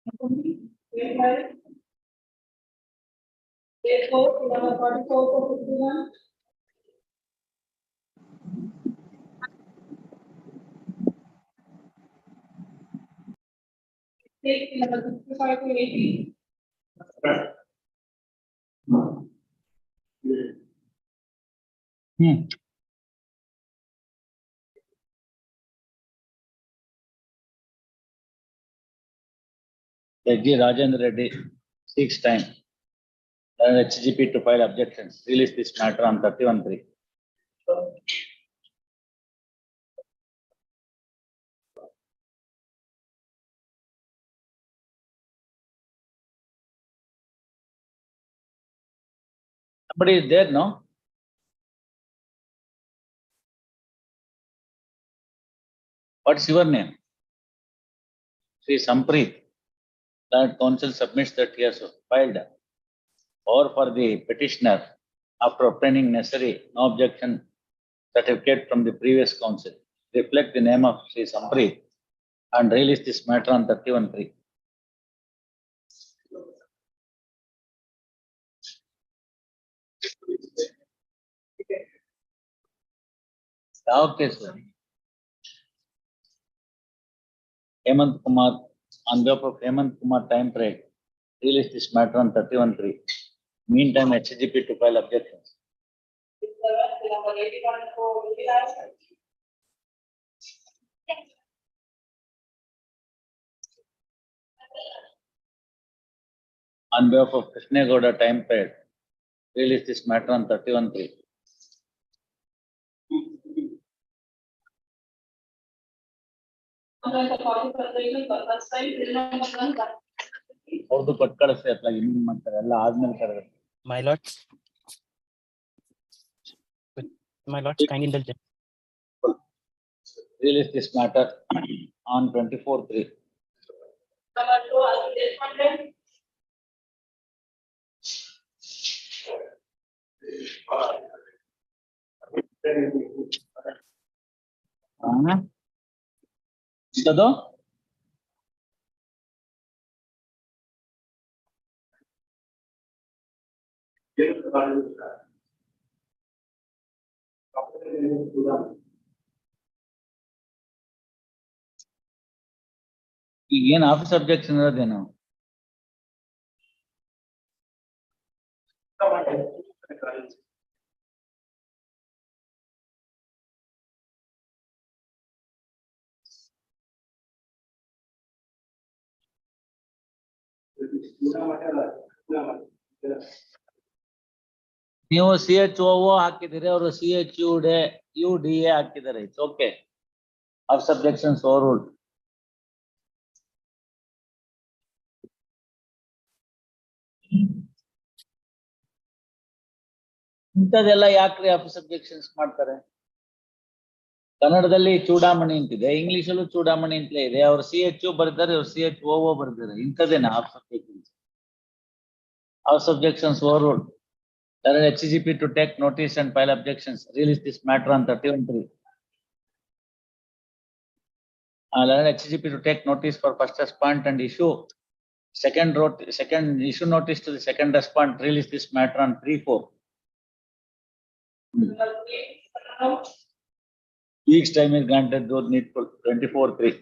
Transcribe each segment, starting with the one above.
Number 65 to 80. G. Rajendra Reddy seeks time. HGP to file objections. Release this matter on 31/3. Somebody is there, no? What's your name? Sri Sampreet. That counsel submits that he has filed, or for the petitioner, after obtaining necessary no objection certificate from the previous counsel, reflect the name of Sri Sampreet and release this matter on 31/3. Okay, sir. Hemant Kumar, on behalf of Hemant Kumar time period, release this matter on 31/3. Meantime, HGP to file objections. On behalf of Krishna Gowda time period, release this matter on 31/3. ಅವ್ರದ್ದು ಕೊಟ್ಟು ಕಳಿಸ್ರಿ ಅತ್ಲಾಗ ಇನ್ನೇನ್ ಮಾಡ್ತಾರೆ ಎಲ್ಲ ಆದ್ಮೇಲೆ ಕರೆದ್ರೆ. My lords, kind indulgence. Release this matter on 24/3. Sado? Again, office objection ಇರೋದೇನು? ನೀವು CHOO ಹಾಕಿದಿರಿ, ಅವರು CHUDA ಹಾಕಿದ್ದಾರೆ. It's okay. Office objections overruled. ಇಂಥದೆಲ್ಲ ಯಾಕ್ರಿ ಆಫೀಸ್ ಅಬ್ಜೆಕ್ಷನ್ಸ್ ಮಾಡ್ತಾರೆ? ಕನ್ನಡದಲ್ಲಿ ಚೂಡಾಮಣಿ ಅಂತಿದೆ, ಇಂಗ್ಲಿಷಲ್ಲೂ ಚೂಡಾಮಣಿ ಅಂತಲೇ ಇದೆ. ಅವ್ರು CHU ಬರ್ತಾರೆ, ಅವ್ರು CHOO ಬರ್ತಾರೆ. ಇಂಥದ್ದೇನಾ office objections? Office objections overruled. HGP to take notice and file objections. Release this matter on 31/3. HGP to take notice for first respondent and issue second issue notice to the second respondent. Release this matter on 3/4. Week's time is granted though needful. 24/3.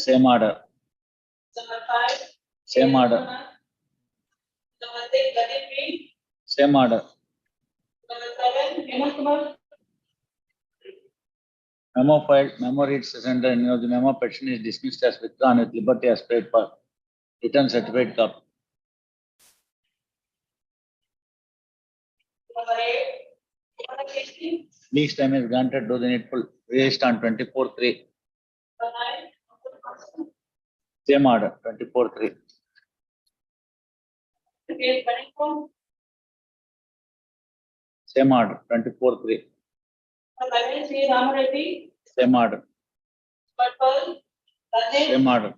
Same order. Same order. Same order. Memo filed, memo reads as under, the memo petition is dismissed as withdrawn with liberty as paid for. Return certificate copy. Week's time is granted to the needful. Released on 24/3. Same order, 24/3. Same order, 24/3. Same order. Same order.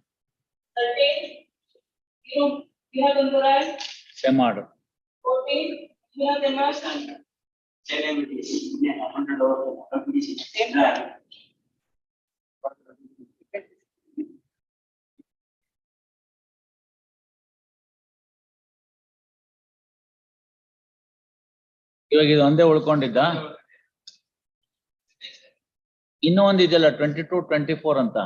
Same order. ಇವಾಗ ಇದು ಒಂದೇ ಉಳ್ಕೊಂಡಿದ್ದ. ಇನ್ನೂ ಒಂದು ಇದೆಯಲ್ಲ 22, 24 ಅಂತ.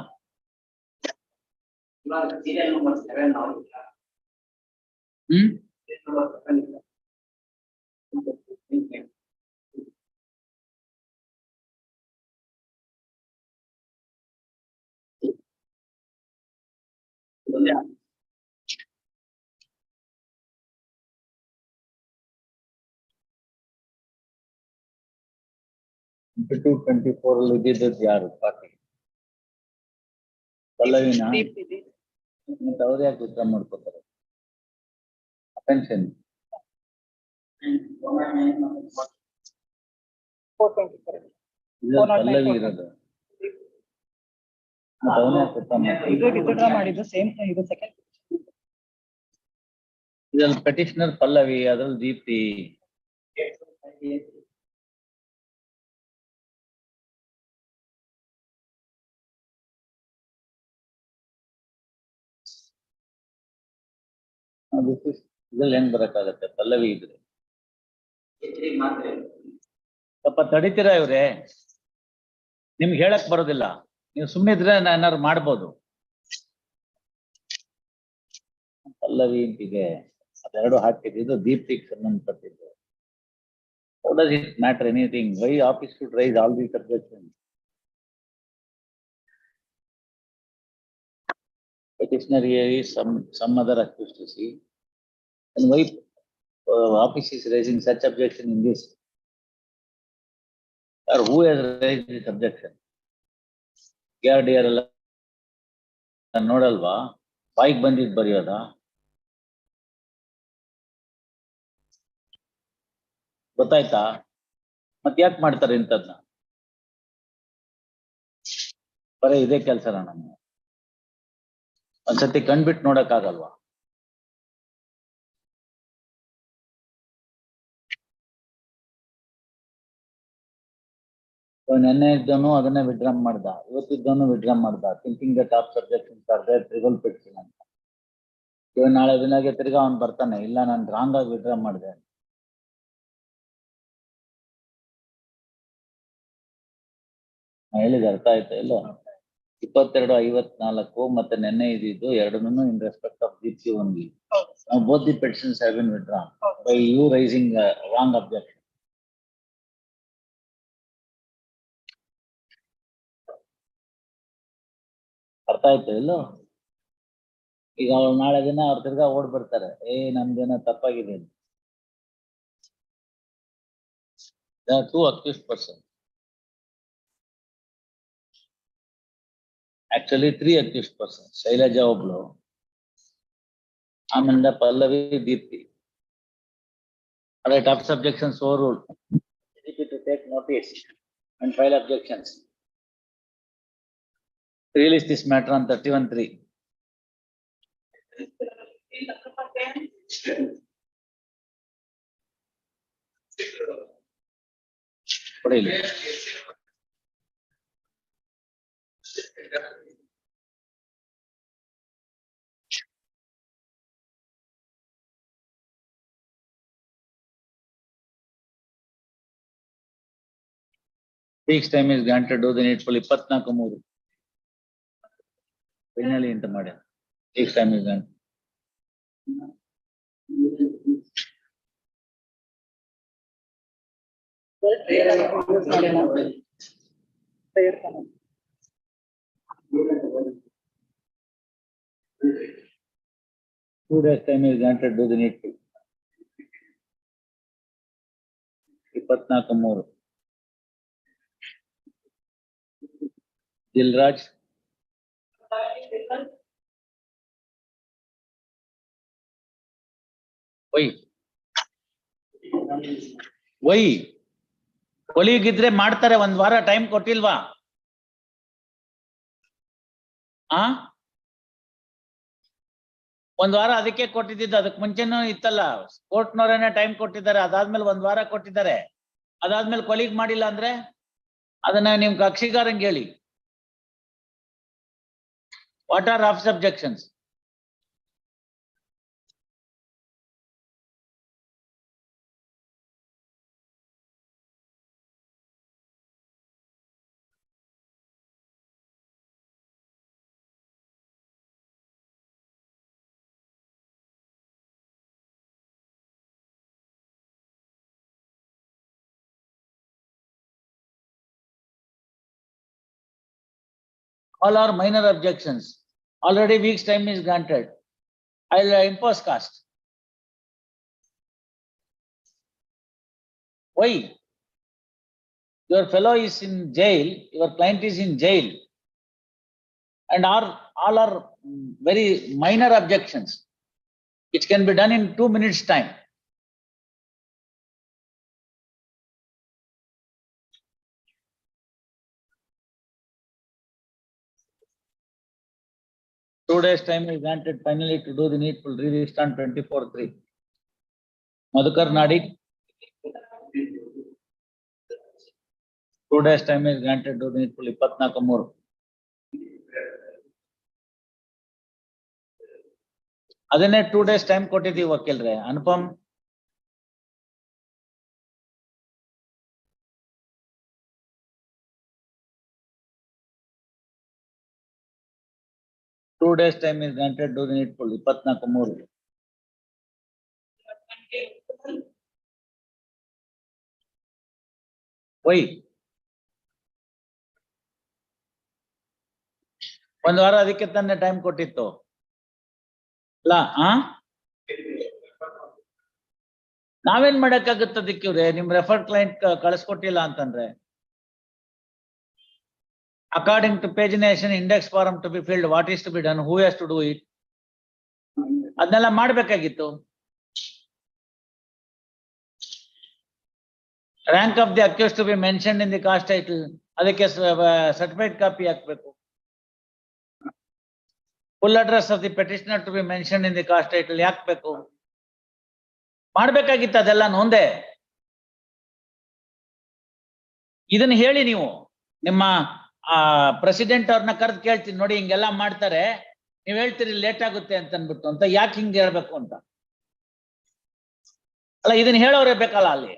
Two 24 ಅಲ್ಲಿ ಇದ್ದಿದ್ದು ಯಾರು ಪಾರ್ಟಿ? ಪಲ್ಲವಿನ ಮತ್ತೆ ಅವ್ರು ಯಾಕೆ ಉತ್ತರ ಮಾಡ್ಕೋತಾರೆ? ಅಟೆನ್ಷನ್ ಪಲ್ಲವಿ ಇರೋದು ಮಾಡಿದ್ದು ಸೇಮ್ ಇದು ಸೆಕೆಂಡ್. ಇದ್ರಲ್ಲಿ ಪೆಟಿಷನರ್ ಪಲ್ಲವಿ, ಅದ್ರಲ್ಲಿ ದೀಪ್ತಿ. ಇದ್ರಲ್ಲಿ ಹೆಂಗ್ ಬರಕ್ಕಾಗತ್ತೆ? ಪಲ್ಲವಿ ಇದ್ರೆ ಸ್ವಲ್ಪ ತಡಿತೀರಾ ಇವ್ರೆ? ನಿಮ್ಗೆ ಹೇಳಕ್ ಬರೋದಿಲ್ಲ, ನೀವು ಸುಮ್ಮನೆ ಇದ್ರೆ ಏನಾದ್ರು ಮಾಡ್ಬೋದು. ಪಲ್ಲವಿ ಅಂತಿದೆ, ಅದೆರಡು ಹಾಕಿದ್ದು ದೀಪ್ತಿಗೆ ಸಂಬಂಧಪಟ್ಟಿದ್ದು. How does it matter anything? Why office should raise all these objections? Petitioner is some other accused to see. And why office is raising such objection in this? Or who has raised this objection? KRDR ಎಲ್ಲ ನೋಡಲ್ವಾ? ಬಾಯಿಗೆ ಬಂದಿದ್ದು ಬರೆಯೋದಾ? ಗೊತ್ತಾಯ್ತಾ? ಮತ್ತೆ ಯಾಕೆ ಮಾಡ್ತಾರೆ ಇಂಥದ್ನ? ಬರೀ ಇದೇ ಕೆಲ್ಸನ ನಮ್ಗೆ. ಒಂದ್ಸತಿ ಕಣ್ಬಿಟ್ಟು ನೋಡಕ್ ಆಗಲ್ವಾ? ನೆನ್ನೆ ಇದ್ದವನು ಅದನ್ನೇ ವಿಡ್ರಾ ಮಾಡ್ದ, ಇವತ್ತಿದ್ದವನು ವಿಡ್ರಾ ಮಾಡ್ದ, thinking the top subjects are there tribal petition ಅಂತ. ಇವಾಗ ನಾಳೆ ದಿನಾಗೆ ತಿರ್ಗಾ ಅವ್ನು ಬರ್ತಾನೆ, ಇಲ್ಲ ನಾನು ರಾಂಗ್ ಆಗಿ ವಿಡ್ರಾ ಮಾಡಿದೆ. ಹೇಳಿದ ಅರ್ಥ ಆಯ್ತಾ? ಇಲ್ಲ 22:54 ಮತ್ತೆ ನೆನ್ನೆ ಇದ್ದಿದ್ದು ಎರಡನ್ನೂ in respect of Deepti only. Both the petitions have been withdrawn by you raising a wrong objection. ಅರ್ಥ ಆಯ್ತು ಇಲ್ಲ? ಈಗ ಅವ್ರು ನಾಳೆ ದಿನ ಅವ್ರ ತಿರ್ಗಾ ಓಡ್ ಬರ್ತಾರೆ, ನಮ್ದೇನೋ ತಪ್ಪಾಗಿದೆ. There are two accused persons. Actually 3 accused persons. Shailaja ಒಬ್ಳು, ಆಮೇಲೆ Pallavi, Deepti. Alright, top subjections overruled. To take notice and file objections. Release this matter on 31/3. ಕೊಡಿಲಿ. Fixed time is granted, do the needful. 24/3 finally into ಮಾಡಿ. Fixed time is granted. Two days time is granted, do the needful. 24/3 Dilraj. Y ಕೊಲಿಗಿದ್ರೆ ಮಾಡ್ತಾರೆ, ಒಂದ್ ವಾರ time ಕೊಟ್ಟಿಲ್ವಾ? ಒಂದ್ ವಾರ ಅದಕ್ಕೆ ಕೊಟ್ಟಿದ್ದು, ಅದಕ್ಕೆ ಮುಂಚೆನೂ ಇತ್ತಲ್ಲ, ಕೋರ್ಟ್ನವರೇನೆ ಟೈಮ್ ಕೊಟ್ಟಿದ್ದಾರೆ, ಅದಾದ್ಮೇಲೆ ಒಂದ್ ವಾರ ಕೊಟ್ಟಿದ್ದಾರೆ. ಅದಾದ್ಮೇಲೆ ಕೊಲಿಗ್ ಮಾಡಿಲ್ಲ ಅಂದ್ರೆ ಅದನ್ನ ನಿಮ್ ಕಕ್ಷಿಗಾರಂಗೆ ಹೇಳಿ. What are office objections? All are minor objections. Already week's time is granted. I'll impose cost. Why? Your fellow is in jail, your client is in jail, and all are very minor objections, which can be done in 2 minutes time. Two days time is granted finally to do the needful. Read on 24/3. Madhukar Nadik. 2 days time is granted to do the needful. 24/3. ಅದನ್ನೇ 2 days time ಕೊಟ್ಟಿದ್ದೀವಿ ವಕೀಲ್ರೆ. Anupam. Two days time is granted to the needful. 24/3. Why? ಒಂದು ವಾರ ಅದಕ್ಕೆ ತಾನೇ time ಕೊಟ್ಟಿತ್ತು ಅಲ್ಲ? ನಾವೇನ್ ಮಾಡಕ್ಕಾಗುತ್ತದಕ್ಕೆ ಇವ್ರೆ? ನಿಮ್ ರೆಫರ್ಡ್ ಕ್ಲೈಂಟ್ ಕಳಿಸ್ಕೊಟ್ಟಿಲ್ಲ ಅಂತಂದ್ರೆ, according to pagination index form to be filled, what is to be done? Who has to do it? ಅದನ್ನೆಲ್ಲ ಮಾಡ್ಬೇಕಾಗಿತ್ತು. Rank of the accused to be mentioned in the cast title. ಅದಕ್ಕೆ certified copy ಹಾಕ್ಬೇಕು. Full address of the petitioner to be mentioned in the cast title ಯಾಕ್ಬೇಕು? ಮಾಡ್ಬೇಕಾಗಿತ್ತು ಅದೆಲ್ಲ ನೊಂದೆ. ಇದನ್ನ ಹೇಳಿ ನೀವು ನಿಮ್ಮ ಪ್ರೆಸಿಡೆಂಟ್ ಅವ್ರನ್ನ ಕರೆದು ಕೇಳ್ತೀನಿ, ನೋಡಿ ಹಿಂಗೆಲ್ಲ ಮಾಡ್ತಾರೆ, ನೀವ್ ಹೇಳ್ತೀರಿ ಲೇಟ್ ಆಗುತ್ತೆ ಅಂತ ಅನ್ಬಿಟ್ಟು, ಅಂತ ಯಾಕೆ ಹಿಂಗ್ ಹೇಳ್ಬೇಕು ಅಂತ ಅಲ್ಲ, ಇದನ್ನ ಹೇಳೋರೆ ಬೇಕಲ್ಲ ಅಲ್ಲಿ.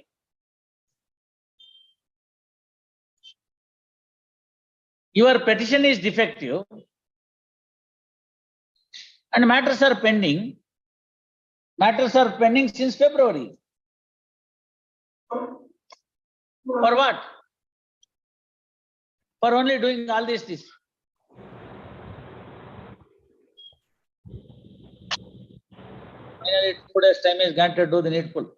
Your petition is defective and matters are pending. Matters are pending since February. For what? For only doing all this. Finally, 2 days time is granted to do the needful.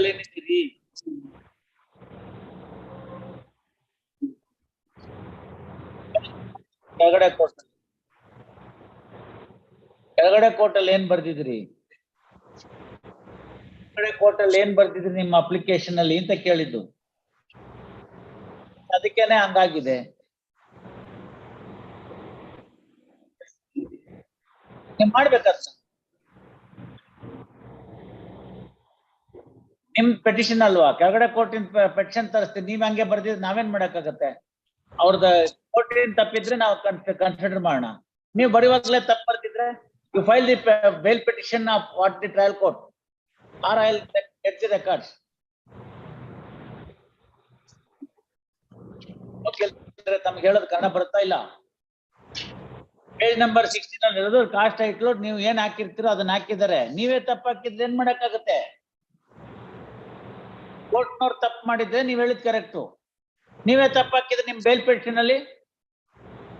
ಏನಿದ್ದೀರಿ? ಕೆಳಗಡೆ ಕೋರ್ಟಲ್ಲಿ ಏನ್ ಬರ್ದಿದ್ರಿ? ಕೆಳಗಡೆ ಕೋರ್ಟಲ್ಲಿ ಏನ್ ಬರ್ದಿದ್ರಿ ನಿಮ್ಮ ಅಪ್ಲಿಕೇಶನ್ ಅಲ್ಲಿ ಅಂತ ಕೇಳಿದ್ದು. ಅದಕ್ಕೇನೆ ಹಂಗಾಗಿದೆ. ನೀವ್ ಮಾಡ್ಬೇಕಂತ ನಿಮ್ ಪೆಟಿಷನ್ ಅಲ್ವಾ, ಕೆಳಗಡೆ ಕೋರ್ಟಿನ ಪೆಟಿಷನ್ ತರಿಸ್ತೀವಿ, ನೀವ್ ಹಂಗೆ ಬರ್ದಿದ್ರೆ ನಾವೇನ್ ಮಾಡಕ್ಕಾಗತ್ತೆ? ಅವ್ರದ್ದು ಕೋರ್ಟಿನ ತಪ್ಪಿದ್ರೆ ನಾವು ಕನ್ಸಿಡರ್ ಮಾಡೋಣ. ನೀವು ಬರೆಯುವಾಗಲೇ ತಪ್ಪು ಬರ್ತಿದ್ರೆ you file the bail petition of what the trial court or I will get the records. ತಮ್ಗೆ ಹೇಳೋದು ಕನ್ನಡ ಬರುತ್ತಾ ಇಲ್ಲ? ಪೇಜ್ ನಂಬರ್ 16 ಅಲ್ಲಿ ಇರೋದು ಕಾಸ್ಟ್ ಟೈಟ್ಲು, ನೀವು ಏನ್ ಹಾಕಿರ್ತೀರೋ ಅದನ್ನ ಹಾಕಿದ್ದಾರೆ. ನೀವೇ ತಪ್ಪು ಹಾಕಿದ್ರೆ ಏನ್ ಮಾಡಕ್ಕಾಗತ್ತೆ? ಕೋರ್ಟ್ನವ್ರು ತಪ್ಪು ಮಾಡಿದ್ರೆ ನೀವ್ ಹೇಳಿದ್ ಕರೆಕ್ಟು. ನೀವೇ ತಪ್ಪು ಹಾಕಿದ್ರೆ ನಿಮ್ ಬೇಲ್ ಪೆಟಿಷನ್ ಅಲ್ಲಿ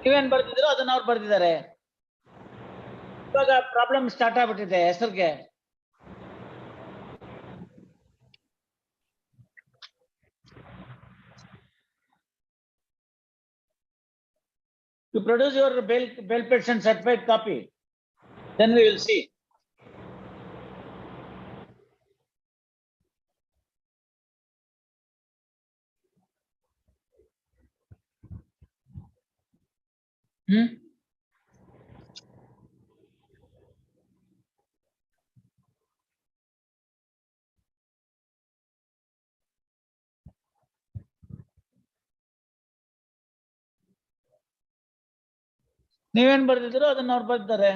ನೀವೇನ್ ಬರ್ದಿದ್ರು ಅದನ್ನ ಅವ್ರು ಬರ್ದಿದ್ದಾರೆ. ಇವಾಗ ಪ್ರಾಬ್ಲಮ್ ಸ್ಟಾರ್ಟ್ ಆಗ್ಬಿಟ್ಟಿದೆ ಹೆಸರಿಗೆ. You produce your bail petition certified copy, then we will see. ನೀವೇನ್ ಬರ್ದಿದ್ರು ಅದನ್ನ ಅವ್ರು ಬರ್ದಿದ್ದಾರೆ.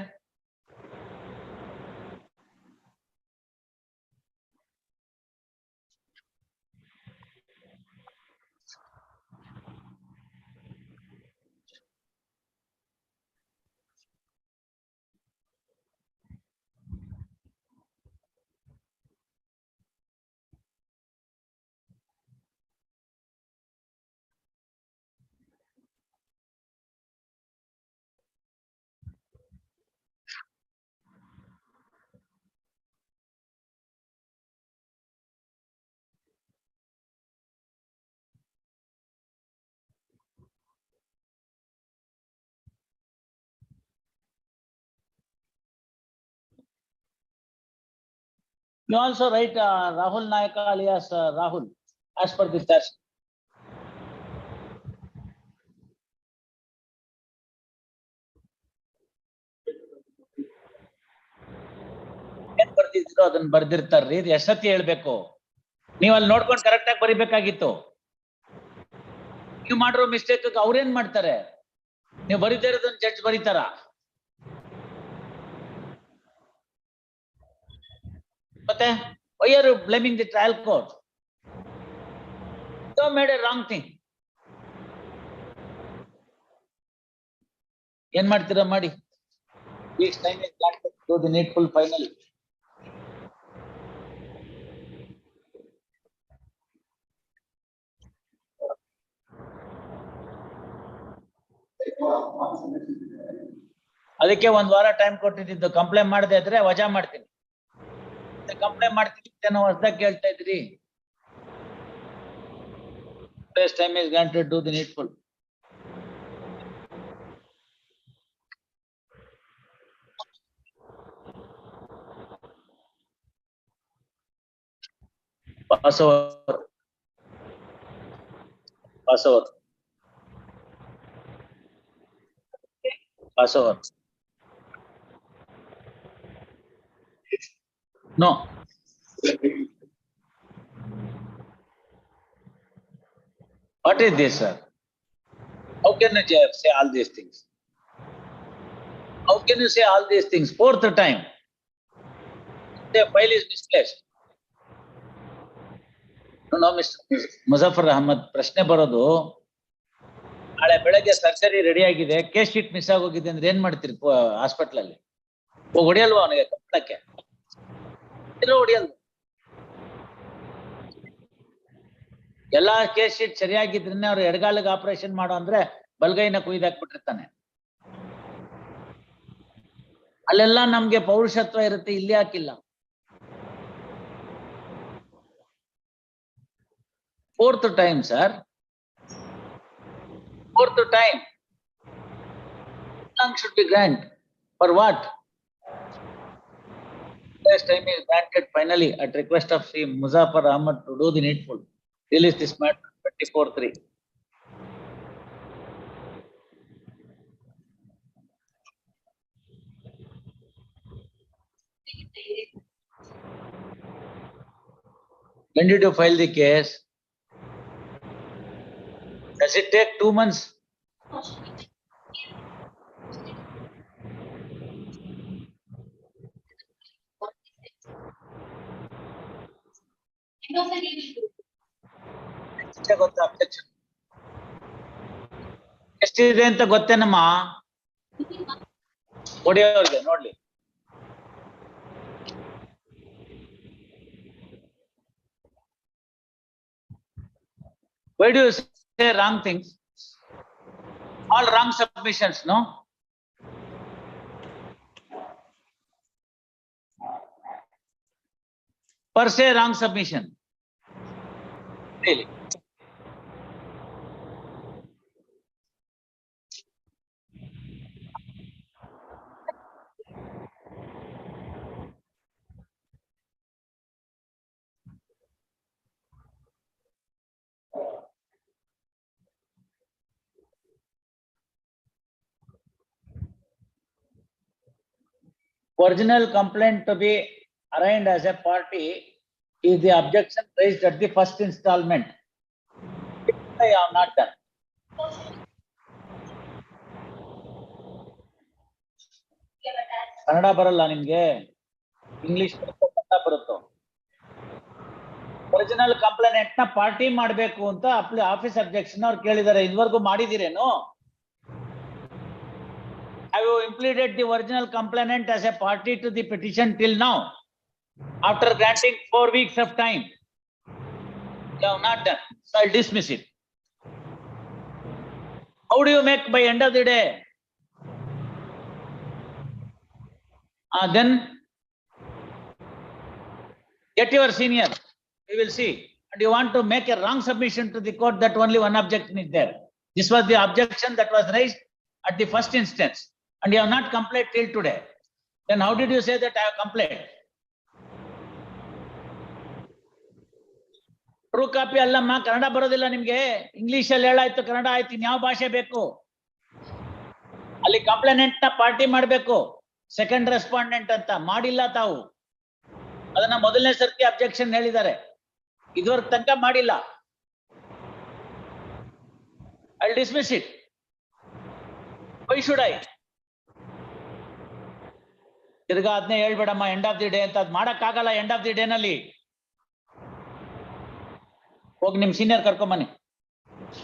You also write Rahul Nayaka alias Rahul as per the statute. ಏನ್ ಬರ್ದಿದ್ರು ಅದನ್ನ ಬರ್ದಿರ್ತಾರ್ರಿ, ಎಷ್ಟತಿ ಹೇಳ್ಬೇಕು? ನೀವ್ ಅಲ್ಲಿ ನೋಡ್ಕೊಂಡು ಕರೆಕ್ಟ್ ಆಗಿ ಬರಿಬೇಕಾಗಿತ್ತು. ನೀವು ಮಾಡಿರೋ ಮಿಸ್ಟೇಕ್ ಅವ್ರೇನ್ ಮಾಡ್ತಾರೆ? ನೀವು ಬರೀತಾ ಇರೋದನ್ನ ಜಡ್ಜ್ ಬರೀತಾರ? ಮತ್ತೆ why are you blaming the trial court? You made a wrong thing. ಏನ್ ಮಾಡ್ತೀರಾ ಮಾಡಿ. Each time is got to do the needful final. ಅದಕ್ಕೆ ಒಂದ್ ವಾರ ಟೈಮ್ ಕೊಟ್ಟಿದ್ದು, ಕಂಪ್ಲೇಂಟ್ ಮಾಡದೆ ಇದ್ರೆ ವಜಾ ಮಾಡ್ತೀನಿ. ಕಂಪ್ಲೇಂಟ್ ಮಾಡ್ತೀನಿ ಏನೋ ಹೊಸದಾಗಿ ಕೇಳ್ತಾ ಇದ್ರಿ. Time is granted, do the needful. Pass over. Pass over. Pass over. No. What is this, sir? How can you say all these things? How can you say all these things? Fourth time. The file is misplaced. No, Mr. Muzaffar Ahmad, ಪ್ರಶ್ನೆ ಬರೋದು, ನಾಳೆ ಬೆಳಗ್ಗೆ surgery ready ಆಗಿದೆ, case sheet miss ಆಗೋಗಿದೆ ಅಂದ್ರೆ ಏನ್ ಮಾಡ್ತೀರಿ hospital ಅಲ್ಲಿ? ಹೊಡಿಯಲ್ವಾ ಅವನಿಗೆ ಕಪ್ಪಳಕ್ಕೆ? ಹೊಡಿಯಲ್ವ? ಎಲ್ಲಾ ಕೇಸ್ ಶೀಟ್ ಸರಿಯಾಗಿದ್ರೆ ಅವ್ರು ಎಡಗಾಲಿಗೆ ಆಪರೇಷನ್ ಮಾಡೋ ಅಂದ್ರೆ ಬಲ್ಗೈನ ಕುಯ್ದಾಕ್ಬಿಟ್ಟಿರ್ತಾನೆ. ಅಲ್ಲೆಲ್ಲ ನಮ್ಗೆ ಪೌರುಷತ್ವ ಇರುತ್ತೆ, ಇಲ್ಲಿ ಹಾಕಿಲ್ಲ. Fourth time, sir. Fourth time. How long should be granted? For what? This time is granted finally at request of Sri Muzaffar Ahmad to do the needful. Release this matter 24/3. When did you file the case? Does it take 2 months? Objection. ಎಷ್ಟಿದೆ ಅಂತ ಗೊತ್ತೇನಮ್ಮ? ಹೊಡಿಯೋರ್ಗೆ ನೋಡ್ಲಿ. Why do you say wrong things? All wrong submissions, no? Per se wrong submission. Really? Original complaint to be arraigned as a party is the objection raised at the first installment. I have not done. Kannada ಬರಲ್ಲ ನಿಮ್ಗೆ? English ಬರುತ್ತೋ? Original complaint ನ party ಮಾಡ್ಬೇಕು ಅಂತ office objection ಅವ್ರು ಕೇಳಿದ್ದಾರೆ. ಇದುವರೆಗೂ ಮಾಡಿದಿರೇನು? Have you implemented the original complainant as a party to the petition till now? After granting 4 weeks of time, you have not done. So I'll dismiss it. How do you make by end of the day? Then get your senior. We will see. And you want to make a wrong submission to the court that only one objection is there. This was the objection that was raised at the first instance. And you have not complied till today. Then how did you say that I have complied? True copy ಅಲ್ಲಮ್ಮ, ಕನ್ನಡ ಬರೋದಿಲ್ಲ ನಿಮ್ಗೆ. English ಅಲ್ಲಿ ಹೇಳಾಯ್ತು, ಕನ್ನಡ ಆಯ್ತು, ಇನ್ಯಾವ ಭಾಷೆ ಬೇಕು? ಅಲ್ಲಿ complainant ನ ಪಾರ್ಟಿ ಮಾಡ್ಬೇಕು, ಸೆಕೆಂಡ್ ರೆಸ್ಪಾಂಡೆಂಟ್ ಅಂತ ಮಾಡಿಲ್ಲ ತಾವು. ಅದನ್ನ ಮೊದಲನೇ ಸರ್ತಿ ಅಬ್ಜೆಕ್ಷನ್ ಹೇಳಿದ್ದಾರೆ, ಇದುವರೆಗೆ ತನಕ ಮಾಡಿಲ್ಲ. I'll dismiss it. Why should I? ತಿರ್ಗಾ ಅದನ್ನೇ ಹೇಳ್ಬೇಡಮ್ಮ ಎಂಡ್ ಆಫ್ ದಿ ಡೇ ಅಂತ. ಅದ್ ಮಾಡಕ್ ಆಗಲ್ಲ ಎಂಡ್ ಆಫ್ ದಿ ಡೇ ನಲ್ಲಿ. ಹೋಗಿ ನಿಮ್ ಸೀನಿಯರ್ ಕರ್ಕೊಂಬನ್ನಿ.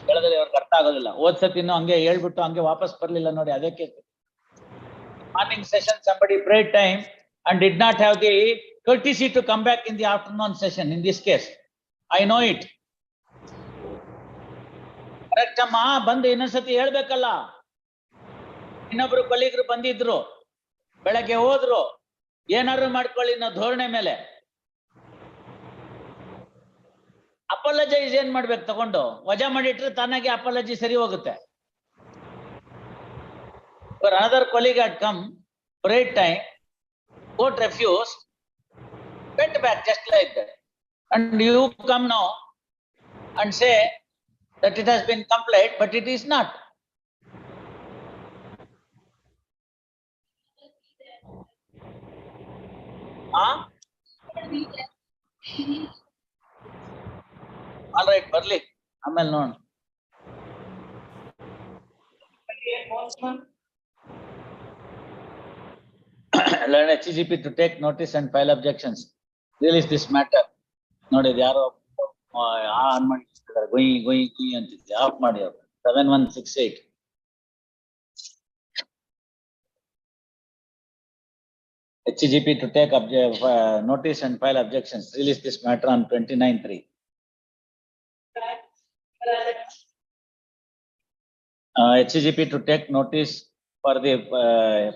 ಹೇಳಿದ್ರೆ ಅವ್ರಿಗೆ ಅರ್ಥ ಆಗೋದಿಲ್ಲ. ಓದ್ಸತಿನ್ನು ಹಂಗೆ ಹೇಳ್ಬಿಟ್ಟು ಹಂಗೆ ವಾಪಸ್ ಬರ್ಲಿಲ್ಲ ನೋಡಿ, ಅದಕ್ಕೆ. Morning session somebody prayed time and did not have the courtesy to come back in the afternoon session in this case. I know it. Correct ಅಮ್ಮ, ಬಂದು ಇನ್ನೊಂದ್ಸತಿ ಹೇಳ್ಬೇಕಲ್ಲ. ಇನ್ನೊಬ್ರು ಕೊಲೀಗರು ಬಂದಿದ್ರು, ಬೆಳಗ್ಗೆ ಹೋದ್ರು, ಏನಾದ್ರು ಮಾಡ್ಕೊಳ್ಳಿ ಅನ್ನೋ ಧೋರಣೆ ಮೇಲೆ ಅಪಾಲಜೈಸ್ ಏನ್ ಮಾಡ್ಬೇಕು? ತಗೊಂಡು ವಜಾ ಮಾಡಿಟ್ರೆ ತಾನಾಗೆ ಅಪಾಲಜಿ ಸರಿ ಹೋಗುತ್ತೆ. Another colleague had come, prayed time, court refused, went back just like that. And you come now and say that it has been complied, but it is not. All right, ಬರ್ಲಿ, ಆಮೇಲೆ ನೋಡೋಣ. Learn HGP to take notice and file objections. Release this matter. ನೋಡಿ, ಯಾರೋ on ಮಾಡಿ ಗೊಯ್ ಗೊಯ್ ಗೊಯ್ ಅಂತಿದ್ದೆ, of ಮಾಡಿ ಅವರು. 7168. HGP to take notice and file objections. Release this matter on 29/3. HGP to take notice for the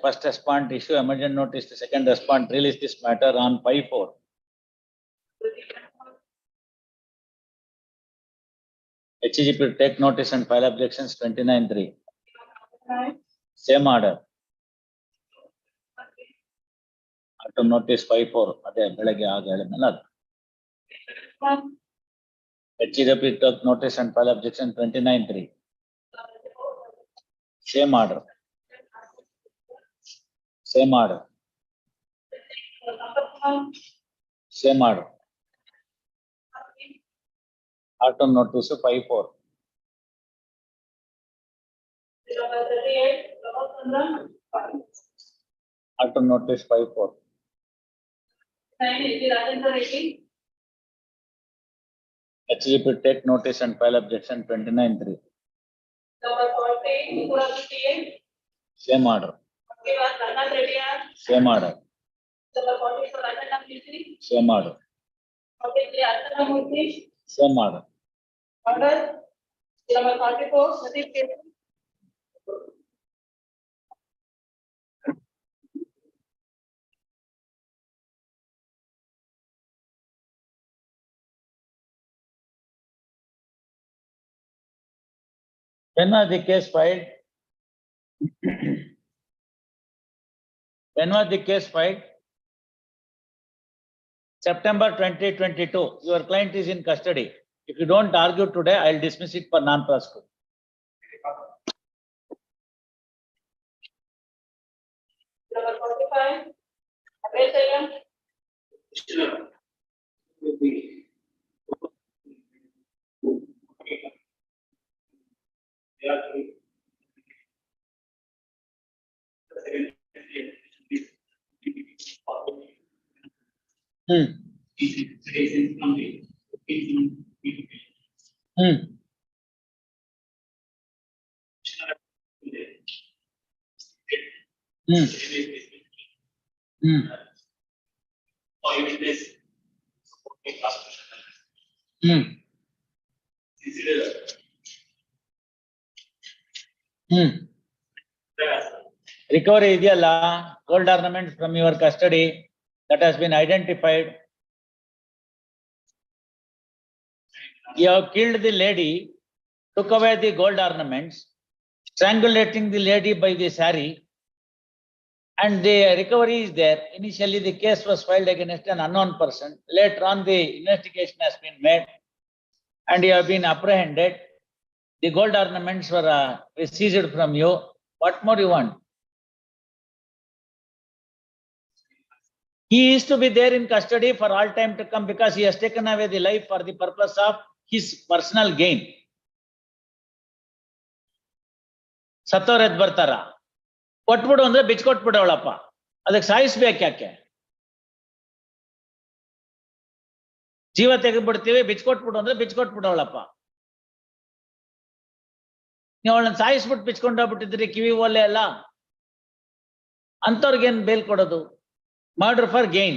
first respondent, issue emergent notice to second respondent. Release this matter on 5/4. HGP to take notice and file objections 29/3. Same order. To notice 5/4. ಅದೇ ಬೆಳಗ್ಗೆ ಆಗ ಹೇಳಿದ್ನಲ್ಲ ಅದು. HGP took notice and file objection 29/3. Same order. Same order. Same order. Auto notice 5/4. Auto notice 5/4. HGP take notice and file objection 29/3. Same order. Same order. Same order. Same order. When was the case filed? When was the case filed? September 2022. Your client is in custody. If you don't argue today, I'll dismiss it for non-prosecution. Number 45. Recovery ಇದೆಯಲ್ಲ, gold ornaments from your custody that has been identified. You have killed the lady, took away the gold ornaments, strangulating the lady by the saree, and the recovery is there. Initially, the case was filed against an unknown person. Later on, the investigation has been made. and you have been apprehended. The gold ornaments were seized from you. What more you want? He is to be there in custody for all time to come because he has taken away the life for the purpose of his personal gain. ಸತ್ತೋರ್ ಎದ್ ಬರ್ತಾರ, ಕೊಟ್ಬಿಡು ಅಂದ್ರೆ ಬಿಚ್ಕೊಟ್ಬಿಡವಳಪ್ಪ, ಅದಕ್ಕೆ ಸಾಯಿಸ್ಬೇಕು ಯಾಕೆ? ಜೀವ ತೆಗೆದ್ಬಿಡ್ತೀವಿ, ಬಿಚ್ಕೊಟ್ಬಿಡು ಅಂದ್ರೆ ಬಿಚ್ಕೊಟ್ಬಿಡವಳಪ್ಪ. ನೀವು ಅವಳನ್ನ ಸಾಯಿಸ್ಬಿಟ್ಟು ಬಿಚ್ಕೊಂಡೋಗ್ಬಿಟ್ಟಿದ್ರಿ, ಕಿವಿ ಓಲೆ ಅಲ್ಲ, ಅಂತವ್ರಿಗೇನ್ ಬೇಲ್ ಕೊಡೋದು? Murder for gain.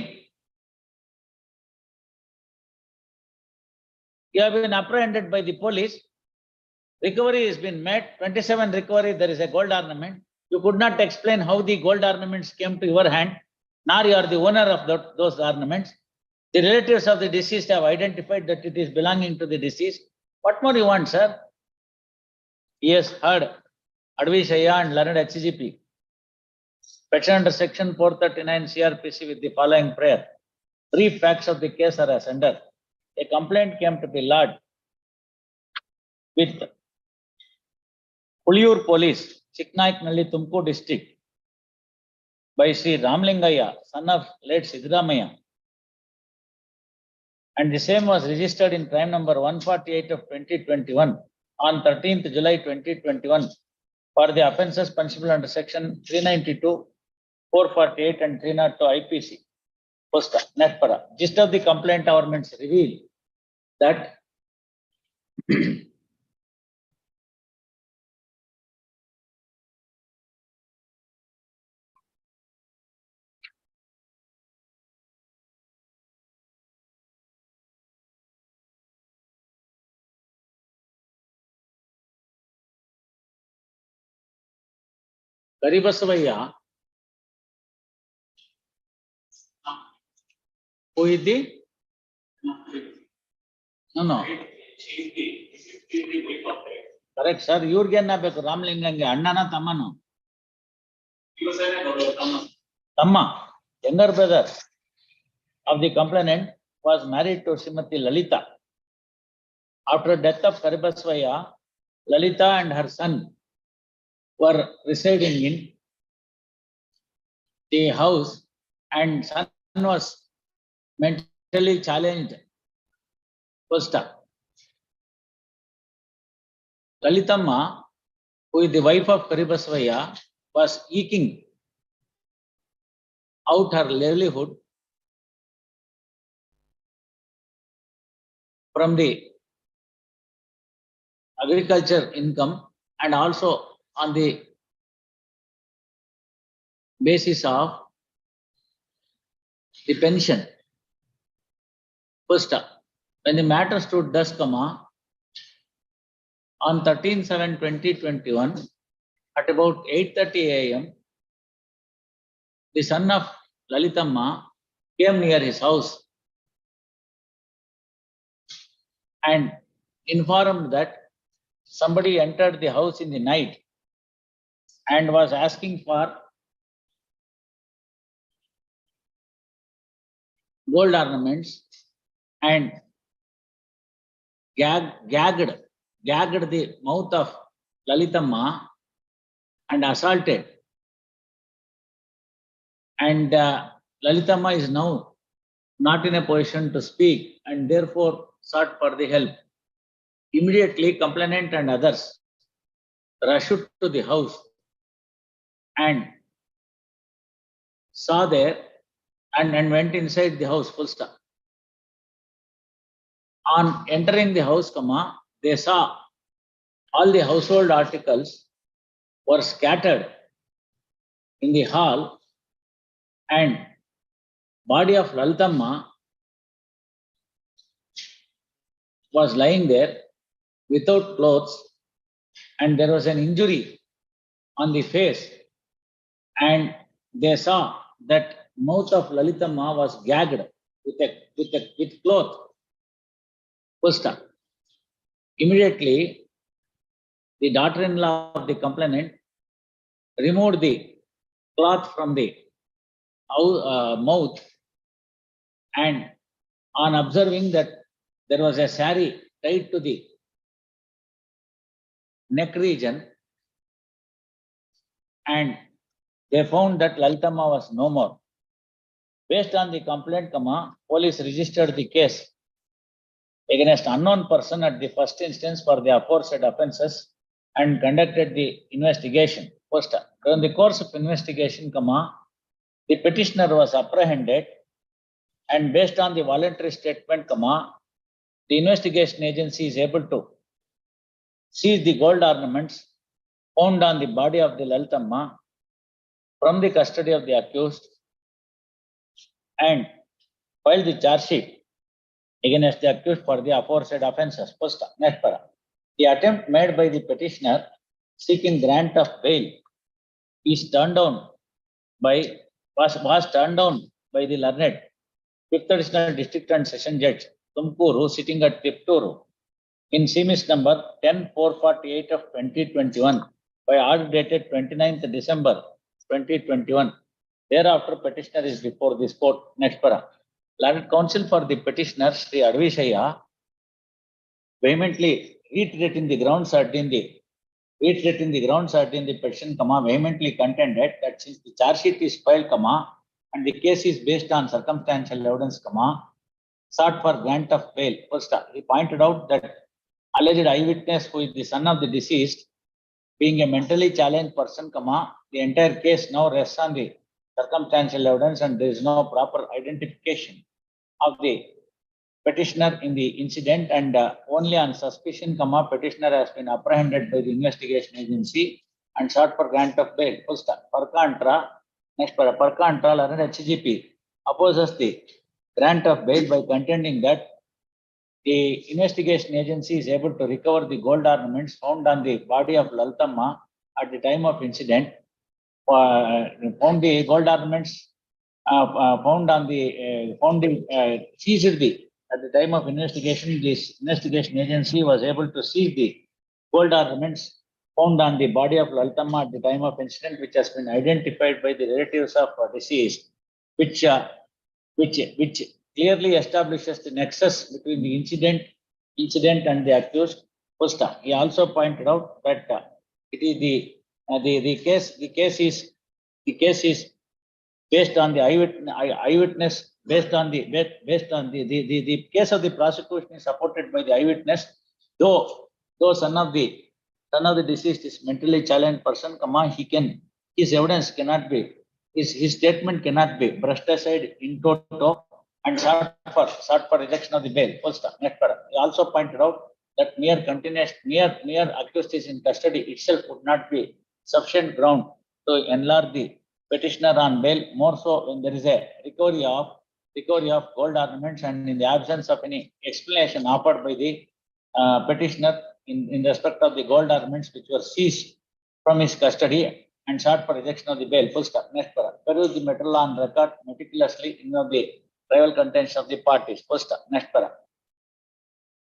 You have been apprehended by the police. Recovery has been made. 27 recovery. There is a gold ornament. You could not explain how the gold ornaments came to your hand, nor you are the owner of those ornaments. The relatives of the deceased have identified that it is belonging to the deceased. What more you want, sir? Yes, heard. Advi Shaya and learned HCGP. Petition under section 439 CRPC with the following prayer. Brief facts of the case are as under. A complaint came to be lodged with Puliyur Police, Chiknaiknalli, Tumkur district by Sri Ramlingaya, son of late Sidramaya. And the same was registered in crime number 148 of 2021 on 13th July 2021 for the offences punishable under section 392, 448 and 302 IPC. First, Netpara. Gist of the complaint governments reveal that Karibasavaya, who is the? No. Correct, sir. Iವ್ರಿಗೇನ ಬೇಕು? ರಾಮಲಿಂಗಂಗೆ ಅಣ್ಣನ ತಮ್ಮನು? Tamma, younger brother of the complainant, was married to Srimati Lalita. After death of Karibasvaya, Lalita and her son were residing in the house, and son was mentally challenged. First up, Lalitamma, who is the wife of Karibasvaya, was eking out her livelihood from the agriculture income and also on the basis of the pension. First up, when the matter stood thus, on 13/7/2021 at about 8:30 AM, the son of Lalitamma came near his house and informed that somebody entered the house in the night and was asking for gold ornaments and gagged the mouth of Lalitamma and assaulted. And Lalitamma is now not in a position to speak and therefore sought for the help. Immediately, complainant and others rushed to the house and saw there and went inside the house. Full stop. On entering the house, they saw all the household articles were scattered in the hall, and body of Lalitamma was lying there without clothes, and there was an injury on the face, and they saw that mouth of Lalitamma was gagged with cloth. First up, immediately the daughter-in-law of the complainant removed the cloth from the mouth, and on observing that there was a saree tied to the neck region, and they found that Lalitamma was no more. Based on the complaint, police registered the case against unknown person at the first instance for the aforesaid offences and conducted the investigation. First, during the course of investigation, the petitioner was apprehended, and based on the voluntary statement, the investigation agency is able to seize the gold ornaments found on the body of the Lalitamma from the custody of the accused and file the charge sheet against the accused for the aforesaid offences. First, next para. The attempt made by the petitioner seeking grant of bail is turned down by was turned down by the learned 5th Additional District and Session Judge Tumkuru sitting at Tipturu in CMIS number 10448 of 2021 by order dated 29th December 2021. Thereafter, petitioner is before this court. Next para. Learned counsel for the petitioner, Sri Advishaya, vehemently reiterating the grounds urged in the petition, vehemently contended that since the charge sheet is filed, and the case is based on circumstantial evidence, sought for grant of bail. First, he pointed out that alleged eyewitness, who is the son of the deceased, being a mentally challenged person, the entire case now rests on the circumstantial evidence, and there is no proper identification of the petitioner in the incident, and only on suspicion, petitioner has been apprehended by the investigation agency and sought for grant of bail. First, per contra, next para, per contra, learned HGP opposes the grant of bail by contending that the investigation agency is able to recover the gold ornaments found on the body of Lalitamma at the time of incident. Found the gold ornaments seized the at the time of investigation. This investigation agency was able to seize the gold ornaments found on the body of Lalitamma at the time of incident, which has been identified by the relatives of deceased, which clearly establishes the nexus between the incident and the accused. First, he also pointed out that it is the case is based on the eyewitness, based on the case of the prosecution is supported by the eyewitness, though son of the deceased is mentally challenged person, his evidence cannot be, his statement cannot be brushed aside in toto and sought for rejection of the bail. First, next para. He also pointed out that mere accused is in custody itself would not be sufficient ground to enlarge the petitioner on bail, more so when there is a recovery of gold ornaments and in the absence of any explanation offered by the petitioner in respect of the gold ornaments which were seized from his custody and sought for rejection of the bail. Full stop. Next para. Peruse the material on record meticulously in the trial contents of the parties. First stop. Next para.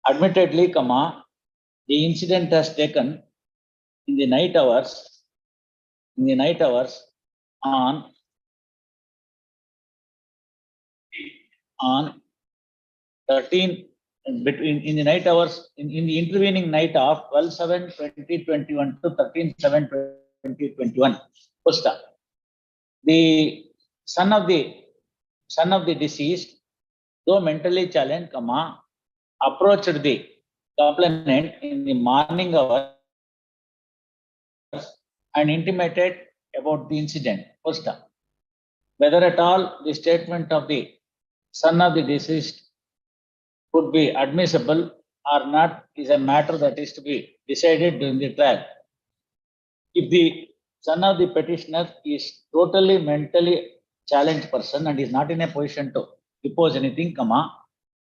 Admittedly, the incident has taken in the night hours on 13 between in the night hours in the intervening night of 12/7/2021 to 13/7/2021. First, the son of the deceased, though mentally challenged, approached the complainant in the morning hours and intimated about the incident. First, whether at all the statement of the son of the deceased could be admissible or not is a matter that is to be decided during the trial. If the son of the petitioner is totally mentally challenged person and is not in a position to depose anything,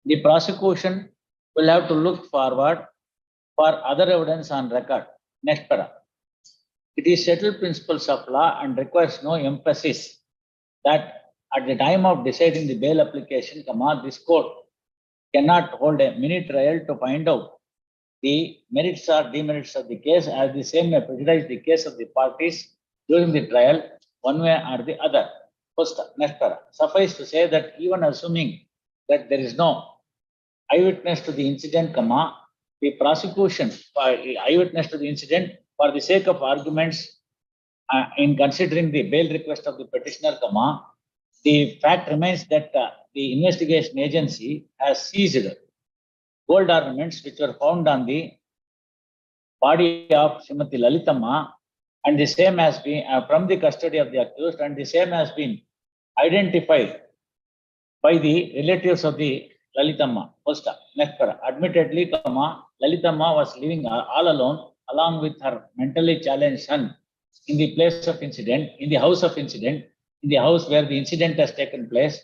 the prosecution will have to look forward for other evidence on record. Next para. It is settled principles of law and requires no emphasis that at the time of deciding the bail application, this court cannot hold a mini trial to find out the merits or demerits of the case, as the same may prejudice the case of the parties during the trial one way or the other. First, next para. Suffice to say that even assuming that there is no eyewitness to the incident, the prosecution eyewitness to the incident for the sake of arguments in considering the bail request of the petitioner, the fact remains that the investigation agency has seized gold ornaments which were found on the body of Srimati Lalitama, and the same has been from the custody of the accused, and the same has been identified by the relatives of the Lalitama. First, admittedly, Lalitama was living all alone along with her mentally challenged son in the place of incident, in the house of incident, in the house where the incident has taken place,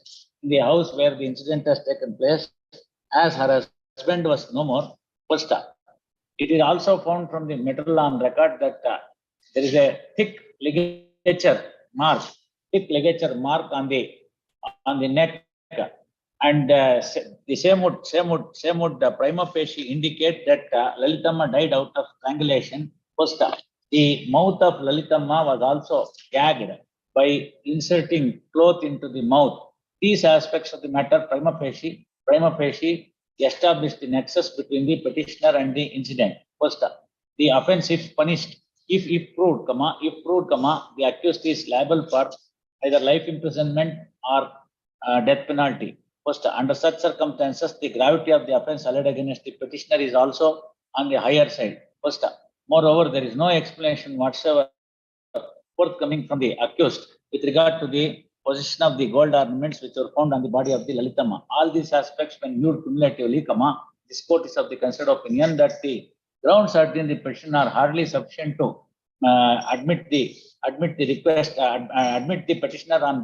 as her husband was no more. First, it is also found from the material on record that there is a thick ligature mark on the neck, and the same would prima facie indicate that Lalitama died out of strangulation. First, the mouth of Lalitama was also gagged by inserting cloth into the mouth. These aspects of the matter prima facie established the nexus between the petitioner and the incident. First, the offense, if punished, if proved, the accused is liable for either life imprisonment or death penalty. First, under such circumstances, the gravity of the offense alleged against the petitioner is also on the higher side. First, moreover, there is no explanation whatsoever forthcoming from the accused with regard to the possession of the gold ornaments which were found on the body of the Lalitama. All these aspects, when viewed cumulatively, this court is of the considered opinion that the grounds urged in the petition are hardly sufficient to admit the petitioner on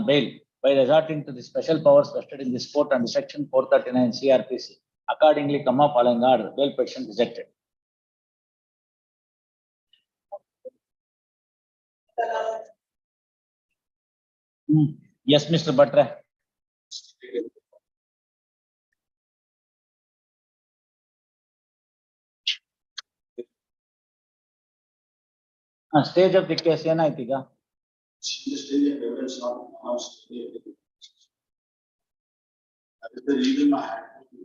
bail by resorting to the special powers vested in this court under section 439 CRPC. Accordingly, following order, bail petition rejected. Yes, Mr. Batra. Stage of the case, ಏನಾಯ್ತೀಗ? The stage of evidence not announced. That is the reason I had to.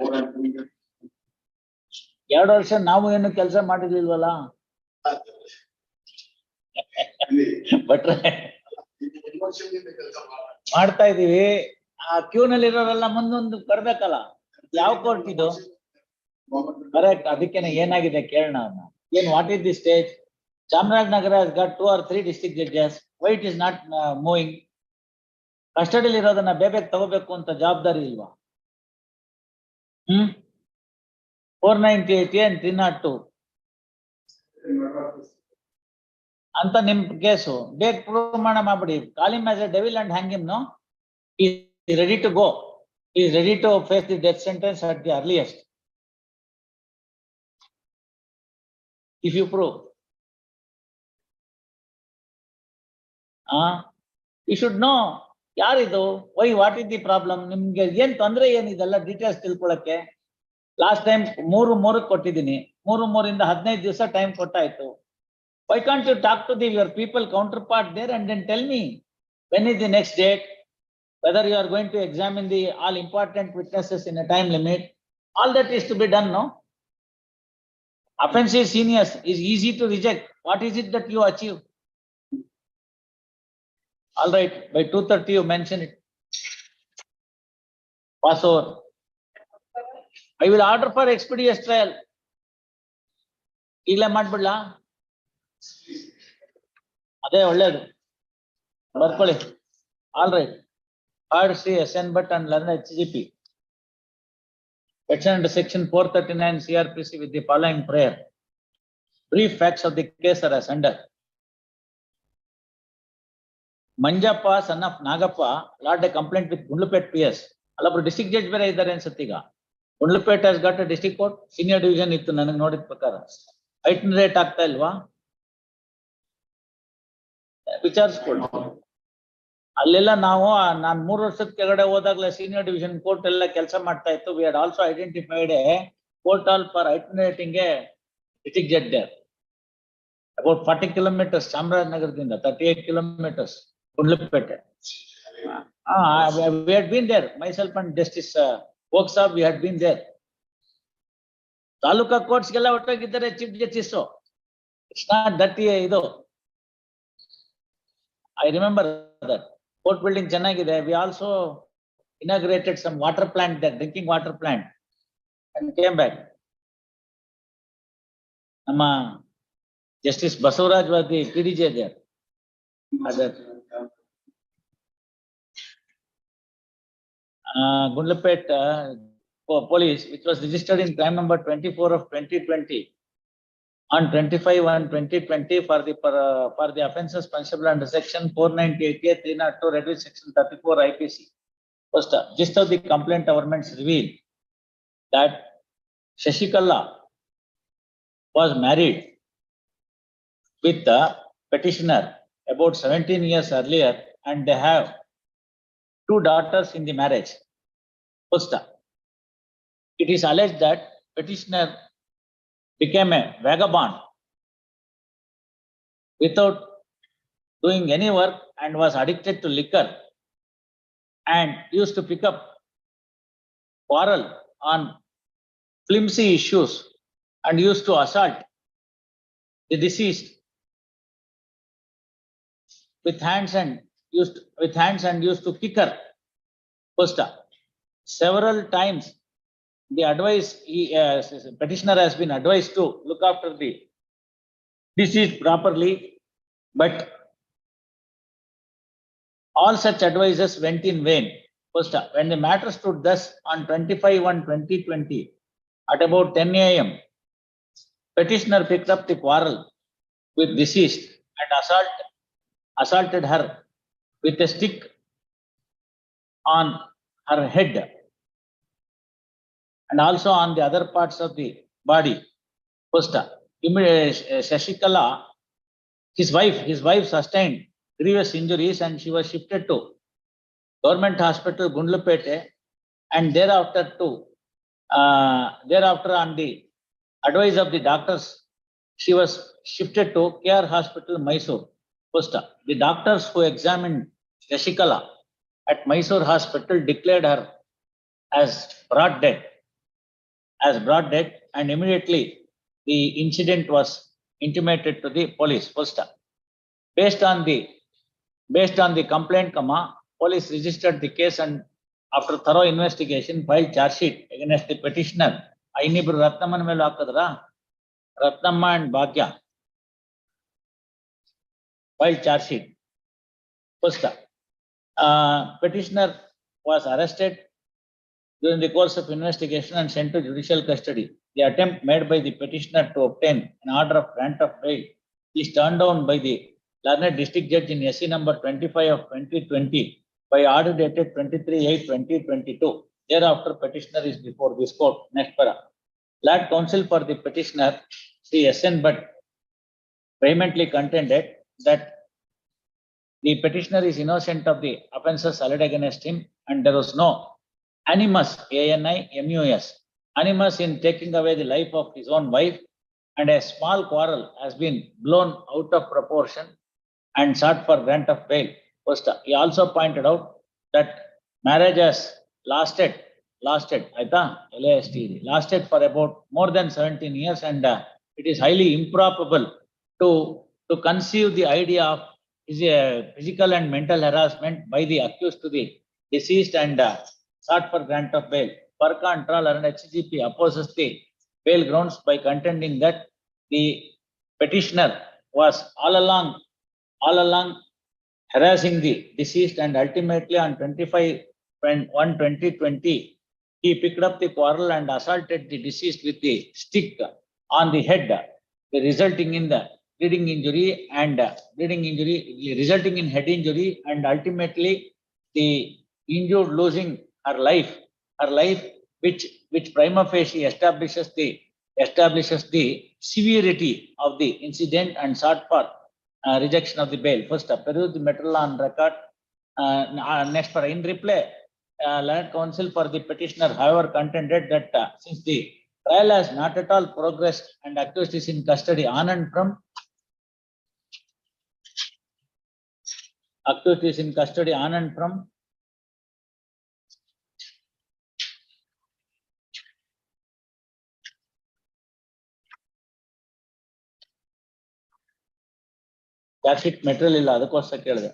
What I'm doing. 2 ವರ್ಷ ನಾವು ಏನು ಕೆಲಸ ಮಾಡಿರ್ಲಿಲ್ವಲ್ಲ. ಬಟ್ರೆ ಮಾಡ್ತಾ ಇದೀವಿ. ಆ Q ನಲ್ಲಿ ಇರೋರೆಲ್ಲ ಮುಂದೊಂದು ಬರ್ಬೇಕಲ್ಲ. ಯಾವ ಕೋರ್ಟ್ ಇದು? ಕರೆಕ್ಟ್. ಅದಕ್ಕೇನೆ ಏನಾಗಿದೆ ಕೇಳೋಣ. ಏನ್ what is the stage? Chamarajanagar has got 2 or 3 district judges. Why it is not moving? ಕಸ್ಟಡಿಯಲ್ಲಿ ಇರೋದನ್ನ ಬೇಗ ತಗೋಬೇಕು ಅಂತ ಜವಾಬ್ದಾರಿ ಇಲ್ವಾ? 498 and 302 ಅಂತ ನಿಮ್ ಕೇಸು ಬೇಗ ಪ್ರಮಾಣ ಮಾಡ್ಬಿಡಿ. Call him as a devil and hang him. No, he is ready to go. He is ready to face the death sentence at the earliest. If you prove, you should know ಯಾರಿದು, why, what is the problem, ನಿಮ್ಗೆ ಏನ್ ತೊಂದ್ರೆ ಏನಿದೆಲ್ಲ details ತಿಳ್ಕೊಳಕ್ಕೆ. Last time 3 ಕೊಟ್ಟಿದ್ದೀನಿ. 3 ಇಂದ 15 ದಿವಸ time ಕೊಟ್ಟಾಯ್ತು. Why can't you talk to your people counterpart there and then tell me when is the next date, whether you are going to examine the all important witnesses in a time limit. All that is to be done, no? Offense is heinous, is easy to reject. What is it that you achieve? All right, by 2:30 you mention it. Pass over. I will order for expeditious trial. ಈಗಲೇ ಮಾಡ್ಬಿಡ್ಲಾ? ಅದೇ ಒಳ್ಳೇದು, ಬರ್ಕೊಳ್ಳಿ. All right. Heard Sri SN Bhatt and learned HGP. Petition under section 439 CRPC with the following prayer. Brief facts of the case are as under. Manjappa, son of Nagappa, lodged a complaint with Gundlupet PS. Allabru district judge ಬೇರೆ ಇದ್ದಾರೆ ಅನ್ಸುತ್ತೀಗ. Gundlupet has got a district court, senior division ಇತ್ತು ನನಗೆ ನೋಡಿದ ಪ್ರಕಾರ. ಐಟನರೇಟ್ ಆಗ್ತಾ ಇಲ್ವಾ? ವಿಚಾರಿಸ್ಕೊಳ್ಳಿ. ಅಲ್ಲೆಲ್ಲ ನಾನು 3 ವರ್ಷದ ಕೆಳಗಡೆ ಹೋದಾಗಲೇ ಸೀನಿಯರ್ ಡಿವಿಷನ್ ಕೋರ್ಟ್ ಎಲ್ಲ ಕೆಲಸ ಮಾಡ್ತಾ ಇತ್ತು. We had also identified a court hall for itinerating a district judge there. About 40 kilometers ಚಾಮರಾಜನಗರದಿಂದ, 38 kilometers Gundlupet. We had been there, myself and Justice Workshop, we had been there. Taluka courts gella ottagiddare Chief Justice. It's not that idu. I remember that. Court building chennagide. We also inaugurated some water plant there, drinking water plant, and came back. Nama Justice Basavaraj was the PDJ there. Gundlapet police, which was registered in crime number 24 of 2020 on 25/1/2020 for the offences punishable under section 498A 302 read with section 34 IPC. First, gist of the complaint governments reveal that Shashikala was married with the petitioner about 17 years earlier, and they have 2 daughters in the marriage. First, it is alleged that petitioner became a vagabond without doing any work and was addicted to liquor and used to pick up quarrel on flimsy issues and used to assault the deceased with hands and used to kick her. First, several times the petitioner has been advised to look after the deceased properly, but all such advices went in vain. First, when the matter stood thus on 25/1/2020 at about 10 a.m., petitioner picked up the quarrel with deceased and assaulted her with a stick on her head and also on the other parts of the body. First, Shashikala, his wife sustained grievous injuries and she was shifted to Government Hospital Gundlupete, and thereafter on the advice of the doctors, she was shifted to KR Hospital, Mysore. First, the doctors who examined Shashikala at Mysore Hospital declared her as brought dead, and immediately the incident was intimated to the police. First, based on the complaint, police registered the case and after thorough investigation filed charge sheet against the petitioner. Ainibru Ratnaman melu hakadra, Ratnamma and Bhagya filed charge sheet. First, petitioner was arrested during the course of investigation and sent to judicial custody. The attempt made by the petitioner to obtain an order of grant of bail is turned down by the learned district judge in SC number 25 of 2020 by order dated 23/8/2022. Thereafter, petitioner is before this court. Next para. Lad counsel for the petitioner, Sri S.N. Bhatt, vehemently contended that the petitioner is innocent of the offences alleged against him and there was no animus, ANIMUS, animus in taking away the life of his own wife, and a small quarrel has been blown out of proportion and sought for grant of bail. First, he also pointed out that marriage has lasted for about more than 17 years, and it is highly improbable to conceive the idea of physical and mental harassment by the accused to the deceased and sought for grant of bail. Per contra, and HGP opposes the bail grounds by contending that the petitioner was all along harassing the deceased, and ultimately on 25/1/2020, he picked up the quarrel and assaulted the deceased with the stick on the head, resulting in the resulting in head injury, and ultimately the injured losing her life, which prima facie establishes the severity of the incident and sought for rejection of the bail. First, peruse the matter on record. Next, for in reply, learned counsel for the petitioner, however, contended that since the trial has not at all progressed and accused is in custody on and from charge sheet material ಇಲ್ಲ, ಅದಕ್ಕೋಸ್ಕರ ಕೇಳಿದೆ.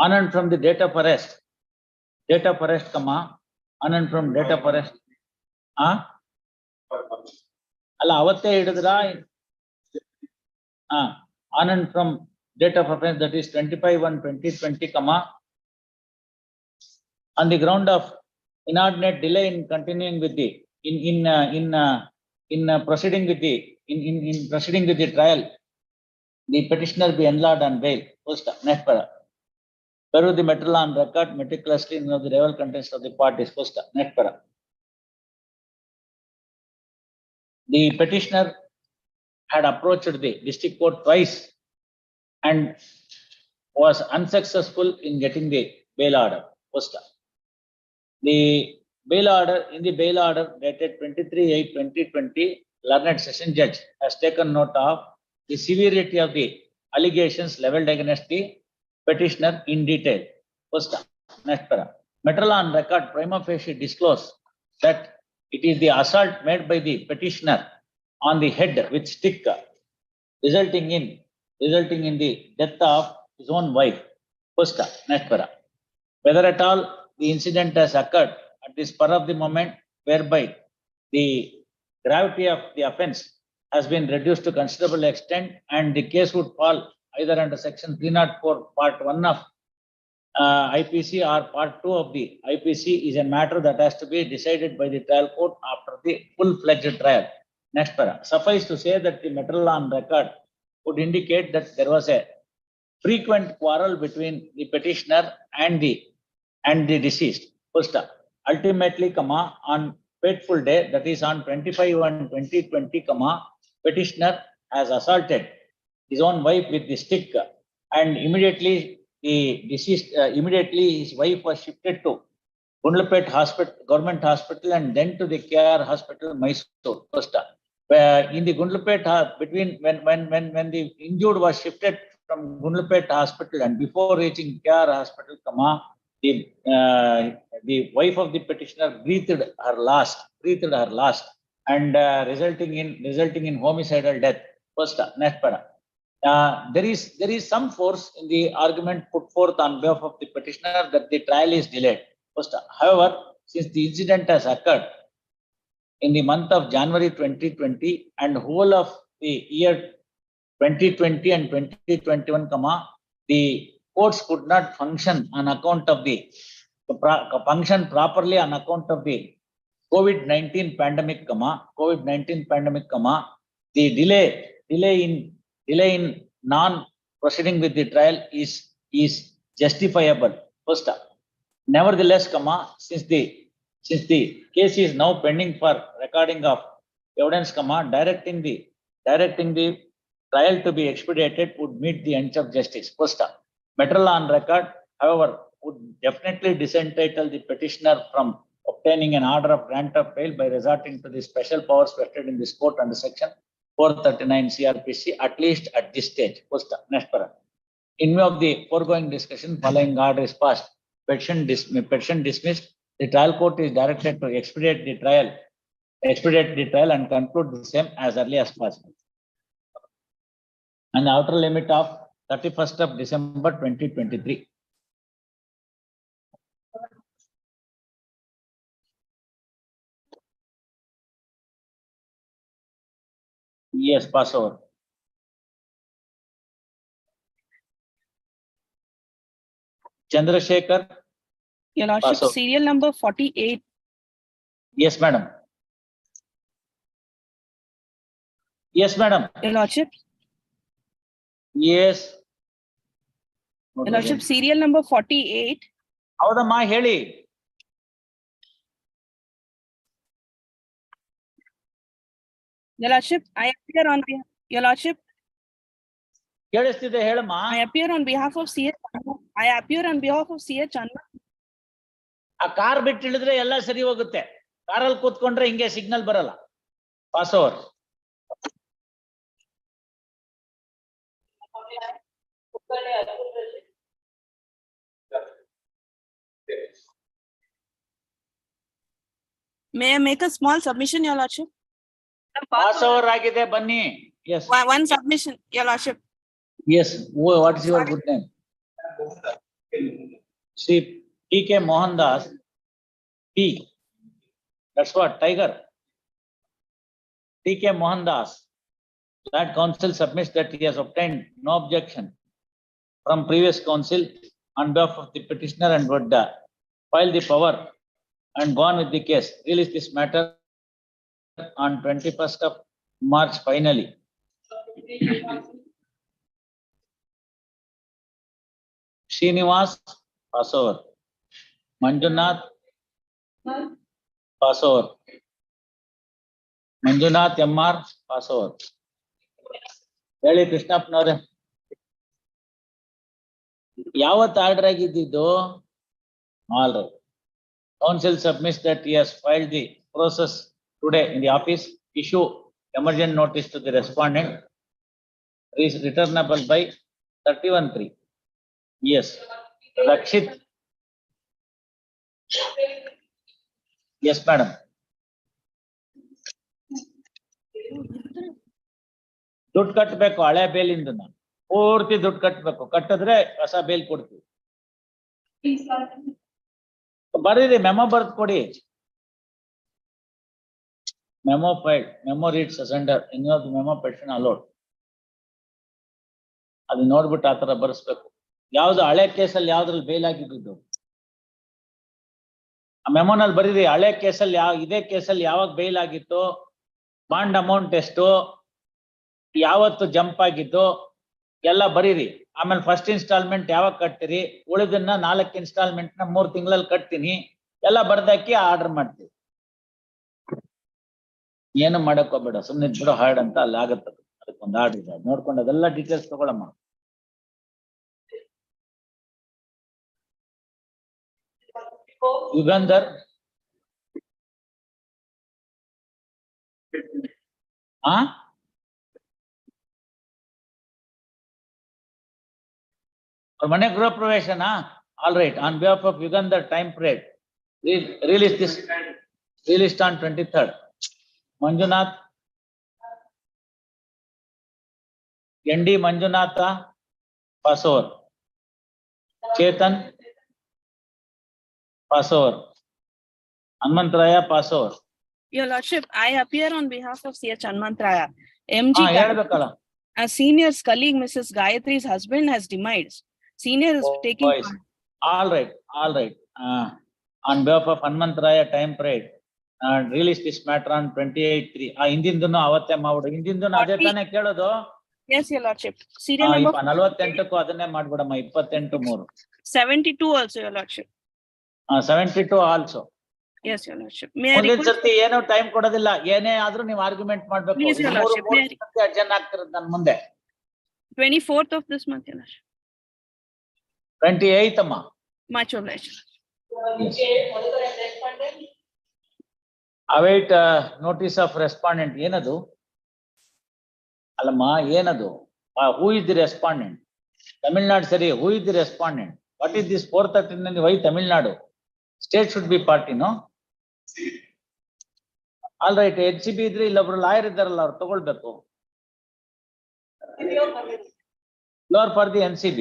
On and from the date of arrest, comma, on and from date of arrest. ಅಲ್ಲ ಅವತ್ತೇ ಹಿಡಿದ್ರ on and from date of offense, that is 25/1/2020, comma, on the ground of inordinate delay in continuing with the proceeding with the trial, the petitioner be enlarged on bail. First, next para. Peruse the material on record meticulously in the rival contents of the parties. First, next para. The petitioner had approached the district court twice and was unsuccessful in getting the bail order. First, the bail order dated 23/8/2020, learned session judge has taken note of the severity of the allegations leveled against the petitioner in detail. First, next para. Material on record prima facie disclose that it is the assault made by the petitioner on the head with stick, resulting in the death of his own wife. First, next para. Whether at all the incident has occurred at the spur of the moment, whereby the gravity of the offence has been reduced to considerable extent, and the case would fall either under section 304 part 1 of IPC or part 2 of the IPC, is a matter that has to be decided by the trial court after the full-fledged trial. Next para. Suffice to say that the material on record would indicate that there was a frequent quarrel between the petitioner and the deceased. First, ultimately, comma, on fateful day, that is on 25/1/2020, comma, petitioner has assaulted his own wife with the stick, and immediately the deceased, immediately his wife was shifted to Gundlupet Hospital, government hospital, and then to the KR Hospital, Mysore. First, in the Gundlupet, between when the injured was shifted from Gundlupet Hospital and before reaching KR Hospital, comma, the wife of the petitioner breathed her last, and resulting in homicidal death. First, next para. There is some force in the argument put forth on behalf of the petitioner that the trial is delayed. First, however, since the incident has occurred in the month of January 2020 and whole of the year 2020 and 2021, comma, the courts could not function on account of the function properly on account of the COVID-19 pandemic, comma, the delay in non-proceeding with the trial is justifiable. First, nevertheless, comma, since the case is now pending for recording of evidence, comma, directing the trial to be expedited would meet the ends of justice. First, material on record, however, would definitely disentitle the petitioner from obtaining an order of grant of bail by resorting to the special powers vested in this court under section 439 CRPC, at least at this stage. First, next para. In view of the foregoing discussion, following order is passed, petition dismissed, the trial court is directed to expedite the trial and conclude the same as early as possible. And the outer limit of 31st of December 2023. Yes, pass over. Chandrasekhar. Your Lordship, Pass over. serial number 48. Yes, madam. Yes, madam. Your Lordship, Yes. Your Lordship, serial number 48. ಹೌದಮ್ಮ ಹೇಳಿ. Your Lordship, I appear on behalf. Your Lordship, ಕೇಳಿಸ್ತಿದೆ ಹೇಳಮ್ಮ. I appear on behalf of CH. I appear on behalf of CH. ಆ car ಬಿಟ್ಟು ಇಳಿದ್ರೆ ಎಲ್ಲ ಸರಿ ಹೋಗುತ್ತೆ. ಕಾರಲ್ಲಿ ಕೂತ್ಕೊಂಡ್ರೆ ಹಿಂಗೆ ಸಿಗ್ನಲ್ ಬರಲ್ಲ. Pass over. May I make a small submission, Your Lordship? Pass over agide banni. Yes. One submission, Your Lordship. Yes. What is your good name? See, P.K. Mohandas. P. That's what, Tiger. P.K. Mohandas. That counsel submits that he has obtained no objection from previous counsel on behalf of the petitioner and would file the power and go on with the case. Release this matter on 21st of March finally. Srinivas, pass over. Manjunath, pass over. Manjunath MR, pass over. ಹೇಳಿ ಕೃಷ್ಣಪ್ಪನವ್ರೆ, ಯಾವತ್ತು order ಆಗಿದ್ದು? All right. Counsel submits that he has filed the process today in the office. Issue emergent notice to the respondent. Is returnable by 31/3. Yes. Rakshit. Yes, madam. ದುಡ್ಡು ಕಟ್ಟಬೇಕು, ಹಳೆ ಬೇಲಿಂದ ಪೂರ್ತಿ ದುಡ್ಡು ಕಟ್ಟಬೇಕು. ಕಟ್ಟಿದ್ರೆ ಹೊಸ ಬೇಲ್ ಕೊಡ್ತೀವಿ. ಬರೀರಿ, ಮೆಮೊ ಬರ್ದು ಕೊಡಿ. Memo file, memo reads as under, any of the memo petition allowed. ಅದು ನೋಡ್ಬಿಟ್ಟು ಆತರ ಬರ್ಸ್ಬೇಕು. ಯಾವ್ದು ಹಳೆ ಕೇಸಲ್ಲಿ ಯಾವ್ದ್ರಲ್ಲಿ ಬೇಲ್ ಆಗಿದ್ದು ಆ ಮೆಮೊನಲ್ಲಿ ಬರೀರಿ. ಹಳೆ ಕೇಸಲ್ಲಿ ಇದೇ ಕೇಸಲ್ಲಿ ಯಾವಾಗ ಬೇಲ್ ಆಗಿತ್ತು, ಬಾಂಡ್ ಅಮೌಂಟ್ ಎಷ್ಟು, ಯಾವತ್ತು ಜಂಪ್ ಆಗಿದ್ದು ಎಲ್ಲ ಬರೀರಿ. ಆಮೇಲೆ ಫಸ್ಟ್ ಇನ್ಸ್ಟಾಲ್ಮೆಂಟ್ ಯಾವಾಗ ಕಟ್ತೀರಿ, ಉಳಿದನ್ನ 4 ಇನ್ಸ್ಟಾಲ್ಮೆಂಟ್ ನ 3 ತಿಂಗಳಲ್ಲಿ ಕಟ್ತೀನಿ, ಎಲ್ಲ ಬರ್ದಾಕಿ ಆರ್ಡರ್ ಮಾಡ್ತೀವಿ. ಏನು ಮಾಡಕ್ ಹೋಗ್ಬೇಡ, ಸುಮ್ನೆ ಬಿಡೋ ಹಾರ್ಡ್ ಅಂತ ಅಲ್ಲಿ ಆಗತ್ತದು. ಅದಕ್ಕೊಂದು ಆರ್ಡರ್ ಇದೆ, ನೋಡ್ಕೊಂಡು ಅದೆಲ್ಲ ಡೀಟೇಲ್ಸ್ ತಗೊಳಮ್ಮ. ಯುಗಂಧರ್, ಹಾ ಮನೆ ಗೃಹ ಪ್ರವೇಶನಾ? All right. On behalf of Yugandhar time period release this released on 23rd. Manjunath, ND Manjunatha, pass over. Chetan, pass over. Hanmantraya, pass over. Your Lordship, I appear on behalf of CH Hanmantraya. MG ಹೇಳ್ಬೇಕಲ್ಲ. a senior's colleague, Mrs. Gayatri's husband has demised. Senior is taking part. All right. On behalf of Hanmantraya time period, release this matter on 28/3. ಹಿಂದಿಂದನು ಅವತ್ತೇ ಮಾಡ್ಬಿಡು. ಹಿಂದಿಂದನು ಅದೇ ತಾನೇ ಕೇಳೋದು. Yes, Your Lordship. Serial number 48ಕ್ಕೂ ಅದನ್ನೇ ಮಾಡ್ಬಿಡಮ್ಮ. 28/3. 72 also, Your Lordship. 72 also. Yes, Your Lordship. May I ಮುಂದಿನ request? ಸರ್ತಿ ಏನೋ time ಕೊಡೋದಿಲ್ಲ, ಏನೇ ಆದ್ರೂ ನೀವು ಆರ್ಗ್ಯುಮೆಂಟ್ ಮಾಡ್ಬೇಕು. Please, Your Lordship. ಅರ್ಜೆಂಟ್ ಆಗ್ತಿರೋದು ನನ್ ಮುಂದೆ. 24th of this month, Your Lordship. 28th ಅಮ್ಮ. Much obliged. Await notice of respondent. ಏನದು? ಅಲ್ಲಮ್ಮ, ಏನದು? Who is the respondent? Tamil Nadu ಸರಿ. Who is the respondent? What is this 413? Why Tamil Nadu? State should be party, no? All right. HCB ಇದ್ರೆ ಇಲ್ಲೊಬ್ರು lawyer ಇದ್ದಾರಲ್ಲ, ಅವ್ರು ತಗೊಳ್ಬೇಕು. You are for the NCB.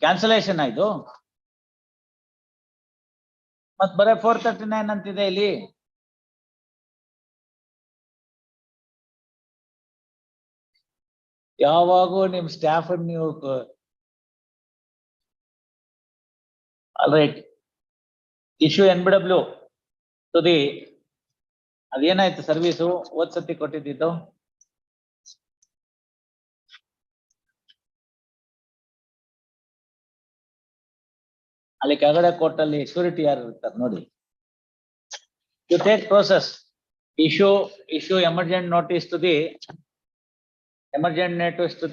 Cancellation ಆಯ್ತು. ಮತ್ ಬರೇ 439 ಅಂತಿದೆ ಇಲ್ಲಿ. ಯಾವಾಗೂ ನಿಮ್ ಸ್ಟಾಫ್ ನೀವು all right. Issue NBW to the, ಅದೇನಾಯ್ತು ಸರ್ವಿಸು ಓದ್ಸತಿ ಕೊಟ್ಟಿದ್ದು? ಅಲ್ಲಿ ಕೆಳಗಡೆ ಕೋರ್ಟ್ ಅಲ್ಲಿ ಶ್ಯೂರಿಟಿ ಯಾರು ಇರ್ತಾರೆ ನೋಡಿ. You take process. Issue emergent notice to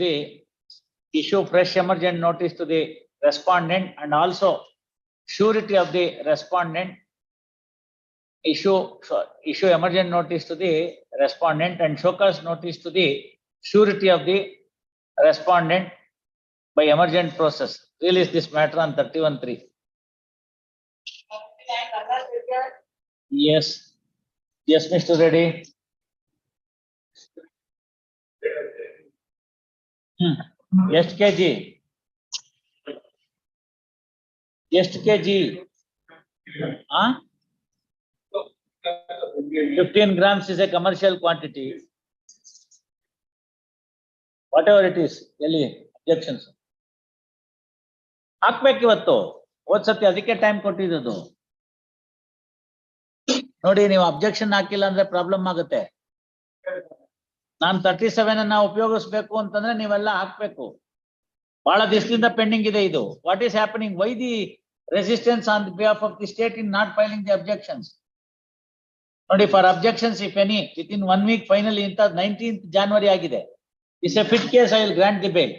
the issue fresh emergent notice to the respondent and also surety of the respondent. Issue emergent notice to the respondent and show cause notice to the surety of the respondent by emergent process. Release this matter on 31/3. Yes. Yes, Mr. Reddy. ಎಷ್ಟು KG? ಎಷ್ಟು KG? 15 grams is a commercial quantity. Whatever it is, ಎಲ್ಲಿ objections? ಹಾಕ್ಬೇಕು ಇವತ್ತು. ಹೋದ್ಸತಿ ಅದಕ್ಕೆ time ಕೊಟ್ಟಿದ್ದು. ನೋಡಿ, ನೀವು objection ಹಾಕಿಲ್ಲ ಅಂದ್ರೆ ಪ್ರಾಬ್ಲಮ್ ಆಗುತ್ತೆ. ನಾನು 37 ಅನ್ನ ಉಪಯೋಗಿಸ್ಬೇಕು ಅಂತಂದ್ರೆ ನೀವೆಲ್ಲ ಹಾಕ್ಬೇಕು. ಬಹಳ ದಿವಸದಿಂದ ಪೆಂಡಿಂಗ್ ಇದೆ ಇದು. What is happening? Why the resistance on the behalf of the state in not filing the objections? ನೋಡಿ, for objections if any within 1 week finally ಇಂತ 19th January ಆಗಿದೆ. Is a fit case, I will grant the bail.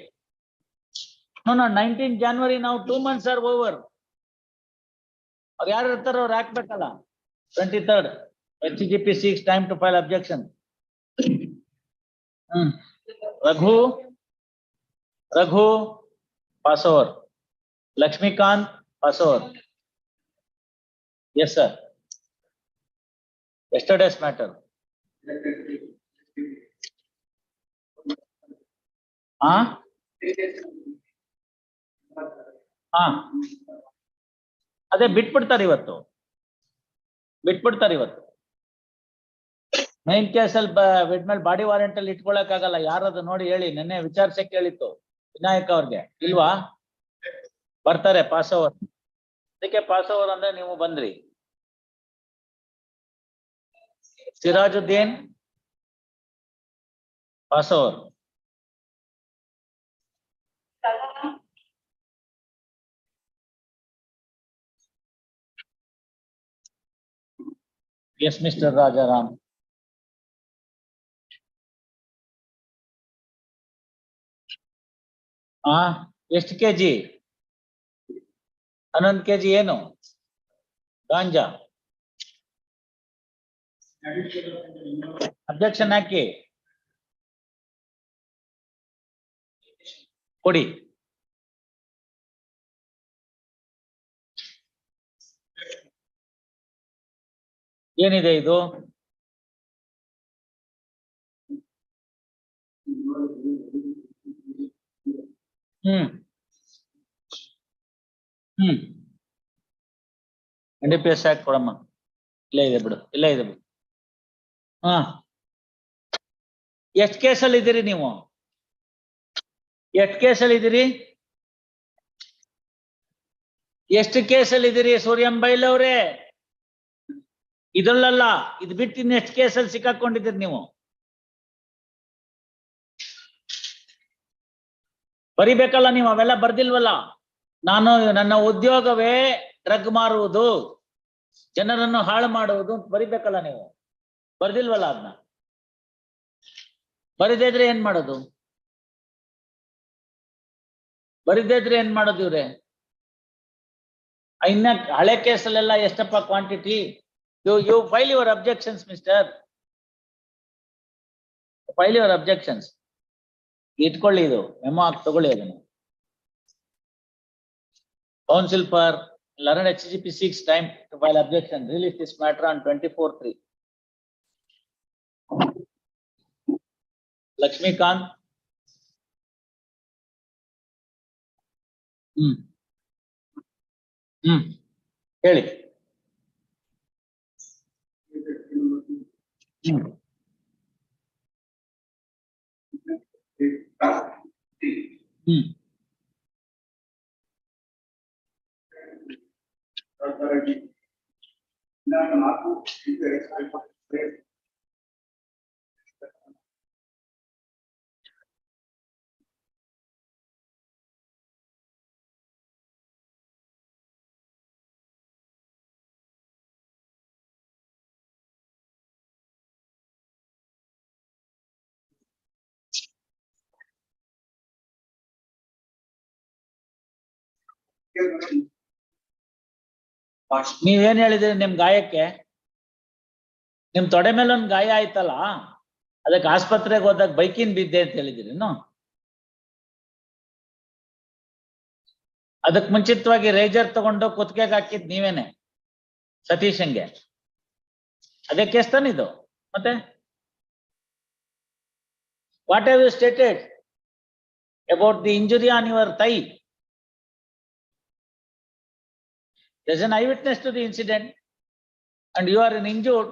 No, 19th January, now 2 months are over. ಅವ್ರು ಯಾರು ಇರ್ತಾರೋ ಅವ್ರು ಹಾಕ್ಬೇಕಲ್ಲ. 23rd HGP 6 time to file objection. Raghu pass over. Lakshmikant pass over. Yes sir. Yesterday's matter. ಅದೇ ಬಿಟ್ಬಿಡ್ತಾರೆ ಇವತ್ತು. Main ಕೇಸಲ್ಲಿ ಬಿಟ್ಮೇಲೆ body warrant ಅಲ್ಲಿ ಇಟ್ಕೊಳಕ್ ಆಗಲ್ಲ. ಯಾರದು ನೋಡಿ ಹೇಳಿ, ನೆನ್ನೆ ವಿಚಾರಿಸಕ್ಕೆ ಹೇಳಿತ್ತು ವಿನಾಯಕ್ ಅವ್ರಿಗೆ. ಇಲ್ವಾ? ಬರ್ತಾರೆ ಪಾಸ್ ಓವರ್. ಅದಕ್ಕೆ ಪಾಸ್ ಓವರ್ ಅಂದ್ರೆ ನೀವು ಬಂದ್ರಿ. Sirajuddin pass over. Yes, Mr. Rajaram. ಎಷ್ಟು ಕೆಜಿ? 11 ಕೆಜಿ ಏನು ಗಾಂಜಾ? ಅಬ್ಜೆಕ್ಷನ್ ಹಾಕಿ ಕೊಡಿ. ಏನಿದೆ ಇದು? NDPS ಆಕ್ಟ್ ಕೊಡಮ್ಮ. ಇಲ್ಲೇ ಇದೆ ಬಿಡು. ಎಷ್ಟು ಕೇಸಲ್ಲಿ ಇದ್ದೀರಿ ನೀವು? ಎಷ್ಟು ಕೇಸಲ್ಲಿ ಇದ್ದೀರಿ ಸೂರ್ಯಂ ಬೈಲ್ ಅವ್ರೆ? ಇದರಲ್ಲ, ಇದು ಬಿಟ್ಟು ಇನ್ನೆಷ್ಟು ಕೇಸಲ್ಲಿ ಸಿಕ್ಕಾಕೊಂಡಿದ್ದೀರಿ ನೀವು? ಬರಿಬೇಕಲ್ಲ ನೀವು. ಅವೆಲ್ಲ ಬರ್ದಿಲ್ವಲ್ಲ. ನನ್ನ ಉದ್ಯೋಗವೇ ಡ್ರಗ್ ಮಾರುವುದು, ಜನರನ್ನು ಹಾಳು ಮಾಡುವುದು ಅಂತ ಬರಿಬೇಕಲ್ಲ ನೀವು. ಬರ್ದಿಲ್ವಲ್ಲ ಅದನ್ನ. ಬರಿದೇ ಇದ್ರೆ ಏನ್ ಮಾಡೋದು? ಇವ್ರೆ? ಇನ್ನ ಹಳೆ ಕೇಸಲ್ಲೆಲ್ಲ ಎಷ್ಟಪ್ಪ quantity? You file your objections mister. File your objections. ಇಟ್ಕೊಳ್ಳಿ, ಇದು ಮೆಮೊ ಹಾಕಿ ತಗೊಳ್ಳಿ ಅದನ್ನು. Counsel for learned HGP 6 time to file objection. Release this matter on 24/3. Lakshmikant. ಹೇಳಿ. ನೀವೇನ್ ಹೇಳಿದ್ರಿ ನಿಮ್ ಗಾಯಕ್ಕೆ? ನಿಮ್ ತೊಡೆ ಮೇಲೆ ಒಂದ್ ಗಾಯ ಆಯ್ತಲ್ಲ, ಅದಕ್ಕೆ ಆಸ್ಪತ್ರೆಗೆ ಹೋದಾಗ ಬೈಕಿನ್ ಬಿದ್ದೆ ಅಂತ ಹೇಳಿದಿರಿ. ಅದಕ್ ಮುಂಚಿತವಾಗಿ ರೇಜರ್ ತಗೊಂಡು ಕುತ್ತಿಗೆಗೆ ಹಾಕಿದ್ ನೀವೇನೆ ಸತೀಶಂಗೆ. ಅದೇ ಕೇಸ್ ತಾನೆ ಇದು ಮತ್ತೆ what have you stated about the injury on your thigh? There's an eyewitness to the incident and you are injured.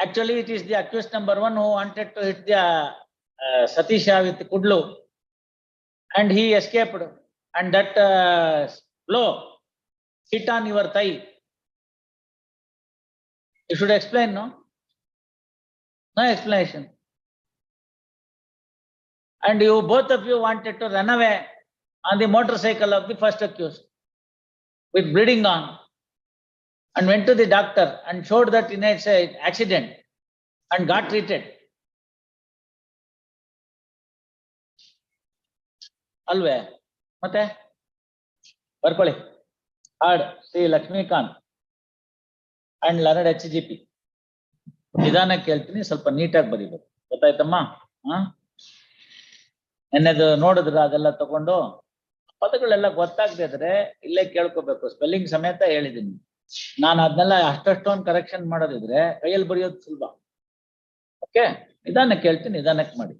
Actually, it is the accused number one who wanted to hit the Satisha with the kudlu and he escaped, and that blow hit on your thigh. You should explain, no? No explanation. And you, both of you, wanted to run away on the motorcycle of the first accused with bleeding on, and went to the doctor and showed that in an accident and got treated. ಅಲ್ವೇ ಮತ್ತೆ ಬರ್ಕೊಳ್ಳಿ heard Shri Lakshmikant and learned HGP. ನಿಧಾನಕ್ಕೆ ಹೇಳ್ತೀನಿ, ಸ್ವಲ್ಪ ನೀಟಾಗಿ ಬರೀಬೇಕು, ಗೊತ್ತಾಯ್ತಮ್ಮ? ನೆನ್ನೆದು ನೋಡಿದ್ರ ಅದೆಲ್ಲ ತಗೊಂಡು ಪದಗಳೆಲ್ಲ ಗೊತ್ತಾಗದೇ ಇದ್ರೆ ಇಲ್ಲೇ ಕೇಳ್ಕೋಬೇಕು, ಸ್ಪೆಲ್ಲಿಂಗ್ ಸಮೇತ ಹೇಳಿದೀನಿ ನಾನು. ಅದನ್ನೆಲ್ಲ ಅಷ್ಟೊಂದು ಕರೆಕ್ಷನ್ ಮಾಡೋದಿದ್ರೆ ಕೈಯಲ್ಲಿ ಬರೆಯೋದು ಸುಲಭ. ಓಕೆ, ನಿಧಾನಕ್ಕೆ ಹೇಳ್ತೀನಿ, ನಿಧಾನಕ್ಕೆ ಮಾಡಿ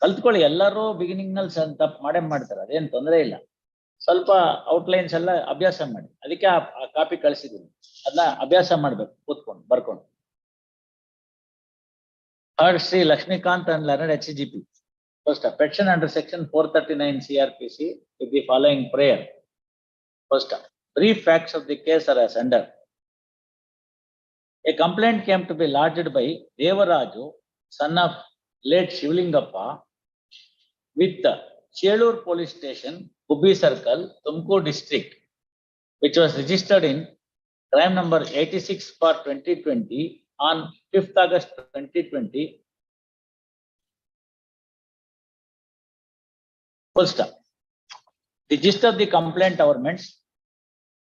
ಕಲ್ತ್ಕೊಳ್ಳಿ. ಎಲ್ಲರೂ ಬಿಗಿನಿಂಗ್ ನಲ್ಲಿ ತಪ್ಪು ಮಾಡೇ ಮಾಡ್ತಾರೆ, ಅದೇನ್ ತೊಂದರೆ ಇಲ್ಲ. ಸ್ವಲ್ಪ ಔಟ್ಲೈನ್ಸ್ ಎಲ್ಲ ಅಭ್ಯಾಸ ಮಾಡಿ, ಅದಕ್ಕೆ ಆ ಕಾಪಿ ಕಳಿಸಿದ್ದೀನಿ, ಅದನ್ನ ಅಭ್ಯಾಸ ಮಾಡ್ಬೇಕು ಕೂತ್ಕೊಂಡು ಬರ್ಕೊಂಡು. Heard Sri Lakshmikant and learned HGP. First, petition under section 439 CRPC with the following prayer. First, brief facts of the case are as under. A complaint came to be lodged by Devaraju, son of late Shivlingappa, with the Chelur police station, Kubbi circle, Tumkur district, which was registered in crime number 86/2020 on 5th August 2020. Full stop. The gist of the complaint averments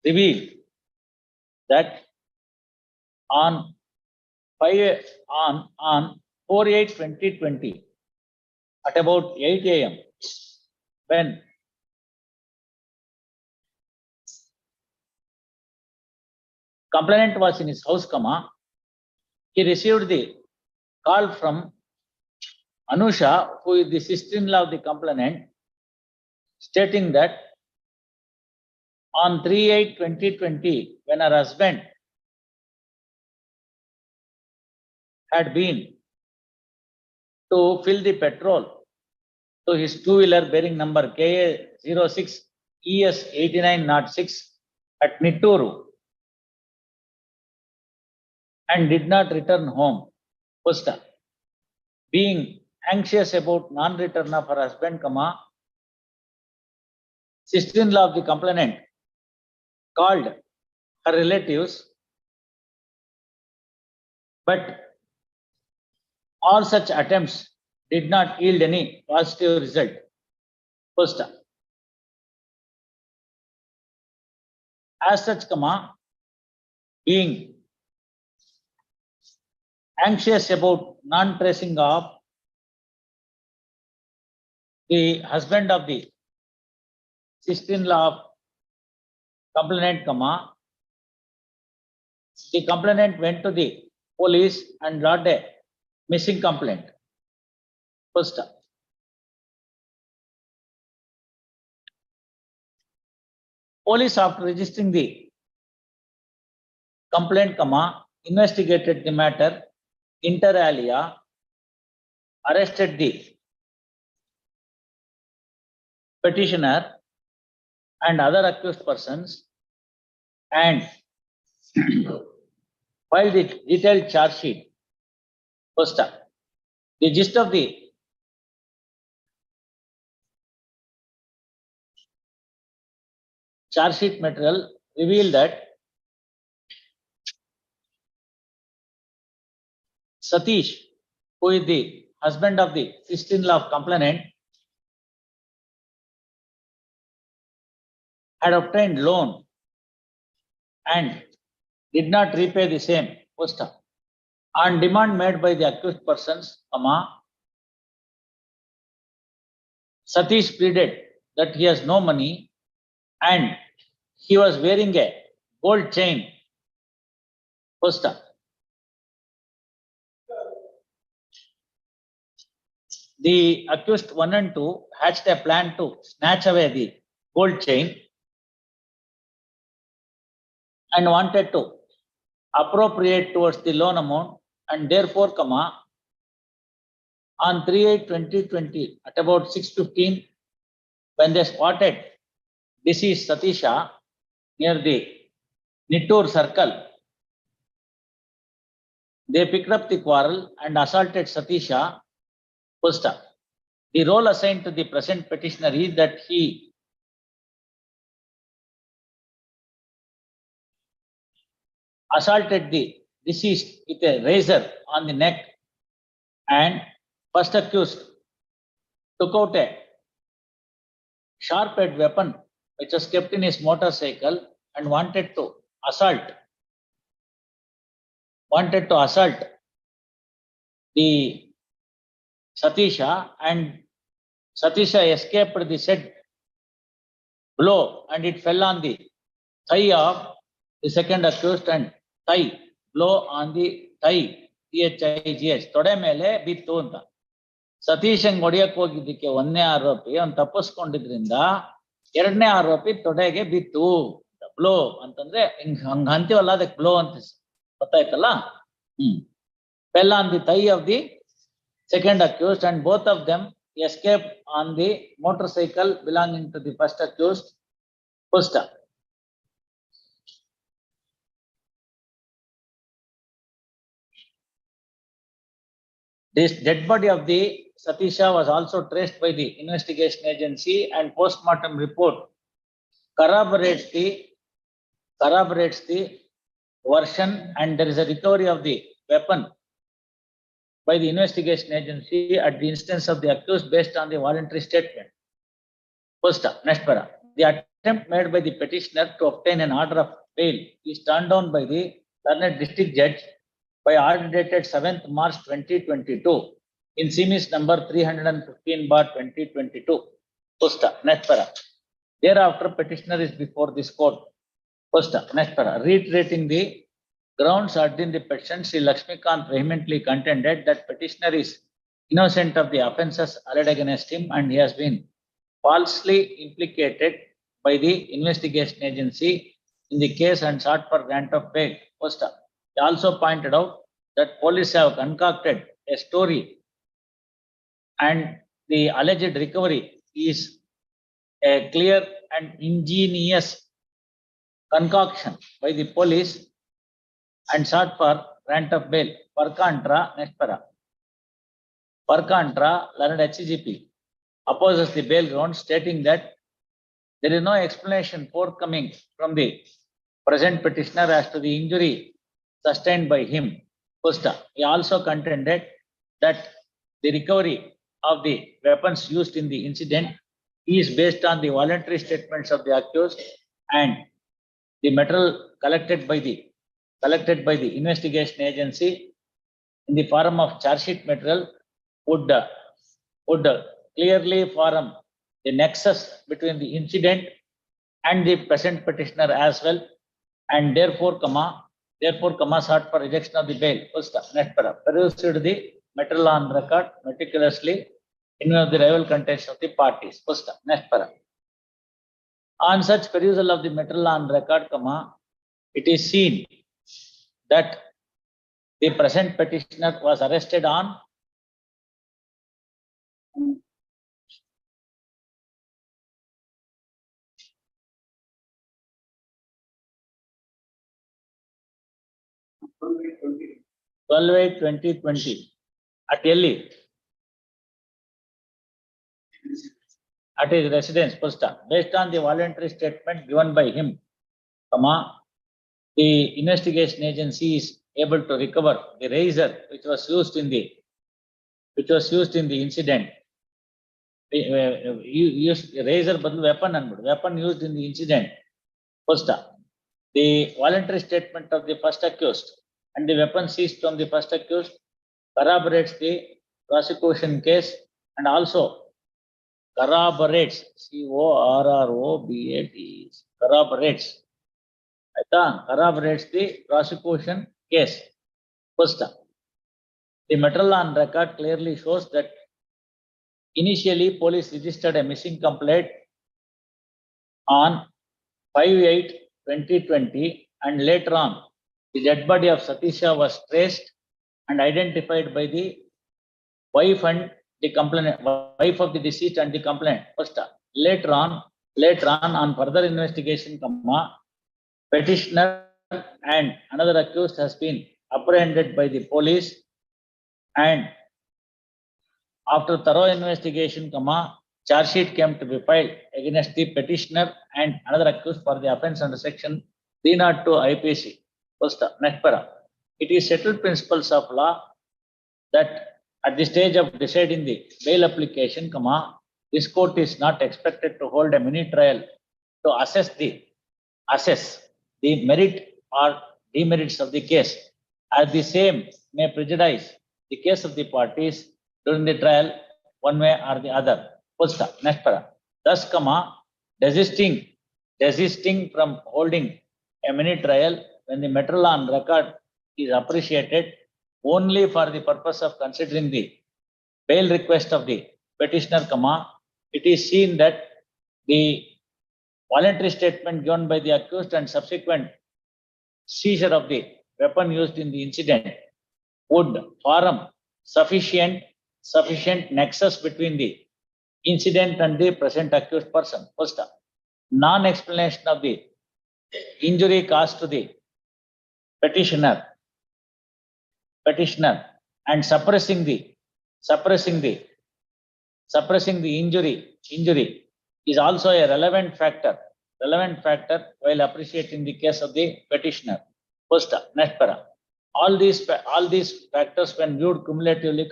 revealed that on 4/8/2020 at about 8 AM, when complainant was in his house, he received the call from Anusha, who is the sister-in-law of the complainant, stating that on 3/8/2020, when her husband had been to fill the petrol to his two-wheeler bearing number KA 06 ES 8906 at Nitturu and did not return home. First, being anxious about non-return of her husband, sister-in-law of the complainant called her relatives, but all such attempts did not yield any positive result. First, as such, being anxious about non-tracing of the husband of the sister-in-law of complainant, the complainant went to the police and lodged a missing complaint. First, police, after registering the complaint, investigated the matter inter alia, arrested the petitioner and other accused persons, and filed the detailed charge sheet. First, the gist of the charge sheet material revealed that Satish, who is the husband of the sister-in-law of complainant, had obtained loan and did not repay the same. First, on demand made by the accused persons, Satish pleaded that he has no money and he was wearing a gold chain. Poster. The accused 1 and 2 hatched a plan to snatch away the gold chain and wanted to appropriate towards the loan amount, and therefore, on 3/8/2020 at about 6:15, when they spotted deceased Satisha near the Nittur circle, they picked up the quarrel and assaulted Satisha. Poster. The role assigned to the present petitioner is that he assaulted the deceased with a razor on the neck, and first accused took out a sharp-edged weapon which was kept in his motorcycle and wanted to assault the Satisha, and Satisha escaped the said blow and it fell on the thigh of the second accused, and thigh blow on the thigh, CH-29, ತೊಡೆ ಮೇಲೆ ಬಿತ್ತು ಅಂತ. ಸತೀಶಂಗ್ ಹೊಡಿಯಕ್ ಹೋಗಿದ್ದಕ್ಕೆ ಒಂದನೇ ಆರೋಪಿ ಅವ್ನು ತಪ್ಪಿಸ್ಕೊಂಡಿದ್ರಿಂದ ಎರಡನೇ ಆರೋಪಿ ತೊಡೆಗೆ ಬಿತ್ತು. ಬ್ಲೋ ಅಂತಂದ್ರೆ ಹಂಗ ಅಂತೀವಲ್ಲ, ಅದಕ್ಕೆ ಬ್ಲೋ ಅಂತ ಗೊತ್ತಾಯ್ತಲ್ಲ. Fell on the thigh of the second accused, and both of them escaped on the motorcycle belonging to the first accused. Poster. This dead body of the Satisha was also traced by the investigation agency, and postmortem report corroborates the version, and there is a recovery of the weapon by the investigation agency at the instance of the accused based on the voluntary statement. Poster. Next para. The attempt made by the petitioner to obtain an order of bail is turned down by the learned district judge by order dated 7th March 2022 in Semis number 315/2022. Poster. Next para. Thereafter, petitioner is before this court. Poster. Next para. Reiterating the grounds urged in the petition, Sri Lakshmikant vehemently contended that petitioner is innocent of the offences alleged against him, and he has been falsely implicated by the investigation agency in the case and sought for grant of bail. Poster. He also pointed out that police have concocted a story, and the alleged recovery is a clear and ingenious concoction by the police and sought for grant of bail. Per contra, next para. Per contra, learned HCGP opposes the bail ground, stating that there is no explanation forthcoming from the present petitioner as to the injury sustained by him. Poster. He also contended that the recovery of the weapons used in the incident is based on the voluntary statements of the accused, and the material collected by the investigation agency in the form of charge sheet material would clearly form the nexus between the incident and the present petitioner as well, and therefore, sought for rejection of the bail. Poster. Next para. Perused the material on record meticulously in view of the rival contests of the parties. Poster. Next para. On such perusal of the material on record, it is seen that the present petitioner was arrested on December 2020 at Delhi, at his residence. Poster. Based on the voluntary statement given by him, the investigation agency is able to recover the razor which was used in the incident. Used razor badu weapon used in the incident. Poster. The voluntary statement of the first accused and the weapon seized from the first accused corroborates the prosecution case, and also corroborates, corroborates corroborates the prosecution case. First, the material on record clearly shows that initially police registered a missing complaint on 5/8/2020 and later on the dead body of Satisha was traced and identified by the wife and the complainant, wife of the deceased and the complainant. First, later on further investigation, petitioner and another accused has been apprehended by the police, and after thorough investigation, charge sheet came to be filed against the petitioner and another accused for the offence under section 302 IPC. First, next para. It is settled principles of law that at the stage of deciding the bail application, this court is not expected to hold a mini trial to assess the merit or demerits of the case, as the same may prejudice the case of the parties during the trial one way or the other. First, next para. Thus, desisting from holding a mini trial when the material on record is appreciated only for the purpose of considering the bail request of the petitioner, it is seen that the voluntary statement given by the accused and subsequent seizure of the weapon used in the incident would form sufficient nexus between the incident and the present accused person. First, non-explanation of the injury caused to the petitioner and suppressing the injury is also a relevant factor while appreciating the case of the petitioner. First, next para. All these factors when viewed cumulatively,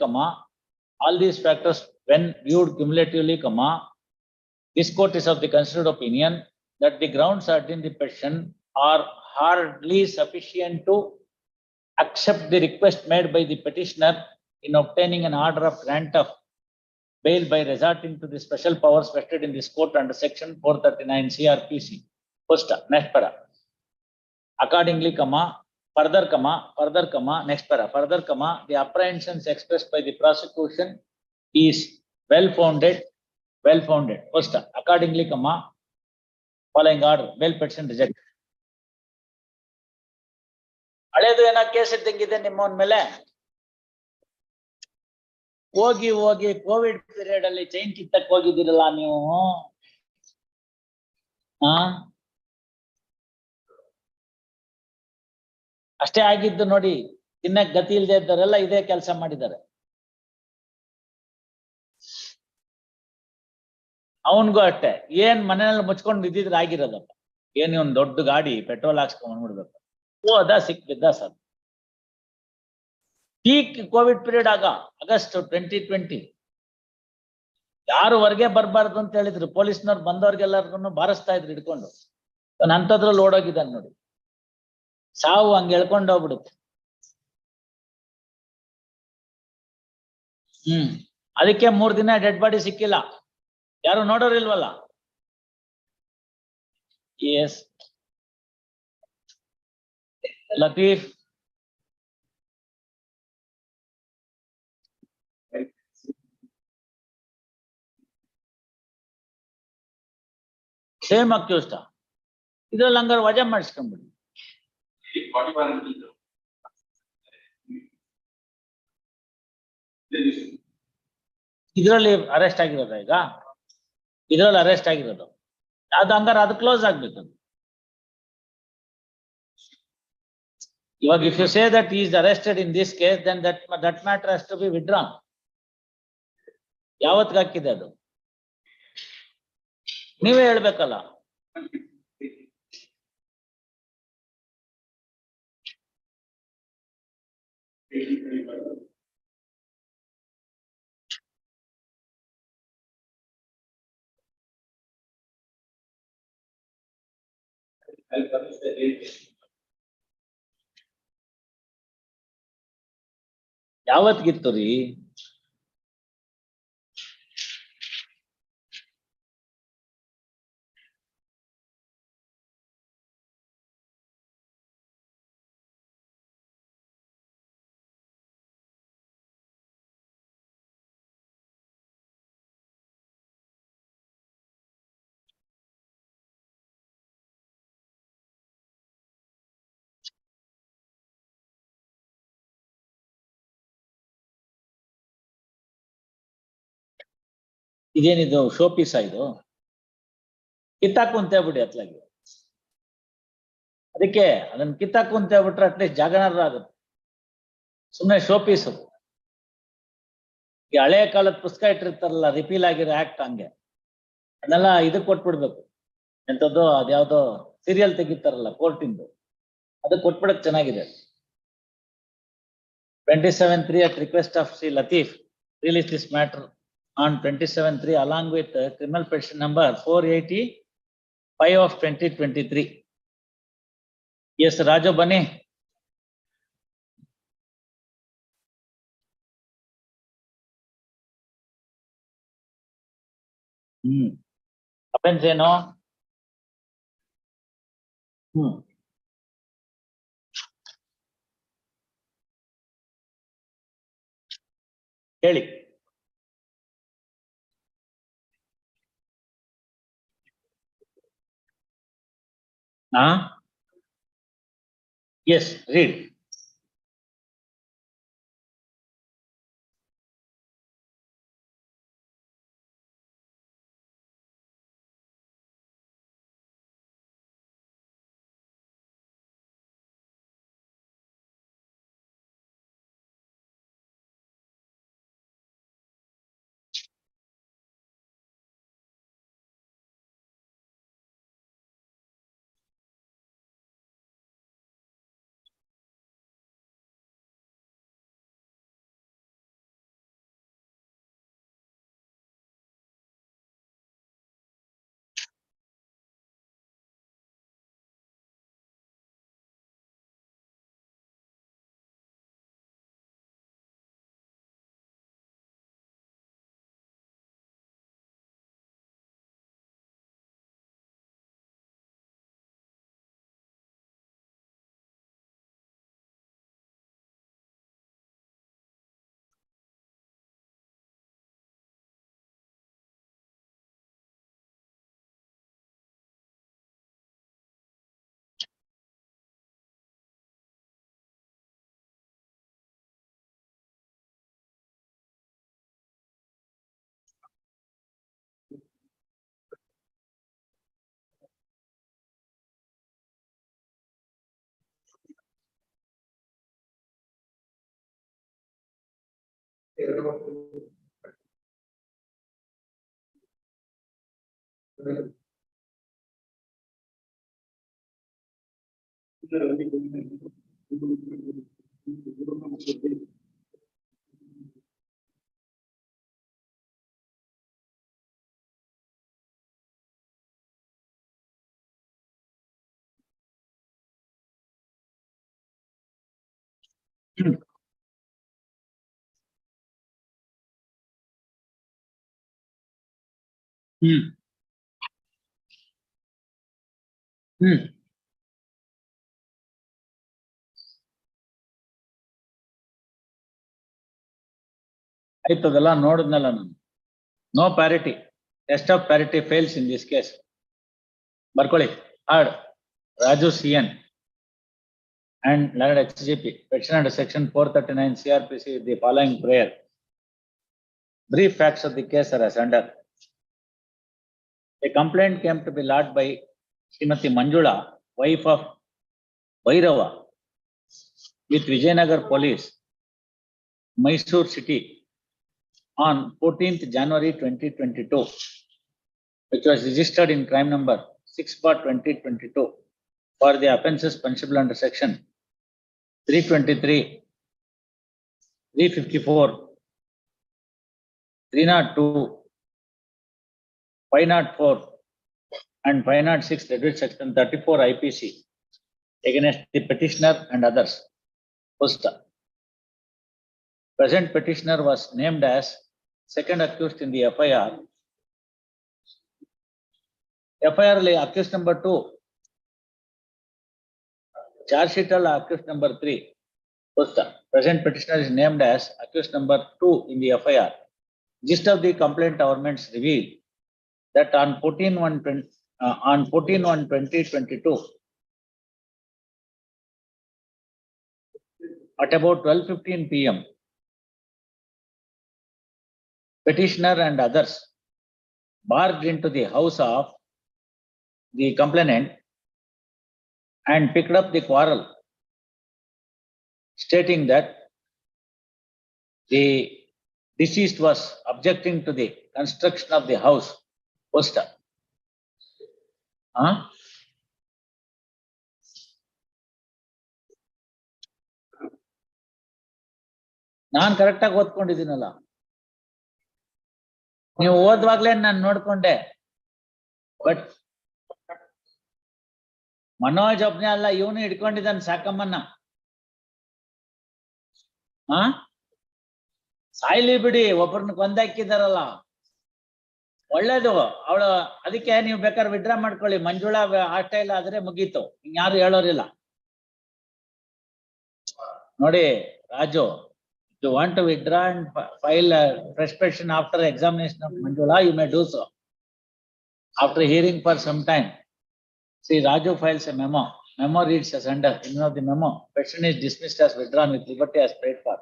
this court is of the considered opinion that the grounds urged in the petition are hardly sufficient to accept the request made by the petitioner in obtaining an order of grant of bail by resorting to the special powers vested in this court under section 439 CRPC. First, next para. Accordingly, further, next para. Further, the apprehensions expressed by the prosecution is well-founded. First, accordingly, following order, bail petition rejected. ಹಳೇದು ಏನೋ case ಇದ್ದಂಗಿದೆ ನಿಮ್ಮವನ್ ಮೇಲೆ ಹೋಗಿ Covid period ಅಲ್ಲಿ chain ಕಿತ್ತಕ್ ಹೋಗಿದ್ದೀರಲ್ಲ ನೀವು. ಅಷ್ಟೇ ಆಗಿದ್ದು ನೋಡಿ, ತಿನ್ನಕ್ ಗತಿ ಇಲ್ದೇ ಇದ್ದವರೆಲ್ಲ ಇದೇ ಕೆಲಸ ಮಾಡಿದ್ದಾರೆ. ಅವನ್ಗೂ ಅಷ್ಟೇ, ಏನ್ ಮನೆಯಲ್ಲಿ ಮುಚ್ಕೊಂಡು ಬಿದ್ದಿದ್ರೆ ಆಗಿರೋದಪ್ಪ. ಏನ್ ಒಂದ್ ದೊಡ್ಡ ಗಾಡಿ ಪೆಟ್ರೋಲ್ ಹಾಕ್ಸ್ಕೊಂಡ್ ಬಂದ್ಬಿಡ್ಬೇಕು. ಹೋದ ಸಿಕ್ಬಿದ್ದ sir. Peak Covid period August 2020 ಯಾರು ಹೊರಗೆ ಬರ್ಬಾರ್ದು ಅಂತ ಹೇಳಿದ್ರು. ಪೊಲೀಸ್ನವ್ರು ಬಂದವ್ರಿಗೆಲ್ಲರಿಗೂ ಬಾರಿಸ್ತಾ ಇದ್ರು ಹಿಡ್ಕೊಂಡು. ಅಂತದ್ರಲ್ಲಿ ಓಡೋಗಿದ್ದಾನೆ ನೋಡಿ. ಸಾವು ಹಂಗೆ ಎಳ್ಕೊಂಡು ಹೋಗ್ಬಿಡುತ್ತೆ. ಅದಕ್ಕೆ 3 ದಿನ ಡೆಡ್ ಬಾಡಿ ಸಿಕ್ಕಿಲ್ಲ. ಯಾರು ನೋಡೋರಿಲ್ವಲ್ಲ. ಎಸ್ ಲತೀಫ್, ಸೇಮ್ ಅಕ್ಯೂಸ್ಟ ಇದ್ರಲ್ಲಿ ಹಂಗಾರೆ ವಜಾ ಮಾಡಿಸ್ಕೊಂಡ್ಬಿಡಿ. ಇದರಲ್ಲಿ ಅರೆಸ್ಟ್ ಆಗಿರೋದ ಈಗ? ಇದರಲ್ಲಿ ಅರೆಸ್ಟ್ ಆಗಿರೋದು ಅದು ಹಂಗಾರೆ ಅದು ಕ್ಲೋಸ್ ಆಗ್ಬೇಕು. If you say that he is arrested in this case, then that matter has to be withdrawn. ಯಾವತ್ತಿಗೆ ಹಾಕಿದೆ ಅದು ನೀವೇ ಹೇಳ್ಬೇಕಲ್ಲ. ಯಾವತ್ತಿಗಿತ್ತು ರೀ? ಇದೇನಿದು ಶೋ ಪೀಸ್ ಇದು ಕಿತ್ತಾಕು ಅಂತ ಹೇಳ್ಬಿಡಿ ಅತ್ಲಾಗಿ. ಅದಕ್ಕೆ ಅದನ್ನ ಕಿತ್ತಾಕು ಅಂತ ಹೇಳ್ಬಿಟ್ರೆ ಅಟ್ಲೀಸ್ಟ್ ಜಾಗನಾರ ಆಗುತ್ತೆ. ಸುಮ್ಮನೆ ಶೋ ಪೀಸ್ ಅದು. ಈ ಹಳೆಯ ಕಾಲದ ಪುಸ್ತಕ ಇಟ್ಟಿರ್ತಾರಲ್ಲ ರಿಪೀಲ್ ಆಗಿರೋ ಆಕ್ಟ್ ಹಂಗೆ ಅದನ್ನೆಲ್ಲ ಇದಕ್ಕೆ ಕೊಟ್ಬಿಡ್ಬೇಕು. ಎಂಥದ್ದು ಅದ್ಯಾವ್ದೋ ಸೀರಿಯಲ್ ತೆಗಿತಾರಲ್ಲ ಕೋರ್ಟಿಂದು ಅದಕ್ಕೆ ಕೊಟ್ಬಿಡಕ್ ಚೆನ್ನಾಗಿದೆ. 27(3) at request of C. Latif release this matter on 27(3) along with criminal petition number 485 of 2023. Yes, Raju Bani. Offense ಏನು? ಹೇಳಿ. Yes, read. ಆಯ್ತದಲ್ಲ ನೋಡಿದ್ನಲ್ಲ ನಾನು. No parity. Test of parity fails in this case. ಬರ್ಕೊಳ್ಳಿ. Heard Raju CN and Leonard HGP petition under section 439 CRPC with the following prayer. Brief facts of the case are as under. A complaint came to be lodged by Srimati Manjula, wife of Bhairava, with Vijayanagar Police, Mysore City, on 14th January 2022, which was registered in crime number 6/2022 for the offences punishable under section 323, 354, 302, 504 and 506 reduced section 34 IPC against the petitioner and others. First, present petitioner was named as second accused in the FIR. FIR accused number 2. Charge sheet accused number 3. First, present petitioner is named as accused number 2 in the FIR. Gist of the complaint governments reveal that on 14/1/2022, at about 12:15 PM, petitioner and others barged into the house of the complainant and picked up the quarrel, stating that the deceased was objecting to the construction of the house. Poster. Huh? ನಾನ್ ಕರೆಕ್ಟಾಗಿ ಓದ್ಕೊಂಡಿದ್ದೀನಲ್ಲ, ನೀವು ಓದುವಾಗ್ಲೇ ನಾನು ನೋಡ್ಕೊಂಡೆ. But Manoj ಒಬ್ನೇ ಅಲ್ಲ, ಇವನು ಹಿಡ್ಕೊಂಡಿದ್ದಾನೆ ಸಾಕಮ್ಮನ್ನ. ಹಾ, ಸಾಯ್ಲಿ ಬಿಡಿ, ಒಬ್ಬರನ್ನ ಕೊಂದಾಕಿದಾರಲ್ಲ, ಒಳ್ಳೇದು. ಅವಳು ಅದಕ್ಕೆ ನೀವು ಬೇಕಾದ್ರೆ ವಿಡ್ರಾ ಮಾಡ್ಕೊಳ್ಳಿ. ಮಂಜುಳಾ ಹಾಸ್ಟೈಲ್ ಆದ್ರೆ ಮುಗೀತು, ಇನ್ಯಾರು ಹೇಳೋರಿಲ್ಲ. ನೋಡಿ Raju, you want to withdraw and file a fresh petition after examination of Manjula, you may do so. After hearing for some time. See, Raju files a memo. Memo reads as under. In of the memo, petition is dismissed as withdrawn with liberty as prayed for.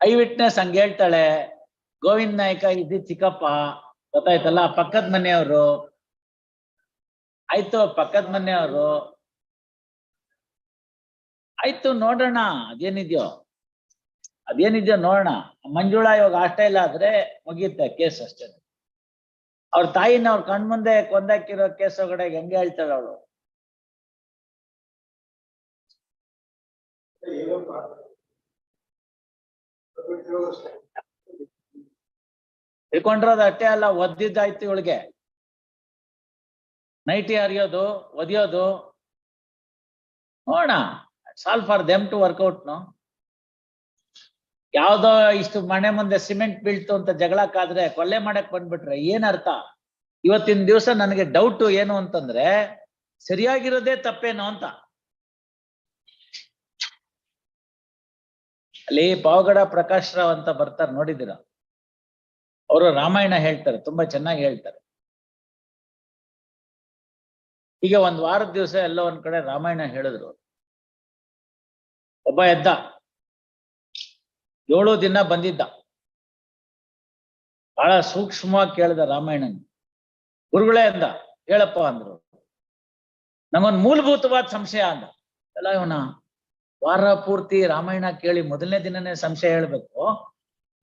Eyewitness ಹಂಗೆ ಹೇಳ್ತಾಳೆ, ಗೋವಿಂದ್ ನಾಯ್ಕ ಇದು ಚಿಕ್ಕಪ್ಪ, ಗೊತ್ತಾಯ್ತಲ್ಲ, ಪಕ್ಕದ ಮನೆಯವರು. ಆಯ್ತು, ಪಕ್ಕದ ಮನೆಯವರು ಆಯ್ತು, ನೋಡೋಣ ಅದೇನಿದ್ಯೋ ನೋಡೋಣ. ಮಂಜುಳಾ ಇವಾಗ ಹಾಸ್ಟೈಲ್ ಆದ್ರೆ ಮುಗಿಯುತ್ತೆ ಕೇಸ್ ಅಷ್ಟೇ. ಅವ್ರ ತಾಯಿನ ಅವ್ರ ಕಣ್ಮುಂದೆ ಕೊಂದಾಕಿರೋ ಕೇಸ್ ಒಳಗಡೆ ಹೆಂಗೆ ಹೇಳ್ತಾಳೆ ಅವಳು? ತಿಳ್ಕೊಂಡಿರೋದು ಅಷ್ಟೇ ಅಲ್ಲ, ಒದ್ದಿದ್ದಾಯ್ತು ಇವಳಿಗೆ. ನೈಟಿ ಹರಿಯೋದು, ಒದಿಯೋದು ನೋಡೋಣ. ಸಾಲ್ for them to work out. No, ಯಾವ್ದೋ ಇಷ್ಟು ಮನೆ ಮುಂದೆ ಸಿಮೆಂಟ್ ಬೀಳ್ತು ಅಂತ ಜಗಳಕ್ಕಾದ್ರೆ ಕೊಲೆ ಮಾಡಕ್ ಬಂದ್ಬಿಟ್ರೆ ಏನ್ ಅರ್ಥ? ಇವತ್ತಿನ ದಿವಸ ನನಗೆ ಡೌಟ್ ಏನು ಅಂತಂದ್ರೆ, ಸರಿಯಾಗಿರೋದೇ ತಪ್ಪೇನೋ ಅಂತ. ಅಲ್ಲಿ ಪಾವಗಡ ಪ್ರಕಾಶ್ ರಾವ್ ಅಂತ ಬರ್ತಾರೆ, ನೋಡಿದ್ದೀರ? ಅವರು ರಾಮಾಯಣ ಹೇಳ್ತಾರೆ, ತುಂಬಾ ಚೆನ್ನಾಗಿ ಹೇಳ್ತಾರೆ. ಈಗ ಒಂದ್ ವಾರದ ದಿವಸ ಎಲ್ಲ ಒಂದ್ ಕಡೆ ರಾಮಾಯಣ ಹೇಳಿದ್ರು. ಒಬ್ಬ ಎದ್ದ, 7 ದಿನ ಬಂದಿದ್ದ, ಬಹಳ ಸೂಕ್ಷ್ಮವಾಗಿ ಕೇಳಿದ ರಾಮಾಯಣನ. ಗುರುಗಳೇ ಅಂದ, ಹೇಳಪ್ಪ ಅಂದ್ರು. ನಂಗೊಂದು ಮೂಲಭೂತವಾದ ಸಂಶಯ ಅಂದ. ಎಲ್ಲ ಇವನ ವಾರ ಪೂರ್ತಿ ರಾಮಾಯಣ ಕೇಳಿ ಮೊದಲನೇ ದಿನನೇ ಸಂಶಯ ಹೇಳ್ಬೇಕು,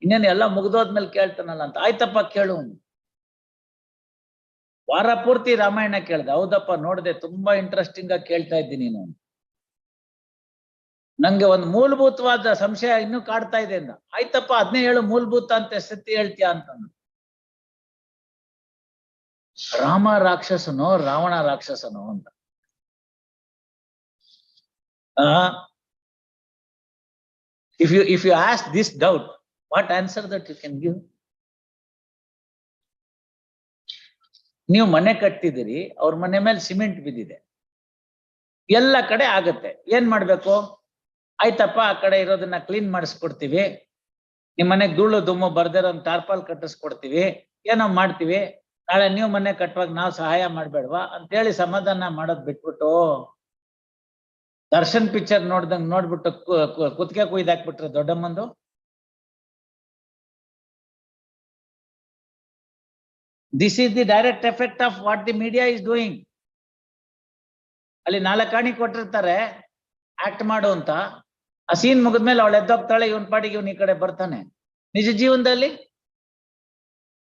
ಇನ್ನೇನು ಎಲ್ಲ ಮುಗ್ದೋದ್ಮೇಲೆ ಕೇಳ್ತಾನಲ್ಲ ಅಂತ. ಆಯ್ತಪ್ಪ ಕೇಳು. ವಾರ ಪೂರ್ತಿ ರಾಮಾಯಣ ಕೇಳ್ದೆ. ಹೌದಪ್ಪ, ನೋಡ್ದೆ, ತುಂಬಾ ಇಂಟ್ರೆಸ್ಟಿಂಗ್ ಆಗಿ ಕೇಳ್ತಾ ಇದ್ದೀನಿ ನೀನು. ನಂಗೆ ಒಂದು ಮೂಲಭೂತವಾದ ಸಂಶಯ ಇನ್ನೂ ಕಾಡ್ತಾ ಇದೆ ಅಂದ. ಆಯ್ತಪ್ಪ, ಅದನ್ನೇ ಹೇಳು, ಮೂಲಭೂತ ಅಂತ ಸತ್ಯ ಹೇಳ್ತೀಯ ಅಂತಂದು. ರಾಮ ರಾಕ್ಷಸನೋ ರಾವಣ ರಾಕ್ಷಸನೋ ಅಂತ. If you ask this doubt, what answer that you can give? ನೀವು ಮನೆ ಕಟ್ಟಿದಿರಿ, ಅವ್ರ ಮನೆ ಮೇಲೆ ಸಿಮೆಂಟ್ ಬಿದ್ದಿದೆ, ಎಲ್ಲ ಕಡೆ ಆಗತ್ತೆ. ಏನ್ ಮಾಡ್ಬೇಕು? ಆಯ್ತಪ್ಪ, ಆ ಕಡೆ ಇರೋದನ್ನ ಕ್ಲೀನ್ ಮಾಡಿಸ್ಕೊಡ್ತೀವಿ, ನಿಮ್ ಮನೆಗ್ ಧೂಳು ದುಮ್ಮು ಬರ್ದಿರೋ ಒಂದು ಟಾರ್ಪಾಲ್ ಕಟ್ಟಿಸ್ಕೊಡ್ತೀವಿ, ಏನೋ ಮಾಡ್ತೀವಿ, ನಾಳೆ ನೀವು ಮನೆ ಕಟ್ಟುವಾಗ ನಾವು ಸಹಾಯ ಮಾಡ್ಬೇಡ್ವಾ ಅಂತೇಳಿ ಸಮಾಧಾನ ಮಾಡೋದ್ ಬಿಟ್ಬಿಟ್ಟು, ದರ್ಶನ್ ಪಿಕ್ಚರ್ ನೋಡ್ದಂಗ್ ನೋಡ್ಬಿಟ್ಟು ಕುತ್ತಿಗೆ ಕುಯ್ದಾಕ್ಬಿಟ್ರೆ ದೊಡ್ಡಮ್ಮಂದು. This is the direct effect of what the media is doing. ಅಲ್ಲಿ 4 ಕಾಣಿ ಕೊಟ್ಟಿರ್ತಾರೆ ಆಕ್ಟ್ ಮಾಡು ಅಂತ. ಆ ಸೀನ್ ಮುಗಿದ್ಮೇಲೆ ಅವಳು ಎದ್ದೋಗ್ತಾಳೆ, ಇವನ್ ಪಾಟಿಗೆ ಇವನ್ ಈ ಕಡೆ ಬರ್ತಾನೆ. ನಿಜ ಜೀವನದಲ್ಲಿ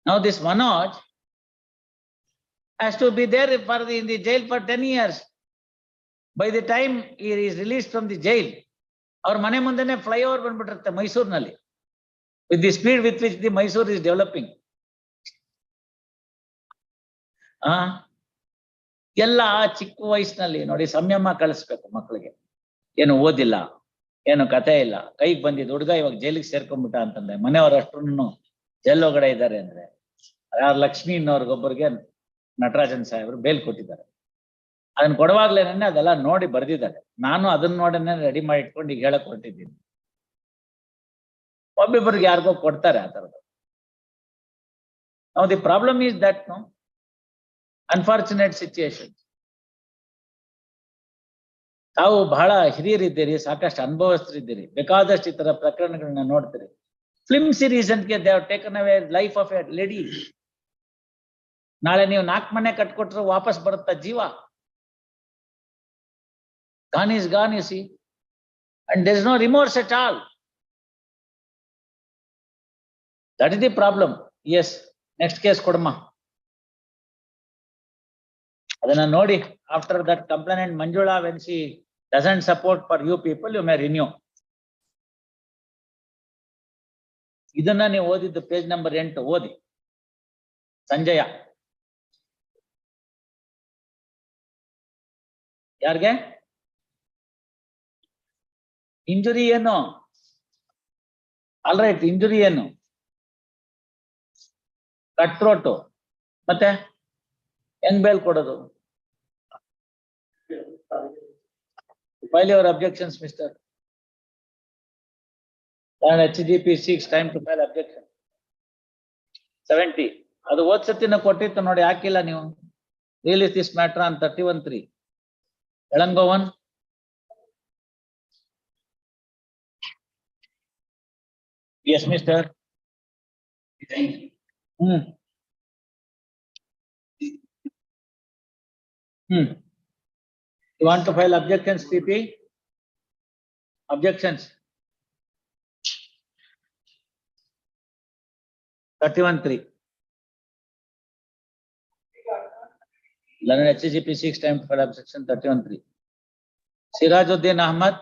now this Manoj has to be there in the jail for 10 years. By the time he is released from the jail, ಅವ್ರ ಮನೆ ಮುಂದೆನೆ ಫ್ಲೈಓವರ್ ಬಂದ್ಬಿಟ್ಟಿರುತ್ತೆ ಮೈಸೂರಿನಲ್ಲಿ, with the speed with which the Mysore is developing. ಎಲ್ಲ ಚಿಕ್ಕ ವಯಸ್ಸಿನಲ್ಲಿ ನೋಡಿ ಸಂಯಮ ಕಲಿಸ್ಬೇಕು ಮಕ್ಕಳಿಗೆ. ಏನು ಓದಿಲ್ಲ, ಏನು ಕಥೆ ಇಲ್ಲ, ಕೈಗೆ ಬಂದಿದ್ದು ಹುಡುಗ ಇವಾಗ ಜೈಲಿಗೆ ಸೇರ್ಕೊಂಡ್ಬಿಟ್ಟ ಅಂತಂದ್ರೆ, ಮನೆಯವ್ರ ಅಷ್ಟನ್ನು ಜೈಲ್ ಒಳಗಡೆ ಇದ್ದಾರೆ ಅಂದ್ರೆ, ಯಾರು ಲಕ್ಷ್ಮಿ ಇನ್ನೋರ್ಗೊಬ್ಬರಿಗೆ ನಟರಾಜನ್ ಸಾಹೇಬ್ರು ಬೇಲ್ ಕೊಟ್ಟಿದ್ದಾರೆ. ಅದನ್ನ ಕೊಡುವಾಗ್ಲೇನೆ ಅದೆಲ್ಲ ನೋಡಿ ಬರ್ದಿದ್ದಾರೆ. ನಾನು ಅದನ್ನ ನೋಡನೆ ರೆಡಿ ಮಾಡಿ ಇಟ್ಕೊಂಡು ಈಗ ಹೇಳಕ್ ಹೊರಟಿದ್ದೀನಿ. ಒಬ್ಬೊಬ್ಬರಿಗೆ ಯಾರಿಗೋ ಕೊಡ್ತಾರೆ ಆ ತರದ್ದು. Now the problem is that no unfortunate situation. ತಾವು ಬಹಳ ಹಿರಿಯರಿದ್ದೀರಿ, ಸಾಕಷ್ಟು ಅನುಭವಸ್ಥರಿದ್ದೀರಿ, ಬೇಕಾದಷ್ಟು ಈ ತರ ಪ್ರಕರಣಗಳನ್ನ ನೋಡ್ತೀರಿ. ಫಿಲ್ಮ್ ಸೀರೀಸ್ಗೆ they have taken away life of a lady. ನಾಳೆ ನೀವು 4 ಮನೆ ಕಟ್ಕೊಟ್ರು ವಾಪಸ್ ಬರುತ್ತಾ ಜೀವ? Gone is gone, you see, and there is no remorse at all. That is the problem. Yes, next case kodama. Adana nodi, after that complainant Manjula, when she doesn't support for you people, you may renew. Idanna ನೀವು ಓದಿದ್ದು page number 8 ಓದಿ. ಸಂಜಯ ಯಾರಿಗೆ injury ಏನು? All right, injury ಏನು? Cut throat. ಮತ್ತೆ ಹೆಂಗ್ bail ಕೊಡೋದು? File your objections mister. HGP 6 time to file objection. 70 ಅದು ಓದ್ಸತಿನ ಕೊಟ್ಟಿತ್ತು ನೋಡಿ, ಹಾಕಿಲ್ಲ ನೀವು. Release this matter on 31/3. ಎಳಂಗೋವನ್ yes mister. You want to file objections, PP? Objections 31/3. Learned HGP 6 time to file objection 31/3. Sirajuddin Ahmad.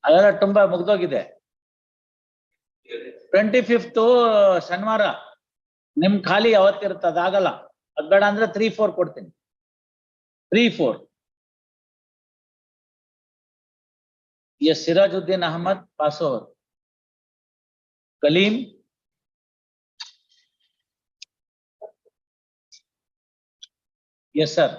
ಅದೆಲ್ಲ ತುಂಬಾ ಮುಗ್ದೋಗಿದೆ. 25th ಶನಿವಾರ ನಿಮ್ ಖಾಲಿ ಯಾವತ್ತಿರುತ್ತೆ ಅದಾಗಲ್ಲ. ಅದ್ ಬೇಡ ಅಂದ್ರೆ 3-4 ಕೊಡ್ತೀನಿ. 3-4. S Sirajuddin Ahmed pass over. Kaleem yes sir.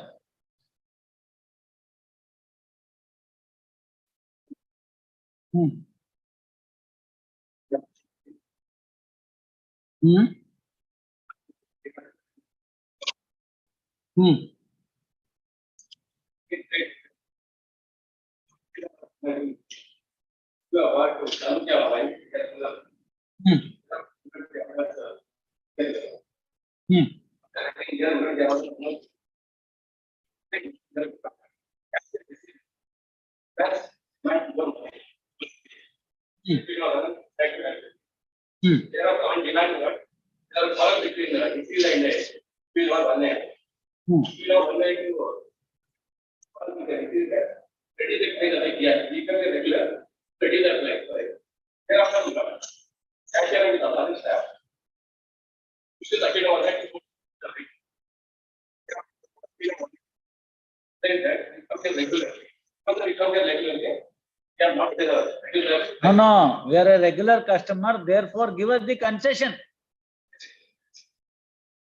No, we are a regular customer, therefore give us the concession.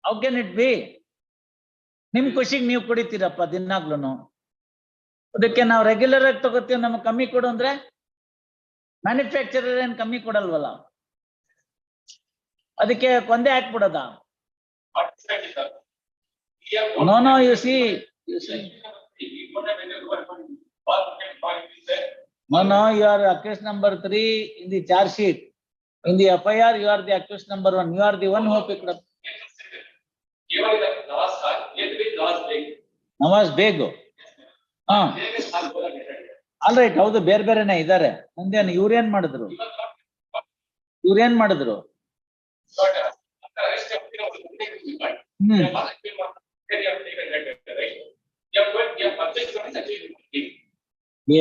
How can it be? ನಿಮ್ ಖುಷಿಗೆ ನೀವು ಕುಡಿತೀರಪ್ಪ ದಿನಾಗ್ಲೂ. ಅದಕ್ಕೆ ನಾವು ರೆಗ್ಯುಲರ್ ಆಗಿ ತಗೋತೀವಿ, ನಮ್ಗೆ ಕಮ್ಮಿ ಕೊಡು ಅಂದ್ರೆ ಮ್ಯಾನುಫ್ಯಾಕ್ಚರರ್ ಏನ್ ಕಮ್ಮಿ ಕೊಡಲ್ವಲ್ಲ, ಅದಕ್ಕೆ ಕೊಂದೆ ಹಾಕ್ಬಿಡದ? No, you see. No, you are accused number 3 in the charge sheet. In the FIR, you are the accused number 1. You are the one who picked up. Nawaz Beg. All right, ಹೌದು, ಬೇರೆ ಬೇರೆನೇ ಇದ್ದಾರೆ. ಮುಂದೇನು ಇವ್ರೇನ್ ಮಾಡಿದ್ರು?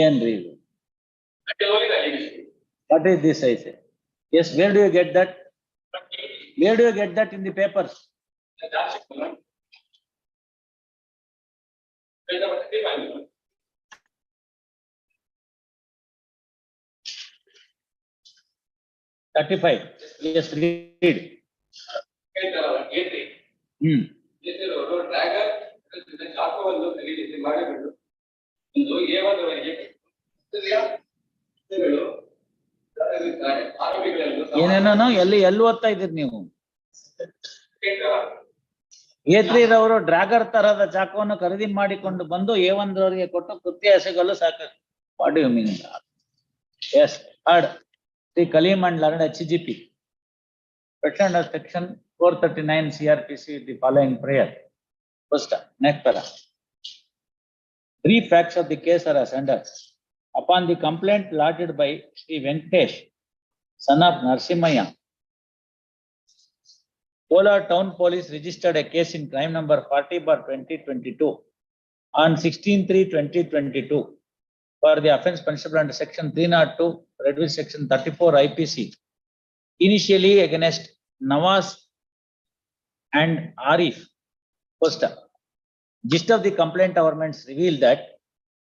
ಏನ್ರಿ ಇದು? What is this, I say? Yes, where do you get that? Where do you get that in the papers? $35. Yes, read. ಏನೇನೋ ಎಲ್ಲಿ ಓದ್ತಾ ಇದ್ದೀರಿ ನೀವು? A3 ರವರು ಡ್ರ್ಯಾಗರ್ ತರಹದ ಚಾಕುವನ್ನು ಖರೀದಿ ಮಾಡಿಕೊಂಡು ಬಂದು A1 ರವರಿಗೆ ಕೊಟ್ಟು ಕೃತ್ಯ ಎಸಗಲು ಸಾಕು. What do you mean? Yes, heard. The Kalim and learned HGP. Petition under section 439 CRPC with the following prayer. First, next para. Brief facts of the case are as under. Upon the complaint lodged by Sri Venkatesh, son of Narsimaya, Kolar Town Police registered a case in crime number 40/2022 on 16/3/2022 for the offence punishable under section 302, read with section 34 IPC, initially against Nawaz and Arif. First, gist of the complaint governments revealed that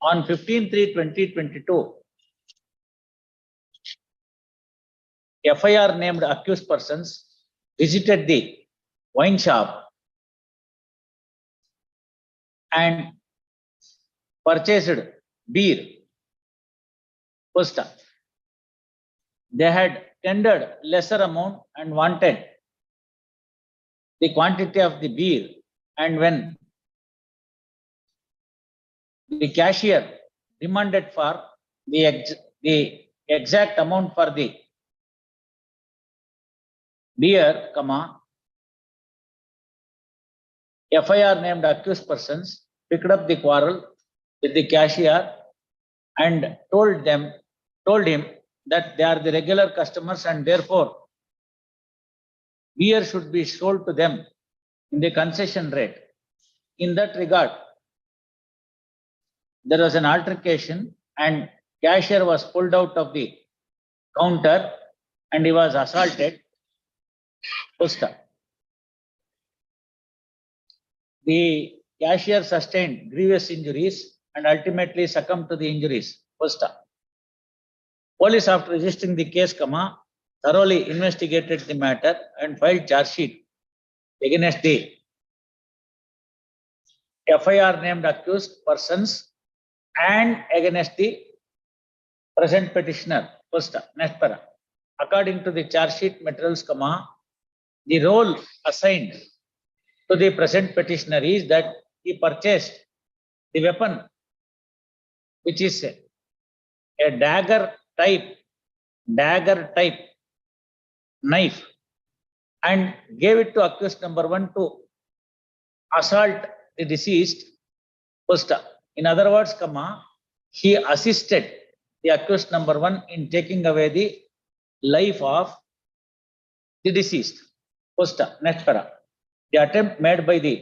on 15/3/2022, FIR named accused persons visited the wine shop and purchased beer. First, they had tendered lesser amount and wanted the quantity of the beer, and when the cashier demanded for the exact amount for the beer, FIR named accused persons picked up the quarrel with the cashier and told him that they are the regular customers and therefore beer should be sold to them in the concession rate. In that regard, there was an altercation and cashier was pulled out of the counter and he was assaulted. First, the cashier sustained grievous injuries and ultimately succumbed to the injuries. First, police, after registering the case, thoroughly investigated the matter and filed charge sheet against the FIR named accused persons and against the present petitioner. First, next para. According to the charge sheet materials, the role assigned to the present petitioner is that he purchased the weapon, which is a dagger type knife, and gave it to accused number 1 to assault the deceased. First, in other words, he assisted the accused number 1 in taking away the life of the deceased. First, next para. The attempt made by the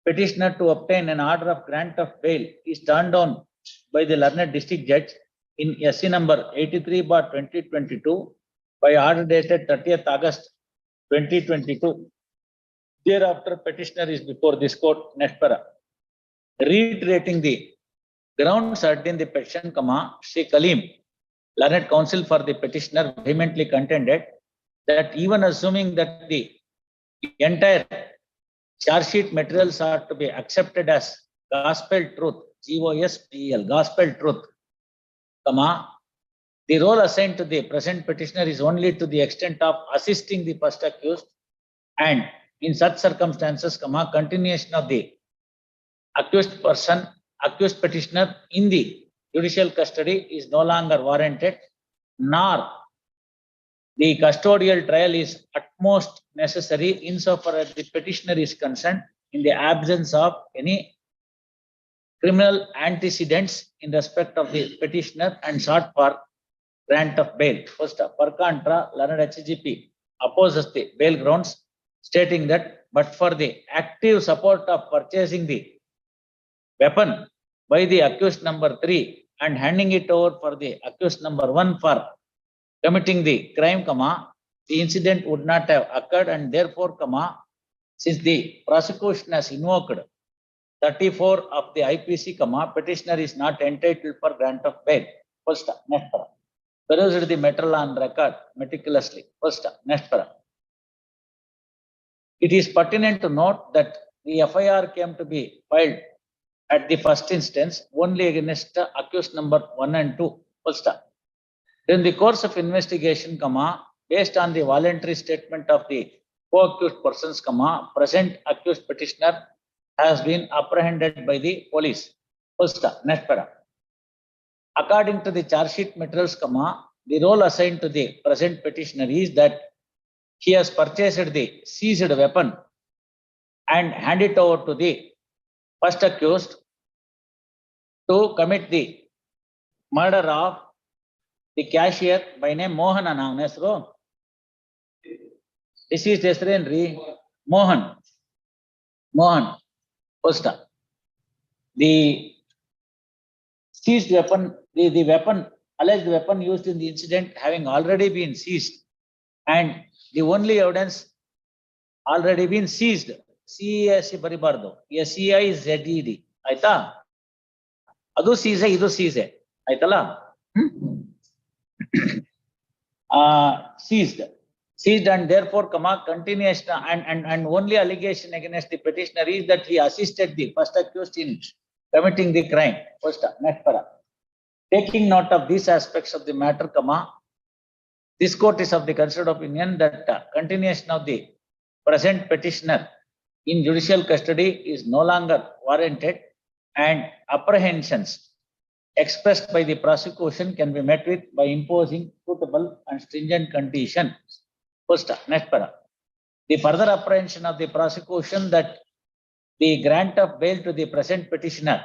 petitioner to obtain an order of grant of bail is turned down by the learned district judge in SC number 83/2022 by order dated 30th August 2022. Thereafter, petitioner is before this court. Next para. Reiterating the grounds urged in the petition, Sri Kalim, learned counsel for the petitioner, vehemently contended that even assuming that the entire charge sheet materials are to be accepted as gospel truth, GOSPEL, gospel truth, the role assigned to the present petitioner is only to the extent of assisting the first accused, and in such circumstances, continuation of the accused petitioner in the judicial custody is no longer warranted, nor the custodial trial is utmost necessary insofar as the petitioner is concerned in the absence of any criminal antecedents in respect of the petitioner and sought for grant of bail. First, per contra, learned HGP opposes the bail grounds, stating that but for the active support of purchasing the weapon by the accused number 3 and handing it over for the accused number 1 for committing the crime, the incident would not have occurred, and therefore, since the prosecution has invoked 34 of the IPC, petitioner is not entitled for grant of bail. First, next para. Perused the matter on record meticulously. First, next para. It is pertinent to note that the FIR came to be filed at the first instance only against accused number 1 and 2. First, in the course of investigation, based on the voluntary statement of the co-accused persons, present accused petitioner has been apprehended by the police. First, next para. According to the charge sheet materials, the role assigned to the present petitioner is that he has purchased the seized weapon and hand it over to the first accused to commit the murder of the cashier by name Mohan ana avನ ಹೆಸರು. Deceased ಹೆಸರೇನ್ರಿ? Mohan. First, the seized weapon, the weapon, alleged weapon used in the incident having already been seized, and the only evidence already been seized. CES baribardu. SEIZED. ಆಯ್ತಾ? ಅದು ಸೀಸೆ, ಇದು ಸೀಸೆ. ಆಯ್ತಲ್ಲ? Seized and therefore, continuation and only allegation against the petitioner is that he assisted the first accused in committing the crime. First, next para. Taking note of these aspects of the matter, this court is of the considered opinion that continuation of the present petitioner in judicial custody is no longer warranted, and apprehensions expressed by the prosecution can be met with by imposing suitable and stringent conditions. First, next para. The further apprehension of the prosecution that the grant of bail to the present petitioner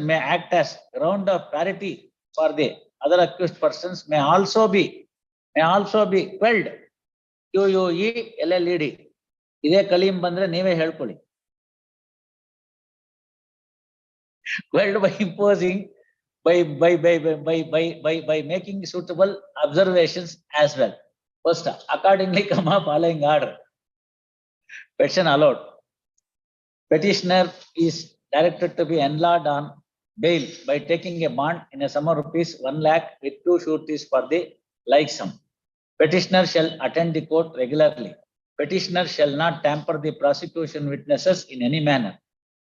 may act as ground of parity for the other accused persons may also be quelled. QUE LLED. ಇದೇ ಕಲೀಂ ಬಂದ್ರೆ ನೀವೇ ಹೇಳ್ಕೊಳ್ಳಿ. Quelled by imposing by making suitable observations as well. First, accordingly, following order. Petition allowed. Petitioner is directed to be enlarged on bail by taking a bond in a sum of rupees 1 lakh with 2 sureties for the like sum. Petitioner shall attend the court regularly. Petitioner shall not tamper the prosecution witnesses in any manner.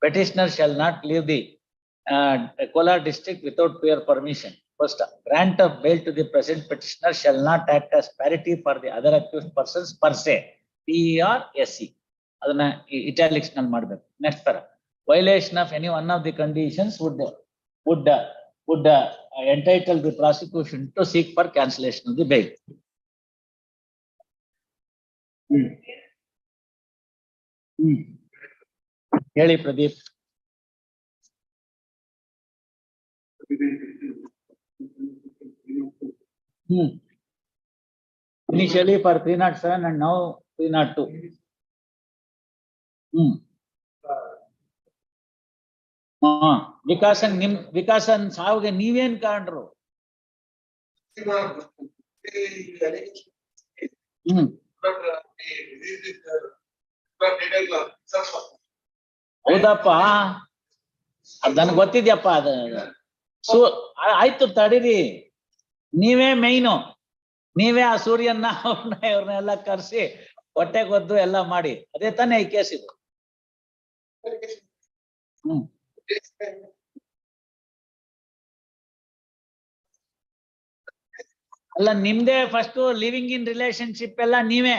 Petitioner shall not leave the Kolar district without prior permission. First, grant of bail to the present petitioner shall not act as parity for the other accused persons per se. PERSC. ಅದನ್ನ italics ನಲ್ಲಿ ಮಾಡಬೇಕು. Next para. Violation of any one of the conditions would entitle the prosecution to seek for cancellation of the bail. ಹೇಳಿ Pradeep. Initially for 307 and now 302. ವಿಕಾಸನ್ ಸಾವಿಗೆ ನೀವೇನ್ ಕಾಣ್ರು? ಹೌದಪ್ಪ, ಅದ್ ನನ್ಗೆ ಗೊತ್ತಿದ್ಯಪ್ಪ. ಅದ ಆಯ್ತು ತಡೀರಿ, ನೀವೇ ಮೈನು, ನೀವೇ ಆ ಸೂರ್ಯನ್ನ ಅವ್ರನ್ನೆಲ್ಲ ಕರ್ಸಿ ಹೊಟ್ಟೆ ಗೊದ್ದು ಎಲ್ಲ ಮಾಡಿ, ಅದೇ ತಾನೇ ಈ ಕೇಸ್ ಇದು. ಅಲ್ಲ, ನಿಮ್ದೇ ಫಸ್ಟ್ ಲಿವಿಂಗ್ ಇನ್ ರಿಲೇಶನ್ಶಿಪ್ ಎಲ್ಲ ನೀವೇ.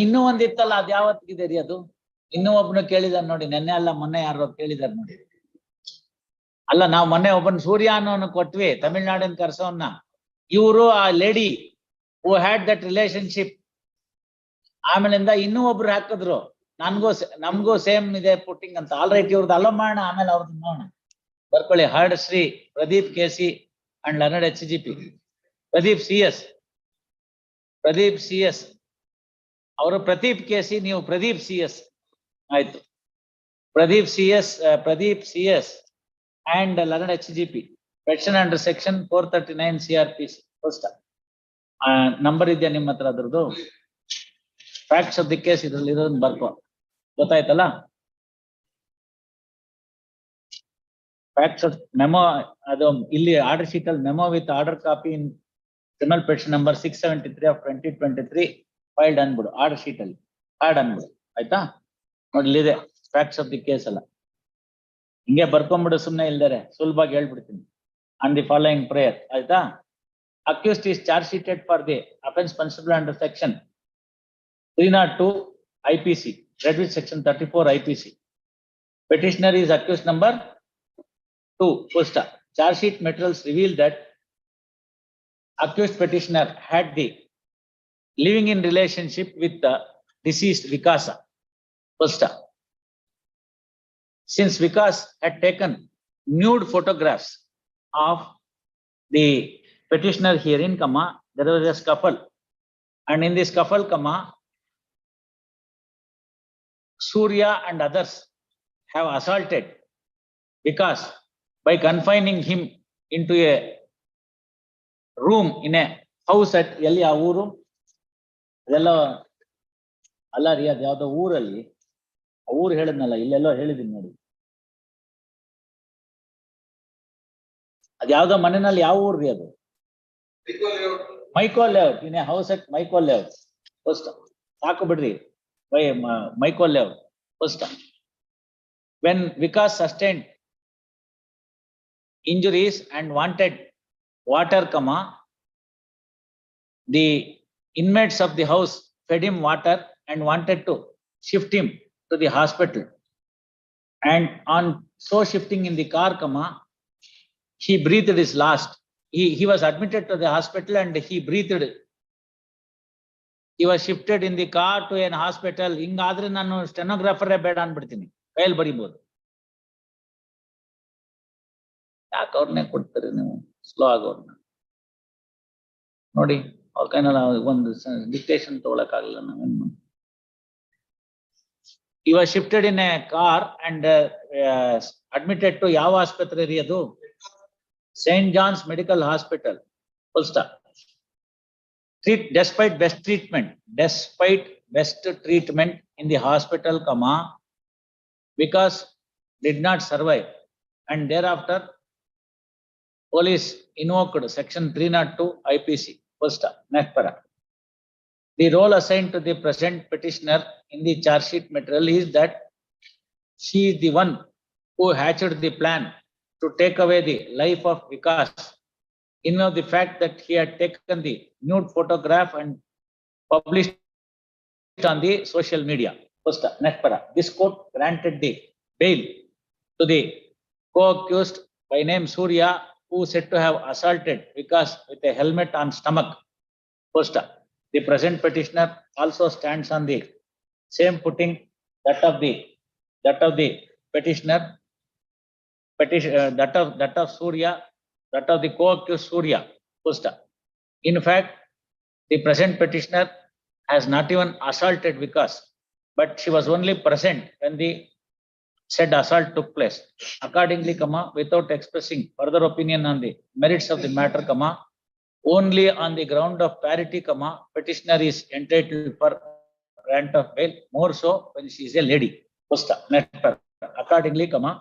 ಇನ್ನೂ ಒಂದಿತ್ತಲ್ಲ, ಅದ್ ಯಾವತ್ತಿಗಿದೆ ರೀ ಅದು? ಇನ್ನೂ ಒಬ್ನು ಕೇಳಿದಾರೆ ನೋಡಿ, ನೆನ್ನೆ ಅಲ್ಲ ಮೊನ್ನೆ ಯಾರೋ ಕೇಳಿದಾರೆ ನೋಡಿ. ಅಲ್ಲ, ನಾವ್ ಮೊನ್ನೆ ಒಬ್ಬನ್ ಸೂರ್ಯ ಅನ್ನೋನು ಕೊಟ್ವಿ, ತಮಿಳ್ನಾಡಿನ ಕರ್ಸೋನ್ನ. ಇವರು ಆ lady who had that relationship, ಆಮೇಲಿಂದ ಇನ್ನೂ ಒಬ್ರು ಹಾಕಿದ್ರು, ನಮ್ಗೂ ಸೇಮ್ ಇದೆ ಪುಟ್ಟಿಂಗ್ ಅಂತ. ಆಲ್ ರೈಟ್, ಇವ್ರದ್ದು ಅಲ್ಲ ಮಾಡೋಣ, ಆಮೇಲೆ ಅವ್ರದ್ದು ನೋಡೋಣ. ಬರ್ಕೊಳ್ಳಿ. Heard Shri Pradeep KC and learned HGP. Pradeep CS ಅವರು ಪ್ರದೀಪ್ KC, ನೀವು ಪ್ರದೀಪ್ CS. ಆಯ್ತು, Pradeep CS and learned HGP. Petition under section 439 CRPC. First, number ಇದೆಯಾ ನಿಮ್ಮ ಹತ್ರ ಅದ್ರದ್ದು? ಫ್ಯಾಕ್ಟ್ಸ್ ಆಫ್ ದಿ ಕೇಸ್ ಇದ್ರಲ್ಲಿ ಇರೋದನ್ನ ಬರ್ಕೋ, ಗೊತ್ತಾಯ್ತಲ್ಲ? ಫ್ಯಾಕ್ಟ್ಸ್ ಆಫ್ ಮೆಮೋ, ಅದು ಇಲ್ಲಿ ಆರ್ಡರ್ ಶೀಟ್ ಅಲ್ಲಿ memo with order copy in criminal petition number 673 of 2023 filed ಅನ್ಬಿಡು, ಆರ್ಡರ್ ಶೀಟ್ ಅಲ್ಲಿ ಕಾರ್ಡ್ ಅನ್ಬಿಡು. ಆಯ್ತಾ? ನೋಡಿ, ಇಲ್ಲಿದೆ ಫ್ಯಾಕ್ಟ್ಸ್ ಆಫ್ ದಿ ಕೇಸ್ ಎಲ್ಲ. ಹಿಂಗೆ ಬರ್ಕೊಂಡ್ಬಿಡು, ಸುಮ್ನೆ ಇಲ್ದರೆ ಸುಲಭವಾಗಿ ಹೇಳ್ಬಿಡ್ತೀನಿ. On the following prayer. ಆಯ್ತಾ? accused is charge sheeted for the offence punishable under section 302 IPC, read with section 34 IPC. Petitioner is accused number 2. Full stop. Charge sheet materials reveal that accused petitioner had the living in relationship with the deceased Vikasa. Full stop. Since Vikas had taken nude photographs of the petitioner herein, comma, there was a scuffle, and in this scuffle, comma, Surya and others have assaulted Vikas by confining him into a room in a house at ಎಲ್ಲಿ ಆ ಊರು ಅದೆಲ್ಲ ಅಲ್ಲ ರೀ ಅದು ಯಾವ್ದೋ ಊರಲ್ಲಿ ಊರು ಹೇಳಿದ್ನಲ್ಲ ಇಲ್ಲೆಲ್ಲೋ ಹೇಳಿದೀನಿ ನೋಡಿ ಅದ್ ಯಾವ್ದೋ ಮನೆಯಲ್ಲಿ ಯಾವ ಊರು ರೀ ಅದು Mico layout in a house at Mico layout first ಸಾಕು ಬಿಡ್ರಿ Mico layout first when Vikas sustained injuries and wanted water, comma, the inmates of the house fed him water and wanted to shift him to the hospital. And on so shifting in the car, comma, he breathed his last. He was admitted to the hospital and he breathed. He was shifted in the car to an hospital. ಹಿಂಗಾದ್ರೆ ನಾನು stenographer ಬೇಡ ಅನ್ಬಿಡ್ತೀನಿ ಕೈಯಲ್ಲಿ ಬರೀಬಹುದು ಯಾಕೆ ಅವ್ರನ್ನೇ ಕೊಡ್ತಾರೆ ನೀವು slow ಆಗೋರ್ನ ನೋಡಿ ಅವ್ರ ಕೈನಲ್ಲಿ ಒಂದು ಡಿಕ್ಟೇಷನ್ ತಗೊಳಕ್ಕಾಗಲ್ಲ ನಾವೇನು He was shifted in a car and admitted to ಯಾವ ಆಸ್ಪತ್ರೆ ರೀ ಅದು St. John's Medical Hospital. Full stop. Despite best treatment in the hospital, comma, because did not survive, and thereafter police invoked section 302 IPC. Full stop. Next para. The role assigned to the present petitioner in the charge sheet material is that she is the one who hatched the plan to take away the life of Vikas, in view of the fact that he had taken the nude photograph and published it on the social media. First, next para. This court granted the bail to the co-accused by name Surya, who said to have assaulted Vikas with a helmet on stomach. First, the present petitioner also stands on the same footing that of the petitioner. That of Surya, that of the co-accused Surya. First, in fact, the present petitioner has not even assaulted Vikas, but she was only present when the said assault took place. Accordingly, comma, without expressing further opinion on the merits of the matter, comma, only on the ground of parity, comma, petitioner is entitled for grant of bail, more so when she is a lady. First, accordingly, comma,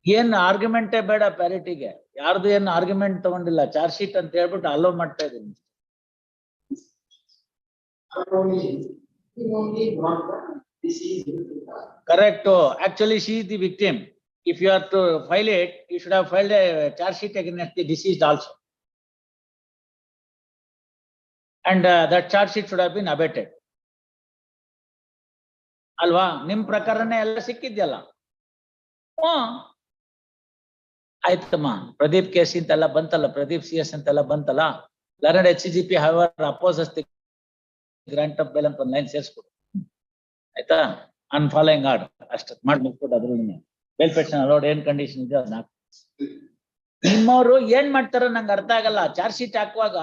ಏನ್ ಆರ್ಗ್ಯುಮೆಂಟೇ ಬೇಡ ಪ್ಯಾರಿಟಿಗೆ ಯಾರ್ದು ಏನು argument ತಗೊಂಡಿಲ್ಲ charge sheet ಅಂತ ಹೇಳ್ಬಿಟ್ಟು hello ಮಾಡ್ತಾ ಇದೀನಿ correct actually she is the victim if you are to file it you should have filed a charge sheet against the deceased also and that charge sheet should have been abated ಅಲ್ವಾ ನಿಮ್ ಪ್ರಕಾರನೇ ಎಲ್ಲ ಸಿಕ್ಕಿದ್ಯಲ್ಲ ಆಯ್ತಮ್ಮ Pradeep case ಅಂತೆಲ್ಲ ಬಂತಲ್ಲ Pradeep CS ಅಂತೆಲ್ಲ ಬಂತಲ್ಲ ಲರ್ನಡ್ HCGP however opposes the grant of bail ಅಂತ ಒಂದು ಲೈನ್ ಸೇರಿಸ್ಬಿಡು ಆಯ್ತಾ ಆನ್ ಫಾಲೋಯಿಂಗ್ ಆರ್ಡರ್ ಅಷ್ಟ ಮಾಡಿ ಮುಗ್ಬಿಟ್ಟು ಅದ್ರಲ್ಲಿ ಬೇಲ್ ಪೆಟಿಷನ್ ಅಲೋಡ್ ಏನ್ ಕಂಡೀಷನ್ ಇದೆ ಅದನ್ನ ನಿಮ್ಮವರು ಏನ್ ಮಾಡ್ತಾರೋ ನಂಗೆ ಅರ್ಥ ಆಗಲ್ಲ ಚಾರ್ಜ್ ಶೀಟ್ ಹಾಕುವಾಗ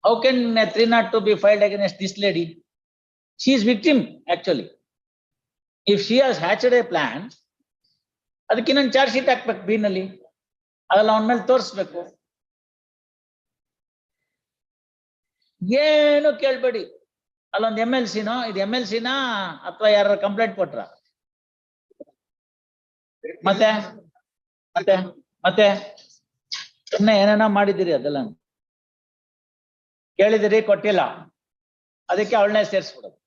how can 302 be filed against this lady? She is victim actually. If she has hatched a plan, ಅದಕ್ಕೆ ಇನ್ನೊಂದು ಚಾರ್ಜ್ ಶೀಟ್ ಹಾಕ್ಬೇಕು ಬಿನಲ್ಲಿ ಅದೆಲ್ಲ ಅವನ ಮೇಲೆ ತೋರಿಸ್ಬೇಕು ಏನು ಕೇಳ್ಬೇಡಿ ಅಲ್ಲೊಂದು MLC-ನೋ ಇದು MLC-ನಾ ಅಥವಾ ಯಾರ ಕಂಪ್ಲೇಂಟ್ ಕೊಟ್ರ ಮತ್ತೆ ಮತ್ತೆ ಮತ್ತೆ ಸುಮ್ಮನೆ ಏನೇನೋ ಮಾಡಿದಿರಿ ಅದೆಲ್ಲ ಕೇಳಿದಿರಿ ಕೊಟ್ಟಿಲ್ಲ ಅದಕ್ಕೆ ಅವಳನ್ನೇ ಸೇರಿಸ್ಬಿಡೋದು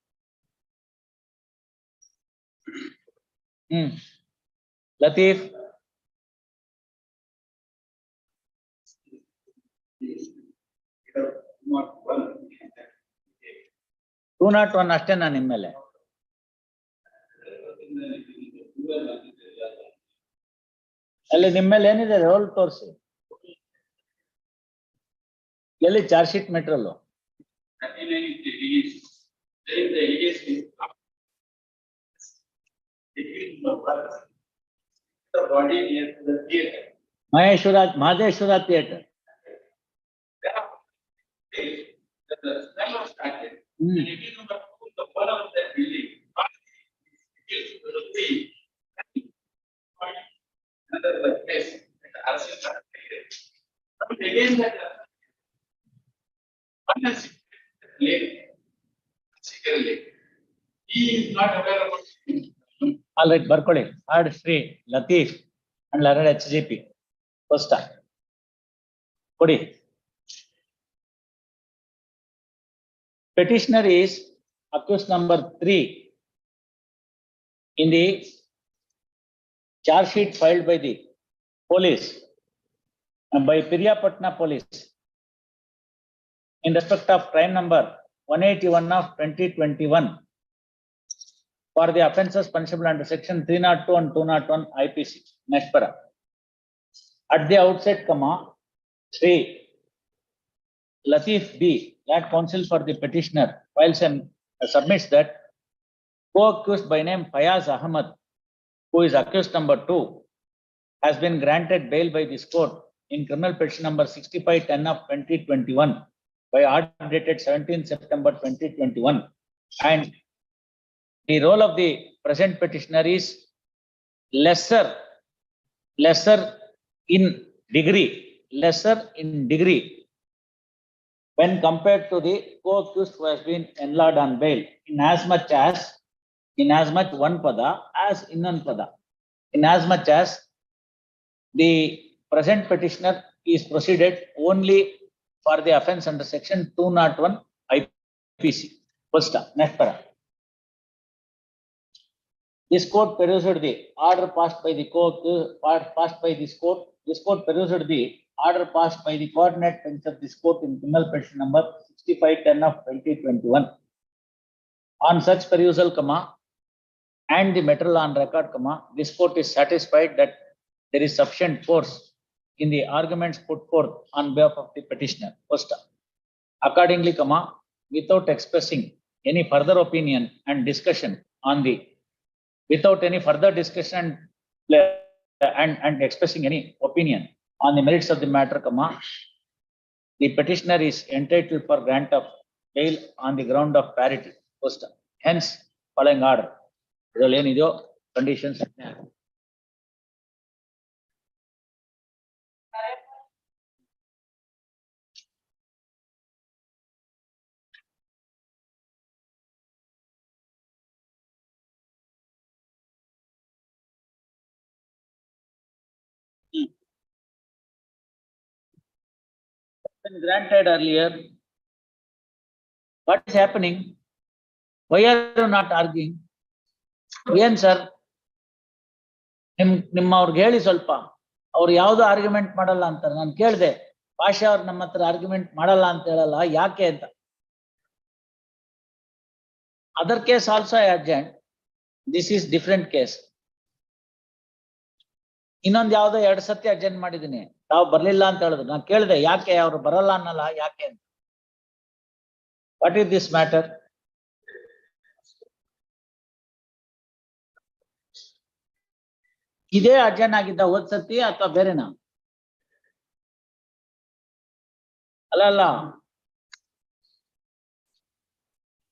ಲತೀಫ್ 201 ಅಷ್ಟೇನಾ ನಿಮ್ಮ ಮೇಲೆ? ಅಲ್ಲಿ ನಿಮ್ಮ ಮೇಲೆ ಏನಿದೆ ರೋಲ್ ತೋರಿಸಿ. ಎಲ್ಲಿ charge sheet material? Mahadeshwara theatre. All right, ಬರ್ಕೊಳ್ಳಿ. Hard Sri Latif and Leonard HGP. First ಕೊಡಿ. Petitioner is accused number 3 in the charge sheet filed by the police and by Piriyapatna police in respect of crime number 181 of 2021 for the offences punishable under section 302 and 201 IPC. Next para. At the outset, Sri Latif B, that counsel for the petitioner, files and submits that co-accused by name Fayaz Ahmad, who is accused number 2, has been granted bail by this court in criminal petition number 6510 of 2021 by order dated 17 September 2021, and the role of the present petitioner is lesser in degree when compared to the co-accused who has been enlarged on bail, in as much one pada as innan pada, in as much as the present petitioner is proceeded only for the offence under section 201 IPC. First, next para. This court perused the order passed by the this court. This court perused the order passed by the coordinate bench of this court in criminal petition number 6510 of 2021. On such perusal, and the material on record, this court is satisfied that there is sufficient force in the arguments put forth on behalf of the petitioner. First, accordingly, without expressing any further opinion and discussion on the without any further discussion and expressing any opinion on the merits of the matter, the petitioner is entitled for grant of bail on the ground of parity. First, hence, following order. Conditions. Been granted earlier. What is happening? Why are you not arguing? Yen sir, ನಿಮ್ಮ ಅವ್ರಿಗೆ ಹೇಳಿ ಸ್ವಲ್ಪ. ಅವ್ರು ಯಾವ್ದು argument ಮಾಡಲ್ಲ ಅಂತಾರೆ. ನಾನು ಕೇಳಿದೆ, ಭಾಷಾ ಅವ್ರು ನಮ್ಮ ಹತ್ರ ಆರ್ಗ್ಯುಮೆಂಟ್ ಮಾಡಲ್ಲ ಅಂತ ಹೇಳಲ್ಲ, ಯಾಕೆ ಅಂತ. Other case also urgent. This is different case. ಇನ್ನೊಂದು ಯಾವ್ದೋ 2 ಸತಿ ಅರ್ಜೆಂಟ್ ಮಾಡಿದೀನಿ, ತಾವು ಬರ್ಲಿಲ್ಲ ಅಂತ ಹೇಳಿದ್ರು. ನಾನು ಕೇಳಿದೆ, ಯಾಕೆ ಅವ್ರು ಬರಲ್ಲ ಅನ್ನಲ್ಲ, ಯಾಕೆ ಅಂತ. What is this matter? ಇದೇ ಅರ್ಜೆಂಟ್ ಆಗಿದ್ದ ಹೋದ್ ಸತಿ ಅಥವಾ ಬೇರೆನಾ? ಅಲ್ಲ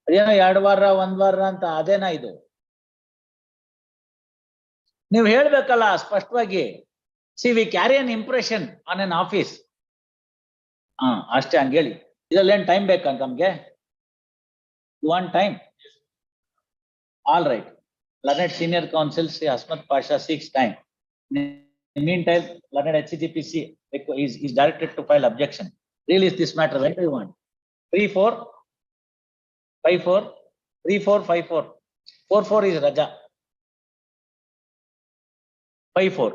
ಅದೇನೋ 2 ವಾರ 1 ವಾರ ಅಂತ ಅದೇನಾ ಇದು? ನೀವು ಹೇಳ್ಬೇಕಲ್ಲ ಸ್ಪಷ್ಟವಾಗಿ. See we carry an impression on an office. ಅಷ್ಟೇ, ಹಂಗ ಹೇಳಿ. ಇದ್ರಲ್ಲೇನ್ ಟೈಮ್ ಬೇಕಂತ ನಮ್ಗೆ? You want time? All right. Learned Senior Counsel Sri Asmat Pasha seeks time. In the meantime, Learned HCGPC is directed to file objection. Release this matter. When do you want? 3454 3454 44 is Raja. 54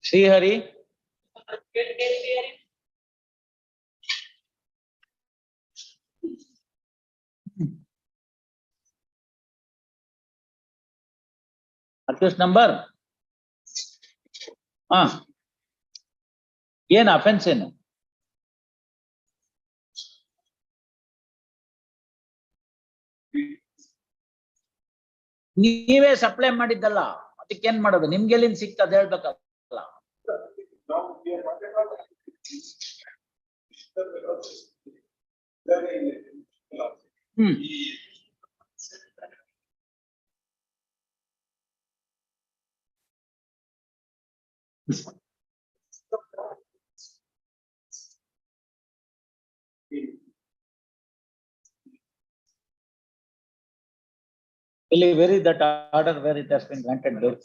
Srihari. accused number. ಏನು offence ಏನು? ನೀವೇ supply ಮಾಡಿದ್ದಲ್ಲ, ಅದಕ್ಕೇನ್ ಮಾಡೋದು? ನಿಮ್ಗೆ ಎಲ್ಲಿಂದ ಸಿಕ್ತದ ಹೇಳ್ಬೇಕಲ್ಲ. Where is that order where it has been granted?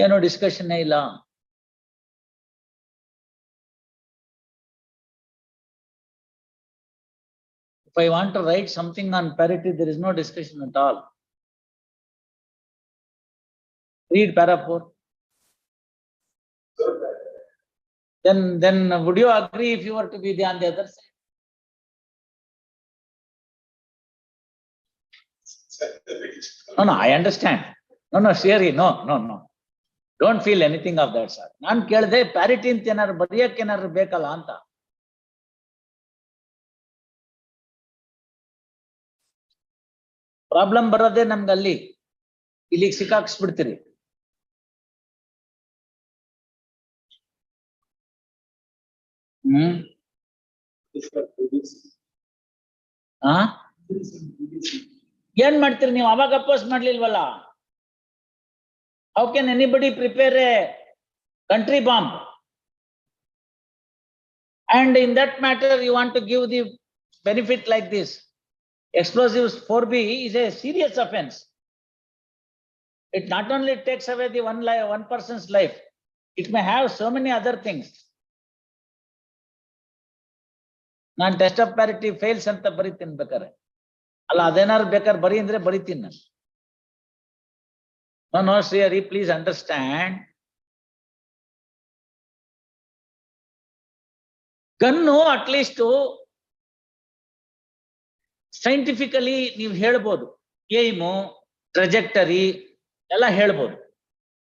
ಏನೋ ಡಿಸ್ಕಷನ್ ಇಲ್ಲ. If I want to write something on parity, there is no discussion at all. Read para 4. Then would you agree if you were to be on the other side? No, I understand. No, Sherry, no. Don't feel anything of that sort. ನಾನು ಕೇಳಿದೆ parity ಅಂತ ಏನಾದ್ರು ಬರೆಯಕ್ಕೆ ಏನಾದ್ರು ಬೇಕಲ್ಲ ಅಂತ. Problem ಬರೋದೇ ನಮ್ಗೆ ಅಲ್ಲಿ, ಇಲ್ಲಿಗೆ ಸಿಕ್ಕಾಕ್ಸ್ಬಿಡ್ತೀರಿ. ಏನ್ ಮಾಡ್ತೀರಿ ನೀವು? ಅವಾಗ oppose ಮಾಡ್ಲಿಲ್ವಲ್ಲ. How can anybody prepare a country bomb? And in that matter, you want to give the benefit like this. Explosives 4B is a serious offense. It not only takes away the one person's life, it may have so many other things. ನಾನು test of parity fails ಅಂತ ಬರೀತೀನಿ ಬೇಕಾರೆ. ಅಲ್ಲ, ಅದೇನಾದ್ರು ಬೇಕಾದ್ರೆ ಬರೀ ಅಂದ್ರೆ ಬರೀತೀನಿ ನಾನು. No, Sri, please understand. Gunnu at least scientifically ನೀವು ಹೇಳ್ಬೋದು. ಏಮು, ಟ್ರಜೆಕ್ಟರಿ ಎಲ್ಲ ಹೇಳ್ಬೋದು.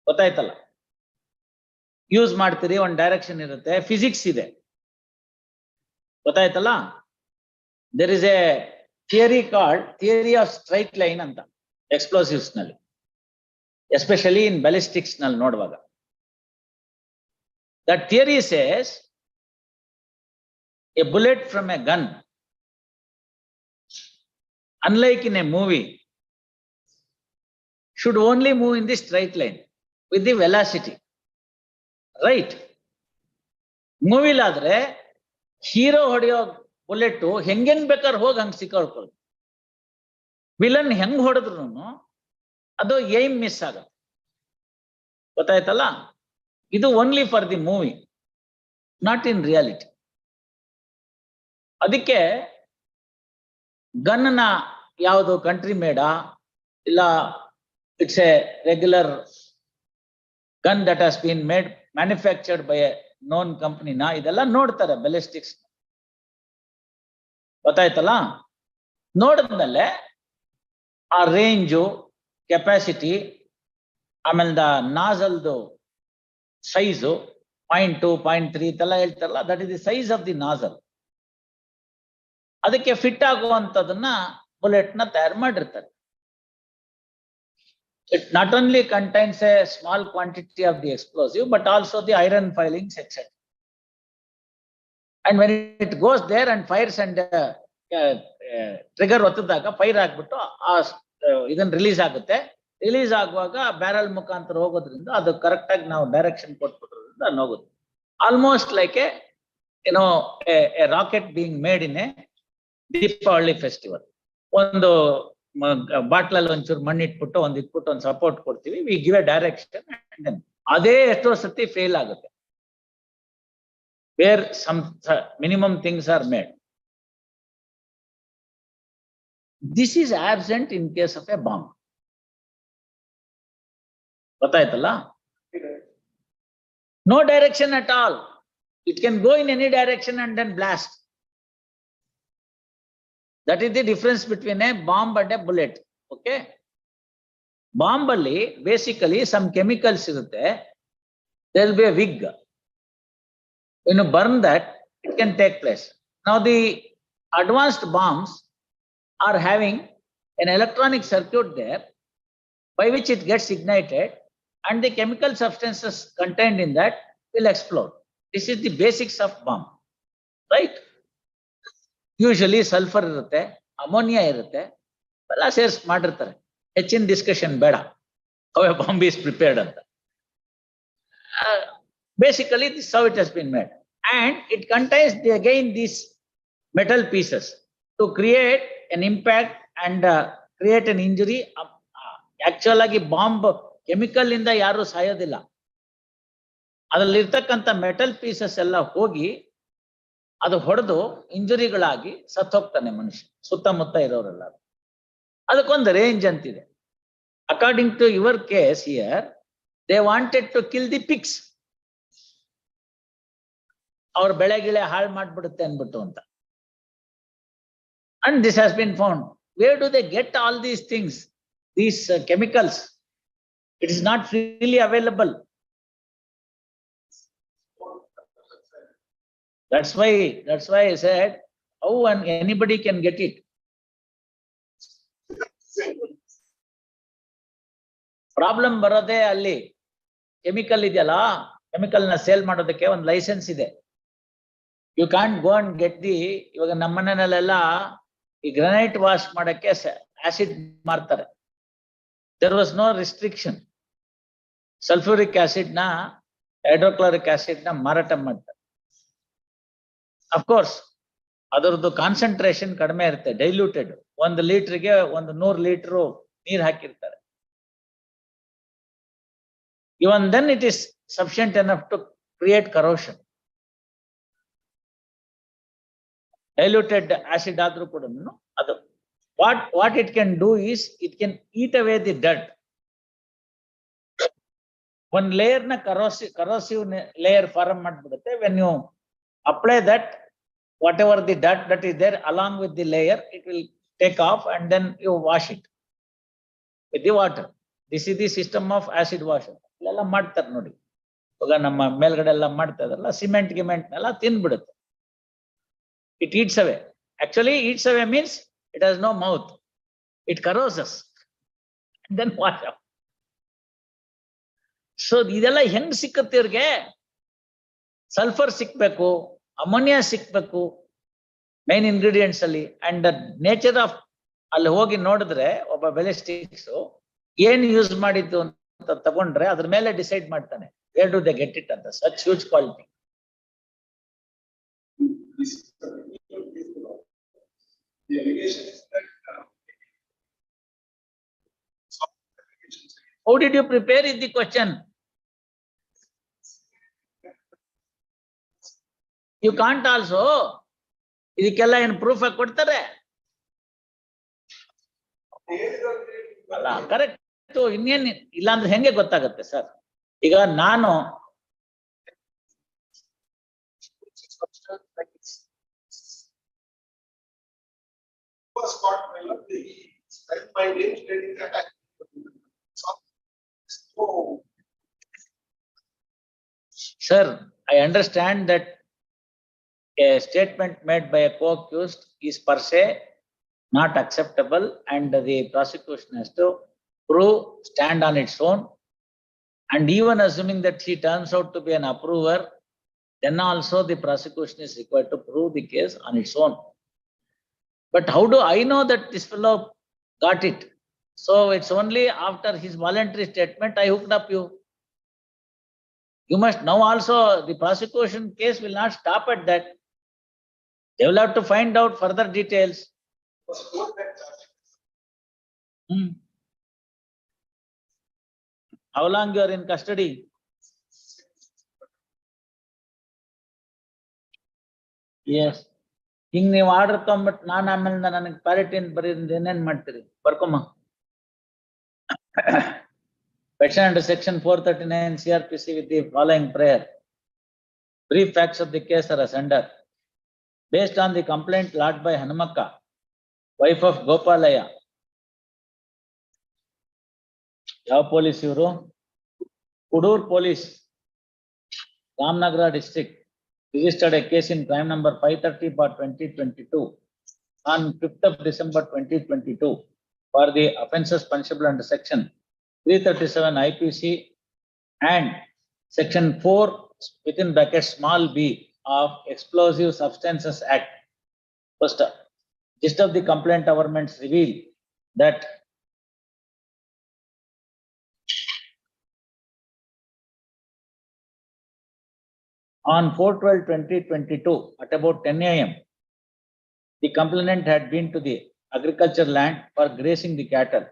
ಗೊತ್ತಾಯ್ತಲ್ಲ? ಯೂಸ್ ಮಾಡ್ತೀರಿ, ಒಂದು ಡೈರೆಕ್ಷನ್ ಇರುತ್ತೆ, ಫಿಸಿಕ್ಸ್ ಇದೆ. ಗೊತ್ತಾಯ್ತಲ್ಲ? There is a theory called theory of straight line ಅಂತ ಎಕ್ಸ್ಪ್ಲೋಸಿವ್ಸ್ ನಲ್ಲಿ, especially in ballistics ನಲ್ಲಿ ನೋಡುವಾಗ. That theory says a bullet from a gun, unlike in a movie, should only move in the straight line with the velocity, right? ಮೂವಿಲ್ ಆದ್ರೆ hero ಹೊಡೆಯೋ bullet ಹೆಂಗೇನ್ ಬೇಕಾದ್ರೆ ಹೋಗಿ ಹಂಗ್ ಸಿಕ್ಕಾಡ್ಕೊಳ್ಳಿ. Villain ಹೆಂಗ್ ಹೊಡೆದ್ರು ಅದು ಏಮ್ ಮಿಸ್ ಆಗತ್ತೆ. ಗೊತ್ತಾಯ್ತಲ್ಲ? ಇದು only for the movie, not in reality. ಅದಕ್ಕೆ ಗನ್ನ ಯಾವುದು ಕಂಟ್ರಿ ಮೇಡ ಇಲ್ಲ it's a regular gun that has been made manufactured by a known ಕಂಪನಿನ ಇದೆಲ್ಲ ನೋಡ್ತಾರೆ ಬೆಲಿಸ್ಟಿಕ್ಸ್. ಗೊತ್ತಾಯ್ತಲ್ಲ? ನೋಡಿದ್ಮೇಲೆ ಆ ರೇಂಜು, ಕೆಪಾಸಿಟಿ, ಆಮೇಲೆ ನಾಜಲ್ದು ಸೈಜು 0.2, 0.3 ಇದೆಲ್ಲ ಹೇಳ್ತಾರಲ್ಲ, that is the size of the nozzle. ಅದಕ್ಕೆ ಫಿಟ್ ಆಗುವಂಥದನ್ನ ಬುಲೆಟ್ ನ ತಯಾರು ಮಾಡಿರ್ತಾರೆ. It not only contains a small quantity of the explosive, but also the iron filings, etc. And when it goes there and fires and trigger ಒತ್ತದಾಗ fire ಆಗ್ಬಿಟ್ಟು ಇದನ್ನ release ಆಗುತ್ತೆ. Release ಆಗುವಾಗ barrel ಮುಖಾಂತರ ಹೋಗೋದ್ರಿಂದ ಅದು ಕರೆಕ್ಟ್ ಆಗಿ ನಾವು ಡೈರೆಕ್ಷನ್ ಕೊಟ್ಬಿಟ್ರೋದ್ರಿಂದ ಅದು ಹೋಗುತ್ತೆ. Almost like A rocket being made in a Deepavali festival. ಒಂದು ಬಾಟ್ಲಲ್ಲಿ ಒಂಚೂರು ಮಣ್ಣು ಇಟ್ಬಿಟ್ಟು ಒಂದು ಸಪೋರ್ಟ್ ಕೊಡ್ತೀವಿ, ವಿ ಗಿವ್ ಎ ಡೈರೆಕ್ಷನ್, ಅದೇ ಎಷ್ಟೋ ಸತಿ ಫೇಲ್ ಆಗುತ್ತೆ. Where some minimum things are made. This is absent in case of a bomb. ಗೊತ್ತಾಯ್ತಲ್ಲ? No direction at all. It can go in any direction and then blast. That is the difference between a bomb and a bullet. Okay? Bomb alli basically some chemicals irutte. There will be a wig. When you burn that, it can take place. Now the advanced bombs are having an electronic circuit there by which it gets ignited and the chemical substances contained in that will explode. This is the basics of bomb, right? Usually sulfur irutte, ammonia irutte, ಎಲ್ಲ ಸೇರ್ಸ್ ಮಾಡಿರ್ತಾರೆ. ಹೆಚ್ಚಿನ discussion ಬೇಡ, how a bomb is prepared ಅಂತ. Basically, this is how it has been made. And it contains again these metal pieces to create an impact and create an injury. Actually, bomb chemical in the yaru sayadilla. ಅದ್ರಲ್ಲಿ ಇರ್ತಕ್ಕಂಥ metal pieces ಎಲ್ಲ ಹೋಗಿ ಅದು ಹೊಡೆದು ಇಂಜುರಿಗಳಾಗಿ ಸತ್ತೋಗ್ತಾನೆ ಮನುಷ್ಯ, ಸುತ್ತಮುತ್ತ ಇರೋರೆಲ್ಲ. ಅದಕ್ಕೊಂದು ರೇಂಜ್ ಅಂತಿದೆ. According to your case here, they wanted to kill the pigs. ಅವ್ರ ಬೆಳೆ ಗಿಳೆ ಹಾಳು ಮಾಡ್ಬಿಡುತ್ತೆ ಅನ್ಬಿಟ್ಟು ಅಂತ. And this has been found. Where do they get all these things, these chemicals? It is not freely available. That's why I said, how anybody can get it. Problem ಬರೋದೇ ಅಲ್ಲಿ. Chemical ಇದೆಯಲ್ಲ, chemical ನ sale ಮಾಡೋದಕ್ಕೆ ಒಂದು licence ಇದೆ. You can't go and get ಇವಾಗ ನಮ್ಮ ಮನೆಯಲ್ಲೆಲ್ಲ ಈ ಗ್ರಾನೈಟ್ ವಾಶ್ ಮಾಡಕ್ಕೆ ಆಸಿಡ್ ಮಾರ್ತಾರೆ. There was no restriction. Sulphuric acid ನ, ಹೈಡ್ರೋಕ್ಲೋರಿಕ್ ಆಸಿಡ್ ನ ಮಾರಾಟ ಮಾಡ್ತಾರೆ. ಅಫ್ಕೋರ್ಸ್ ಅದರದ್ದು ಕಾನ್ಸಂಟ್ರೇಷನ್ ಕಡಿಮೆ ಇರುತ್ತೆ, ಡೈಲ್ಯೂಟೆಡ್. 1 ಲೀಟರ್ಗೆ 100 ಲೀಟರ್ ನೀರು ಹಾಕಿರ್ತಾರೆ. Even then it is sufficient enough to create corrosion. Diluted acid ಆದ್ರೂ ಕೂಡ ಅದು what it can do is it can eat away the dirt. One layer na corrosive layer form ಮಾಡ್ಬಿಡುತ್ತೆ. When you apply that, whatever the dirt that is there along with the layer, it will take off and then you wash it with the water. This is the system of acid wash. ಇಲ್ಲೆಲ್ಲ ಮಾಡ್ತಾರೆ ನೋಡಿ. ಇವಾಗ ನಮ್ಮ ಮೇಲ್ಗಡೆ ಎಲ್ಲ ಮಾಡ್ತಾ ಇದ್ರಲ್ಲ, cement ಗಿಮೆಂಟ್ನೆಲ್ಲ ತಿನ್ಬಿಡುತ್ತೆ. It eats away. Actually, eats away means it has no mouth. It corroses and then wash up. So ಇದೆಲ್ಲ ಹೆಂಗ್ ಸಿಕ್ಕತ್ತೆ ಇವ್ರಿಗೆ? ಸಲ್ಫರ್ ಸಿಕ್ಬೇಕು, ಅಮೋನಿಯಾ ಸಿಕ್ಬೇಕು ಮೈನ್ ಇಂಗ್ರೀಡಿಯೆಂಟ್ಸ್ ಅಲ್ಲಿ. ಅಂಡ್ ದ ನೇಚರ್ ಆಫ್ ಅಲ್ಲಿ ಹೋಗಿ ನೋಡಿದ್ರೆ ಒಬ್ಬ ಬೆಲೆಸ್ಟಿಕ್ಸ್ ಏನ್ ಯೂಸ್ ಮಾಡಿದ್ದು ಅಂತ ತಗೊಂಡ್ರೆ ಅದ್ರ ಮೇಲೆ ಡಿಸೈಡ್ ಮಾಡ್ತಾನೆ, where do they get it ಅಂತ. Such huge quality. The allegation is that How did you prepare is the question. You can't also ಇದಕ್ಕೆಲ್ಲ ಏನು ಪ್ರೂಫ್ ಆಗಿ ಕೊಡ್ತಾರೆ ಅಲ್ಲ? ಕರೆಕ್ಟ್. ಇನ್ನೇನ್ ಇಲ್ಲಾಂದ್ರೆ ಹೆಂಗೆ ಗೊತ್ತಾಗತ್ತೆ ಸರ್? ಈಗ ನಾನು was caught by the spent my name stating that Sir, I understand that a statement made by a co-accused is per se not acceptable and the prosecution has to prove, stand on its own. And even assuming that she turns out to be an approver, then also the prosecution is required to prove the case on its own. But how do I know that this fellow got it? So it's only after his voluntary statement I hooked up you. You must now also, the prosecution case will not stop at that. They will have to find out further details. Was court that charging? Hmm. How long you are in custody? Yes. ಹಿಂಗ್ ನೀವು order ತಗೊಂಡ್ಬಿಟ್ಟು ನಾನು ಆಮೇಲೆ ನನಗೆ parity ಅಂತ ಬರೀ ಏನೇನ್ ಮಾಡ್ತೀರಿ ಬರ್ಕೊಮ್ಮ. Petition under section 439 CRPC with the following prayer. Brief facts of the case are as under. Based on the complaint lodged by Hanumakka, wife of Gopalaya. Yav police ivaru? Kudur police, Ramnagara district, registered a case in crime number 530/2022 on 5th of December 2022 for the offences punishable under section 337 IPC and section 4 within bracket small b of Explosive Substances Act. First, gist of the complaint governments reveal that on 4/12/2022 at about 10 a.m., the complainant had been to the agriculture land for grazing the cattle.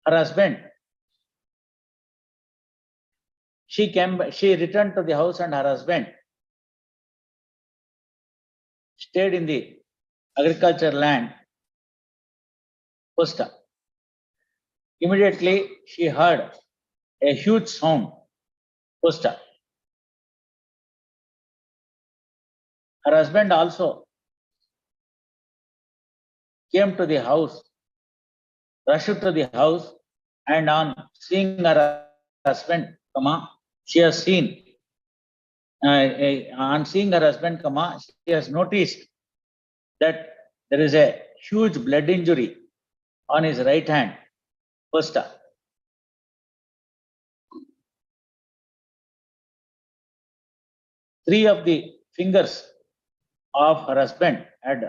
Her husband, she returned to the house and her husband stayed in the agriculture land. First, immediately she heard a huge sound. First, her husband also came to the house, rushed to the house, and on seeing her husband, she has seen, on seeing her husband, she has noticed that there is a huge blood injury on his right hand. First, three of the fingers of her husband had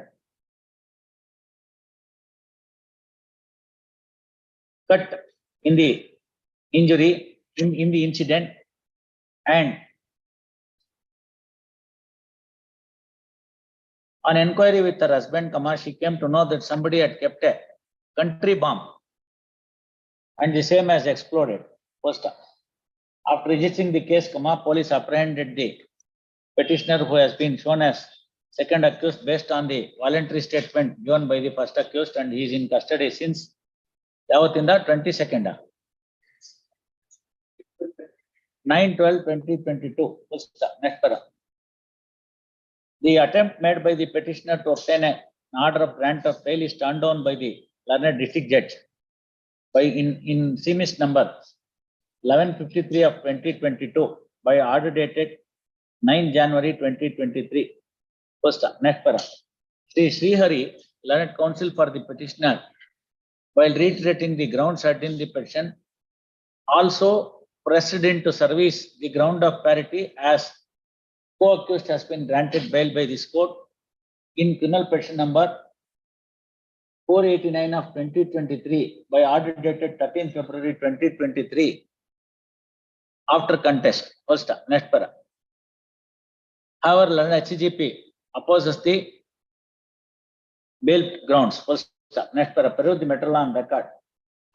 cut in the injury, in the incident, and on inquiry with her husband, she came to know that somebody had kept a country bomb and the same has exploded. First, after registering the case, police apprehended the petitioner who has been shown as second accused based on the voluntary statement given by the first accused, and he is in custody since yavathinda 22nd 9/12/2022. Next para. The attempt made by the petitioner to obtain an order of grant of bail is turned down by the learned district judge by in CMIS number 1153 of 2022 by order dated 9 January 2023. First, next para. Sri Srihari, learned counsel for the petitioner, while reiterating the grounds set in the petition, also pressed into service the ground of parity as co-accused has been granted bail by this court in criminal petition number 489 of 2023 by order dated 13 February 2023 after contest. First, next para. However, learned HCGP opposes the bail grounds. First, next para. Peruse the matter on record.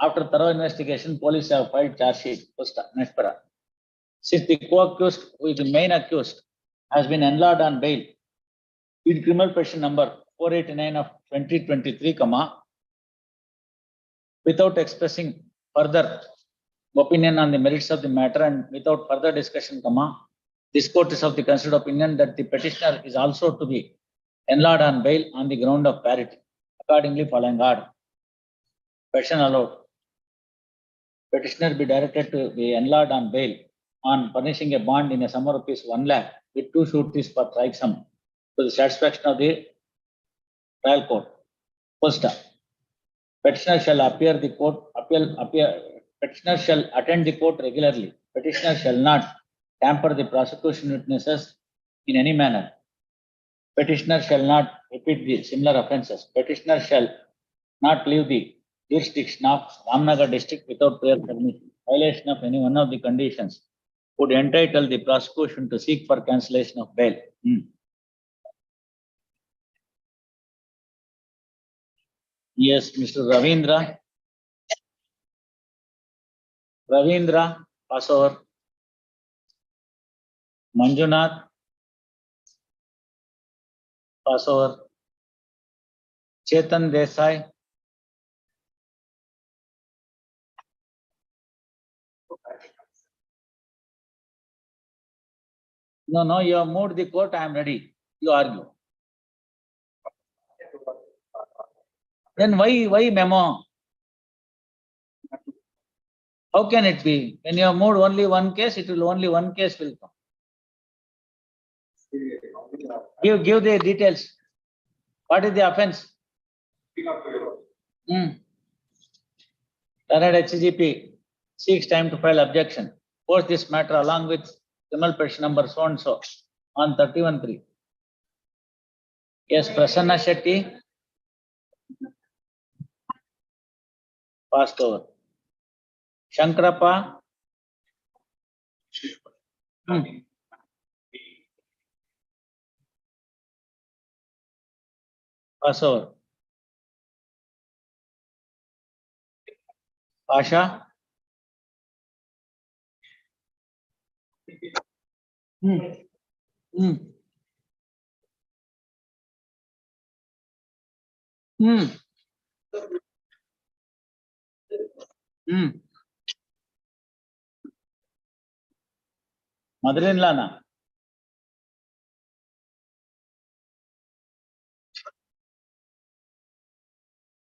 After thorough investigation, police have filed charge sheet. First, next para. Since the co-accused, who is the main accused, has been enlarged on bail in criminal petition number 489 of 2023, without expressing further opinion on the merits of the matter and without further discussion, this court is of the considered opinion that the petitioner is also to be enlarged on bail on the ground of parity. Accordingly, following order. Petition allowed. Petitioner be directed to be enlarged on bail on furnishing a bond in a sum of rupees 1 lakh with 2 sureties for trial sum to the satisfaction of the trial court. First, Petitioner shall petitioner shall attend the court regularly. Petitioner shall not tamper the prosecution witnesses in any manner. Petitioner shall not repeat the similar offences. Petitioner shall not leave the jurisdiction of Ramnagar district without prior permission. Violation of any one of the conditions would entitle the prosecution to seek for cancellation of bail. Yes, Mr. Ravindra. Ravindra, pass over. Manjunath, pass over. Chetan Desai. No, you have moved the court. I am ready. You argue. Then why memo? How can it be? When you have moved only one case, it will only one case will come. Give the details. What is the offense? Current HGP seeks time to file objection. Post this matter along with criminal petition number so and so on 31/3. Yes, Prasanna Shetty. Passed over. Shankarappa. Pass over. Pasha. Mother-in-law na?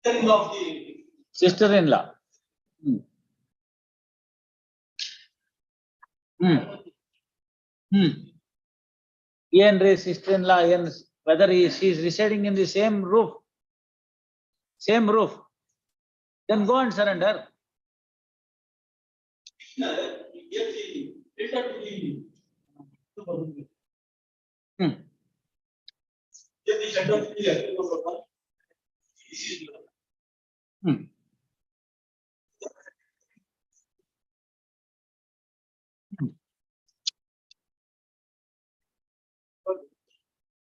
Of the Sister-in-law. Sister-in-law, whether she is residing in the same roof, then go and surrender.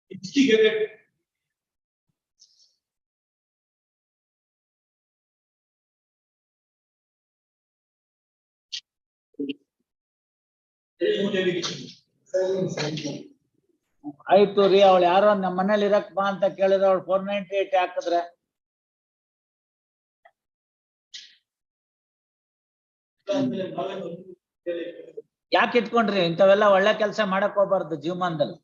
Instigated. ಆಯ್ತು ರೀ, ಅವಳು ಯಾರೋ ನಮ್ಮ ಮನೇಲಿ ಇರಕ್ ಬಾ ಅಂತ ಕೇಳಿದ್ರೆ ಅವಳು 498 ಹಾಕಿದ್ರೆ ಯಾಕೆ ಇಟ್ಕೊಂಡ್ರಿ? ಇಂಥವೆಲ್ಲ ಒಳ್ಳೆ ಕೆಲಸ ಮಾಡಕ್ ಹೋಗ್ಬಾರ್ದು ಜೀವಮಾನದಲ್ಲಿ.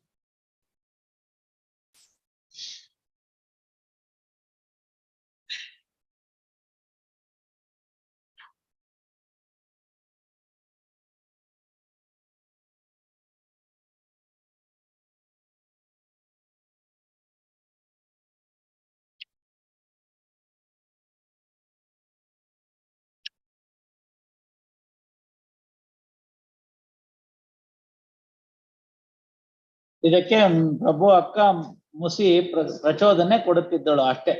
ಇದಕ್ಕೆ ಪ್ರಭು ಅಕ್ಕ ಮುಸಿ ಪ್ರಚೋದನೆ ಕೊಡುತ್ತಿದ್ದಳು ಅಷ್ಟೇ.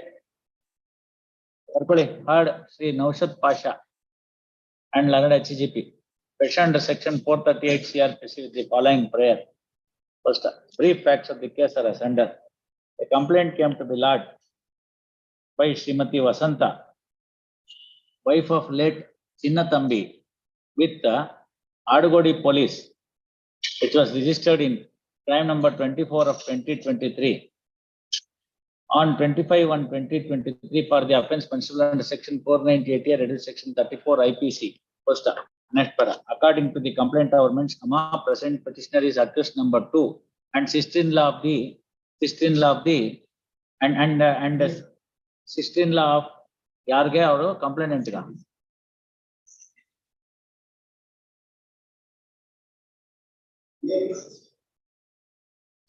ಬರ್ಕೊಳ್ಳಿ. Heard Shri Naushad Pasha and learned HGP. Petition under section 438 CRPC with the following prayer. First, brief facts of the case are as under. A complaint came to be lodged by Srimati Vasanta, wife of late Chinnatambi, with the Adugodi police. It was registered in crime number 24 of 2023 on 25/1/2023 for the offence punishable under section 498 reduced section 34 IPC. First, next para. According to the complaint government's present petitioner is accused number 2 and sister-in-law of the and sister-in-law of ಯಾರಿಗೆ ಅವರು complaint ಗ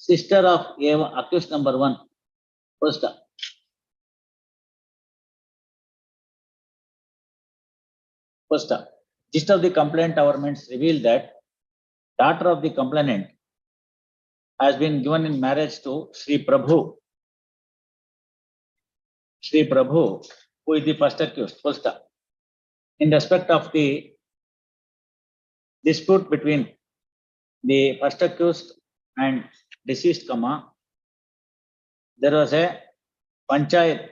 sister of accused number 1. First, First, gist of the complaint governments reveal that daughter of the complainant has been given in marriage to Sri Prabhu. Sri Prabhu, who is the first accused. First, in respect of the dispute between the first accused and deceased, there was a panchayat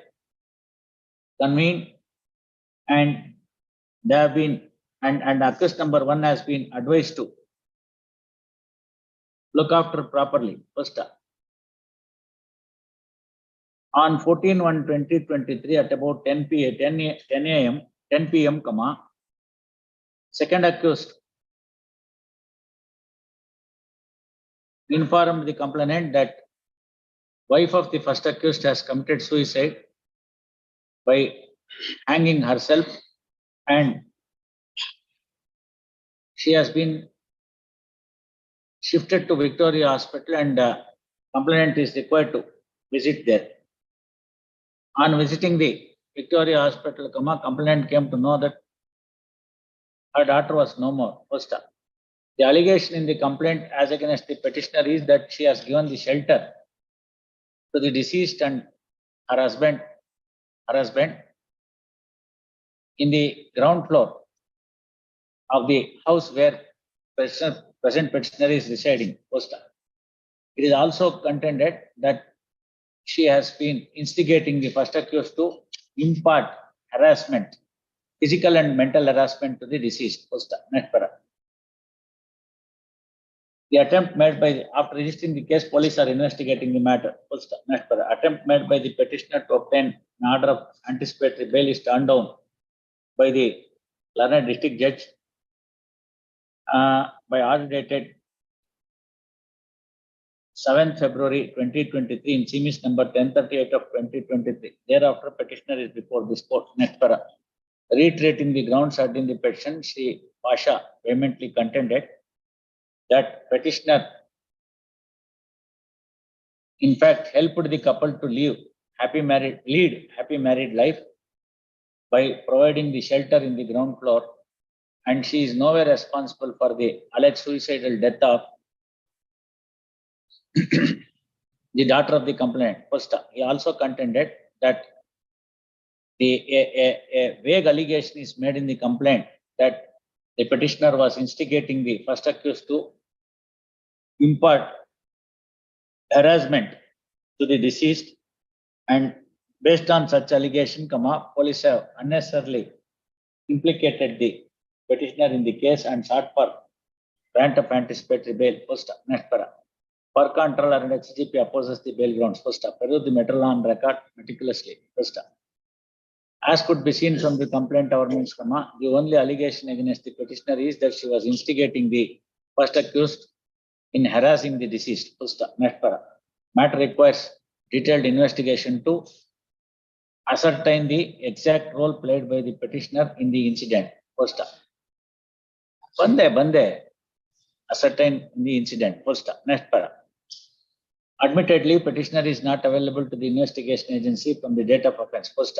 convened and they have been and accused number 1 has been advised to look after properly. First, on 14/1/2023 at about 10 p.m., second accused informed the complainant that wife of the first accused has committed suicide by hanging herself and she has been shifted to Victoria Hospital and complainant is required to visit there. On visiting the Victoria Hospital, complainant came to know that her daughter was no more. First, the allegation in the complaint as against the petitioner is that she has given the shelter to the deceased and her husband in the ground floor of the house where present petitioner is residing. First, it is also contended that she has been instigating the first accused to impart harassment, physical and mental harassment to the deceased. First, next para. The attempt made by after registering the case, police are investigating the matter. First, next para. Attempt made by the petitioner to obtain an order of anticipatory bail is turned down by the learned district judge by order dated 7th February 2023 in CMIS number 1038 of 2023. Thereafter, petitioner is before this court. Next para. Reiterating the grounds urged in the petition, Sri Pasha vehemently contended that petitioner in fact helped the couple to lead happy married life by providing the shelter in the ground floor, and she is nowhere responsible for the alleged suicidal death of the daughter of the complainant. First, he also contended that a vague allegation is made in the complaint that the petitioner was instigating the first accused to impart harassment to the deceased, and based on such allegation, police have unnecessarily implicated the petitioner in the case and sought for grant of anticipatory bail. First, next para. Per controller and HCGP opposes the bail grounds. First, peruse the matter on record meticulously. First, as could be seen from the complaint government's, the only allegation against the petitioner is that she was instigating the first accused in harassing the deceased. First, next para. Matter requires detailed investigation to ascertain the exact role played by the petitioner in the incident. First, bande ascertain the incident. First, next para. Admittedly, petitioner is not available to the investigation agency from the date of offense. First,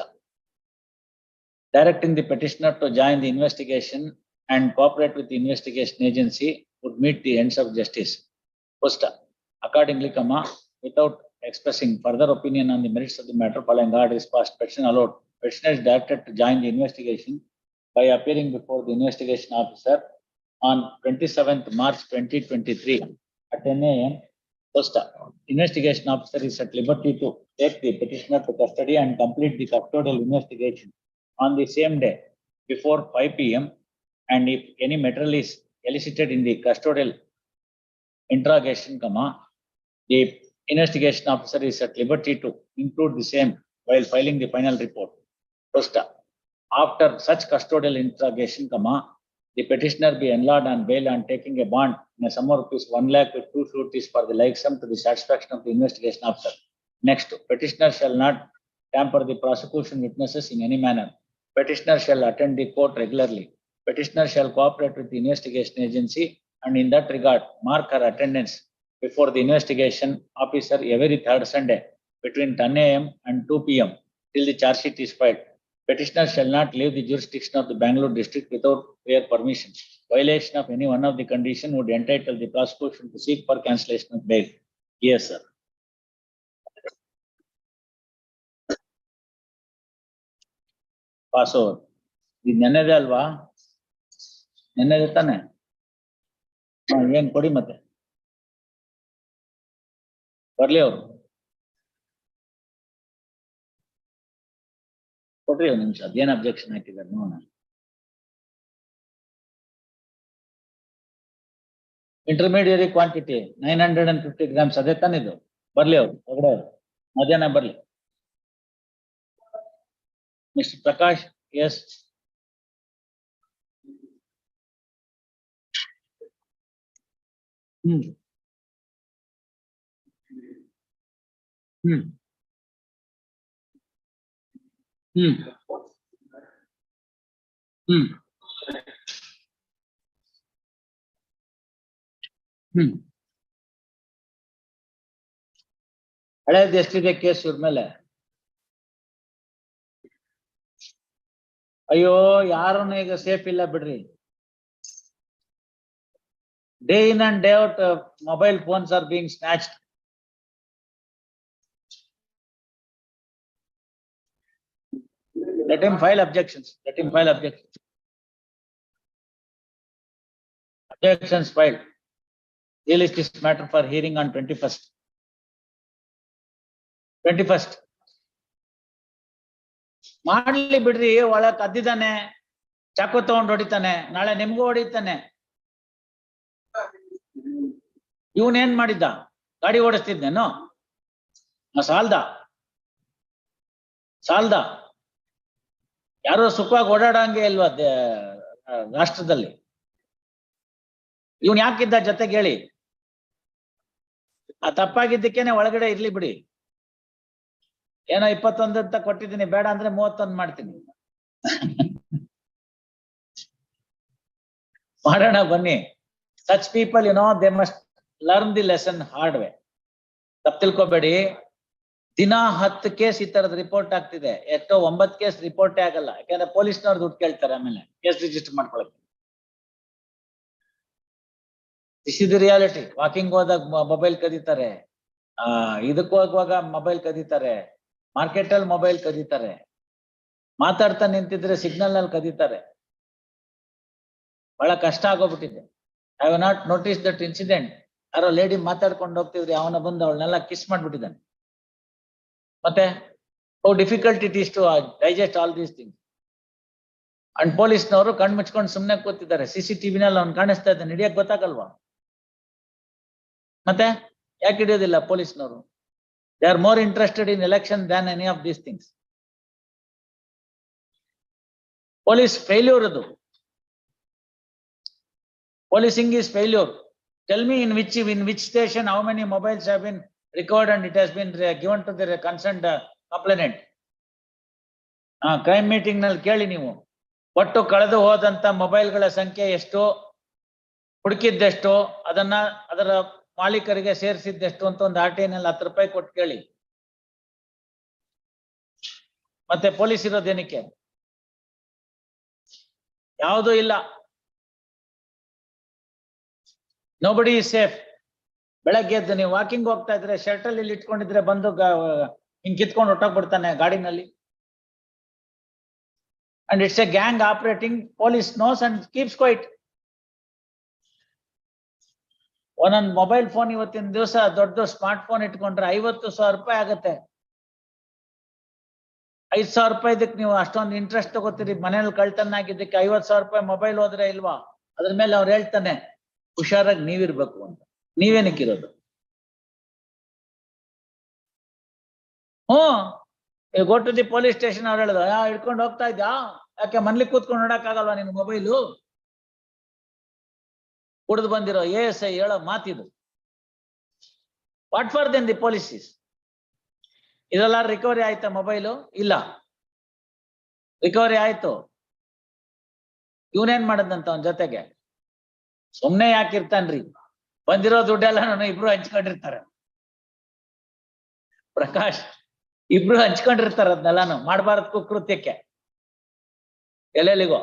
directing the petitioner to join the investigation and cooperate with the investigation agency would meet the ends of justice. First, accordingly, without expressing further opinion on the merits of the matter, following order is passed, petition allowed. Petitioner is directed to join the investigation by appearing before the investigation officer on 27th March 2023 at 10 a.m. First, investigation officer is at liberty to take the petitioner to custody and complete the custodial investigation on the same day before 5 p.m. and if any material is elicited in the custodial interrogation, the investigation officer is at liberty to include the same while filing the final report. First, after such custodial interrogation, the petitioner be enlarged on bail and taking a bond in a sum of rupees 1 lakh with 2 sureties for the like sum to the satisfaction of the investigation officer. Next, petitioner shall not tamper the prosecution witnesses in any manner. Petitioner shall attend the court regularly. Petitioner shall cooperate with the investigation agency and in that regard mark her attendance before the investigation officer every third Sunday between 10 a.m. and 2 p.m. till the charge sheet is filed. petitioner shall not leave the jurisdiction of the Bangalore district without prior permission. Violation of any one of the condition would entitle the prosecution to seek for cancellation of bail. Yes, sir. Pass over. ಇದು ನೆನ್ನೆದೆ ಅಲ್ವಾ? ನೆನ್ನೆದೆ ತಾನೆ? ಏನ್ ಕೊಡಿ ಮತ್ತೆ ಬರ್ಲಿ ಅವರು ಕೊಡ್ರಿ ಒಂದು ನಿಮಿಷ. ಅದೇನ್ ಅಬ್ಜೆಕ್ಷನ್ ಹಾಕಿದ್ದಾರೆ ನೋಡೋಣ. ಇಂಟರ್ಮೀಡಿಯರಿ ಕ್ವಾಂಟಿಟಿ 950 grams ಅದೇ ತಾನಿದು. ಬರ್ಲಿ ಅವ್ರು ಹೊರಗಡೆ ಮಧ್ಯಾಹ್ನ ಬರ್ಲಿ. Mister Prakash, yes. Hmm hmm hmm hmm hmm ಹಳೇದು ಎಷ್ಟಿದೆ ಕೇಸ್ ಇವ್ರ ಮೇಲೆ? ಅಯ್ಯೋ ಯಾರನ್ನು ಈಗ ಸೇಫ್ ಇಲ್ಲ ಬಿಡ್ರಿ. Day in and day out, mobile phones are being snatched. Let him file objections. Let him file objections. Objections filed. We'll list this matter for hearing on 21st. 21st. ಮಾಡ್ಲಿ ಬಿಡ್ರಿ, ಒಳಗ್ ಕದ್ದಿದ್ದಾನೆ, ಚಾಕು ತಗೊಂಡು ಹೊಡಿತಾನೆ, ನಾಳೆ ನಿಮ್ಗೂ ಹೊಡಿತಾನೆ. ಇವನೇನ್ ಮಾಡಿದ್ದ? ಗಾಡಿ ಓಡಿಸ್ತಿದ್ನೇನು? ಸಾಲ್ದ ಯಾರೋ ಸುಖವಾಗಿ ಓಡಾಡಂಗೆ ಇಲ್ವಾ ರಾಷ್ಟ್ರದಲ್ಲಿ? ಇವನ್ ಯಾಕಿದ್ದ ಜೊತೆಗೆ ಹೇಳಿ? ಆ ತಪ್ಪಾಗಿದ್ದಕ್ಕೇನೆ ಒಳಗಡೆ ಇರ್ಲಿ ಬಿಡಿ. ಏನೋ 21 ಅಂತ ಕೊಟ್ಟಿದ್ದೀನಿ, ಬೇಡ ಅಂದ್ರೆ 31 ಮಾಡ್ತೀನಿ. ಮಾಡೋಣ ಬನ್ನಿ. Such people, they must learn the lesson hard way. ತಪ್ಪು ತಿಳ್ಕೊಬೇಡಿ. ದಿನ 10 ಕೇಸ್ ಈ ತರದ ರಿಪೋರ್ಟ್ ಆಗ್ತಿದೆ. ಎಷ್ಟೋ 9 ಕೇಸ್ ರಿಪೋರ್ಟೇ ಆಗಲ್ಲ. ಯಾಕಂದ್ರೆ ಪೊಲೀಸ್ನವ್ರು ದುಡ್ಡು ಕೇಳ್ತಾರೆ ಆಮೇಲೆ ಕೇಸ್ ರಿಜಿಸ್ಟರ್ ಮಾಡ್ಕೊಳಕ್ಕೆ. This is the reality. Walking ಹೋದಾಗ ಮೊಬೈಲ್ ಕದೀತಾರೆ, ಇದಕ್ಕೆ ಹೋಗುವಾಗ ಮೊಬೈಲ್ ಕದೀತಾರೆ, ಮಾರ್ಕೆಟ್ ಅಲ್ಲಿ ಮೊಬೈಲ್ ಕದೀತಾರೆ, ಮಾತಾಡ್ತಾ ನಿಂತಿದ್ರೆ ಸಿಗ್ನಲ್ ನಲ್ಲಿ ಕದೀತಾರೆ. ಬಹಳ ಕಷ್ಟ ಆಗೋಗ್ಬಿಟ್ಟಿದೆ. I have not notice that incident. ಯಾರೋ ಲೇಡಿ ಮಾತಾಡ್ಕೊಂಡು ಹೋಗ್ತಿದ್ರಿ, ಅವನ ಬಂದು ಅವಳನ್ನೆಲ್ಲ ಕಿಸ್ ಮಾಡ್ಬಿಟ್ಟಿದ್ದಾನೆ. ಮತ್ತೆ how difficult it is to digest all these things. And ಪೊಲೀಸ್ನವರು ಕಣ್ ಮುಚ್ಕೊಂಡು ಸುಮ್ನೆ ಕೂತಿದ್ದಾರೆ. CCTV-ನಲ್ಲಿ ಅವ್ನು ಕಾಣಿಸ್ತಾ ಇದ್ದಾನೆ, ಹಿಡಿಯಕ್ ಗೊತ್ತಾಗಲ್ವಾ? ಮತ್ತೆ ಯಾಕೆ ಹಿಡಿಯೋದಿಲ್ಲ ಪೊಲೀಸ್ನವರು? They are more interested in election than any of these things. Police failure ಅದು. Policing is failure. Tell me in which station how many mobiles have been recovered and it has been given to the concerned complainant. Crime meeting ನಲ್ಲಿ ಕೇಳಿ ನೀವು. ಒಟ್ಟು ಕಳೆದು ಹೋದಂತ ಮೊಬೈಲ್ಗಳ ಸಂಖ್ಯೆ ಎಷ್ಟು, ಹುಡುಕಿದ್ದೆಷ್ಟು, ಅದರ ಮಾಲೀಕರಿಗೆ ಸೇರಿಸಿದ್ದೆಷ್ಟು ಅಂತ ಒಂದು RTI ನಲ್ಲಿ 10 ರೂಪಾಯಿ ಕೊಟ್ಟು ಕೇಳಿ. ಮತ್ತೆ ಪೊಲೀಸ್ ಇರೋದೇನಕ್ಕೆ? ಯಾವುದೂ ಇಲ್ಲ. Nobody is safe. ಬೆಳಗ್ಗೆ ಎದ್ದು ನೀವು ವಾಕಿಂಗ್ ಹೋಗ್ತಾ ಇದ್ರೆ ಶರ್ಟ್ ಅಲ್ಲಿ ಇಟ್ಕೊಂಡಿದ್ರೆ ಬಂದು ಹಿಂಗ್ ಕಿತ್ಕೊಂಡು ಹೊಟ್ಟೋಗ್ಬಿಡ್ತಾನೆ ಗಾಡಿನಲ್ಲಿ. And it's a gang operating. Police knows and keeps quiet. ಒಂದೊಂದು ಮೊಬೈಲ್ ಫೋನ್ ಇವತ್ತಿನ ದಿವಸ ದೊಡ್ಡ ಸ್ಮಾರ್ಟ್ ಫೋನ್ ಇಟ್ಕೊಂಡ್ರೆ 50,000 ರೂಪಾಯಿ ಆಗತ್ತೆ. 5,000 ರೂಪಾಯಿ ಇದಕ್ಕೆ ನೀವು ಅಷ್ಟೊಂದು ಇಂಟ್ರೆಸ್ಟ್ ತಗೋತೀರಿ. ಮನೇಲಿ ಕಳ್ತನಾಗಿದ್ದಕ್ಕೆ 50,000 ರೂಪಾಯಿ ಮೊಬೈಲ್ ಹೋದ್ರೆ ಇಲ್ವಾ? ಅದ್ರ ಮೇಲೆ ಅವ್ರು ಹೇಳ್ತಾನೆ ಹುಷಾರಾಗಿ ನೀವಿರ್ಬೇಕು ಅಂತ. ನೀವೇನಕ್ಕಿರೋದು? Go to the police station. ಅವ್ರು ಹೇಳಿದ ಹಿಡ್ಕೊಂಡು ಹೋಗ್ತಾ ಇದ್ಯಾ? ಯಾಕೆ ಮನ್ಲಿ ಕೂತ್ಕೊಂಡು ನೋಡಕ್ಕಾಗಲ್ವಾ ನಿನ್ ಮೊಬೈಲು? ಕುಡಿದು ಬಂದಿರೋ ASI ಹೇಳೋ ಮಾತಿದು. What for then the police? ಇದೆಲ್ಲ ರಿಕವರಿ ಆಯ್ತಾ ಮೊಬೈಲು? ಇಲ್ಲ. ರಿಕವರಿ ಆಯ್ತು. ಇವನೇನ್ ಮಾಡದಂತ ಅವನ ಜೊತೆಗೆ? ಸುಮ್ನೆ ಯಾಕಿರ್ತಾನ್ರಿ? ಬಂದಿರೋ ದುಡ್ಡೆಲ್ಲ ಇಬ್ರು ಹಂಚ್ಕೊಂಡಿರ್ತಾರೆ. ಪ್ರಕಾಶ್, ಇಬ್ರು ಹಂಚ್ಕೊಂಡಿರ್ತಾರ ಅದನ್ನೆಲ್ಲಾನು ಮಾಡಬಾರದು ಕೃತ್ಯಕ್ಕೆ. ಎಲ್ಲೆಲ್ಲಿಗೋ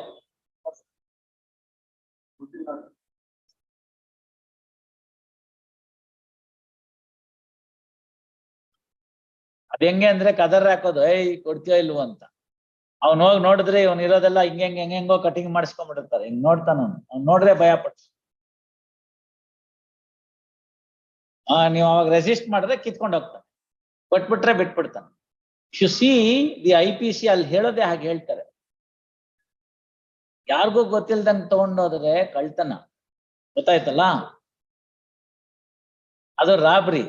ಅದ್ ಹೆಂಗೆ ಅಂದ್ರೆ ಕದರ್ ಹಾಕೋದು ಏಯ್ ಕೊಡ್ತೀಯೋ ಇಲ್ವೋ ಅಂತ. ಅವ್ನು ಹೋಗಿ ನೋಡಿದ್ರೆ ಇವ್ನು ಇರೋದೆಲ್ಲ ಹೆಂಗೆಂಗೋ ಕಟಿಂಗ್ ಮಾಡಿಸ್ಕೊಂಡ್ಬಿಟ್ಟಿರ್ತಾರೆ. ಹಿಂಗ್ ನೋಡ್ತಾನ ಅವ್ನು ನೋಡ್ರೆ ಭಯ ಪಟ್ಟು. ನೀವು ಅವಾಗ ರೆಸಿಸ್ಟ್ ಮಾಡಿದ್ರೆ ಕಿತ್ಕೊಂಡು ಹೋಗ್ತಾನೆ, ಕೊಟ್ಬಿಟ್ರೆ ಬಿಟ್ಬಿಡ್ತಾನೆ. ಯು ಸಿ ದಿ IPC ಅಲ್ಲಿ ಹೇಳೋದೇ ಹಾಗೆ ಹೇಳ್ತಾರೆ. ಯಾರಿಗೂ ಗೊತ್ತಿಲ್ದಂಗ್ ತಗೊಂಡೋದ್ರೆ ಕಳ್ತನ, ಗೊತ್ತಾಯ್ತಲ್ಲ, ಅದು ರಾಬ್ರಿ.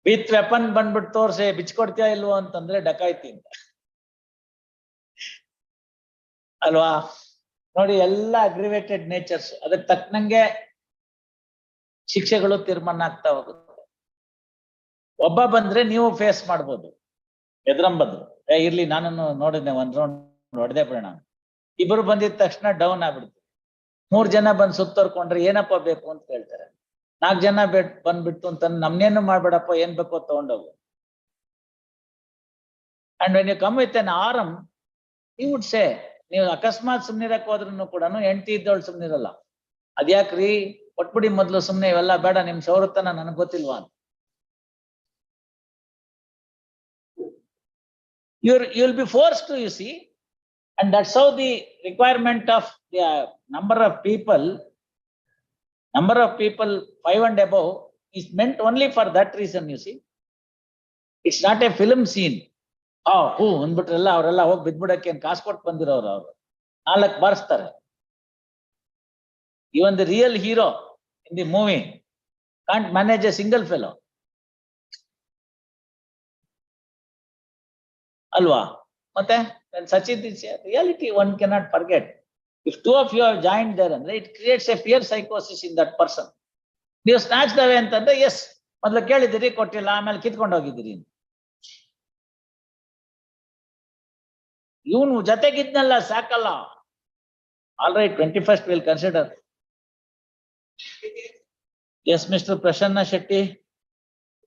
ವಿತ್ ವೆಪನ್ ಬಂದ್ಬಿಟ್ಟು ತೋರ್ಸಿ ಬಿಚ್ಕೊಡ್ತೀಯ ಇಲ್ವೋ ಅಂತಂದ್ರೆ ಡಕಾಯ್ತಿ ಅಂತ ಅಲ್ವಾ. ನೋಡಿ ಎಲ್ಲ ಅಗ್ರಿವೇಟೆಡ್ ನೇಚರ್ಸ್, ಅದಕ್ಕೆ ತಕ್ಕನಂಗೆ ಶಿಕ್ಷೆಗಳು ತೀರ್ಮಾನ ಆಗ್ತಾ ಹೋಗುತ್ತೆ. ಒಬ್ಬ ಬಂದ್ರೆ ನೀವು ಫೇಸ್ ಮಾಡ್ಬೋದು, ಎದ್ರಂಬದ್ರು ಇರ್ಲಿ ನಾನು ನೋಡಿದ್ನೆ ಒಂದ್ ರೌಂಡ್ ಹೊಡೆದೇ ಬಿಡೋಣ. ಇಬ್ರು ಬಂದಿದ ತಕ್ಷಣ ಡೌನ್ ಆಗ್ಬಿಡ್ತು. 3 ಜನ ಬಂದ್ ಸುತ್ತರ್ಕೊಂಡ್ರೆ ಏನಪ್ಪ ಬೇಕು ಅಂತ ಕೇಳ್ತಾರೆ. 4 ಜನ ಬಂದ್ಬಿಟ್ಟು ಅಂತ ನಮ್ನೇನು ಮಾಡ್ಬೇಡಪ್ಪ, ಏನ್ ಬೇಕೋ ತಗೊಂಡೋಗು. And when you come with an arm you would say, ನೀವು ಅಕಸ್ಮಾತ್ ಸುಮ್ನಿರಕ್ ಹೋದ್ರೂ ಕೂಡ ಹೆಂಡತಿ ಇದ್ದವಳು ಸುಮ್ನಿರಲ್ಲ. ಅದ್ಯಾಕ್ರಿ ಕೊಟ್ಬಿಡಿ ಮೊದ್ಲು, ಸುಮ್ನೆ ಇವೆಲ್ಲ ಬೇಡ, ನಿಮ್ ಸೌರತನ ನನಗ್ ಗೊತ್ತಿಲ್ವಾ ಅಂತ. You'll be forced to, you see, and that's how the requirement of the number of people 5 and above is meant only for that reason, you see. It's not a film scene. ಅಂದ್ಬಿಟ್ರೆಲ್ಲ ಅವರೆಲ್ಲ ಹೋಗಿ ಬಿದ್ಬಿಡಕ್ಕೆ ಏನ್ ಕಾಸು ಕೊಟ್ಟು ಬಂದಿರೋರು ಅವರು 4 ಬಾರಿಸ್ತಾರೆ. Even the real hero in the movie can't manage a single fellow. Alwa. ಮತ್ತೆ when such is reality, one cannot forget. If 2 of you have joined there, and it creates a fear psychosis in that person. ನೀವು snatch Dave ಅಂತಂದ್ರೆ S ಮೊದ್ಲು ಕೇಳಿದಿರಿ, ಕೊಟ್ಟಿಲ್ಲ, ಆಮೇಲೆ ಕಿತ್ಕೊಂಡು ಹೋಗಿದ್ದೀರಿ. ಇವನು ಜೊತೆಗಿದ್ನಲ್ಲ ಸಾಕಲ್ಲ. All right, 21st will consider. Yes mister Prasanna Shetty,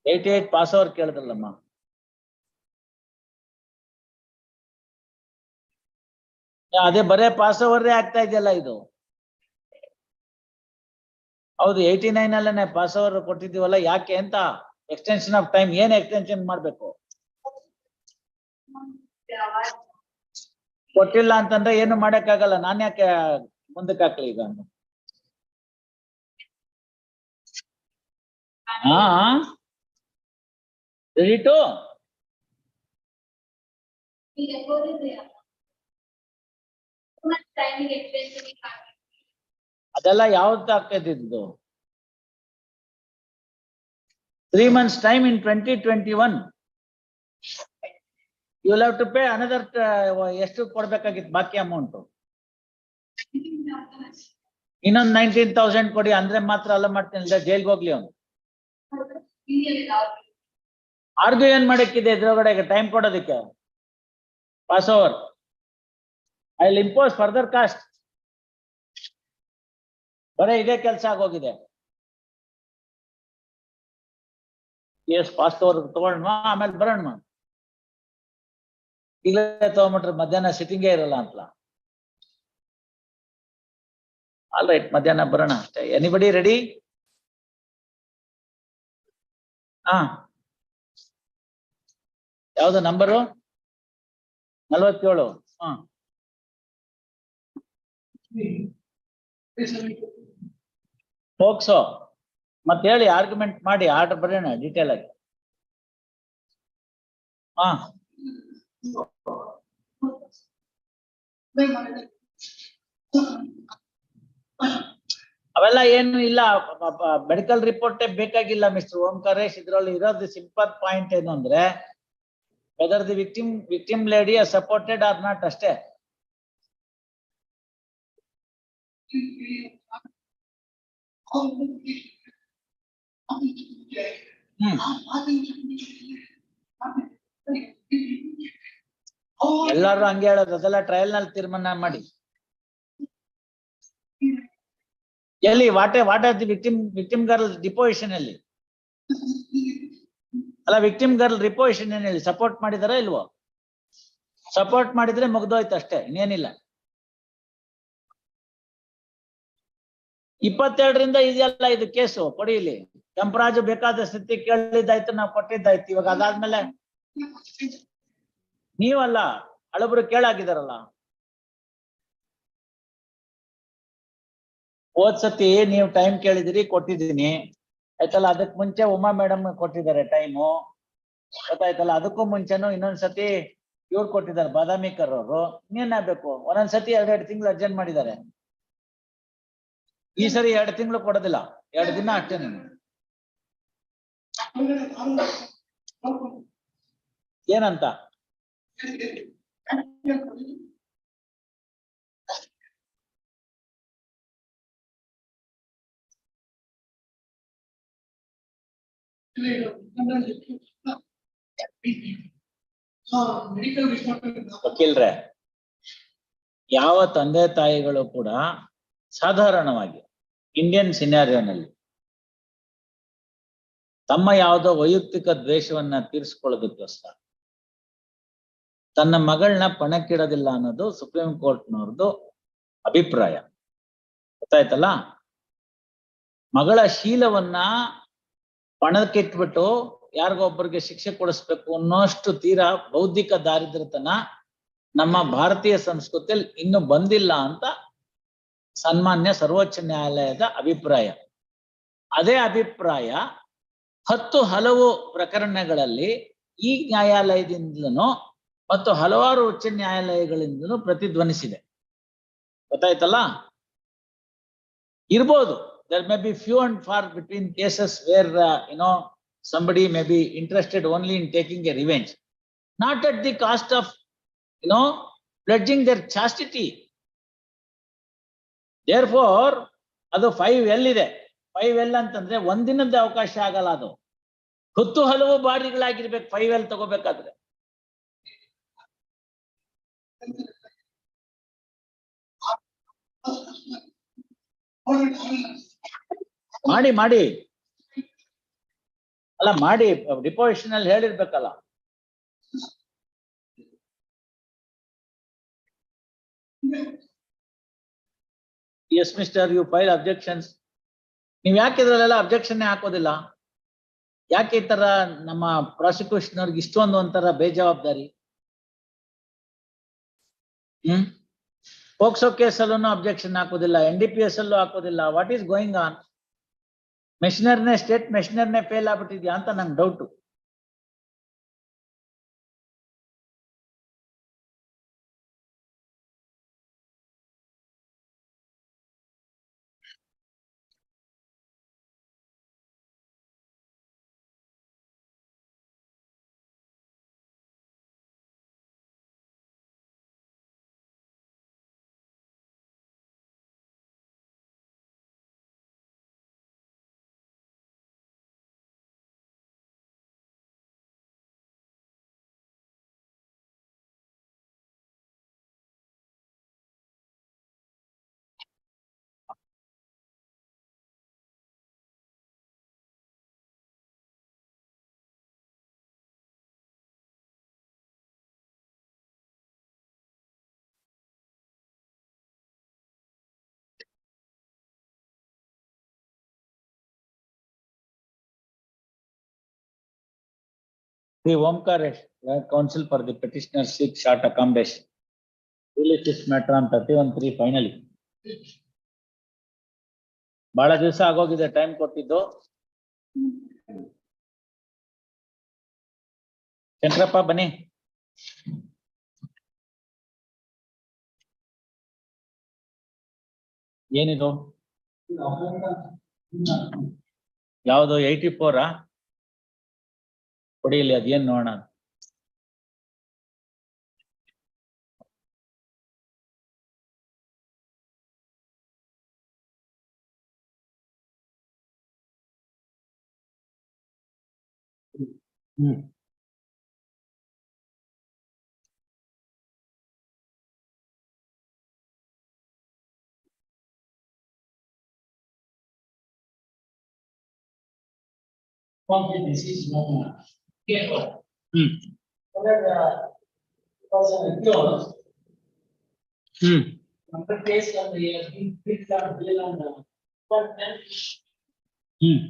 88 pass over ಕೇಳಿದ್ರಲ್ಲಮ್ಮ. ಅದೇ ಬರೇ ಪಾಸ್ ಓವರ್ ಆಗ್ತಾ ಇದೆಯಲ್ಲ ಇದು. ಹೌದು, 89 ಅಲ್ಲೇ ಪಾಸ್ ಓವರ್ ಕೊಟ್ಟಿದ್ದೀವಲ್ಲ, ಯಾಕೆ ಅಂತ ಎಕ್ಸ್ಟೆನ್ಷನ್ ಆಫ್ ಟೈಮ್. ಏನ್ ಎಕ್ಸ್ಟೆನ್ಷನ್ ಮಾಡ್ಬೇಕು? ಕೊಟ್ಟಿಲ್ಲ ಅಂತಂದ್ರೆ ಏನು ಮಾಡಕ್ಕಾಗಲ್ಲ. ನಾನ್ ಯಾಕೆ ಮುಂದಕ್ಕೆ ಹಾಕ್ಲಿ ಈಗ? ರೆಡಿ ಟು ಅದೆಲ್ಲ ಯಾವ್ದು ಆಗ್ತಿದ್ದು? 3 months time in 2021. You will have to pay another ಎಷ್ಟು ಕೊಡ್ಬೇಕಾಗಿತ್ತು ಬಾಕಿ ಅಮೌಂಟ್? ಇನ್ನೊಂದು 19,000 ಕೊಡಿ ಅಂದ್ರೆ ಮಾತ್ರ ಅಲ್ಲ ಮಾಡ್ತೀನಿ, ಜೈಲ್ಗೆ ಹೋಗ್ಲಿ ಅವನು. ಆರ್ಗ್ಯೂ ಏನ್ ಮಾಡಕ್ಕಿದೆ ಇದ್ರೊಳಗಡೆ ಟೈಮ್ ಕೊಡೋದಕ್ಕೆ? Pass over. I will impose further cost. ಬರೇ ಇದೇ ಕೆಲಸ ಆಗೋಗಿದೆ. ಎಸ್ ಪಾಸ್ ಓವರ್ ತಗೊಳ್ಳೋಣ, ಆಮೇಲೆ ಬರೋಣ. ಈಗ ತಗೊಂಬಿಟ್ರೆ ಮಧ್ಯಾಹ್ನ ಸಿಟ್ಟಿಂಗೇ ಇರಲ್ಲ ಅಂತಲ್ಲ. ಆಲ್ ರೈಟ್, ಮಧ್ಯಾಹ್ನ ಬರೋಣ ಅಷ್ಟೇ. Anybody ready? ಯಾವ್ದು ನಂಬರು? 47. ಹೋಗ್ಸೋ ಮತ್ತೆ ಹೇಳಿ, ಆರ್ಗ್ಯುಮೆಂಟ್ ಮಾಡಿ, ಆರ್ಡರ್ ಬರೋಣ ಡೀಟೇಲ್ ಆಗಿ. ಅವೆಲ್ಲ ಏನು ಇಲ್ಲ, ಮೆಡಿಕಲ್ ರಿಪೋರ್ಟೇ ಬೇಕಾಗಿಲ್ಲ ಮಿಸ್ಟರ್ ಓಂಕಾರೇಶ್. ಇದ್ರಲ್ಲಿ ಇರೋದು ಸಿಂಪಲ್ ಪಾಯಿಂಟ್ ಏನು ಅಂದ್ರೆ, whether the victim lady are supported or not ಅಷ್ಟೇ. ಎಲ್ಲಾರು ಹಂಗೆ ಹೇಳೋದು, ಅದೆಲ್ಲ ಟ್ರಯಲ್ ನಲ್ಲಿ ತೀರ್ಮಾನ ಮಾಡಿ. ಎಲ್ಲಿ what are the victim girl deposition ಅಲ್ಲಿ? ಅಲ್ಲ, ವಿಕ್ಟಿಮ್ ಗರ್ಲ್ ರಿಪೋಸಿಷನ್ ಏನ್ ಹೇಳಿ? ಸಪೋರ್ಟ್ ಮಾಡಿದಾರ ಇಲ್ವೋ? ಸಪೋರ್ಟ್ ಮಾಡಿದ್ರೆ ಮುಗ್ದೋಯ್ತು ಅಷ್ಟೇ, ಇನ್ನೇನಿಲ್ಲ. 22ರಿಂದ ಇದೆಯಲ್ಲ ಇದು ಕೇಸು ಕೊಡಿ ಇಲ್ಲಿ. ಕೆಂಪರಾಜು ಬೇಕಾದ ಸ್ಥಿತಿ ಕೇಳಿದ್ದಾಯ್ತು, ನಾವು ಕೊಟ್ಟಿದ್ದಾಯ್ತು. ಇವಾಗ ಅದಾದ್ಮೇಲೆ ನೀವಲ್ಲ ಹಳಬ್ರು ಕೇಳಾಗಿದಾರಲ್ಲ. ಹೋದ್ಸತಿ ನೀವು ಟೈಮ್ ಕೇಳಿದಿರಿ, ಕೊಟ್ಟಿದ್ದೀನಿ ಆಯ್ತಲ್ಲ. ಅದಕ್ ಮುಂಚೆ ಉಮಾ ಮೇಡಮ್ ಕೊಟ್ಟಿದ್ದಾರೆ ಟೈಮು, ಗೊತ್ತಾಯ್ತಲ್ಲ. ಅದಕ್ಕೂ ಮುಂಚೆನು ಇನ್ನೊಂದ್ಸತಿ ಇವ್ರು ಕೊಟ್ಟಿದ್ದಾರೆ, ಬಾದಾಮಿಕರ್ ಅವರು. ಇನ್ನೇನಾಗ್ಬೇಕು, ಒಂದೊಂದ್ಸತಿ 2 ತಿಂಗಳು ಅರ್ಜೆಂಟ್ ಮಾಡಿದ್ದಾರೆ. ಈ ಸರಿ 2 ತಿಂಗಳು ಕೊಡೋದಿಲ್ಲ, 2 ದಿನ ಅಷ್ಟೇ. ಏನಂತ ವಕೀಲ್ರೆ, ಯಾವ ತಂದೆ ತಾಯಿಗಳು ಕೂಡ ಸಾಧಾರಣವಾಗಿ ಇಂಡಿಯನ್ ಸಿನಾರಿಯೋನಲ್ಲಿ ತಮ್ಮ ಯಾವುದೋ ವೈಯಕ್ತಿಕ ದ್ವೇಷವನ್ನ ತೀರಿಸ್ಕೊಳ್ಳೋದಕ್ಕೋಸ್ಕರ ತನ್ನ ಮಗಳನ್ನ ಪಣಕ್ಕಿಡೋದಿಲ್ಲ ಅನ್ನೋದು ಸುಪ್ರೀಂ ಕೋರ್ಟ್ನವ್ರದ್ದು ಅಭಿಪ್ರಾಯ, ಗೊತ್ತಾಯ್ತಲ್ಲ. ಮಗಳ ಶೀಲವನ್ನ ಪಣಕ್ಕಿಟ್ಬಿಟ್ಟು ಯಾರಿಗೊಬ್ಬರಿಗೆ ಶಿಕ್ಷೆ ಕೊಡಿಸ್ಬೇಕು ಅನ್ನೋಷ್ಟು ತೀರಾ ಬೌದ್ಧಿಕ ದಾರಿದ್ರ್ಯತನ ನಮ್ಮ ಭಾರತೀಯ ಸಂಸ್ಕೃತಿಯಲ್ಲಿ ಇನ್ನು ಬಂದಿಲ್ಲ ಅಂತ ಸನ್ಮಾನ್ಯ ಸರ್ವೋಚ್ಚ ನ್ಯಾಯಾಲಯದ ಅಭಿಪ್ರಾಯ. ಅದೇ ಅಭಿಪ್ರಾಯ 10 ಹಲವು ಪ್ರಕರಣಗಳಲ್ಲಿ ಈ ನ್ಯಾಯಾಲಯದಿಂದಲೂ ಮತ್ತು ಹಲವಾರು ಉಚ್ಚ ನ್ಯಾಯಾಲಯಗಳಿಂದಲೂ ಪ್ರತಿಧ್ವನಿಸಿದೆ, ಗೊತ್ತಾಯ್ತಲ್ಲ. ಇರ್ಬೋದು, there may be few and far between cases where somebody may be interested only in taking a revenge, not at the cost of pledging their chastity. Therefore ಅದು 5L ಇದೆ. 5L ಅಂತಂದ್ರೆ ಒಂದಿನದ ಅವಕಾಶ ಆಗಲ್ಲ, ಅದು 10 ಹಲವು ಬಾರಿಗಳಾಗಿರ್ಬೇಕು 5L ತಗೋಬೇಕಾದ್ರೆ. ಮಾಡಿ ಅಲ್ಲ, ಮಾಡಿ ಡಿಪೋಸಿಷನ್ ಅಲ್ಲಿ ಹೇಳಿರ್ಬೇಕಲ್ಲ. Yes mister, you file objections. ನೀವ್ ಯಾಕೆ ಇದ್ರಲ್ಲೆಲ್ಲ ಅಬ್ಜೆಕ್ಷನ್ ಹಾಕೋದಿಲ್ಲ? ಯಾಕೆ ಈ ತರ ನಮ್ಮ ಪ್ರಾಸಿಕ್ಯೂಷನ್ ಅವ್ರಿಗೆ ಇಷ್ಟೊಂದು ಒಂಥರ ಬೇಜವಾಬ್ದಾರಿ? ಪೋಕ್ಸೋ ಕೇಸಲ್ಲೂ ಅಬ್ಜೆಕ್ಷನ್ ಹಾಕೋದಿಲ್ಲ, NDPS ಅಲ್ಲೂ ಹಾಕೋದಿಲ್ಲ. What is going on? State ಮೆಷಿನರ್ನೇ ಫೇಲ್ ಆಗ್ಬಿಟ್ಟಿದ್ಯಾ ಅಂತ ನಂಗೆ doubt. The Omkaresh, counsel for the petitioner seeks short accommodation. Release this matter on 31/3 finally. ಬಹಳ ದಿವಸ ಆಗೋಗಿದೆ ಟೈಮ್ ಕೊಟ್ಟಿದ್ದು. ಶಂಕರಪ್ಪ ಬನ್ನಿ. ಏನಿದು? ಯಾವುದು 84? ಕೊಡಿ ಇಲ್ಲಿ, ಅದೇನ್ ನೋಡೋಣ. But then, Hmm.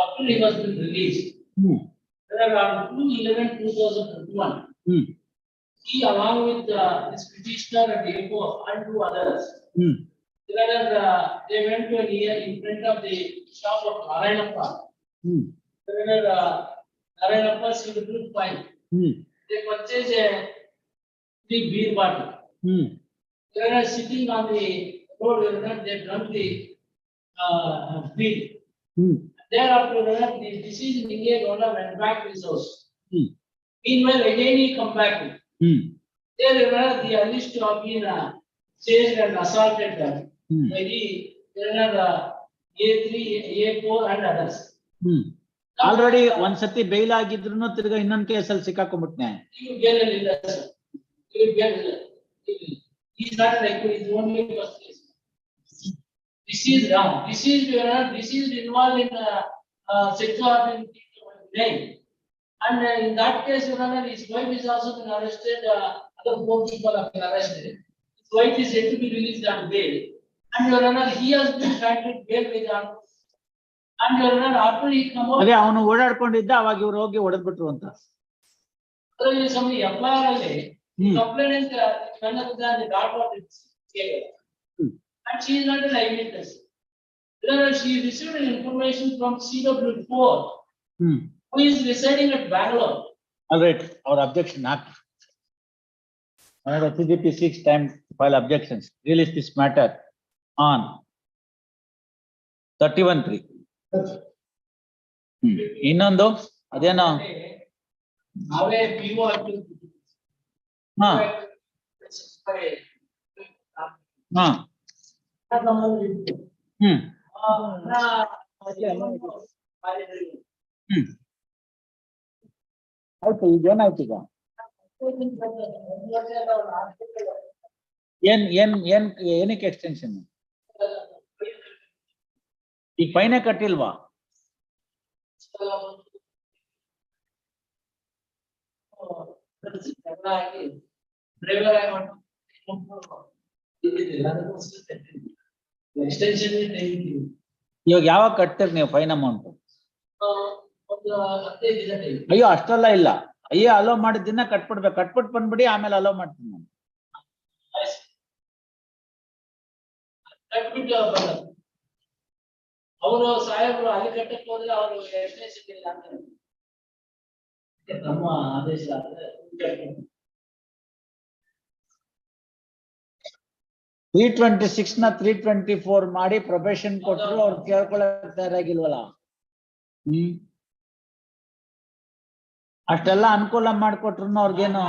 after he was released, around 2/11/2021, he along with this petitioner and APO and two others, they went to an area in front of the shop of Narayanappa. Narayanappa seemed to fine. They purchased a big beer bottle. They were sitting on the road, they drank the beer. Thereafter, the deceased Indian owner went back to his house. Meanwhile, again he come back. There the alleged to have been chased and assaulted by the A3, A4 and others. Already ಒಂದ್ಸತಿ bale ಆಗಿದ್ರು ತಿರ್ಗಾ ಇನ್ನೊಂದ್ ಕೇಸಲ್ಲಿ ಸಿಕ್ಕಾಕೊಂಡ್ಬಿಟ್ನೆ. You get a little, sir. You get a little. He's not like his only first case. This is wrong. This is involved in sexual offense. And in that case, his wife is also been arrested. Other 4 people have been arrested. His wife is yet to be released on bail. And he has been granted bail with and after he come out. ಅದೇ ಅವನು ಓಡಾಡ್ಕೊಂಡಿದ್ದ ಅವಾಗ ಇವ್ರು ಹೋಗಿ ಹೊಡೆದ್ಬಿಟ್ರು ಅಂತ. ಅದರಲ್ಲಿ ಸಮಯ FIR ಅಲ್ಲಿ complainant none other than the daughter of the and she is not an eyewitness. She received information from CW4 who is residing at Bangalore. All right, our objection not. Another CGP 6 times file objections. Release this matter on 31/3. ಇನ್ನೊಂದು ಅದೇನೋ ನಾವೇ PO ಹಾ ಹಾ ಆಯ್ತು, ಈಗ ಏನಾಯ್ತು ಈಗ? ಏನಕ್ಕೆ ಎಕ್ಸ್ಟೆನ್ಷನ್? ಈಗ ಫೈನೇ ಕಟ್ಟಿಲ್ವಾ? ಇವಾಗ ಯಾವಾಗ ಕಟ್ತೀರಿ ನೀವು ಫೈನ್ ಅಮೌಂಟ್? ಅಯ್ಯೋ ಅಷ್ಟೆಲ್ಲ ಇಲ್ಲ. ಅಯ್ಯೋ ಅಲೋ ಮಾಡಿದ್ದನ್ನ ಕಟ್ಬಿಡ್ಬೇಕು. ಕಟ್ಬಿಟ್ಟು ಬಂದ್ಬಿಡಿ, ಆಮೇಲೆ ಅಲೋ ಮಾಡ್ತೀನಿ ನಾನು. ಅವರು ಸಾಹೇಬರು ಅಲ್ಲಿ ಕಟ್ಟಕ್ಕೆ ಹೋದ್ರೆ ಅವರು ಎಕ್ಸ್ಟೆನ್ಷನ್ ಇಲ್ಲ ಅಂತಾರೆ. ನಮ್ಮ ಆದೇಶ 326 ನ 324 ಮಾಡಿ ಪ್ರೊಬೇಷನ್ ಕೊಟ್ಟರು, ಅವ್ರು ಕೇಳ್ಕೊಳಕ್ ತಯಾರಾಗಿಲ್ವಲ್ಲ. ಅಷ್ಟೆಲ್ಲ ಅನುಕೂಲ ಮಾಡ್ಕೊಟ್ರು ಅವ್ರಿಗೇನು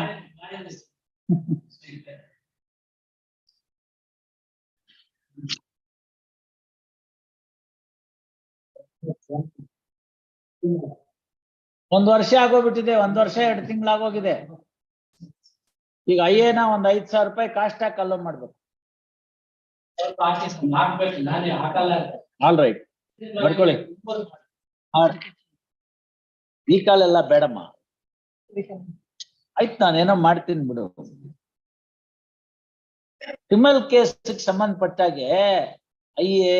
ಒಂದ್ ವರ್ಷ ಆಗೋಗ್ಬಿಟ್ಟಿದೆ. 1 ವರ್ಷ 2 ತಿಂಗಳಾಗೋಗಿದೆ. ಈಗ ಐಏನ ಒಂದ್ 5,000 ರೂಪಾಯಿ ಕಾಸ್ಟ್ ಹಾಕಿ ಅಲೋ ಮಾಡ್ಬೇಕು. ಆಲ್ ರೈಟ್, ಬರ್ಕೊಳ್ಳಿ. ಈ ಕಾಲೆಲ್ಲ ಬೇಡಮ್ಮ. ಆಯ್ತು, ನಾನೇನೋ ಮಾಡ್ತೀನಿ ಬಿಡು. ಕ್ರಿಮಿನಲ್ ಕೇಸ್ ಸಂಬಂಧಪಟ್ಟಾಗೆ ಐಎ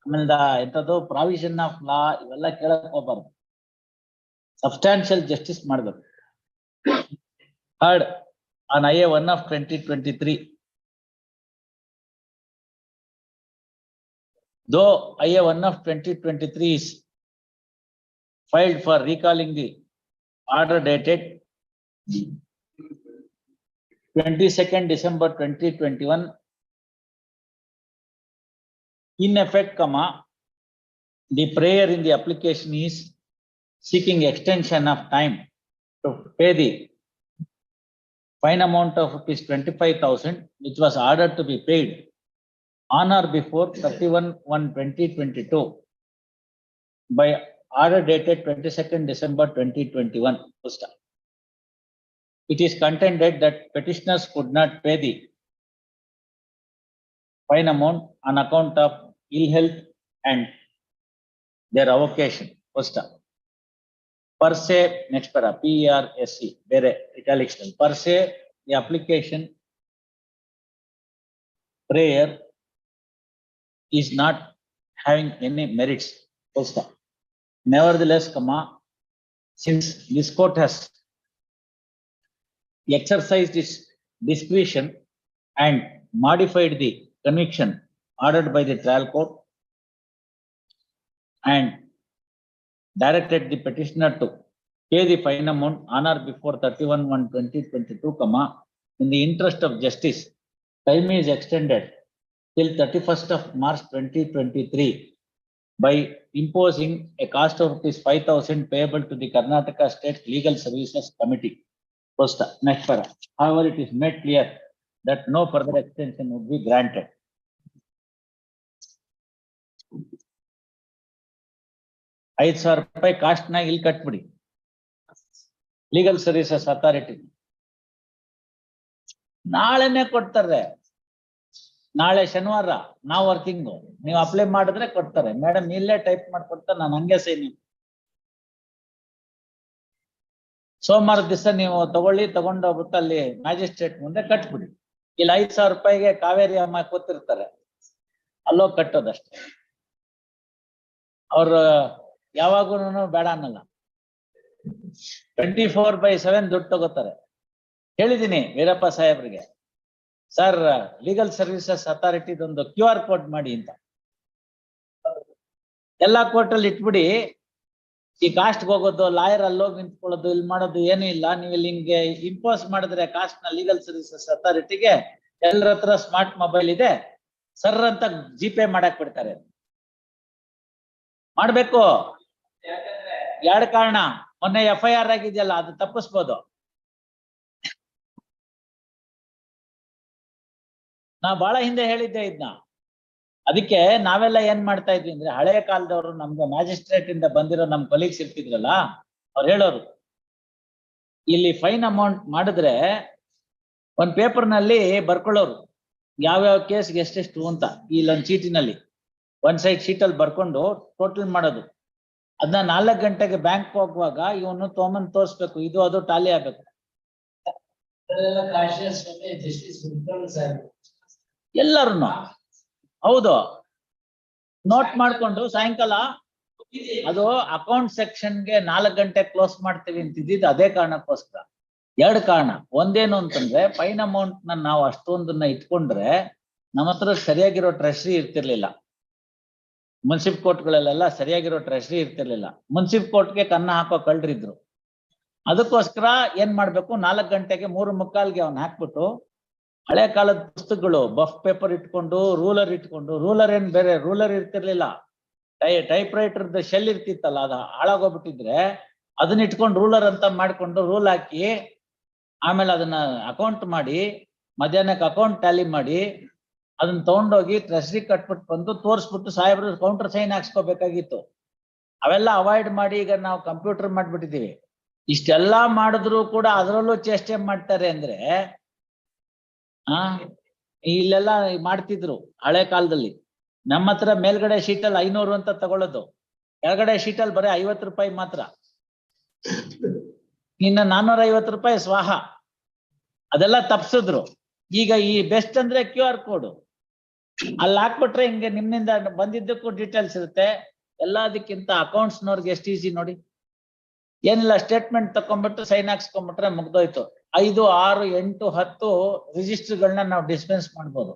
ಆಮೇಲೆ ಎಂತದ್ದು ಪ್ರಾವಿಷನ್ ಆಫ್ ಲಾ ಇವೆಲ್ಲ ಕೇಳಕ್ ಹೋಗ್ಬಾರ್ದು. ಸಬ್ಸ್ಟಾನ್ಷಿಯಲ್ ಜಸ್ಟಿಸ್ ಮಾಡ್ಬೇಕು. Third, on IA 1 of 2023, though IA 1 of 2023 is filed for recalling the order dated 22nd December 2021, in effect, the prayer in the application is seeking extension of time to pay the fine amount of ₹25,000, which was ordered to be paid on or before 31/1/2022 by order dated 22nd December 2021. It is contended that petitioners could not pay the fine amount on account of ill health and their avocation. Per se, next para PRSC, bere italics. Per se, the application prayer is not having any merits. Nevertheless, since this court has exercised its discretion and modified the conviction ordered by the trial court and directed the petitioner to pay the fine amount on or before 31/1/2022, in the interest of justice, time is extended till 31st of March 2023 by imposing a cost of ₹5,000 payable to the Karnataka State Legal Services Committee. Next para. However, it is made clear that no further extension would be granted. ₹5,000 cost ನ ಇಲ್ಲಿ ಕಟ್ಬಿಡಿ. Legal services authority ನಾಳೆನೆ ಕೊಡ್ತಾರೆ. ನಾಳೆ ಶನಿವಾರ ನಾವು working, ನೀವು apply ಮಾಡಿದ್ರೆ ಕೊಡ್ತಾರೆ. ಮೇಡಮ್ ಇಲ್ಲೇ ಟೈಪ್ ಮಾಡ್ಕೊಡ್ತಾರೆ, ನಾನು ಹಂಗೆ ಸೈನ್. ಸೋಮವಾರ ದಿವಸ ನೀವು ತಗೊಂಡು ಹೋಗ್ಬಿಟ್ಟು ಅಲ್ಲಿ ಮ್ಯಾಜಿಸ್ಟ್ರೇಟ್ ಮುಂದೆ ಕಟ್ಬಿಡಿ. ಇಲ್ಲಿ ₹5,000 ಕಾವೇರಿ ಅಮ್ಮ ಕೂತಿರ್ತಾರೆ, ಅಲ್ಲೋ ಕಟ್ಟೋದಷ್ಟೇ. ಅವ್ರು ಯಾವಾಗೂ ಬೇಡ ಅನ್ನಲ್ಲ. 24/7 ದುಡ್ಡು ತಗೋತಾರೆ. ಹೇಳಿದೀನಿ ವೀರಪ್ಪ ಸಾಹೇಬ್ರಿಗೆ, ಸರ್ ಲೀಗಲ್ ಸರ್ವಿಸಸ್ ಅಥಾರಿಟಿದೊಂದು QR ಕೋಡ್ ಮಾಡಿ ಅಂತ. ಎಲ್ಲಾ ಕೋರ್ಟಲ್ಲಿ ಇಟ್ಬಿಡಿ. ಈ ಕಾಸ್ಟ್ ಹೋಗೋದು, ಲಾಯರ್ ಅಲ್ಲೋಗಿ ನಿಂತ್ಕೊಳ್ಳೋದು, ಇಲ್ಲಿ ಮಾಡೋದು ಏನೂ ಇಲ್ಲ. ನೀವು ಇಲ್ಲಿ ಹಿಂಗೆ ಇಂಪೋಸ್ ಮಾಡಿದ್ರೆ ಕಾಸ್ಟ್ ನ ಲೀಗಲ್ ಸರ್ವಿಸಸ್ ಅಥಾರಿಟಿಗೆ ಎಲ್ಲರ ಹತ್ರ ಸ್ಮಾರ್ಟ್ ಮೊಬೈಲ್ ಇದೆ, ಸರ್ ಅಂತ ಜಿಪೇ ಮಾಡಕ್ ಬಿಡ್ತಾರೆ. ಮಾಡ್ಬೇಕು. ಎರಡು ಕಾರಣ, ಮೊನ್ನೆ FIR ಆಗಿದೆಯಲ್ಲ, ಅದು ತಪ್ಪಿಸ್ಬೋದು. ನಾ ಬಹಳ ಹಿಂದೆ ಹೇಳಿದ್ದೆ ಇದನ್ನ. ಅದಕ್ಕೆ ನಾವೆಲ್ಲ ಏನ್ ಮಾಡ್ತಾ ಇದ್ವಿ ಅಂದ್ರೆ, ಹಳೆಯ ಕಾಲದವರು ನಮ್ಗೆ ಮ್ಯಾಜಿಸ್ಟ್ರೇಟ್ ಇಂದ ಬಂದಿರೋ ನಮ್ ಕೊಲೀಗ್ಸ್ ಇರ್ತಿದ್ರಲ್ಲ, ಅವ್ರು ಹೇಳೋರು, ಇಲ್ಲಿ ಫೈನ್ ಅಮೌಂಟ್ ಮಾಡಿದ್ರೆ ಒಂದ್ ಪೇಪರ್ ನಲ್ಲಿ ಬರ್ಕೊಳ್ಳೋರು ಯಾವ್ಯಾವ ಕೇಸ್ಗೆ ಎಷ್ಟೆಷ್ಟು ಅಂತ. ಇಲ್ಲೊಂದ್ ಚೀಟಿನಲ್ಲಿ ಒಂದ್ ಸೈಡ್ ಶೀಟಲ್ಲಿ ಬರ್ಕೊಂಡು ಟೋಟಲ್ ಮಾಡೋದು. ಅದನ್ನ 4 ಗಂಟೆಗೆ ಬ್ಯಾಂಕ್ ಹೋಗುವಾಗ ಇವನು ತೊಗೊಂಬಂದ್ ತೋರ್ಸ್ಬೇಕು, ಇದು ಅದು ಟಾಲಿ ಆಗ್ಬೇಕು. ಎಲ್ಲರೂ ಹೌದು ನೋಟ್ ಮಾಡ್ಕೊಂಡು ಸಾಯಂಕಾಲ ಅದು ಅಕೌಂಟ್ ಸೆಕ್ಷನ್ಗೆ 4 ಗಂಟೆ ಕ್ಲೋಸ್ ಮಾಡ್ತೀವಿ ಅಂತಿದ್ದು ಅದೇ ಕಾರಣಕ್ಕೋಸ್ಕರ. 2 ಕಾರಣ. ಒಂದೇನು ಅಂತಂದ್ರೆ, ಫೈನ್ ಅಮೌಂಟ್ ನಾವು ಅಷ್ಟೊಂದನ್ನ ಇಟ್ಕೊಂಡ್ರೆ ನಮ್ಮ ಹತ್ರ ಸರಿಯಾಗಿರೋ ಟ್ರೆಷರಿ ಇರ್ತಿರ್ಲಿಲ್ಲ. ಮುನ್ಸಿಪ್ ಕೋರ್ಟ್ಗಳಲ್ಲೆಲ್ಲ ಸರಿಯಾಗಿರೋ ಟ್ರೆಷರಿ ಇರ್ತಿರ್ಲಿಲ್ಲ. ಮುನ್ಸಿಪ್ ಕೋರ್ಟ್ಗೆ ಕನ್ನ ಹಾಕೋ ಕಳ್ರಿದ್ರು. ಅದಕ್ಕೋಸ್ಕರ ಏನ್ ಮಾಡ್ಬೇಕು, 4 ಗಂಟೆಗೆ 3:45ಗೆ ಅವ್ನ ಹಾಕ್ಬಿಟ್ಟು, ಹಳೆ ಕಾಲದ ಪುಸ್ತಕಗಳು ಬಫ್ ಪೇಪರ್ ಇಟ್ಕೊಂಡು, ರೂಲರ್ ಇಟ್ಕೊಂಡು, ರೂಲರ್ ಏನ್ ಬೇರೆ ರೂಲರ್ ಇರ್ತಿರ್ಲಿಲ್ಲ, ಟೈಪ್ ರೈಟರ್ದ ಶೆಲ್ ಇರ್ತಿತ್ತಲ್ಲ, ಅದು ಹಾಳಾಗೋಗ್ಬಿಟ್ಟಿದ್ರೆ ಅದನ್ನ ಇಟ್ಕೊಂಡು ರೂಲರ್ ಅಂತ ಮಾಡ್ಕೊಂಡು ರೂಲ್ ಹಾಕಿ, ಆಮೇಲೆ ಅದನ್ನ ಅಕೌಂಟ್ ಮಾಡಿ, ಮಧ್ಯಾಹ್ನಕ್ಕೆ ಅಕೌಂಟ್ ಟ್ಯಾಲಿ ಮಾಡಿ, ಅದನ್ನ ತಗೊಂಡೋಗಿ ಟ್ರೆಷರಿ ಕಟ್ಬಿಟ್ಟು ಬಂದು ತೋರಿಸ್ಬಿಟ್ಟು ಸಾಹೇಬ್ರು ಕೌಂಟರ್ ಸೈನ್ ಹಾಕ್ಸ್ಕೋಬೇಕಾಗಿತ್ತು. ಅವೆಲ್ಲ ಅವಾಯ್ಡ್ ಮಾಡಿ ಈಗ ನಾವು ಕಂಪ್ಯೂಟರ್ ಮಾಡ್ಬಿಟ್ಟಿದೀವಿ. ಇಷ್ಟೆಲ್ಲಾ ಮಾಡಿದ್ರು ಕೂಡ ಅದರಲ್ಲೂ ಚೇಷ್ಟೆ ಮಾಡ್ತಾರೆ ಅಂದ್ರೆ, ಇಲ್ಲೆಲ್ಲ ಮಾಡ್ತಿದ್ರು ಹಳೆ ಕಾಲದಲ್ಲಿ. ನಮ್ಮ ಹತ್ರ ಮೇಲ್ಗಡೆ ಶೀಟಲ್ಲಿ 500 ಅಂತ ತಗೊಳ್ಳೋದು, ಕೆಳಗಡೆ ಶೀಟಲ್ಲಿ ಬರೀ ₹50 ಮಾತ್ರ. ಇನ್ನು ₹450 ಸ್ವಾಹ. ಅದೆಲ್ಲ ತಪ್ಸಿದ್ರು. ಈಗ ಈ ಬೆಸ್ಟ್ ಅಂದ್ರೆ QR ಕೋಡ್ ಅಲ್ಲಿ ಹಾಕ್ಬಿಟ್ರೆ ಹಿಂಗೆ ನಿಮ್ಮಿಂದ ಬಂದಿದ್ದಕ್ಕೂ ಡೀಟೇಲ್ಸ್ ಇರುತ್ತೆ. ಎಲ್ಲದಕ್ಕಿಂತ ಅಕೌಂಟ್ಸ್ನವ್ರಿಗೆ ಎಷ್ಟು ಈಸಿ ನೋಡಿ. ಏನಿಲ್ಲ, ಸ್ಟೇಟ್ಮೆಂಟ್ ತಕೊಂಡ್ಬಿಟ್ಟು ಸೈನ್ ಹಾಕ್ಸ್ಕೊಂಡ್ಬಿಟ್ರೆ ಮುಗ್ದೋಯ್ತು. 5, 6, 8, 10 ರಿಜಿಸ್ಟರ್ಗಳನ್ನ ನಾವು ಡಿಸ್ಪೆನ್ಸ್ ಮಾಡ್ಬೋದು.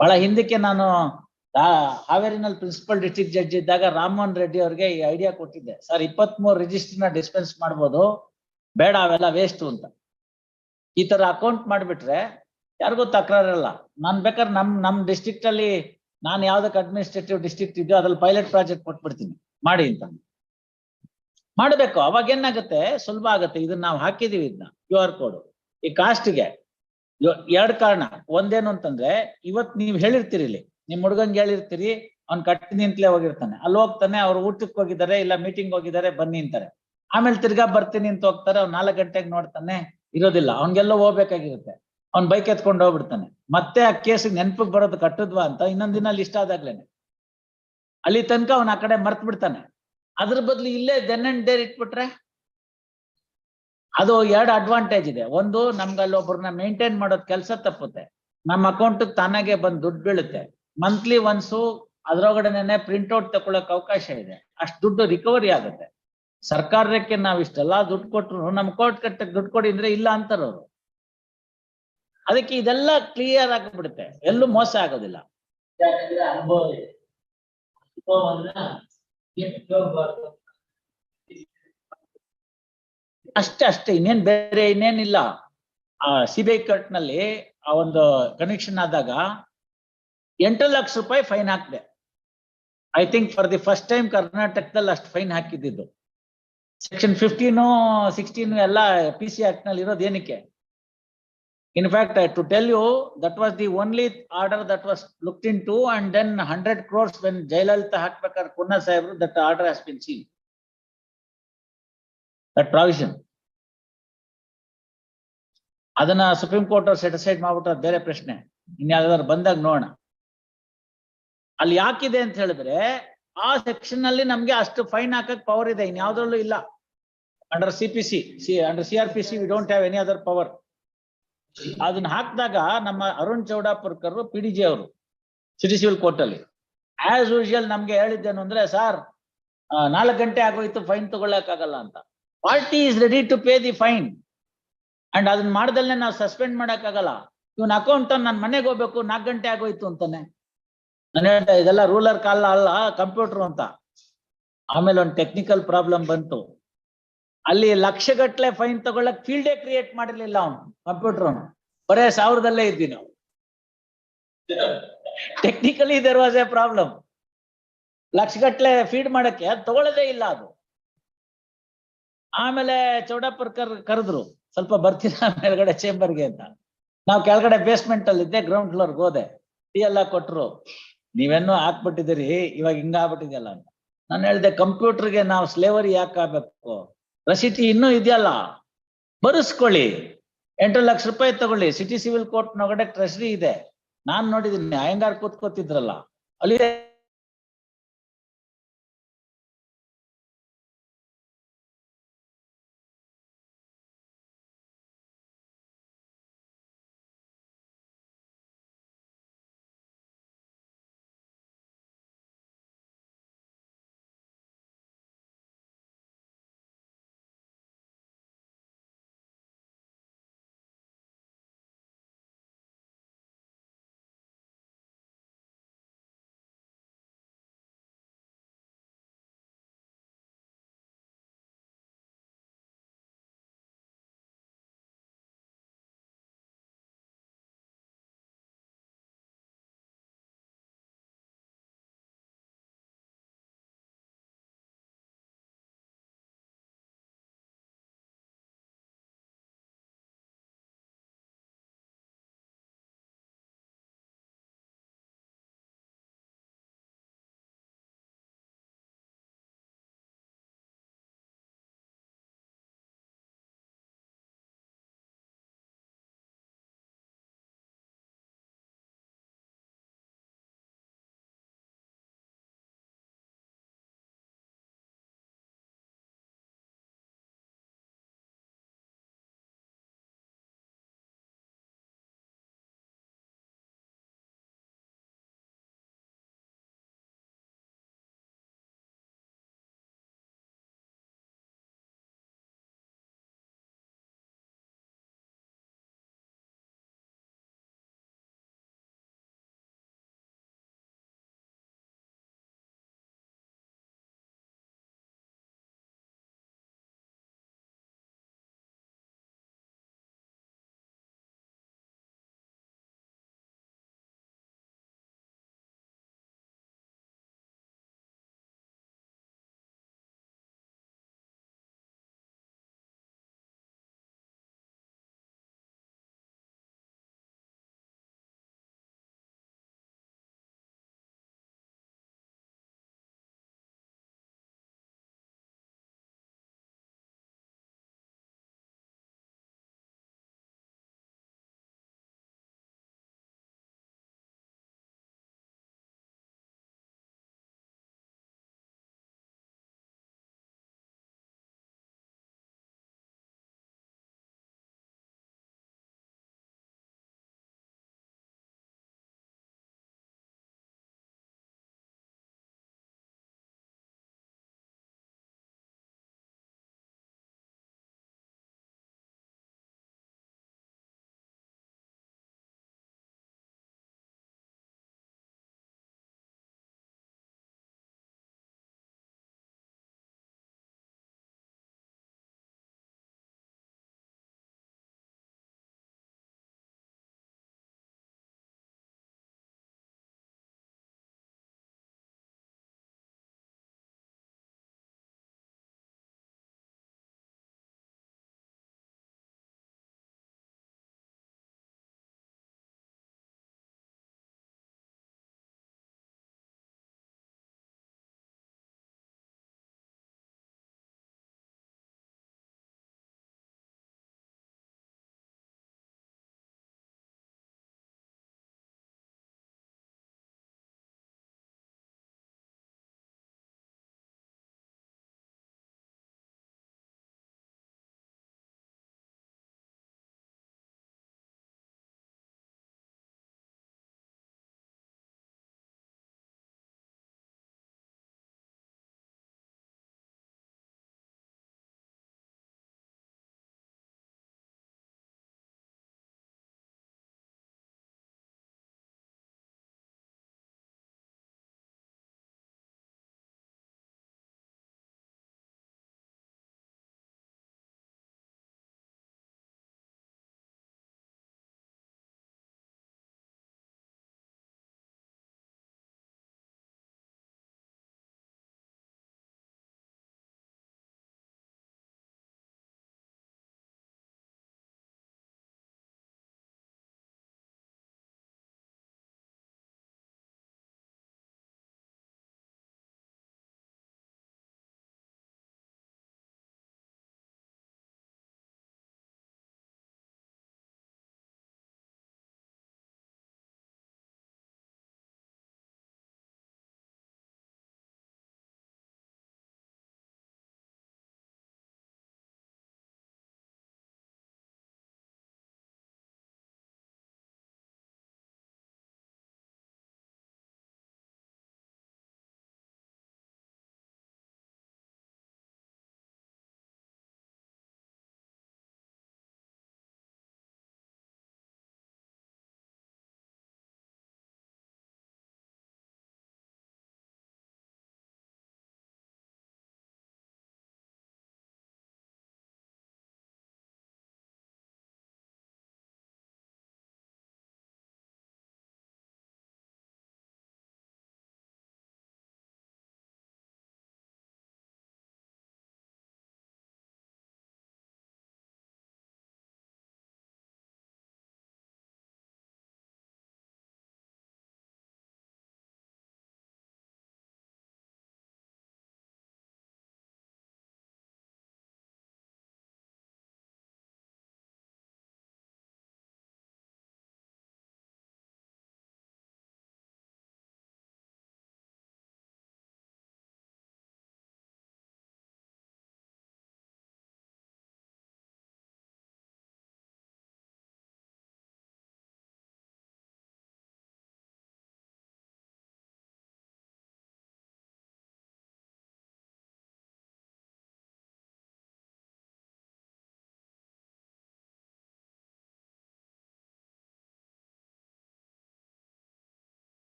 ಬಹಳ ಹಿಂದಕ್ಕೆ ನಾನು ಹಾವೇರಿನಲ್ಲಿ ಪ್ರಿನ್ಸಿಪಲ್ ಡಿಸ್ಟ್ರಿಕ್ಟ್ ಜಡ್ಜ್ ಇದ್ದಾಗ ರಾಮಮೋಹನ್ ರೆಡ್ಡಿ ಅವ್ರಿಗೆ ಈ ಐಡಿಯಾ ಕೊಟ್ಟಿದ್ದೆ, ಸರ್ 23 ರಿಜಿಸ್ಟರ್ನ ಡಿಸ್ಪೆನ್ಸ್ ಮಾಡ್ಬೋದು, ಬೇಡ ಅವೆಲ್ಲ ವೇಸ್ಟ್ ಅಂತ. ಈ ತರ ಅಕೌಂಟ್ ಮಾಡ್ಬಿಟ್ರೆ ಯಾರಿಗೂ ತಕರಾರಲ್ಲ. ನಾನ್ ಬೇಕಾದ್ರೆ ನಮ್ ಡಿಸ್ಟ್ರಿಕ್ಟ್ ಅಲ್ಲಿ ನಾನು ಯಾವ್ದಕ್ಕೆ ಅಡ್ಮಿನಿಸ್ಟ್ರೇಟಿವ್ ಡಿಸ್ಟ್ರಿಕ್ಟ್ ಇದೆಯೋ ಅದ್ರಲ್ಲಿ ಪೈಲಟ್ ಪ್ರಾಜೆಕ್ಟ್ ಕೊಟ್ಬಿಡ್ತೀನಿ ಮಾಡಿ ಅಂತ. ಮಾಡ್ಬೇಕು, ಅವಾಗ ಏನಾಗುತ್ತೆ, ಸುಲಭ ಆಗುತ್ತೆ. ಇದನ್ನ ನಾವು ಹಾಕಿದೀವಿ, ಇದನ್ನ QR ಕೋಡ್ ಈ ಕಾಸ್ಟ್ಗೆ. 2 ಕಾರಣ. ಒಂದೇನು ಅಂತಂದ್ರೆ, ಇವತ್ ನೀವ್ ಹೇಳಿರ್ತೀರಿ, ಇಲ್ಲಿ ನಿಮ್ ಹುಡುಗಂಗೆ ಹೇಳಿರ್ತೀರಿ, ಅವ್ನ್ ಕಟ್ತೀನಿ ಅಂತಲೇ ಹೋಗಿರ್ತಾನೆ, ಅಲ್ಲಿ ಹೋಗ್ತಾನೆ, ಅವ್ರು ಊಟಕ್ಕೆ ಹೋಗಿದ್ದಾರೆ ಇಲ್ಲ ಮೀಟಿಂಗ್ ಹೋಗಿದ್ದಾರೆ ಬನ್ನಿ ಅಂತಾರೆ. ಆಮೇಲೆ ತಿರ್ಗಾ ಬರ್ತೀನಿ ಅಂತ ಹೋಗ್ತಾರೆ, ಅವ್ನು 4 ಗಂಟೆಗೆ ನೋಡ್ತಾನೆ, ಇರೋದಿಲ್ಲ. ಅವ್ನ್ಗೆಲ್ಲೋ ಹೋಗ್ಬೇಕಾಗಿರುತ್ತೆ, ಅವ್ನ್ ಬೈಕ್ ಎತ್ಕೊಂಡು ಹೋಗ್ಬಿಡ್ತಾನೆ. ಮತ್ತೆ ಆ ಕೇಸಿಗೆ ನೆನ್ಪಿಗೆ ಬರೋದು ಕಟ್ಟದ್ವಾ ಅಂತ ಇನ್ನೊಂದ್ ದಿನ ಲಿಸ್ಟ್ ಆದಾಗ್ಲೇನೆ ಅಲ್ಲಿ ತನಕ ಅವ್ನ ಆ ಕಡೆ ಮರ್ತ್ ಬಿಡ್ತಾನೆ. ಅದ್ರ ಬದಲು ಇಲ್ಲೇ ದೆನ್ ಅಂಡ್ ದೇರ್ ಇಟ್ಬಿಟ್ರೆ ಅದು 2 ಅಡ್ವಾಂಟೇಜ್ ಇದೆ. ಒಂದು, ನಮ್ಗೆ ಅಲ್ಲಿ ಒಬ್ಬರನ್ನ ಮೇಂಟೈನ್ ಮಾಡೋದ್ ಕೆಲಸ ತಪ್ಪುತ್ತೆ. ನಮ್ಮ ಅಕೌಂಟ್ ತಾನಾಗೆ ಬಂದು ದುಡ್ಡು ಬೀಳುತ್ತೆ. ಮಂತ್ಲಿ ಒನ್ಸು ಅದ್ರೊಳಗಡೆನೆ ಪ್ರಿಂಟ್ಔಟ್ ತಗೊಳಕ್ ಅವಕಾಶ ಇದೆ. ಅಷ್ಟು ದುಡ್ಡು ರಿಕವರಿ ಆಗುತ್ತೆ. ಸರ್ಕಾರಕ್ಕೆ ನಾವ್ ಇಷ್ಟೆಲ್ಲಾ ದುಡ್ಡು ಕೊಟ್ರು ನಮ್ ಕೋರ್ಟ್ ಕಟ್ಟಕ್ ದುಡ್ಡು ಕೊಡಿ ಅಂದ್ರೆ ಇಲ್ಲ ಅಂತಾರ ಅವರು. ಅದಕ್ಕೆ ಇದೆಲ್ಲ ಕ್ಲಿಯರ್ ಆಗಿಬಿಡುತ್ತೆ, ಎಲ್ಲೂ ಮೋಸ ಆಗೋದಿಲ್ಲ. ಯಾಕಂದ್ರೆ ಅನುಭವ ಇದೆ. ಅನುಭವವನ್ನ ಇಟ್ಕೋಬಾರ್ದು. ಅಷ್ಟೇ ಇನ್ನೇನ್ ಬೇರೆ ಇನ್ನೇನಿಲ್ಲ. ಆ ಸಿಬಿಐ ಕೋರ್ಟ್ ನಲ್ಲಿ ಆ ಒಂದು ಕನೆಕ್ಷನ್ ಆದಾಗ 8 ಲಕ್ಷ ರೂಪಾಯಿ ಫೈನ್ ಹಾಕಿದೆ. I think for the first time ಕರ್ನಾಟಕದಲ್ಲಿ ಅಷ್ಟು ಫೈನ್ ಹಾಕಿದ್ದು. ಸೆಕ್ಷನ್ 15, 16 ಎಲ್ಲ PC ಆಕ್ಟ್ ನಲ್ಲಿ ಇರೋದು ಏನಕ್ಕೆ? In fact, to tell you, that was the only order that was looked into, and then 100 crores when Jayalalitha Hakbekar Kunna Sahib, that order has been seen. That provision. ಅದನ್ನ supreme court ಅವ್ರು set aside ಮಾಡ್ಬಿಟ್ರೆ ಬೇರೆ ಪ್ರಶ್ನೆ. ಇನ್ಯಾವ್ದಾದ್ರು ಬಂದಾಗ ನೋಡೋಣ. ಅಲ್ಲಿ ಯಾಕಿದೆ ಅಂತ ಹೇಳಿದ್ರೆ ಆ ಸೆಕ್ಷನ್ ಅಲ್ಲಿ ನಮ್ಗೆ ಅಷ್ಟು ಫೈನ್ ಹಾಕಕ್ ಪವರ್ ಇದೆ, ಇನ್ಯಾವ್ದ್ರಲ್ಲೂ ಇಲ್ಲ. Under CPC, under CRPC we don't have any other power. ಅದನ್ನ ಹಾಕಿದಾಗ ನಮ್ಮ ಅರುಣ್ ಚೌಡಾಪುರ್ಕರ್ PDG ಅವರು ಸಿಟಿ ಸಿವಿಲ್ ಕೋರ್ಟ್ ಅಲ್ಲಿ ಆಸ್ ಯೂಶುವಲ್ ನಮ್ಗೆ ಹೇಳಿದ್ದೇನು ಅಂದ್ರೆ, ಸರ್ 4 ಗಂಟೆ ಆಗೋಯ್ತು, ಫೈನ್ ತಗೊಳ್ಳಕ್ ಆಗಲ್ಲ ಅಂತ. Party is ready to pay the fine and ಅದನ್ನ ಮಾಡ್ದಲ್ನೇ ನಾವು ಸಸ್ಪೆಂಡ್ ಮಾಡಕ್ ಆಗಲ್ಲ. ಇವನ್ ಅಕೌಂಟ್ ನನ್ ಮನೆಗೆ ಹೋಗ್ಬೇಕು, 4 ಗಂಟೆ ಆಗೋಯ್ತು ಅಂತಾನೆ. ನಾನು ಹೇಳ್ತಾ ಇದೆಲ್ಲ ರೂಲರ್ ಕಾಲ ಅಲ್ಲ, ಕಂಪ್ಯೂಟರ್ ಅಂತ. ಆಮೇಲೆ ಒಂದು ಟೆಕ್ನಿಕಲ್ ಪ್ರಾಬ್ಲಮ್ ಬಂತು. ಅಲ್ಲಿ ಲಕ್ಷಗಟ್ಲೆ ಫೈನ್ ತಗೊಳ್ಳಕ್ ಫೀಲ್ಡೇ ಕ್ರಿಯೇಟ್ ಮಾಡಿರ್ಲಿಲ್ಲ ಅವನು, ಕಂಪ್ಯೂಟರ್ ಅವನು. ಬರೇ 1000ದಲ್ಲೇ ಇದ್ವಿ ನಾವು. Technically there was a problem. ಲಕ್ಷಗಟ್ಲೆ ಫೀಡ್ ಮಾಡಕ್ಕೆ ಅದು ತಗೊಳ್ಳೋದೇ ಇಲ್ಲ ಅದು. ಆಮೇಲೆ ಚೌಡಾಪುರ್ಕರ್ ಕರೆದ್ರು, ಸ್ವಲ್ಪ ಬರ್ತೀರಾ ಮೇಲ್ಗಡೆ ಚೇಂಬರ್ಗೆ ಅಂತ. ನಾವು ಕೆಳಗಡೆ ಬೇಸ್ಮೆಂಟ್ ಅಲ್ಲಿ ಇದ್ದೆ, ಗ್ರೌಂಡ್ ಫ್ಲೋರ್ಗೆ ಹೋದೆ. ಟೀ ಎಲ್ಲ ಕೊಟ್ರು. ನೀವೇನೋ ಹಾಕ್ಬಿಟ್ಟಿದ್ದೀರಿ, ಇವಾಗ ಹಿಂಗ ಆಗ್ಬಿಟ್ಟಿದೆಯಲ್ಲ ಅಂತ. ನಾನು ಹೇಳ್ದೆ, ಕಂಪ್ಯೂಟರ್ಗೆ ನಾವು ಸ್ಲೇವರಿ ಯಾಕೆ ಆಗ್ಬೇಕು? ರಸೀಟಿ ಇನ್ನೂ ಇದೆಯಲ್ಲ, ಬರೆಸ್ಕೊಳ್ಳಿ. 8 ಲಕ್ಷ ರೂಪಾಯಿ ತಗೊಳ್ಳಿ. ಸಿಟಿ ಸಿವಿಲ್ ಕೋರ್ಟ್ ನೊಳಗಡೆ ಟ್ರೆಷರಿ ಇದೆ, ನಾನ್ ನೋಡಿದೀನಿ. ಅಯ್ಯಂಗಾರ್ ಕೂತ್ಕೋತಿದ್ರಲ್ಲ ಅಲ್ಲಿ.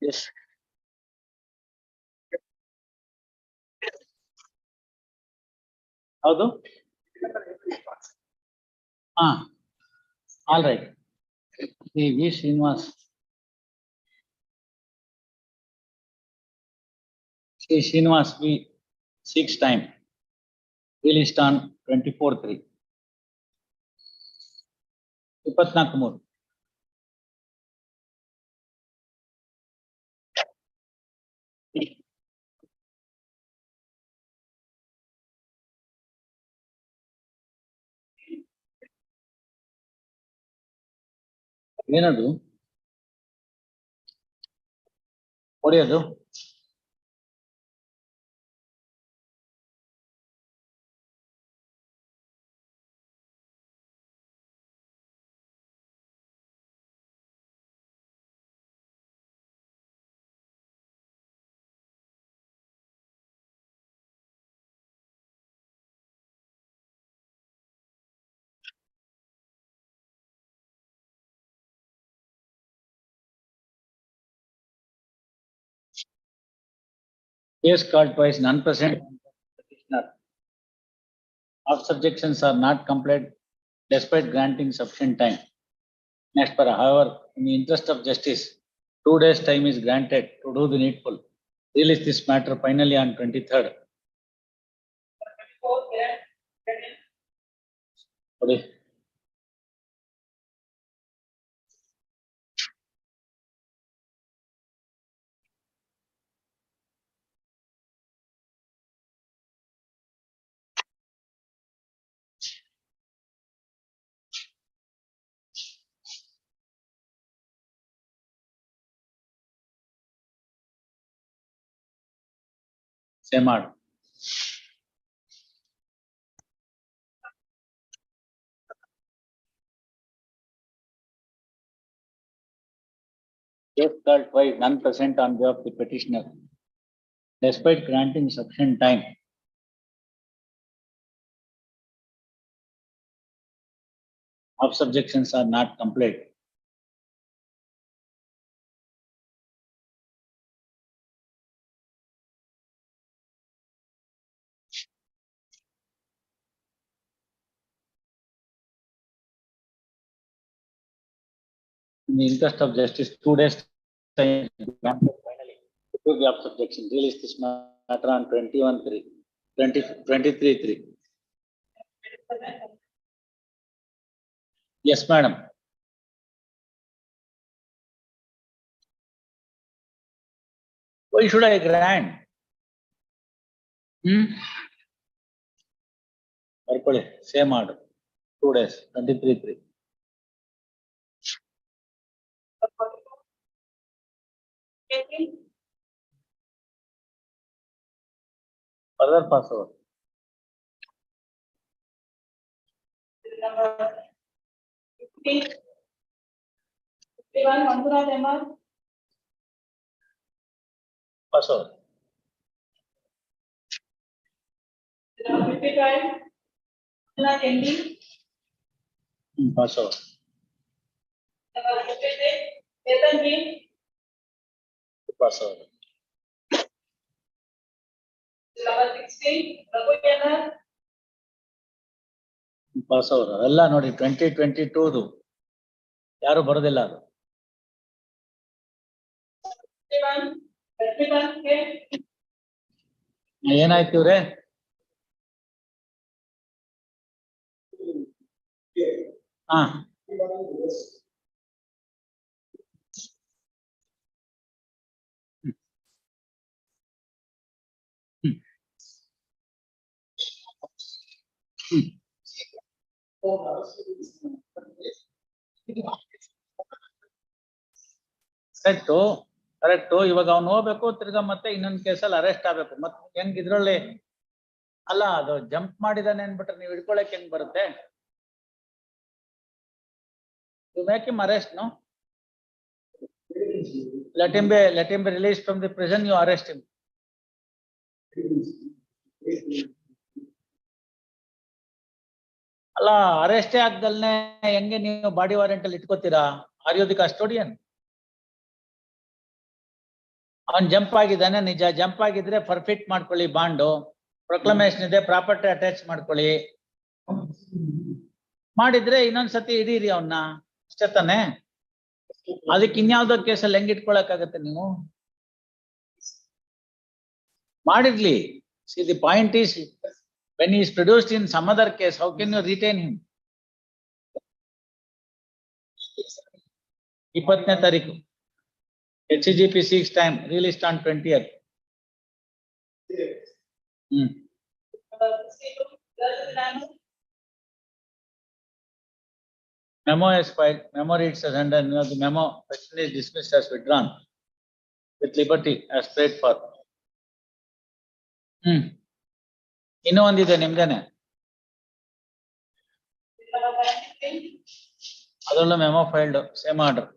Yes. ಹೌದು. All right. The V Srinivas. Sri Srinivas, we seeks time. We list on 24/3. 24/3. ಏನದು ಹೊಡೆಯೋದು? Case called twice, none present. Petitioner. Of subjections are not complete despite granting sufficient time. Next para, however, in the interest of justice, 2 days time is granted to do the needful. Release this matter finally on 23rd. Okay. Same order. Case called twice, none present on behalf of the petitioner. Despite granting sufficient time. Of subjections are not complete. In the interest of justice, 2 days time is granted finally to the of subjection. Release this matter on 21/3, 23/3. Yes, madam. Why should I grant? ಬರ್ಕೊಳ್ಳಿ, same order. 2 days, 23/3. Further pass over. Pass over. Pass over. Pass over. Pass over ಎಲ್ಲ ನೋಡಿ 2022 ಯಾರು ಬರೋದಿಲ್ಲ ಅದು. ಏನಾಯ್ತು ಇವ್ರೆ? ಹಾ correct correct. ಇವಾಗ ಅವ್ನು ಹೋಗ್ಬೇಕು, ತಿರ್ಗಾ ಮತ್ತೆ ಇನ್ನೊಂದು ಕೇಸಲ್ಲಿ ಅರೆಸ್ಟ್ ಆಗ್ಬೇಕು. ಮತ್ತೆ ಹೆಂಗ್ ಇದ್ರಲ್ಲಿ ಅಲ್ಲ, ಅದು ಜಂಪ್ ಮಾಡಿದಾನೆ ಅನ್ಬಿಟ್ರೆ ನೀವು ಹಿಡ್ಕೊಳಕ್ ಹೆಂಗ್ ಬರುತ್ತೆ? You make him arrest, no? Let him be released from the prison, you arrest him. ಅಲ್ಲ, ಅರೆಸ್ಟೇ ಆಗ್ದಲ್ನೆ ಹೆಂಗೆ ನೀವು ಬಾಡಿ ವಾರೆಂಟ್ ಅಲ್ಲಿ ಇಟ್ಕೋತೀರಾ? Are you the custodian? ಅವನ್ ಜಂಪ್ ಆಗಿದ್ದಾನೆ ನಿಜ, ಜಂಪ್ ಆಗಿದ್ರೆ ಫರ್ಫಿಟ್ ಮಾಡ್ಕೊಳ್ಳಿ ಬಾಂಡು, ಪ್ರೊಕ್ಲಮೇಶನ್ ಇದೆ, ಪ್ರಾಪರ್ಟಿ ಅಟ್ಯಾಚ್ ಮಾಡ್ಕೊಳ್ಳಿ. ಮಾಡಿದ್ರೆ ಇನ್ನೊಂದ್ಸತಿ ಹಿಡೀರಿ ಅವನ್ನ, ಅಷ್ಟೇ ತಾನೆ. ಅದಕ್ಕೆ ಇನ್ಯಾವ್ದೋ ಕೇಸಲ್ಲಿ ಹೆಂಗಿಟ್ಕೊಳಕ್ಕಾಗತ್ತೆ ನೀವು? ಮಾಡಿರ್ಲಿ. See, the point is, when he is produced in some other case, how can you retain him? 20ನೇ ತಾರೀಕು HCGP seeks time, released on 20th. Memo is filed, memo reads as under, the memo petition is dismissed as withdrawn with liberty as prayed for. ಇನ್ನೂ ಒಂದಿದೆ ನಿಮ್ದೇನೆ, ಅದರಲ್ಲೂ memo filed, same order.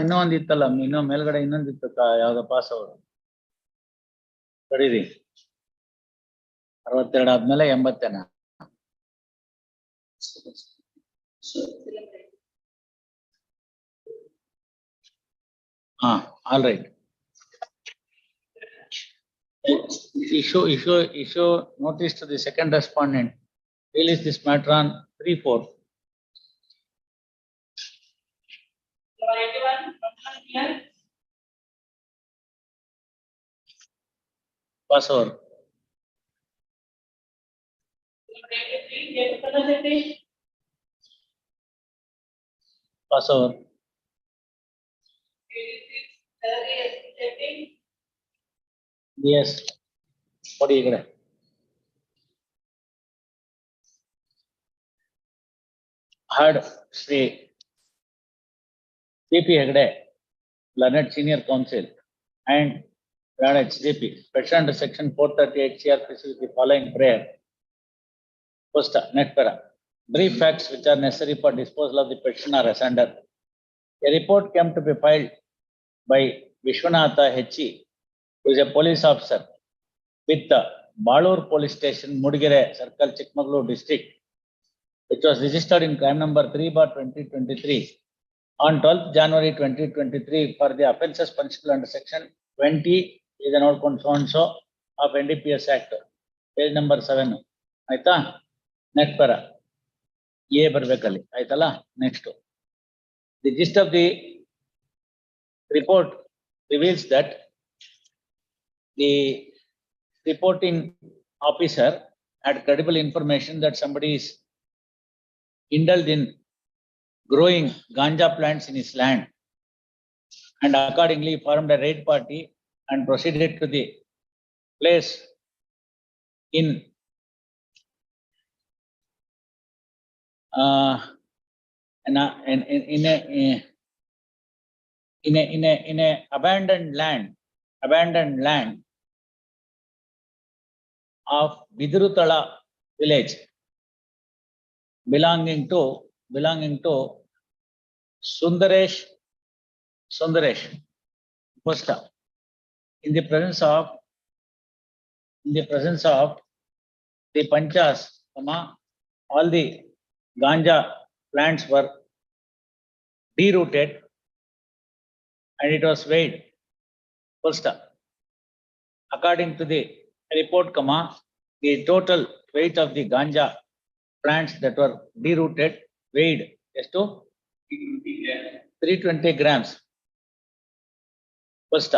ಇನ್ನೂ ಒಂದಿತ್ತಲ್ಲ, ಇನ್ನೂ ಮೇಲ್ಗಡೆ ಇನ್ನೊಂದಿತ್ತು, ಯಾವ್ದೋ pass ಅವರು ಕರೀರಿ. 62 ಆದ್ಮೇಲೆ 80. All right. Issue notice to the second respondent. Release this matter on 3/4. Pass over. Pass over. Yes. What are you gonna? Heard Sri CP Hegde, learned senior counsel, and Rana HDP, petition under section 438 CRPC with the following prayer. First, net para. Brief facts which are necessary for disposal of the petition are as under. A report came to be filed by Vishwanatha H.E., who is a police officer with the Balur Police Station, Mudgere Circle, Chikmagalur district, which was registered in crime number 3/2023 on 12th January 2023 for the offences punishable under section 20 is an old so of NDPS Act, page number 7. Aita net para ye barbekali aitala. Next, the gist of the report reveals that the reporting officer had credible information that somebody is indulged in growing ganja plants in his land, and accordingly formed a raid party and proceeded to the place in a abandoned land of Bidurutala village belonging to Sundaresh Costa, in the presence of the panchas, all the ganja plants were derooted and it was weighed. First, according to the report, the total weight of the ganja plants that were derooted weighed as to 320 grams. First,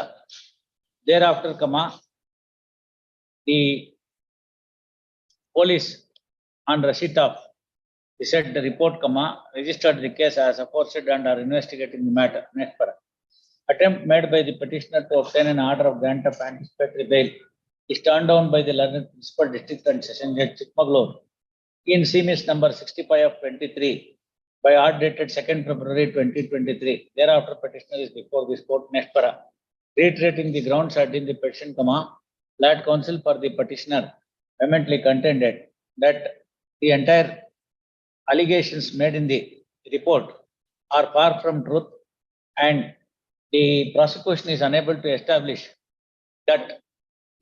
thereafter, the police on receipt of the said report, registered the case as aforesaid and are investigating the matter. Next para. Attempt made by the petitioner to obtain an order of grant of anticipatory bail is turned down by the learned principal district and session judge Chikmagalur in CMIS number 65 of 23 by order dated 2nd February 2023. Thereafter, petitioner is before this court. Next para. Reiterating the grounds set in the petition, lad counsel for the petitioner vehemently contended that the entire allegations made in the report are far from truth, and the prosecution is unable to establish that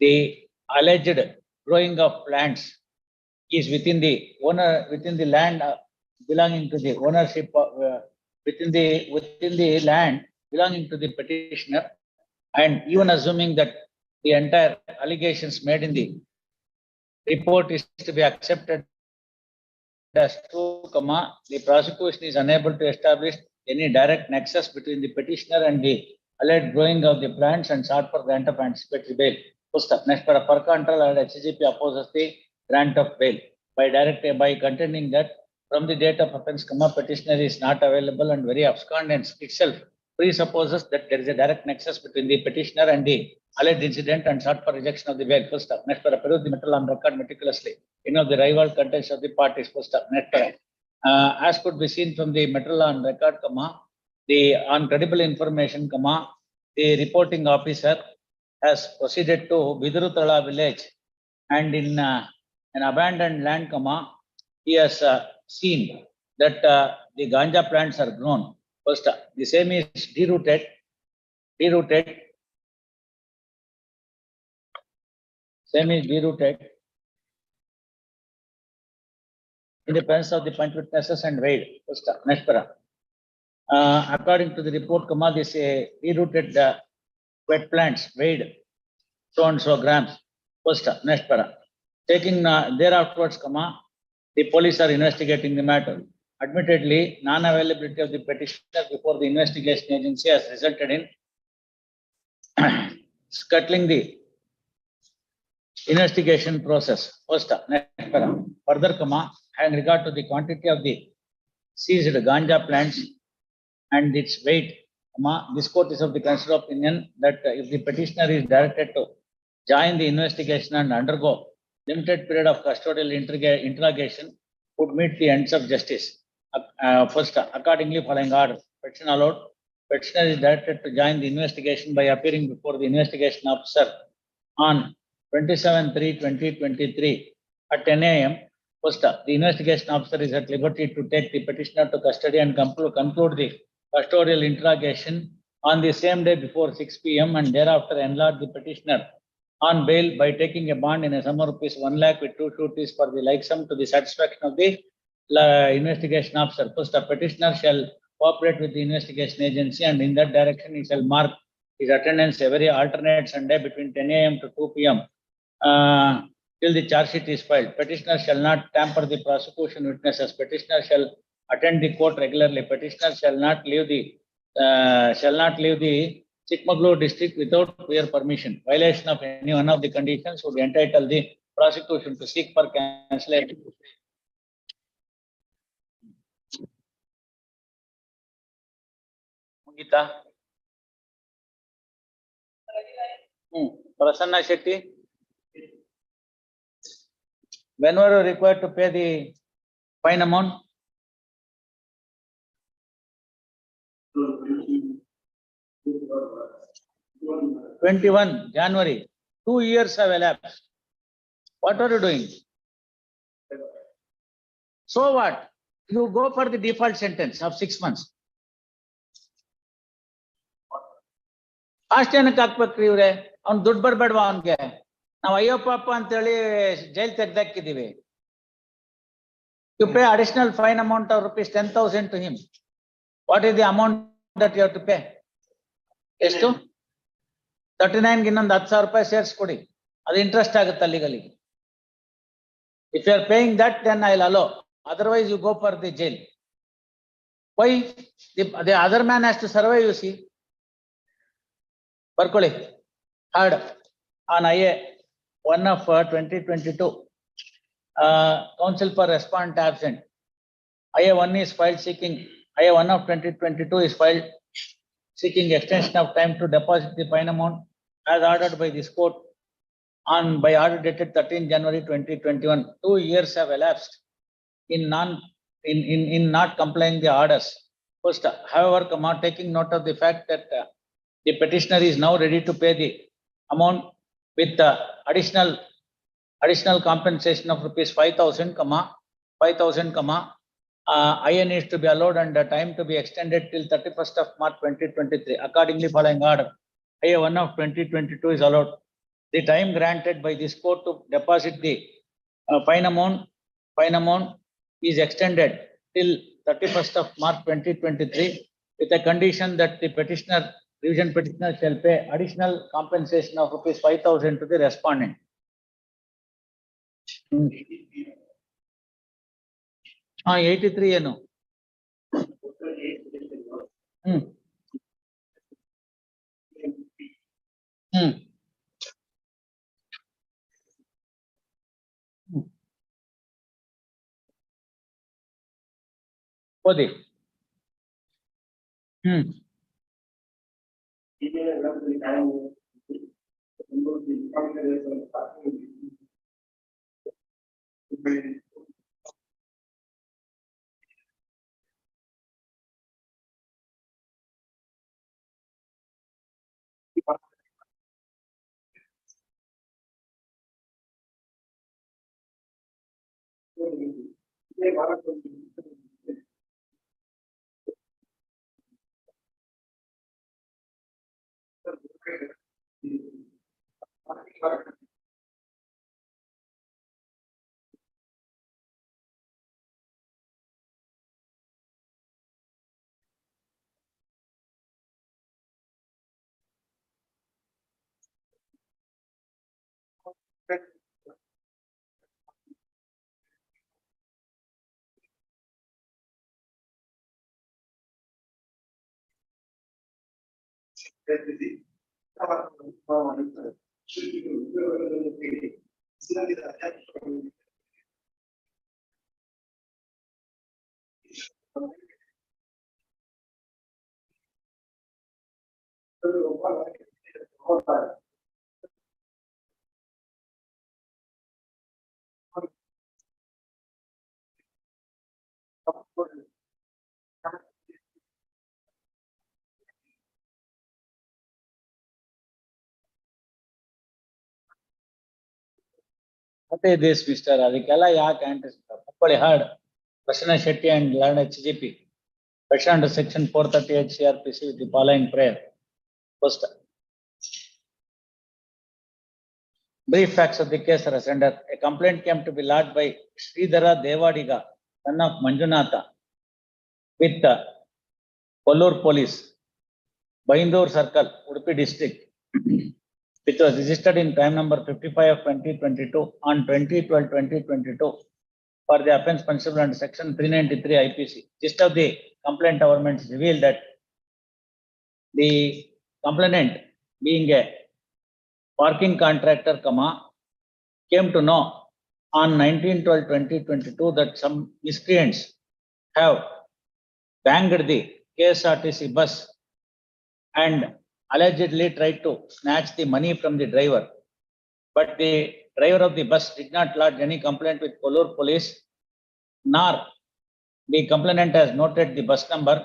the alleged growing of plants is within the owner, within the land belonging to the ownership of, within the land belonging to the petitioner, and even assuming that the entire allegations made in the report is to be accepted as true, the prosecution is unable to establish any direct nexus between the petitioner and the alleged growing of the plants and sought for grant of anticipatory bail. Next, for a per control, HGP opposes the grant of bail by contending that from the date of offence, petitioner is not available and very abscondence itself presupposes that there is a direct nexus between the petitioner and the alleged incident and sought for rejection of the bail. Next, for a peruse the matter on record meticulously. The rival contents of the parties. Next, as could be seen from the matter on record, the on credible information, the reporting officer has proceeded to Bidurutala village and in an abandoned land, he has seen that the ganja plants are grown. First, the same is derooted. Same is derooted in the presence of the punch witnesses and weighed. First, next para. According to the report, this derooted wet plants weighed so and so grams. First, next para. Taking thereafterwards, the police are investigating the matter. Admittedly, non-availability of the petitioner before the investigation agency has resulted in scuttling the investigation process. First, next para. Further, having regard to the quantity of the seized ganja plants and its weight, this court is of the considered opinion that if the petitioner is directed to join the investigation and undergo limited period of custodial interrogation, would meet the ends of justice. First, accordingly, following order, petition allowed. Petitioner is directed to join the investigation by appearing before the investigation officer on 27/3/2023 at 10 a.m. First, the investigation officer is at liberty to take the petitioner to custody and conclude the custodial interrogation on the same day before 6 p.m. and thereafter enlarge the petitioner on bail by taking a bond in a sum of rupees 1 lakh with 2 sureties for the like sum to the satisfaction of the investigation officer. First, a petitioner shall cooperate with the investigation agency and in that direction he shall mark his attendance every alternate Sunday between 10 a.m. to 2 p.m. Till the charge sheet is filed. Petitioner shall not tamper the prosecution witnesses. Petitioner shall attend the court regularly. Petitioner shall not leave the Chikmagalur district without prior permission. Violation of any one of the conditions would entitle the prosecution to seek for cancellation. Mugita. Prasanna Shetty. When were you required to pay the fine amount? 21 January. 2 years have elapsed. What are you doing? So what? You go for the default sentence of 6 months. ಅಷ್ಟೇನಕ್ಕೆ ಹಾಕ್ಬೇಕ್ರಿ ಇವ್ರೆ ಅವ್ನ್ ದುಡ್ಡು ಬರ್ಬೇಡ್ವಾ ಅವನ್ಗೆ ನಾವು ಅಯ್ಯೋ ಪಾಪ ಅಂತೇಳಿ jail ತೆಗ್ದಾಕಿದೀವಿ. You pay additional fine amount of rupees 10,000 to him. What is the amount that you have to pay? ಎಷ್ಟು 39 ಇನ್ನೊಂದು 10,000 ರೂಪಾಯಿ ಸೇರಿಸ್ಕೊಡಿ, ಅದು ಇಂಟ್ರೆಸ್ಟ್ ಆಗುತ್ತೆ ಅಲ್ಲಿಗಲ್ಲಿಗೆ. If you are paying that, then I will allow. Otherwise, you go for the jail. Why? The other man has to survive, you see. Barkoli, heard on IA 1 of 2022. Counsel for respondent absent. IA 1 is filed seeking. IA 1 of 2022 is filed seeking extension of time to deposit the fine amount as ordered by this court by order dated 13 January 2021. 2 years have elapsed in not complying the orders. First, however, taking note of the fact that the petitioner is now ready to pay the amount with additional compensation of rupees 5,000, 5,000, IA needs to be allowed and the time to be extended till 31st of March 2023. Accordingly, following order, IA 1 of 2022 is allowed. The time granted by this court to deposit the fine amount fine amount is extended till 31st of March 2023 with a condition that the petitioner, revision petitioner shall pay additional compensation of rupees 5,000 to the respondent. 83 ಏನು ಓದಿ ಮತ್ತೆ this Mr. ಅದಕ್ಕೆಲ್ಲ ಯಾಕೆ anticipatory ಮಕ್ಕಳಿ heard Prasanna Shetty and learned HGP petition under section 438 CRPC with the following prayer. First, brief facts of the case are as under. A complaint came to be lodged by Sridhara Devadiga, son of Manjunatha, with Kollur Police, Baindur Circle, Udupi District, which was registered in crime number 55 of 2022 on 20/12/2022 for the offence punishable under section 393 IPC. Gist of the complaint government revealed that the complainant, being a parking contractor, came to know on 19/12/2022 that some miscreants have banged the KSRTC bus and allegedly tried to snatch the money from the driver. But the driver of the bus did not lodge any complaint with Kollur Police, nor the complainant has noted the bus number,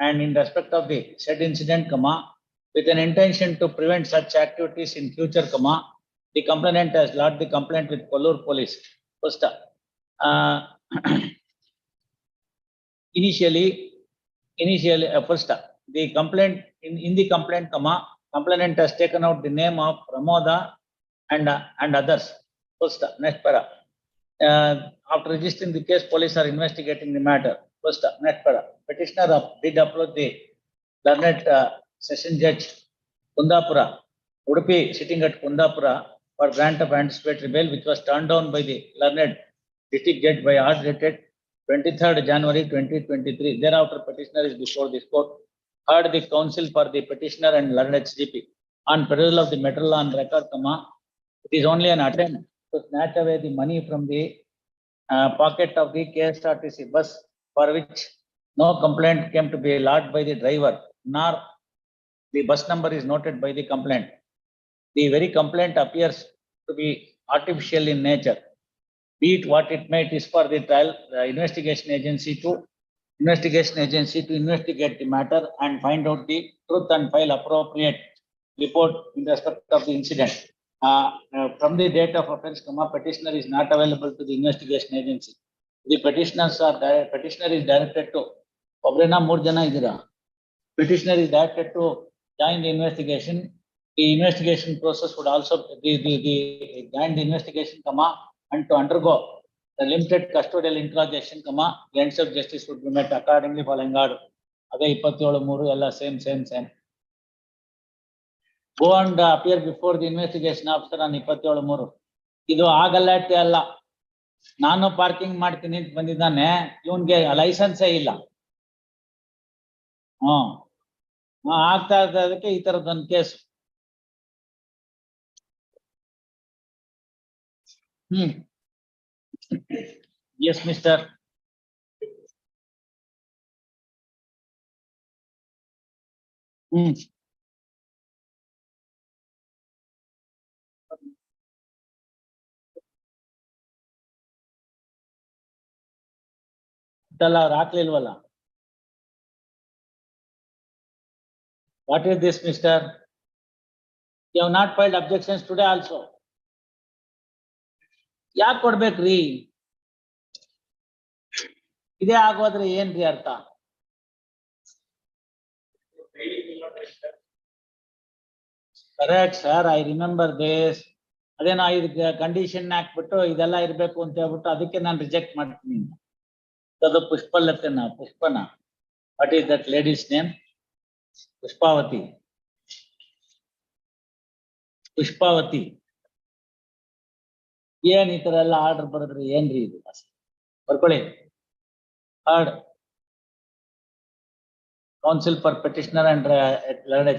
and in respect of the said incident, with an intention to prevent such activities in future, the complainant has lodged the complaint with Kollur Police. First, initially, first, the complaint in the complaint, complainant has taken out the name of Ramoda and others. First, next para. After registering the case, police are investigating the matter. First, next para. Petitioner did approach the learned session judge Kundapura, Udupi, sitting at Kundapura, for grant of anticipatory bail, which was turned down by the learned district judge by order dated 23rd January 2023. Thereafter, petitioner is before this court. Heard the counsel for the petitioner and learned HGP on perusal of the matter law on record, it is only an attempt to snatch away the money from the pocket of the KSRTC bus, for which no complaint came to be lodged by the driver, nor the bus number is noted by the complaint. The very complaint appears to be artificial in nature. Be it what it may, it is for the trial investigation agency to investigate the matter and find out the truth and file appropriate report in respect of the incident. From the date of offence, petitioner is not available to the investigation agency. The petitioner is directed to Obrena Murjana Idira. Petitioner is directed to join the investigation. The investigation process would also join the investigation, and to undergo The limited custodial interrogation, the ends of justice would be met accordingly following order. Aದೇ 27(3) ಎಲ್ಲ same. Go and appear before the investigation officer on 27(3). ಇದು ಆಗಲ್ಲಟ್ಟೆ ಅಲ್ಲ. ನಾನು parking ಮಾಡ್ತೀನಿ ಅಂತ ಬಂದಿದ್ದಾನೆ, ಇವನ್ಗೆ ಲೈಸೆನ್ಸೇ ಇಲ್ಲ. ಆಗ್ತಾ ಇದ್ದದಕ್ಕೆ ಈ ತರದೊಂದು ಕೇಸ್. Yes, mister. ಅವ್ರು ಹಾಕ್ಲಿಲ್ವಲ್ಲ. What is this, mister? You have not filed objections today also. ಯಾಕೆ ಕೊಡ್ಬೇಕ್ರಿ? ಇದೇ ಆಗೋದ್ರೆ ಏನ್ರಿ ಅರ್ಥ? Correct, sir. I remember this. ಅದೇನೋ ಇದಕ್ಕೆ ಕಂಡೀಷನ್ ಹಾಕ್ಬಿಟ್ಟು ಇದೆಲ್ಲ ಇರ್ಬೇಕು ಅಂತ ಹೇಳ್ಬಿಟ್ಟು ಅದಕ್ಕೆ ನಾನು ರಿಜೆಕ್ಟ್ ಮಾಡ್ತೀನಿ. ಅದು ಪುಷ್ಪನ. What is that lady's name? Pushpavathi. ಏನ್ ಈ ತರ ಎಲ್ಲ ಆರ್ಡರ್ ಬರೆದ್ರೆ ಏನ್ರಿ ಇದು? ಬರ್ಕೊಳ್ಳಿ. Heard. Counsel for petitioner and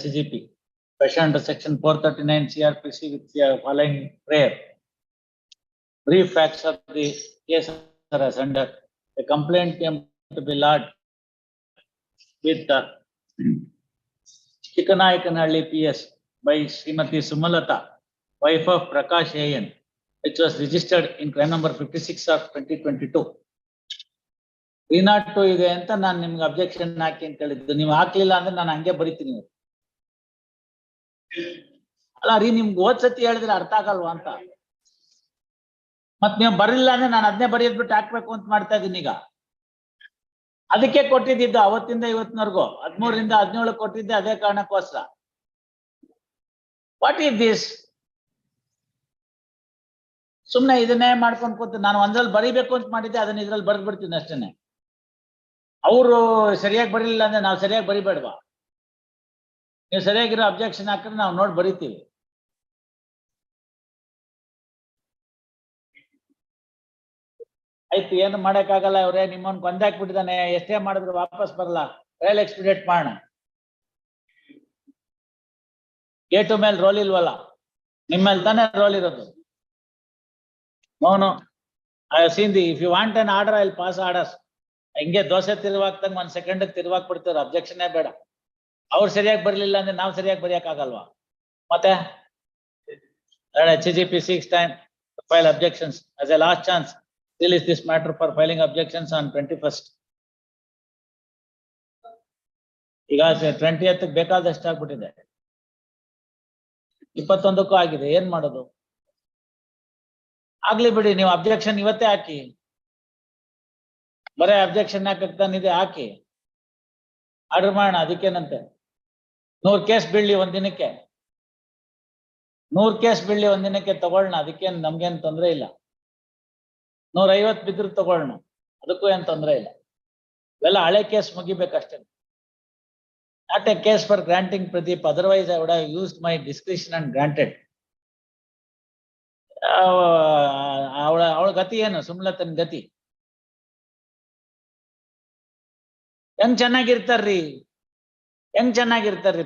HGP. Petition under section 439 CRPC with the following prayer. Brief facts of the case are as under. A complaint came to be lodged with Chikanayakanhalli PS by Srimati Sumalata, wife of Prakash A.N., which was registered in crime number 56 of 2022. 302 ಇದೆ ಅಂತ ನಾನು ನಿಮ್ಗೆ objection ಹಾಕಿ ಅಂತ ಹೇಳಿದ್ದು. ನೀವು ಹಾಕ್ಲಿಲ್ಲ ಅಂದ್ರೆ ನಾನು ಹಂಗೆ ಬರೀತೀನಿ. ಅಲ್ಲ ರೀ, ನಿಮ್ಗೆ ಓದ್ಸತಿ ಹೇಳಿದ್ರೆ ಅರ್ಥ ಆಗಲ್ವಾ ಅಂತ. ಮತ್ ನೀವು ಬರಲಿಲ್ಲ ಅಂದ್ರೆ ನಾನು ಅದನ್ನೇ ಬರೆಯೋದ್ಬಿಟ್ಟು ಹಾಕ್ಬೇಕು ಅಂತ ಮಾಡ್ತಾ ಇದ್ದೀನಿ ಈಗ. ಅದಕ್ಕೆ ಕೊಟ್ಟಿದ್ದು ಅವತ್ತಿಂದ ಇವತ್ತಿನವರೆಗೂ 13ರಿಂದ 17 ಕೊಟ್ಟಿದ್ದೆ ಅದೇ ಕಾರಣಕ್ಕೋಸ್ಕರ. What is this? ಸುಮ್ನೆ ಇದನ್ನೇ ಮಾಡ್ಕೊಂಡು ಕೂತು ನಾನು ಒಂದ್ರಲ್ಲಿ ಬರೀಬೇಕು ಅಂತ ಮಾಡಿದ್ದೆ, ಅದನ್ನ ಇದ್ರಲ್ಲಿ ಬರೆದು ಬಿಡ್ತೀನಿ ಅಷ್ಟೇನೆ. ಅವರು ಸರಿಯಾಗಿ ಬರೀಲಿಲ್ಲ ಅಂದ್ರೆ ನಾವು ಸರಿಯಾಗಿ ಬರಿಬೇಡ್ವಾ? ನೀವು ಸರಿಯಾಗಿರೋ ಅಬ್ಜೆಕ್ಷನ್ ಹಾಕಿದ್ರೆ ನಾವು ನೋಡಿ ಬರೀತೀವಿ. ಆಯ್ತು, ಏನು ಮಾಡಕ್ಕಾಗಲ್ಲ. ಅವ್ರೆ ನಿಮ್ಮನ್ನು ಕೊಂದಾಕ್ಬಿಟ್ಟಿದ್ದಾನೆ, ಎಷ್ಟೇ ಮಾಡಿದ್ರು ವಾಪಸ್ ಬರಲ್ಲ. ಟ್ರಯಲ್ ಎಕ್ಸ್ಪಿಡೇಟ್ ಮಾಡೋಣ. ಗೇಟು ಮೇಲೆ ರೋಲ್ ಇಲ್ವಲ್ಲ, ನಿಮ್ಮಲ್ಲಿ ತಾನೇ ರೋಲ್ ಇರೋದು. No, I have seen if you want an order, I will pass orders. ಹಿಂಗೆ ದೋಸೆ ತಿರುವಾಕ್ತಂಗ 1 ಸೆಕೆಂಡ್ ತಿರುವಾಕ್ ಬಿಡ್ತಾರೆ. ಅಬ್ಜೆಕ್ಷನ್ ಬೇಡ. ಅವ್ರು ಸರಿಯಾಗಿ ಬರ್ಲಿಲ್ಲ ಅಂದ್ರೆ ನಾವು ಸರಿಯಾಗಿ ಬರೆಯಕ್ ಆಗಲ್ವಾ? ಮತ್ತೆ HGP seeks time to file objections as a last chance. Release this matter for filing objections on 21st. ಈಗ 20th ಬೇಕಾದಷ್ಟು ಆಗ್ಬಿಟ್ಟಿದೆ, 21ಕ್ಕೂ ಆಗಿದೆ. ಏನ್ ಮಾಡೋದು? ಆಗ್ಲಿ ಬಿಡಿ, ನೀವು ಅಬ್ಜೆಕ್ಷನ್ ಇವತ್ತೇ ಹಾಕಿ. ಬರೇ ಅಬ್ಜೆಕ್ಷನ್ ಹಾಕಕ್ತಾನಿದೆ, ಹಾಕಿ ಆರ್ಡರ್ ಮಾಡೋಣ. ಅದಕ್ಕೇನಂತೆ 100 ಕೇಸ್ ಬೀಳ್ಲಿ ಒಂದಿನಕ್ಕೆ, 100 ಕೇಸ್ ಬೀಳ್ಲಿ ಒಂದಿನಕ್ಕೆ ತಗೊಳ್ಳೋಣ. ಅದಕ್ಕೇನು ನಮ್ಗೇನು ತೊಂದರೆ ಇಲ್ಲ. 150 ಬಿದ್ರು ತಗೊಳ್ಳೋಣ, ಅದಕ್ಕೂ ಏನ್ ತೊಂದರೆ ಇಲ್ಲ. ಇವೆಲ್ಲ ಹಳೆ ಕೇಸ್ ಮುಗಿಬೇಕಷ್ಟೇ. Not a case for granting Pradeep, otherwise I would have used my discretion and granted. ಅವಳ ಗತಿ ಏನು? ಸುಮ್ಲತನ್ ಗತಿ ಹೆಂಗ್ ಚೆನ್ನಾಗಿರ್ತಾರ್ರಿ?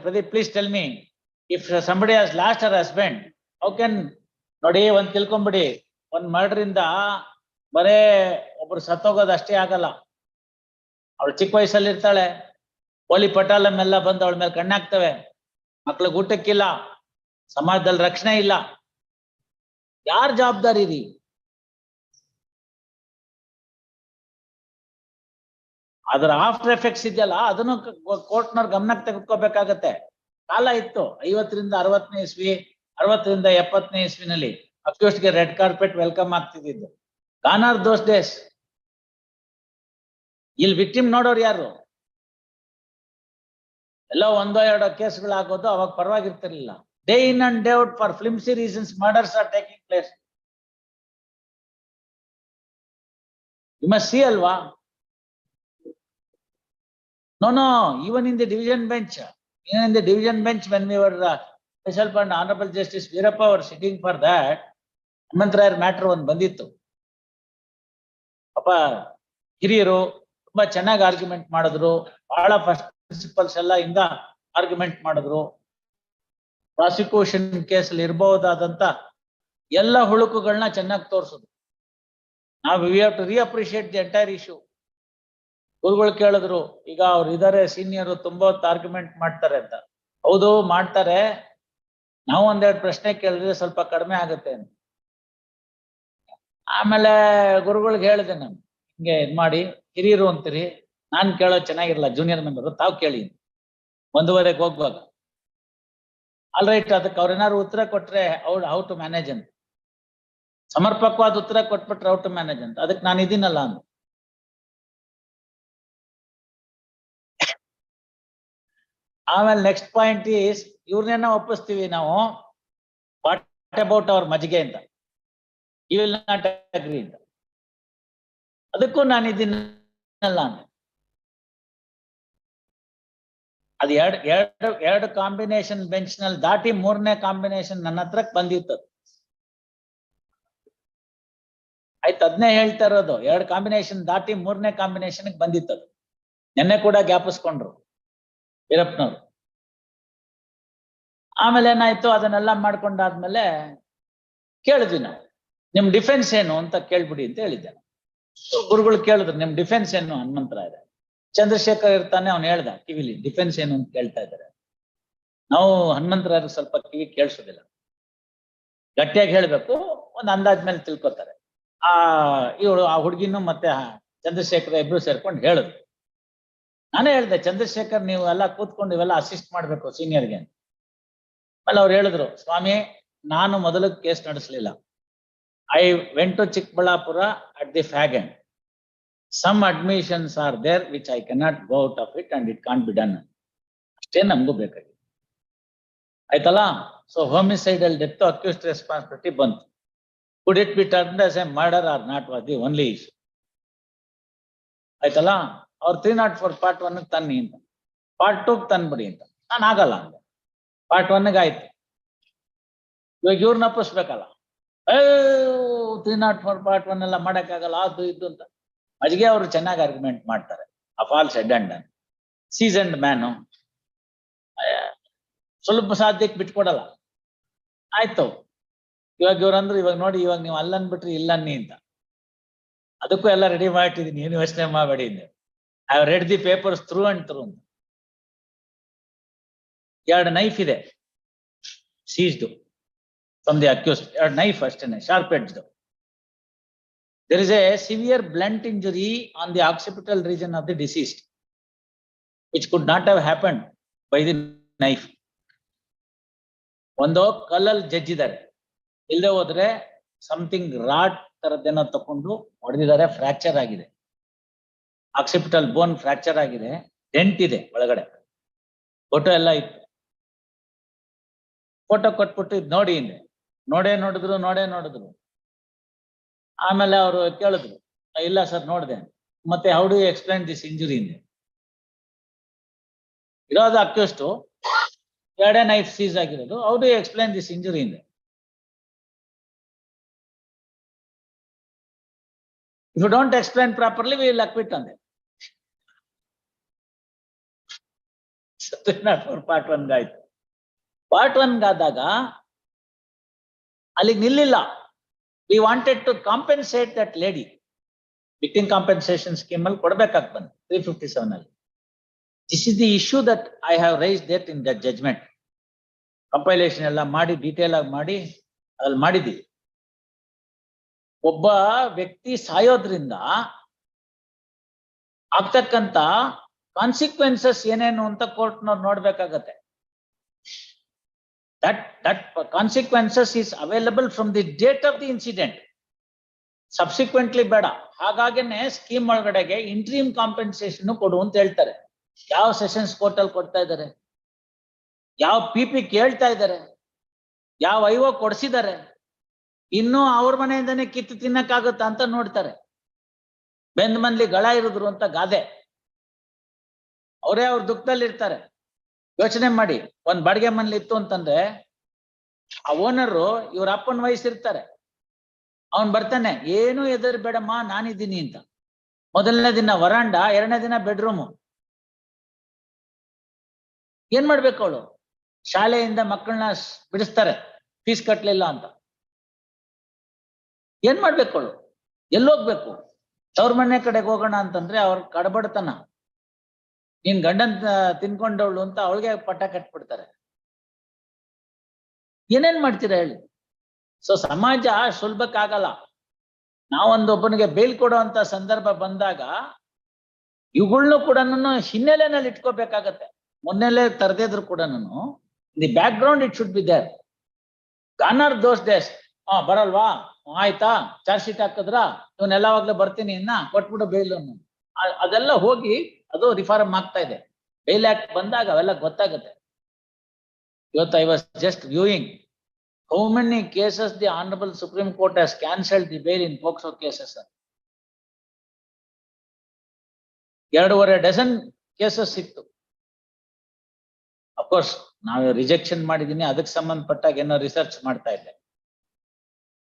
Pradeep, please tell me, if somebody has lost her husband, how can? ನೋಡಿ, ಒಂದ್ ತಿಳ್ಕೊಂಬಿಡಿ, ಒಂದ್ ಮರ್ಡರ್ ಇಂದ ಬರೇ ಒಬ್ರು ಸತ್ತೋಗೋದು ಅಷ್ಟೇ ಆಗಲ್ಲ. ಅವಳು ಚಿಕ್ಕ ವಯಸ್ಸಲ್ಲಿ ಇರ್ತಾಳೆ, ಪೋಲಿ ಪಟಾಲಂ ಎಲ್ಲ ಬಂದು ಅವಳ ಮೇಲೆ ಕಣ್ಣಾಗ್ತವೆ, ಮಕ್ಳಿಗೆ ಊಟಕ್ಕಿಲ್ಲ, ಸಮಾಜದಲ್ಲಿ ರಕ್ಷಣೆ ಇಲ್ಲ. ಯಾರ್ ಜವಾಬ್ದಾರಿ ರೀ? ಅದರ ಆಫ್ಟರ್ ಎಫೆಕ್ಟ್ಸ್ ಇದೆಯಲ್ಲ, ಅದನ್ನು ಕೋರ್ಟ್ನವ್ರ ಗಮನಕ್ಕೆ ತೆಗೆದುಕೋಬೇಕಾಗತ್ತೆ. ಕಾಲ ಇತ್ತು 50ರಿಂದ 60ನೇ ಇಸ್ವಿ, 60ರಿಂದ 70ನೇ ಇಸ್ವಿನಲ್ಲಿ ಅಕ್ಯೂಸ್ಡ್ಗೆ ರೆಡ್ ಕಾರ್ಪೆಟ್ ವೆಲ್ಕಮ್ ಆಗ್ತಿದ್ದು. Gone are those days. ಇಲ್ಲಿ ವಿಕ್ಟಿಮ್ ನೋಡೋರು ಯಾರು? ಎಲ್ಲೋ 1-2 ಕೇಸ್ಗಳಾಗೋದು, ಅವಾಗ ಪರವಾಗಿರ್ತಿರ್ಲಿಲ್ಲ. Day in and day out for flimsy reasons, murders are taking place. You must see alva. No, even in the division bench, when we were special fund Honorable Justice Veerappa were sitting for that, Hanumantarayar matter one ಬಂದಿತ್ತು. ಅಪ್ಪ ಹಿರಿಯರು ತುಂಬಾ ಚೆನ್ನಾಗಿ argument ಮಾಡಿದ್ರು, ಬಹಳ first principles ಎಲ್ಲ ಇಂದ argument ಮಾಡಿದ್ರು. ಪ್ರಾಸಿಕ್ಯೂಷನ್ ಕೇಸಲ್ಲಿ ಇರಬಹುದಾದಂತ ಎಲ್ಲ ಹುಳುಕುಗಳನ್ನ ಚೆನ್ನಾಗಿ ತೋರಿಸಿದ್ರು. ನಾವು we have to reappreciate the entire issue. ಗುರುಗಳು ಕೇಳಿದ್ರು, ಈಗ ಅವ್ರು ಇದಾರೆ ಸೀನಿಯರ್, ತುಂಬಾ ಹೊತ್ತು ಆರ್ಗ್ಯುಮೆಂಟ್ ಮಾಡ್ತಾರೆ ಅಂತ. ಹೌದು ಮಾಡ್ತಾರೆ, ನಾವು ಒಂದೆರಡು ಪ್ರಶ್ನೆ ಕೇಳಿದ್ರೆ ಸ್ವಲ್ಪ ಕಡಿಮೆ ಆಗುತ್ತೆ ಅಂತ. ಆಮೇಲೆ ಗುರುಗಳಿಗೆ ಹೇಳಿದೆ ನಾನು, ಹಿಂಗೆ ಇದ್ ಮಾಡಿ ಹಿರಿಯರು ಅಂತೀರಿ, ನಾನ್ ಕೇಳೋದು ಚೆನ್ನಾಗಿರಲ್ಲ, ಜೂನಿಯರ್ ಮೆಂಬರ್ ತಾವು ಕೇಳಿ 1:15 ಹೋಗುವಾಗ. ಆಲ್ ರೈಟ್, ಅದಕ್ಕೆ ಅವ್ರೇನಾದ್ರು ಉತ್ತರ ಕೊಟ್ರೆ ಹೌ ಟು ಮ್ಯಾನೇಜ್ ಅಂತ, ಸಮರ್ಪಕವಾದ ಉತ್ತರ ಕೊಟ್ಬಿಟ್ರೆ ಹೌ ಟು ಮ್ಯಾನೇಜ್ ಅಂತ. ಅದಕ್ಕೆ ನಾನು ಇದೀನಲ್ಲ ಅಂತ. ಆಮೇಲೆ ನೆಕ್ಸ್ಟ್ ಪಾಯಿಂಟ್ ಈಸ್, ಇವ್ರನ್ನೇನ ಒಪ್ಪಿಸ್ತೀವಿ ನಾವು, ವಾಟ್ ಅಬೌಟ್ ಅವರ್ ಮಜ್ಜಿಗೆ ಅಂತ, ಯು ವಿಲ್ ನಾಟ್ ಅಗ್ರಿ ಅಂತ. ಅದಕ್ಕೂ ನಾನು ಇದೀನಲ್ಲ ಅಂತ. ಅದು ಎರಡು ಕಾಂಬಿನೇಷನ್ ಬೆಂಚ್ ನಲ್ಲಿ ದಾಟಿ 3ನೇ ಕಾಂಬಿನೇಷನ್ ನನ್ನ ಹತ್ರಕ್ಕೆ ಬಂದಿತ್ತು. ಆಯ್ತು, ಅದನ್ನೇ ಹೇಳ್ತಾ ಇರೋದು, 2 ಕಾಂಬಿನೇಷನ್ ದಾಟಿ 3ನೇ ಕಾಂಬಿನೇಷನ್ ಬಂದಿತ್ತದು. ನಿನ್ನೆ ಕೂಡ ಜ್ಞಾಪಿಸ್ಕೊಂಡ್ರು ವೀರಪ್ಪನವ್ರು. ಆಮೇಲೆ ಏನಾಯ್ತು, ಅದನ್ನೆಲ್ಲ ಮಾಡ್ಕೊಂಡಾದ್ಮೇಲೆ ಕೇಳಿದ್ವಿ ನಾವು, ನಿಮ್ ಡಿಫೆನ್ಸ್ ಏನು ಅಂತ ಕೇಳ್ಬಿಡಿ ಅಂತ ಹೇಳಿದ್ದೆ. ಗುರುಗಳು ಕೇಳಿದ್ರು, ನಿಮ್ ಡಿಫೆನ್ಸ್ ಏನು ಹನುಮಂತರಾಯರೇ? ಚಂದ್ರಶೇಖರ್ ಇರ್ತಾನೆ, ಅವ್ನು ಹೇಳ್ದ ಕಿವಿಲಿ, ಡಿಫೆನ್ಸ್ ಏನು ಅಂತ ಕೇಳ್ತಾ ಇದ್ದಾರೆ. ನಾವು ಹನುಮಂತರಾಯರು ಸ್ವಲ್ಪ ಕಿವಿ ಕೇಳಿಸೋದಿಲ್ಲ, ಗಟ್ಟಿಯಾಗಿ ಹೇಳ್ಬೇಕು, ಒಂದು ಅಂದಾಜ್ ಮೇಲೆ ತಿಳ್ಕೊತಾರೆ. ಇವಳು ಆ ಹುಡುಗಿನೂ ಮತ್ತೆ ಚಂದ್ರಶೇಖರ್ ಇಬ್ರು ಸೇರ್ಕೊಂಡು ಹೇಳಿದ್ರು. ನಾನೇ ಹೇಳ್ದೆ, ಚಂದ್ರಶೇಖರ್ ನೀವು ಎಲ್ಲ ಕೂತ್ಕೊಂಡು ಇವೆಲ್ಲ ಅಸಿಸ್ಟ್ ಮಾಡ್ಬೇಕು ಸೀನಿಯರ್ಗೆ. ಆಮೇಲೆ ಅವ್ರು ಹೇಳಿದ್ರು, ಸ್ವಾಮಿ ನಾನು ಮೊದಲು ಕೇಸ್ ನಡೆಸಲಿಲ್ಲ, I went to Chikkaballapur at the fag end. Some admissions are there which I cannot go out of it and it can't be done. ಅಷ್ಟೇ ನಮಗೂ ಬೇಕಾಗಿದೆ, ಆಯ್ತಲ್ಲ. So homicidal death accused responsibility ಬಂತು. Could it be termed as a murder or not was the only issue. ಆಯ್ತಲ್ಲ. ಅವ್ರು 304 part 1 ತನ್ನಿ ಅಂತ, part 2 ತಂದ್ಬಿಡಿ ಅಂತ. ನಾನು ಆಗಲ್ಲ ಅಂದೆ, ಪಾರ್ಟ್ 1 ಆಯ್ತು. ಇವಾಗ ಇವ್ರನ್ನ ಒಪ್ಪಿಸ್ಬೇಕಲ್ಲ, 304 ಪಾರ್ಟ್ 1 ಎಲ್ಲ ಮಾಡಕ್ಕಾಗಲ್ಲ, ಅದು ಇದು ಅಂತ. ಅಜ್ಗೆ ಅವರು ಚೆನ್ನಾಗಿ ಆರ್ಗ್ಯುಮೆಂಟ್ ಮಾಡ್ತಾರೆ, of all said and done, seasoned man, ಸ್ವಲ್ಪ ಸಾಧ್ಯಕ್ಕೆ ಬಿಟ್ಕೊಡಲ್ಲ. ಆಯ್ತು, ಇವಾಗ ಇವ್ರಂದ್ರು, ಇವಾಗ ನೋಡಿ, ಇವಾಗ ನೀವು ಅಲ್ಲನ್ಬಿಟ್ರಿ ಇಲ್ಲನ್ನಿ ಅಂತ. ಅದಕ್ಕೂ ಎಲ್ಲ ರೆಡಿ ಮಾಡಿಟ್ಟಿದೀನಿ, ಏನು ಯೋಚನೆ ಮಾಡಬೇಡಿ ಅಂದೆ. I have read the papers through and through ಅಂತ. 2 ನೈಫ್ ಇದೆ seized from the accused, 2 knife ಅಷ್ಟೇನೆ, sharp edged. There is a severe blunt injury on the occipital region of the deceased, which could not have happened by the knife. ಒಂದು ಕಲ್ಲಲ್ಲಿ ಜಜ್ಜಿದ್ದಾರೆ, ಇಲ್ಲದೆ ಹೋದ್ರೆ something rod ತರದ್ದೇನೋ ತಕೊಂಡು ಹೊಡೆದಿದ್ದಾರೆ, fracture ಆಗಿದೆ, occipital ಬೋನ್ fracture ಆಗಿದೆ, dent ಇದೆ ಒಳಗಡೆ. ಫೋಟೋ ಎಲ್ಲ ಇತ್ತು, ಫೋಟೋ ಕೊಟ್ಬಿಟ್ಟು ಇದು ನೋಡಿ ಹಿಂದೆ, ನೋಡೇ ನೋಡಿದ್ರು. ಆಮೇಲೆ ಅವರು ಕೇಳಿದ್ರು, ಇಲ್ಲ ಸರ್ ನೋಡಿದೆ, ಮತ್ತೆ how do you explain this injury ಇಂದೆ? ಇರೋದು ಅಕ್ಯೂಸ್ಟು, 2 ನೈಫ್ ಸೀಸ್ ಆಗಿರೋದು, how do you explain this injury ಇಂದೆ? If you don't explain properly we will acquit ಅಂದೆ. ಪಾರ್ಟ್ 1 ಆಯ್ತು. ಪಾರ್ಟ್ 1 ಆದಾಗ ಅಲ್ಲಿಗೆ ನಿಲ್ಲಿಲ್ಲ. We wanted to compensate that lady. Victim compensation scheme ಅಲ್ಲಿ ಕೊಡಬೇಕಾಗಿ ಬಂತು 357 ಅಲ್ಲಿ. This is the issue that I have raised that in that judgment. Compilation ಎಲ್ಲ ಮಾಡಿ detail ಆಗಿ ಮಾಡಿ ಅದ್ರಲ್ಲಿ ಮಾಡಿದ್ದೀವಿ. ಒಬ್ಬ ವ್ಯಕ್ತಿ ಸಾಯೋದ್ರಿಂದ ಆಗ್ತಕ್ಕಂತ ಕಾನ್ಸಿಕ್ವೆನ್ಸಸ್ ಏನೇನು ಅಂತ ಕೋರ್ಟ್ನವ್ರು ನೋಡ್ಬೇಕಾಗತ್ತೆ. That consequences is available from the date of the incident. Subsequently ಬೇಡ. ಹಾಗಾಗಿನೇ ಸ್ಕೀಮ್ ಒಳಗಡೆಗೆ ಇಂಟ್ರೀಮ್ ಕಾಂಪೆನ್ಸೇಷನ್ ಕೊಡು ಅಂತ ಹೇಳ್ತಾರೆ. ಯಾವ ಸೆಷನ್ಸ್ ಕೋರ್ಟ್ ಅಲ್ಲಿ ಕೊಡ್ತಾ ಇದ್ದಾರೆ, ಯಾವ PP ಕೇಳ್ತಾ ಇದ್ದಾರೆ, ಯಾವ ಐಒ ಕೊಡಿಸಿದ್ದಾರೆ, ಇನ್ನೂ ಅವ್ರ ಮನೆಯಿಂದನೇ ಕಿತ್ತು ತಿನ್ನಕ್ಕಾಗುತ್ತಾ ಅಂತ ನೋಡ್ತಾರೆ. ಬೆಂದ್ ಮನ್ಲಿ ಗಳ ಇರಿದ್ರು ಅಂತ ಗಾದೆ. ಅವರೇ ಅವ್ರ ದುಃಖದಲ್ಲಿ ಇರ್ತಾರೆ. ಯೋಚನೆ ಮಾಡಿ, ಒಂದ್ ಬಾಡಿಗೆ ಮನ್ಲಿ ಇತ್ತು ಅಂತಂದ್ರೆ ಆ ಓನರು ಇವ್ರ ಅಪ್ಪನ ವಯಸ್ಸಿರ್ತಾರೆ. ಅವನ್ ಬರ್ತಾನೆ, ಏನು ಎದುರು ಬೇಡಮ್ಮ ನಾನಿದ್ದೀನಿ ಅಂತ. ಮೊದಲನೇ ದಿನ ವರಾಂಡ, ಎರಡನೇ ದಿನ ಬೆಡ್ರೂಮು. ಏನ್ ಮಾಡ್ಬೇಕು ಅವಳು? ಶಾಲೆಯಿಂದ ಮಕ್ಕಳನ್ನ ಬಿಡಿಸ್ತಾರೆ, ಫೀಸ್ ಕಟ್ಲಿಲ್ಲ ಅಂತ. ಏನ್ ಮಾಡ್ಬೇಕು ಅವಳು? ಎಲ್ಲೋಗ್ಬೇಕು? ತವ್ರ ಮನೆ ಕಡೆಗೆ ಹೋಗೋಣ ಅಂತಂದ್ರೆ ಅವ್ರ ಕಡಬಡತನ, ನೀನ್ ಗಂಡನ್ ತಿನ್ಕೊಂಡವಳು ಅಂತ ಅವಳಿಗೆ ಪಟ್ಟ ಕಟ್ಬಿಡ್ತಾರೆ. ಏನೇನ್ ಮಾಡ್ತೀರಾ ಹೇಳಿ? ಸೊ ಸಮಾಜ ಸುಲಭಕ್ಕಾಗಲ್ಲ. ನಾವೊಂದೊಬ್ಬನಿಗೆ ಬೇಲ್ ಕೊಡುವಂತ ಸಂದರ್ಭ ಬಂದಾಗ ಇವುಗಳನ್ನು ಕೂಡ ಹಿನ್ನೆಲೆನಲ್ಲಿ ಇಟ್ಕೋಬೇಕಾಗತ್ತೆ. ಮುನ್ನೆಲೆ ತರದಿದ್ರು ಕೂಡ the background it should be there. Gone are those days. ಬರಲ್ವಾ? ಆಯ್ತಾ, ಚಾರ್ಜ್ ಶೀಟ್ ಹಾಕಿದ್ರ, ಇವನ್ನೆಲ್ಲವಾಗ್ಲೂ ಬರ್ತೀನಿ ಇನ್ನ ಕೊಟ್ಬಿಡು ಬೇಲ್. ಅದೆಲ್ಲ ಹೋಗಿ ಅದು ರಿಫಾರ್ಮ್ ಆಗ್ತಾ ಇದೆ. ಬೇಲ್ ಆಕ್ಟ್ ಬಂದಾಗ ಅವೆಲ್ಲ ಗೊತ್ತಾಗುತ್ತೆ. ಇವತ್ತು I was just viewing how many cases the Honorable Supreme Court has cancelled the bail in POCSO cases. 2.5 dozen cases ಇತ್ತು. ಅಫ್ಕೋರ್ಸ್ ನಾವು ರಿಜೆಕ್ಷನ್ ಮಾಡಿದೀನಿ, ಅದಕ್ಕೆ ಸಂಬಂಧಪಟ್ಟಾಗ ಏನೋ ರಿಸರ್ಚ್ ಮಾಡ್ತಾ ಇದ್ದೆ.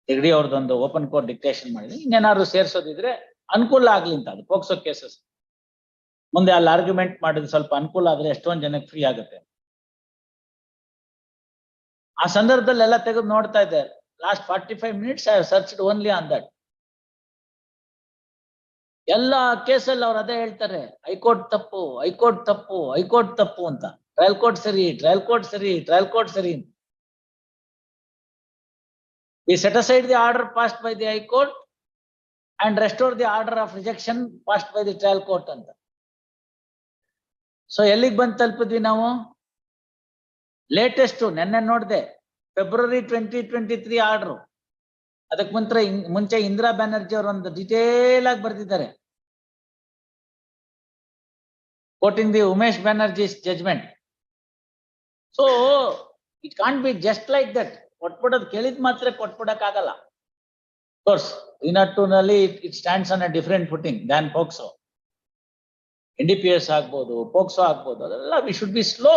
ಹೆಗ್ಡಿ ಅವ್ರದ್ದೊಂದು ಓಪನ್ ಕೋರ್ಟ್ ಡಿಕ್ಟೇಷನ್ ಮಾಡಿದೀನಿ. ಇನ್ನೇನಾದ್ರು ಸೇರ್ಸೋದಿದ್ರೆ ಅನುಕೂಲ ಆಗ್ಲಿ ಅಂತ. ಅದು ಪೋಕ್ಸೋ ಕೇಸಸ್ ಮುಂದೆ ಅಲ್ಲಿ ಆರ್ಗ್ಯುಮೆಂಟ್ ಮಾಡಿದ್ರೆ ಸ್ವಲ್ಪ ಅನುಕೂಲ ಆದ್ರೆ ಎಷ್ಟೊಂದು ಜನಕ್ಕೆ ಫ್ರೀ ಆಗುತ್ತೆ. ಆ ಸಂದರ್ಭದಲ್ಲಿ ಎಲ್ಲ ತೆಗೆದು ನೋಡ್ತಾ ಇದ್ದೆ. Last 45 minutes I have searched only on that. ಎಲ್ಲ ಕೇಸಲ್ಲಿ ಅವ್ರು ಅದೇ ಹೇಳ್ತಾರೆ, ಹೈಕೋರ್ಟ್ ತಪ್ಪು, ಹೈಕೋರ್ಟ್ ತಪ್ಪು, ಹೈಕೋರ್ಟ್ ತಪ್ಪು ಅಂತ. ಟ್ರಯಲ್ ಕೋರ್ಟ್ ಸರಿ, ಟ್ರಯಲ್ ಕೋರ್ಟ್ ಸರಿ, ಟ್ರಯಲ್ ಕೋರ್ಟ್ ಸರಿ. We set aside the order passed by the High Court and restore the order of rejection passed by the trial court ಅಂತ. ಸೊ ಎಲ್ಲಿಗೆ ಬಂದು ತಲುಪಿದ್ವಿ ನಾವು? ಲೇಟೆಸ್ಟ್ ನೆನ್ನೆ ನೋಡಿದೆ, February 2023 ಆರ್ಡರ್. ಅದಕ್ಕೆ ಮುಂಚೆ ಇಂದಿರಾ ಬ್ಯಾನರ್ಜಿ ಅವರು ಒಂದು ಡಿಟೇಲ್ ಆಗಿ ಬರ್ತಿದ್ದಾರೆ, quoting the Umesh Banerjee's judgment. So it can't be just like that. ಕೊಟ್ಬಿಡೋದು ಕೇಳಿದ್ ಮಾತ್ರ ಕೊಟ್ಬಿಡಕ್ ಆಗಲ್ಲ. ಕೋರ್ಸ್ 302 ನಲ್ಲಿ it stands on a different footing than POCSO. NDPS ಆಗ್ಬೋದು, ಪೋಕ್ಸೋ ಆಗ್ಬೋದು, ಅದೆಲ್ಲ ವಿ ಶುಡ್ ಬಿ ಸ್ಲೋ.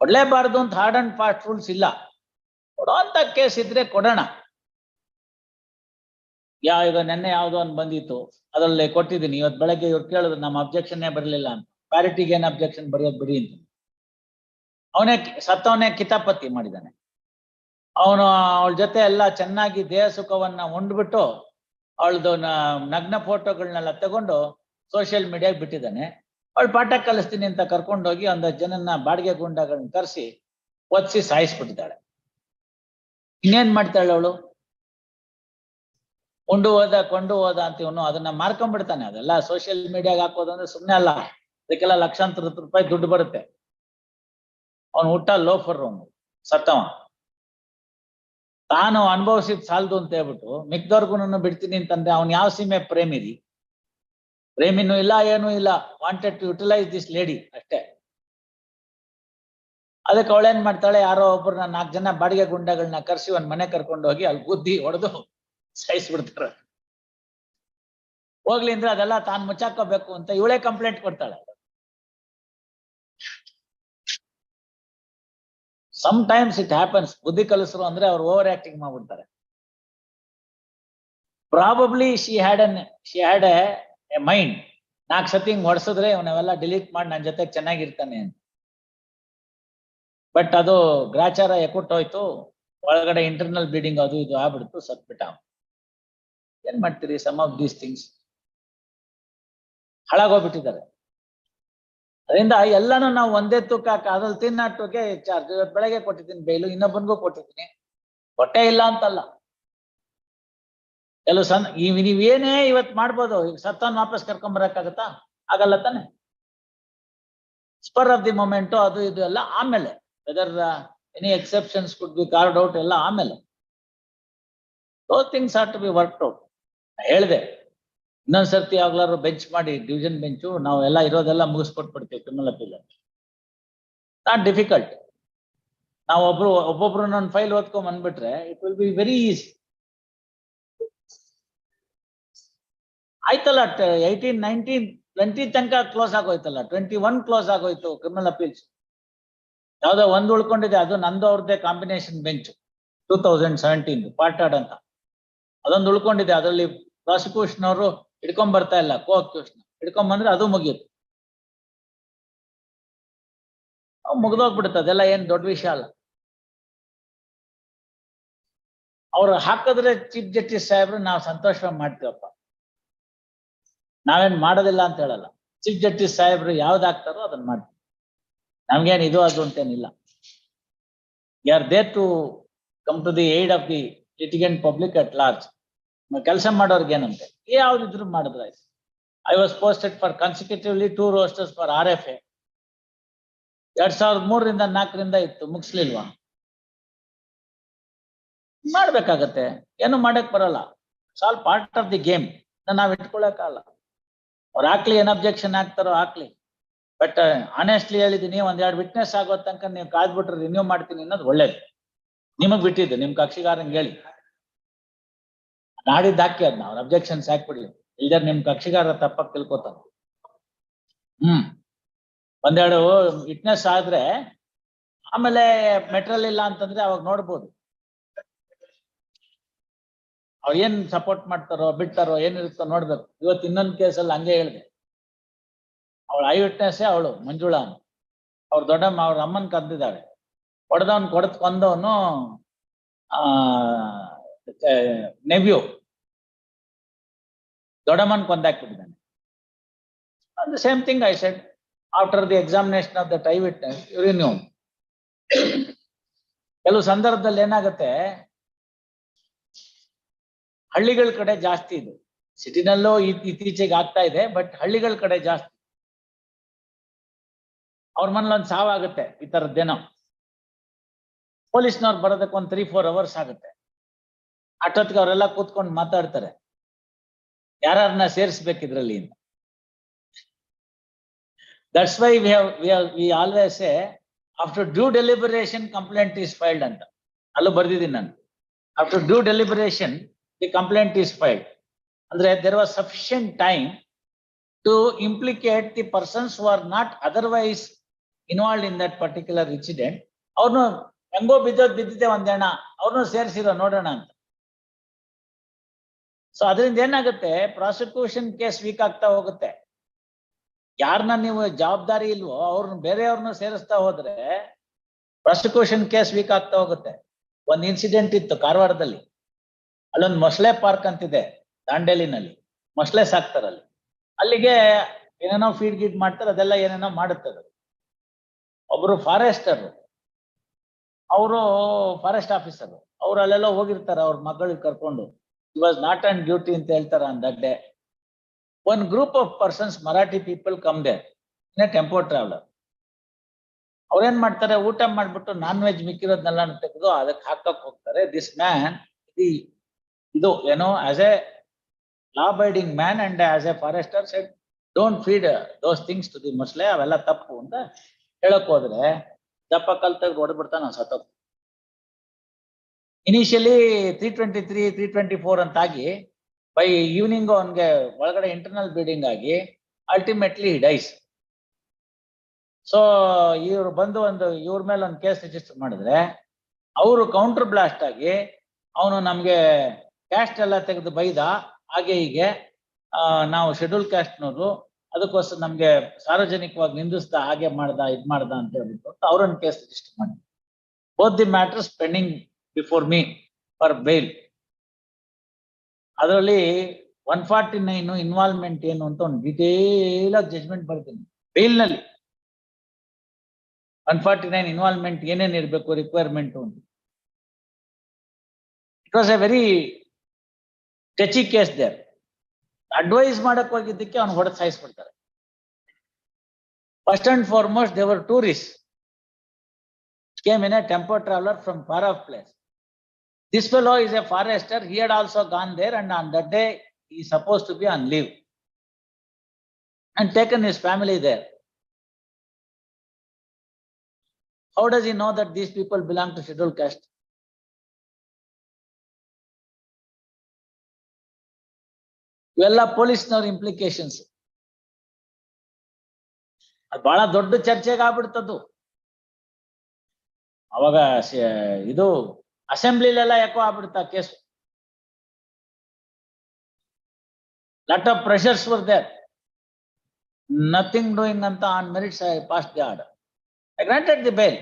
ಕೊಡ್ಲೇಬಾರ್ದು ಅಂತ ಹಾರ್ಡ್ ಅಂಡ್ ಫಾಸ್ಟ್ ರೂಲ್ಸ್ ಇಲ್ಲ. ಕೊಡೋಂತ ಕೇಸ್ ಇದ್ರೆ ಕೊಡೋಣ. ಈಗ ನೆನ್ನೆ ಯಾವ್ದೋ ಒಂದು ಬಂದಿತ್ತು, ಅದ್ರಲ್ಲಿ ಕೊಟ್ಟಿದ್ದೀನಿ. ಇವತ್ತು ಬೆಳಗ್ಗೆ ಇವ್ರು ಕೇಳಿದ್ರು, ನಮ್ಮ ಅಬ್ಜೆಕ್ಷನ್ನೇ ಬರಲಿಲ್ಲ ಅಂತ. ಪ್ಯಾರಿಟಿಗೆ ಏನ್ ಅಬ್ಜೆಕ್ಷನ್ ಬರೆಯೋದು ಬಿಡಿ ಅಂತ. ಸತ್ತವನೇ ಕಿತಾಪತಿ ಮಾಡಿದ್ದಾನೆ. ಅವನು ಅವಳ ಜೊತೆ ಎಲ್ಲ ಚೆನ್ನಾಗಿ ದೇಹ ಸುಖವನ್ನ ಉಂಡ್ಬಿಟ್ಟು ಅವಳದು ನಗ್ನ ಫೋಟೋಗಳನ್ನೆಲ್ಲ ತಗೊಂಡು ಸೋಷಿಯಲ್ ಮೀಡಿಯಾಗೆ ಬಿಟ್ಟಿದ್ದಾನೆ. ಅವಳು ಪಾಠ ಕಲಿಸ್ತೀನಿ ಅಂತ ಕರ್ಕೊಂಡೋಗಿ 1 ಜನನ್ನ ಬಾಡಿಗೆ ಗುಂಡಗಳನ್ನ ಕರೆಸಿ ಒದಿಸಿ ಸಾಯಿಸ್ಬಿಟ್ಟಿದ್ದಾಳೆ. ಇನ್ನೇನ್ ಮಾಡ್ತಾಳೆ ಅವಳು? ಉಂಡು ಹೋದ ಕೊಂಡು ಹೋದ ಅಂತ ಇವನು ಅದನ್ನ ಮಾರ್ಕೊಂಡ್ಬಿಡ್ತಾನೆ. ಅದೆಲ್ಲ ಸೋಷಿಯಲ್ ಮೀಡಿಯಾಗೆ ಹಾಕೋದು ಅಂದ್ರೆ ಸುಮ್ಮನೆ ಅಲ್ಲ, ಅದಕ್ಕೆಲ್ಲ ಲಕ್ಷಾಂತರ ರೂಪಾಯಿ ದುಡ್ಡು ಬರುತ್ತೆ. ಅವನು ಹುಟ್ಟ ಲೋಫರ್, ಅವನು ಸತ್ತವ. ತಾನು ಅನುಭವಿಸಿದ್ ಸಾಲದು ಅಂತ ಹೇಳ್ಬಿಟ್ಟು ಮಿಕ್ದವ್ರಿಗೂ ಬಿಡ್ತೀನಿ ಅಂತಂದ್ರೆ ಅವ್ನು ಯಾವ ಸೀಮೆ ಪ್ರೇಮಿರಿ? ಪ್ರೇಮಿನೂ ಇಲ್ಲ, ಏನೂ ಇಲ್ಲ. Wanted to utilise this lady ಅಷ್ಟೇ. ಅದಕ್ಕೆ ಅವಳೇನ್ ಮಾಡ್ತಾಳೆ, ಯಾರೋ ಒಬ್ಬರನ್ನ 4 ಜನ ಬಾಡಿಗೆ ಗುಂಡಗಳನ್ನ ಕರ್ಸಿ ಒಂದ್ ಮನೆ ಕರ್ಕೊಂಡು ಹೋಗಿ ಅಲ್ಲಿ ಬುದ್ಧಿ ಹೊಡೆದು ಸಾಯಿಸ್ಬಿಡ್ತಾರೆ. ಹೋಗ್ಲಿ ಅಂದ್ರೆ ಅದೆಲ್ಲ ತಾನು ಮುಚ್ಚಾಕೋಬೇಕು ಅಂತ ಇವಳೇ ಕಂಪ್ಲೇಂಟ್ ಕೊಡ್ತಾಳೆ. Sometimes it happens. ಬುದ್ಧಿ ಕಲಿಸ್ರು ಅಂದ್ರೆ ಅವ್ರು ಓವರ್ ಆಕ್ಟಿಂಗ್ ಮಾಡ್ಬಿಡ್ತಾರೆ. Probably she had a mind. 4 ಸತಿ ಹಿಂಗ್ ಹೊಡ್ಸಿದ್ರೆ ಅವನ್ನೆಲ್ಲ ಡಿಲೀಟ್ ಮಾಡಿ ನನ್ನ ಜೊತೆ ಚೆನ್ನಾಗಿರ್ತಾನೆ ಅಂತ. ಬಟ್ ಅದು ಗ್ರಾಚಾರ ಎಕ್ಕುಟ್ಟೋಯ್ತು, ಒಳಗಡೆ ಇಂಟರ್ನಲ್ ಬ್ಲೀಡಿಂಗ್ ಅದು ಇದು ಆಗ್ಬಿಡ್ತು, ಸತ್ಬಿಟ್ಟ. ಏನ್ ಮಾಡ್ತೀರಿ? ಸಮ್ ಆಫ್ ದೀಸ್ ಥಿಂಗ್ಸ್ ಹಾಳಾಗೋಗ್ಬಿಟ್ಟಿದ್ದಾರೆ. ಅದರಿಂದ ಎಲ್ಲಾನು ನಾವು ಒಂದೇ ತೂಕ ಅದ್ರಲ್ಲಿ ತಿನ್ನಟ್ಟುಗೆ ಚಾರ್ಜ್. ಬೆಳಗ್ಗೆ ಕೊಟ್ಟಿದ್ದೀನಿ ಬೈಲು, ಇನ್ನೊಬ್ಬನಿಗೂ ಕೊಟ್ಟಿದ್ದೀನಿ. ಹೊಟ್ಟೆ ಇಲ್ಲ ಅಂತಲ್ಲ. ಕೆಲವು ನೀವೇನೇ ಇವತ್ತು ಮಾಡ್ಬೋದು, ಈಗ ಸತ್ತವನ್ನ ವಾಪಸ್ ಕರ್ಕೊಂಬರಕ್ಕಾಗತ್ತಾ? ಆಗಲ್ಲ ತಾನೆ. ಸ್ಪರ್ ಆಫ್ ದಿ ಮೊಮೆಂಟು ಅದು ಇದು ಎಲ್ಲ ಆಮೇಲೆ, whether any exceptions could be carved out ಎಲ್ಲ ಆಮೇಲೆ. Those things are to be worked out. ಹೇಳಿದೆ, ಇನ್ನೊಂದ್ಸರ್ತಿ ಯಾವಾಗ್ಲಾದ್ರು ಬೆಂಚ್ ಮಾಡಿ, ಡಿವಿಷನ್ ಬೆಂಚು, ನಾವು ಎಲ್ಲ ಇರೋದೆಲ್ಲ ಮುಗಿಸ್ಕೊಟ್ಬಿಡ್ತೀವಿ ಕ್ರಿಮಿನಲ್ ಅಪೀಲ್. Not difficult. ನಾವು ಒಬ್ಬೊಬ್ರು ನನ್ನ ಫೈಲ್ ಓದ್ಕೊಂಡ್ ಬಂದ್ಬಿಟ್ರೆ it will be very easy. ಆಯ್ತಲ್ಲ 18, 19, 20 ತನಕ ಕ್ಲೋಸ್ ಆಗೋಯ್ತಲ್ಲ, 21 ಕ್ಲೋಸ್ ಆಗೋಯ್ತು ಕ್ರಿಮಿನಲ್ ಅಪೀಲ್ಸ್. ಯಾವ್ದೋ ಒಂದು ಉಳ್ಕೊಂಡಿದೆ, ಅದು ನಂದು ಅವ್ರದ್ದೇ ಕಾಂಬಿನೇಷನ್ ಬೆಂಚ್ 2017 ಪಾರ್ಟಾಡ್ ಅಂತ, ಅದೊಂದು ಉಳ್ಕೊಂಡಿದೆ. ಅದರಲ್ಲಿ ಪ್ರಾಸಿಕ್ಯೂಷನ್ ಅವರು ಹಿಡ್ಕೊಂಡ್ ಬರ್ತಾ ಇಲ್ಲ, ಕೋ-ಅಕ್ಯೂಷನ್ ಹಿಡ್ಕೊಂಡ್ ಬಂದ್ರೆ ಅದು ಮುಗಿಯುತ್ತೆ, ಮುಗ್ದೋಗ್ಬಿಡುತ್ತೆ. ಅದೆಲ್ಲ ಏನ್ ದೊಡ್ಡ ವಿಷಯ ಅಲ್ಲ. ಅವ್ರು ಹಾಕಿದ್ರೆ ಚೀಫ್ ಜಸ್ಟಿಸ್ ಸಾಹೇಬ್ರು ನಾವು ಸಂತೋಷವಾಗಿ ಮಾಡ್ತೀವಪ್ಪ, ನಾವೇನ್ ಮಾಡೋದಿಲ್ಲ ಅಂತ ಹೇಳಲ್ಲ. ಚೀಫ್ ಜಸ್ಟಿಸ್ ಸಾಹೇಬ್ರು ಯಾವ್ದು ಹಾಕ್ತಾರೋ ಅದನ್ನ ಮಾಡ್ತೀವಿ, ನಮ್ಗೇನ್ ಇದು ಅದು ಅಂತೇನಿಲ್ಲ. We are there to come to the aid of the litigant public at large. ಕೆಲಸ ಮಾಡೋರ್ಗೆ ಏನಂತೆ ಯಾವ್ದಿದ್ರು ಮಾಡಿದ್ರೆ ಆಯ್ತು. I was posted for consecutively 2 rosters for RFA. 2003ರಿಂದ 4ರಿಂದ ಇತ್ತು, ಮುಗಿಸ್ಲಿಲ್ವಾ? ಮಾಡ್ಬೇಕಾಗತ್ತೆ, ಏನು ಮಾಡಕ್ ಬರಲ್ಲ. It's all part of the game. ನಾವ್ ಇಟ್ಕೊಳಕ್ಕಾಗಲ್ಲ. ಅವ್ರು ಹಾಕ್ಲಿ, ಏನ್ ಅಬ್ಜೆಕ್ಷನ್ ಹಾಕ್ತಾರೋ ಹಾಕ್ಲಿ, ಬಟ್ ಆನೆಸ್ಟ್ಲಿ ಹೇಳಿದೀನಿ, 1-2 ವಿಟ್ನೆಸ್ ಆಗೋ ತನಕ ನೀವು ಕಾದ್ಬಿಟ್ರೆ ರಿನ್ಯೂ ಮಾಡ್ತೀನಿ ಅನ್ನೋದು ಒಳ್ಳೇದು. ನಿಮಗ್ ಬಿಟ್ಟಿದ್ದು, ನಿಮ್ ಕಕ್ಷಿಗಾರಂಗೆ ಹೇಳಿ ನಾಡಿದ್ದು ಹಾಕಿ ಅದನ್ನ, ಅವ್ರ ಅಬ್ಜೆಕ್ಷನ್ಸ್ ಹಾಕ್ಬಿಡ್ಲಿ, ಇಲ್ದಾರೆ ನಿಮ್ ಕಕ್ಷಿಗಾರ ತಪ್ಪಾಗಿ ತಿಳ್ಕೊತಾನೆ. 1-2 ವಿಟ್ನೆಸ್ ಆದ್ರೆ ಆಮೇಲೆ ಮೆಟೀರಿಯಲ್ ಇಲ್ಲ ಅಂತಂದ್ರೆ ಅವಾಗ ನೋಡ್ಬೋದು ಅವ್ರು ಏನ್ ಸಪೋರ್ಟ್ ಮಾಡ್ತಾರೋ ಬಿಡ್ತಾರೋ ಏನಿರುತ್ತೋ ನೋಡ್ಬೇಕು. ಇವತ್ತು ಇನ್ನೊಂದು ಕೇಸಲ್ಲಿ ಹಂಗೆ ಹೇಳಿದೆ, ಅವಳು ಐ ವಿಟ್ನೆಸ್ ಅವಳು ಮಂಜುಳಾ, ಅವ್ರ ದೊಡ್ಡಮ್ಮ ಅವ್ರ ಅಮ್ಮನ್ ಕದ್ದಿದ್ದಾಳೆ, ಹೊಡೆದವನ್ ಕೊಂದವನು ನೆವ್ಯೂ ದೊಡ್ಡಮ್ಮನ್ ಕೊಂದಾಕ್ಬಿಟ್ಟಿದ್ದಾನೆ. The same thing I said after the examination of that eye witness you renew. ಕೆಲವು ಸಂದರ್ಭದಲ್ಲಿ ಏನಾಗುತ್ತೆ, ಹಳ್ಳಿಗಳ ಕಡೆ ಜಾಸ್ತಿ ಇದು, ಸಿಟಿನಲ್ಲೂ ಇತ್ತೀಚೆಗೆ ಆಗ್ತಾ ಇದೆ, ಬಟ್ ಹಳ್ಳಿಗಳ ಕಡೆ ಜಾಸ್ತಿ. ಅವ್ರ ಮನೇಲಿ ಒಂದು ಸಾವಾಗುತ್ತೆ ಈ ತರದ್ದೇನೋ, ಪೊಲೀಸ್ನವ್ರು ಬರೋದಕ್ಕೆ ಒಂದು 3-4 hours ಆಗುತ್ತೆ. ಅಷ್ಟೊತ್ತಿಗೆ ಅವರೆಲ್ಲ ಕೂತ್ಕೊಂಡು ಮಾತಾಡ್ತಾರೆ, ಯಾರನ್ನ ಸೇರಿಸ್ಬೇಕಿದ್ರಲ್ಲಿ ಅಂತ. That's why we always say after due deliberation complaint is filed ಅಂತ. ಅಲ್ಲೂ ಬರ್ದಿದ್ದೀನಿ ನಾನು, after due deliberation the complaint is filed. Andre there was sufficient time to implicate the persons who are not otherwise involved in that particular incident. Avrunu hengo biddide ondena avrunu sersiro nodona anta. So adrinda enagutte, prosecution case weak agta hogutte. ಯಾರನ್ನ ನೀವು ಜವಾಬ್ದಾರಿ ಇಲ್ವೋ ಅವ್ರನ್ನ ಬೇರೆಯವ್ರನ್ನ ಸೇರಿಸ್ತಾ ಹೋದ್ರೆ prosecution case weak ಆಗ್ತಾ ಹೋಗುತ್ತೆ. ಒಂದು ಇನ್ಸಿಡೆಂಟ್ ಇತ್ತು ಕಾರವಾರದಲ್ಲಿ, ಅಲ್ಲೊಂದು ಮೊಸಳೆ ಪಾರ್ಕ್ ಅಂತಿದೆ ದಾಂಡೇಲಿನಲ್ಲಿ, ಮೊಸಳೆ ಸಾಕ್ತಾರಲ್ಲಿ. ಅಲ್ಲಿಗೆ ಏನೇನೋ ಫೀಡ್ ಗೀಡ್ ಮಾಡ್ತಾರೆ, ಅದೆಲ್ಲ ಏನೇನೋ ಮಾಡುತ್ತದೆ. ಒಬ್ರು ಫಾರೆಸ್ಟರ್, ಅವರು ಫಾರೆಸ್ಟ್ ಆಫೀಸರ್, ಅವ್ರು ಅಲ್ಲೆಲ್ಲ ಹೋಗಿರ್ತಾರೆ ಅವ್ರ ಮಗಳಿಗೆ ಕರ್ಕೊಂಡು. he was not on duty ಅಂತ ಹೇಳ್ತಾರೆ on that day. One group of persons, Marathi people, come there in a tempo traveler. ಅವ್ರೇನ್ ಮಾಡ್ತಾರೆ, ಊಟ ಮಾಡ್ಬಿಟ್ಟು ನಾನ್ ವೆಜ್ ಮಿಕ್ಕಿರೋದ್ನೆಲ್ಲ ತೆಗೆದು ಅದಕ್ಕೆ ಹಾಕಕ್ ಹೋಗ್ತಾರೆ. ದಿಸ್ ಮ್ಯಾನ್ ಇದು ಏನೋ as A law abiding man and as a forester said don't feed those things to the ಮೊಸಳೆ, ಅವೆಲ್ಲ ತಪ್ಪು ಅಂತ ಹೇಳಕ್ ಹೋದ್ರೆ ದಪ್ಪ ಕಲ್ ತೆಗೆದು ಹೊಡೆದ್ಬಿಡ್ತಾನ ಸತ್ತೋಗ್. ಇನಿಷಿಯಲಿ 323, 324 ಅಂತಾಗಿ ಬೈ ಈವ್ನಿಂಗ್ ಅವನ್ಗೆ ಒಳಗಡೆ ಇಂಟರ್ನಲ್ ಬ್ಲೀಡಿಂಗ್ ಆಗಿ ಅಲ್ಟಿಮೇಟ್ಲಿ ಡೈಸ್. ಸೊ ಇವ್ರು ಬಂದು ಇವ್ರ ಮೇಲೆ ಒಂದು ಕೇಸ್ ರಿಜಿಸ್ಟರ್ ಮಾಡಿದ್ರೆ ಅವರು ಕೌಂಟರ್ ಬ್ಲಾಸ್ಟ್ ಆಗಿ ಅವನು ನಮ್ಗೆ ಕ್ಯಾಸ್ಟ್ ಎಲ್ಲ ತೆಗೆದು ಬೈದ, ಹಾಗೆ ಹೀಗೆ ನಾವು ಶೆಡ್ಯೂಲ್ ಕ್ಯಾಸ್ಟ್ನವರು, ಅದಕ್ಕೋಸ್ಕರ ನಮ್ಗೆ ಸಾರ್ವಜನಿಕವಾಗಿ ನಿಂದಿಸ್ತಾ, ಹಾಗೆ ಮಾಡ್ದ ಇದ್ ಮಾಡ್ದ ಅಂತ ಹೇಳ್ಬಿಟ್ಟು ಅವ್ರನ್ನ ಕೇಸ್ ರಿಜಿಸ್ಟರ್ ಮಾಡಿ. Both the matters pending before me for bail. ಅದರಲ್ಲಿ 149 ಇನ್ವಾಲ್ವ್ಮೆಂಟ್ ಏನು ಅಂತ ಒಂದು ಡೀಟೇಲ್ ಆಗಿ ಜಜ್ಮೆಂಟ್ ಬರ್ತೀನಿ ಬೇಲ್ ನಲ್ಲಿ. 149 ಇನ್ವಾಲ್ವ್ಮೆಂಟ್ ಏನೇನು ಇರಬೇಕು ರಿಕ್ವೈರ್ಮೆಂಟ್ ಅಂತ. It was a very touchy case there. Advise ಮಾಡಕ್ ಹೋಗಿದ್ದಕ್ಕೆ ಅವ್ನು ಹೊಡೆದು ಸಾಯಿಸ್ಬಿಡ್ತಾರೆ. First and foremost they were tourist, came in a tempo traveler from far off place. This fellow is a forester, he had also gone there, and on that day he is supposed to be on leave and taken his family there. How does he know that these people belong to scheduled caste? ಇವೆಲ್ಲ ಪೊಲೀಸ್ನವ್ರ implications. ಅದು ಬಹಳ ದೊಡ್ಡ ಚರ್ಚೆಗೆ ಆಗ್ಬಿಡ್ತದ್ದು. ಅವಾಗ ಇದು ಅಸೆಂಬ್ಲಿಲೆಲ್ಲ ಯಾಕೋ ಆಗ್ಬಿಡ್ತಾ case. Lot of pressures were there. Nothing doing anta on merits I passed the order. I granted the bail.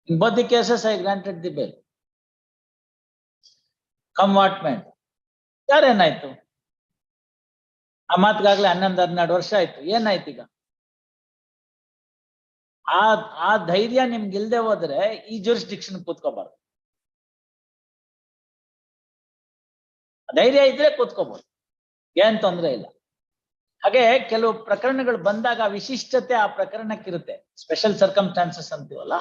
In both the cases I granted the bail. Come what may. ಯಾರೇನಾಯ್ತು? ಆ ಮಾತಿಗಾಗ್ಲೇ 11-12 ವರ್ಷ ಆಯ್ತು. ಏನಾಯ್ತು ಈಗ? ಆ ಧೈರ್ಯ ನಿಮ್ಗೆ ಇಲ್ದೆ ಹೋದ್ರೆ ಈ ಜೂರಿಸ್ಡಿಕ್ಷನ್ ಕೂತ್ಕೋಬಾರ್ದು. ಧೈರ್ಯ ಇದ್ರೆ ಕೂತ್ಕೋಬಹುದು, ಏನ್ ತೊಂದ್ರೆ ಇಲ್ಲ. ಹಾಗೆ ಕೆಲವು ಪ್ರಕರಣಗಳು ಬಂದಾಗ ವಿಶಿಷ್ಟತೆ ಆ ಪ್ರಕರಣಕ್ಕಿರುತ್ತೆ. ಸ್ಪೆಷಲ್ ಸರ್ಕಮ್ಸ್ಟಾನ್ಸಸ್ ಅಂತೀವಲ್ಲ,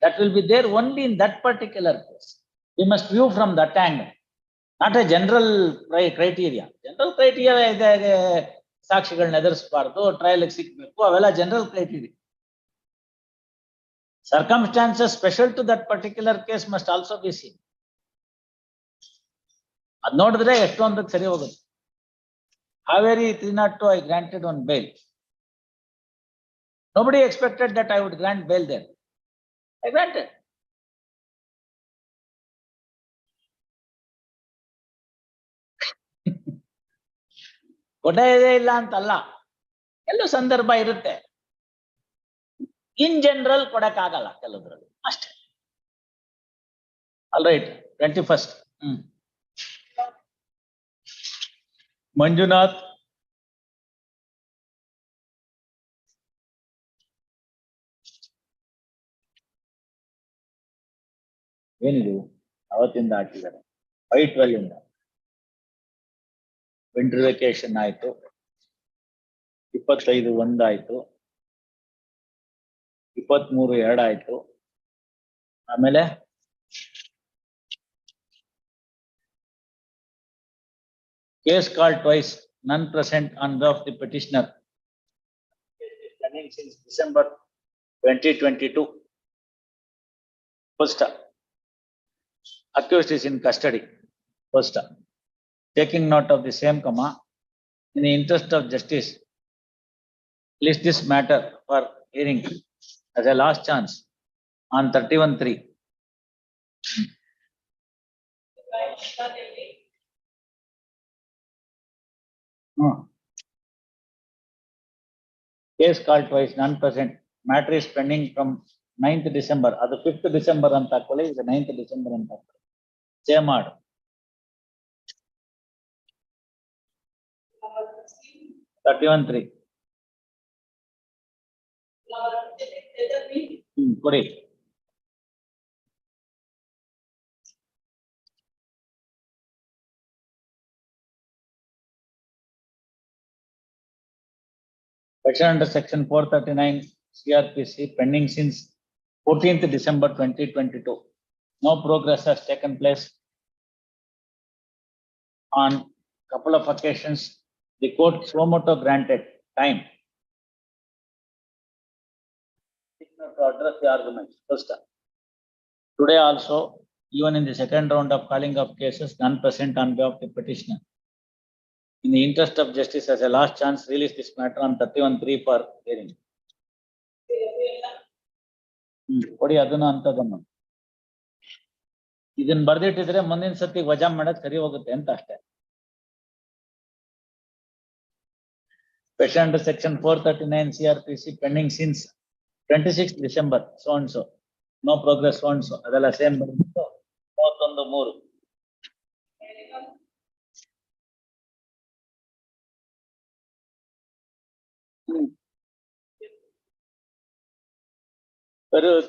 that will be there only in that particular case. We must view from that angle, not a general criteria. General criteria ಇದೆ, ಸಾಕ್ಷಿಗಳನ್ನ ಎದುರಿಸಬಾರ್ದು, ಟ್ರಯಲ್ ಸಿಕ್ಬೇಕು, ಅವೆಲ್ಲ general criteria. Circumstances special to that particular case must also be seen. ಅದ್ ನೋಡಿದ್ರೆ ಎಷ್ಟೊಂದಕ್ಕೆ ಸರಿ ಹೋಗುತ್ತೆ. Haveri 302 I granted on bail. Nobody expected that I would grant bail there. I granted. ಕೊಡದೇ ಇಲ್ಲ ಅಂತಲ್ಲ, ಎಲ್ಲೂ ಸಂದರ್ಭ ಇರುತ್ತೆ. ಇನ್ ಜನರಲ್ ಕೊಡಕ್ಕಾಗಲ್ಲ ಕೆಲವದ್ರಲ್ಲಿ ಅಷ್ಟೇ. All right, 21st. ಮಂಜುನಾಥ್, ಏನಿದು ಅವತ್ತಿಂದ ಹಾಕಿದ್ದಾರೆ 5/12 ಇಂದ. ವಿಂಟರ್ ವೆಕೇಶನ್ ಆಯ್ತು, 25/1 ಆಯ್ತು, 23/2 ಆಯ್ತು. ಆಮೇಲೆ case called twice, none present on behalf of the petitioner. Case is pending since December 2022. First, accused is in custody. First, taking note of the same, in the interest of justice, list this matter for hearing as a last chance on 31/3. Case called twice, none present. Matter is pending from 9th December. ಅದು 5th December ಅಂತ ಹಾಕೊಳ್ಳಿ, ಇದು 9th December ಅಂತ ಹಾಕೊಳ್ಳಿ. Same ಮಾಡು. ಕೊಡಿ. Petition under section 439 CRPC pending since 14th December 2022. No progress has taken place. On couple of occasions, the court suo motu granted time to address the arguments. First, today also, even in the second round of calling of cases, none present on behalf of the petitioner. In the interest of justice, as a last chance, release this matter on 31/3 for hearing. ಕೊಡಿ ಅದನ್ನ ಅಂತದನ್ನು. ಇದನ್ನ ಬರ್ದಿಟ್ಟಿದ್ರೆ ಮುಂದಿನ ಸತಿ ವಜಾ ಮಾಡೋದು ಸರಿ ಹೋಗುತ್ತೆ ಅಂತ ಅಷ್ಟೇ. Petition under section 439 CRPC pending since 26th December, so and so. No progress, so and so. ಅದೆಲ್ಲ same ಬರ್ಬಿಟ್ಟು 31/3.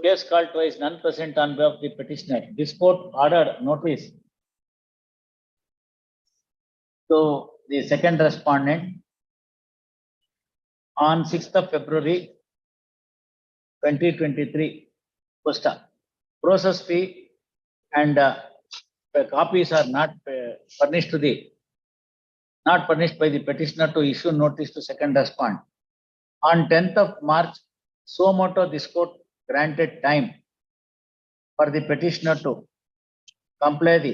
Case called twice, none present on behalf of the petitioner. This court ordered notice to the second respondent on 6th of February 2023. First, process fee and copies are not furnished by the petitioner to issue notice to second respondent. On 10th of March, suo motu this court granted time for the petitioner to comply the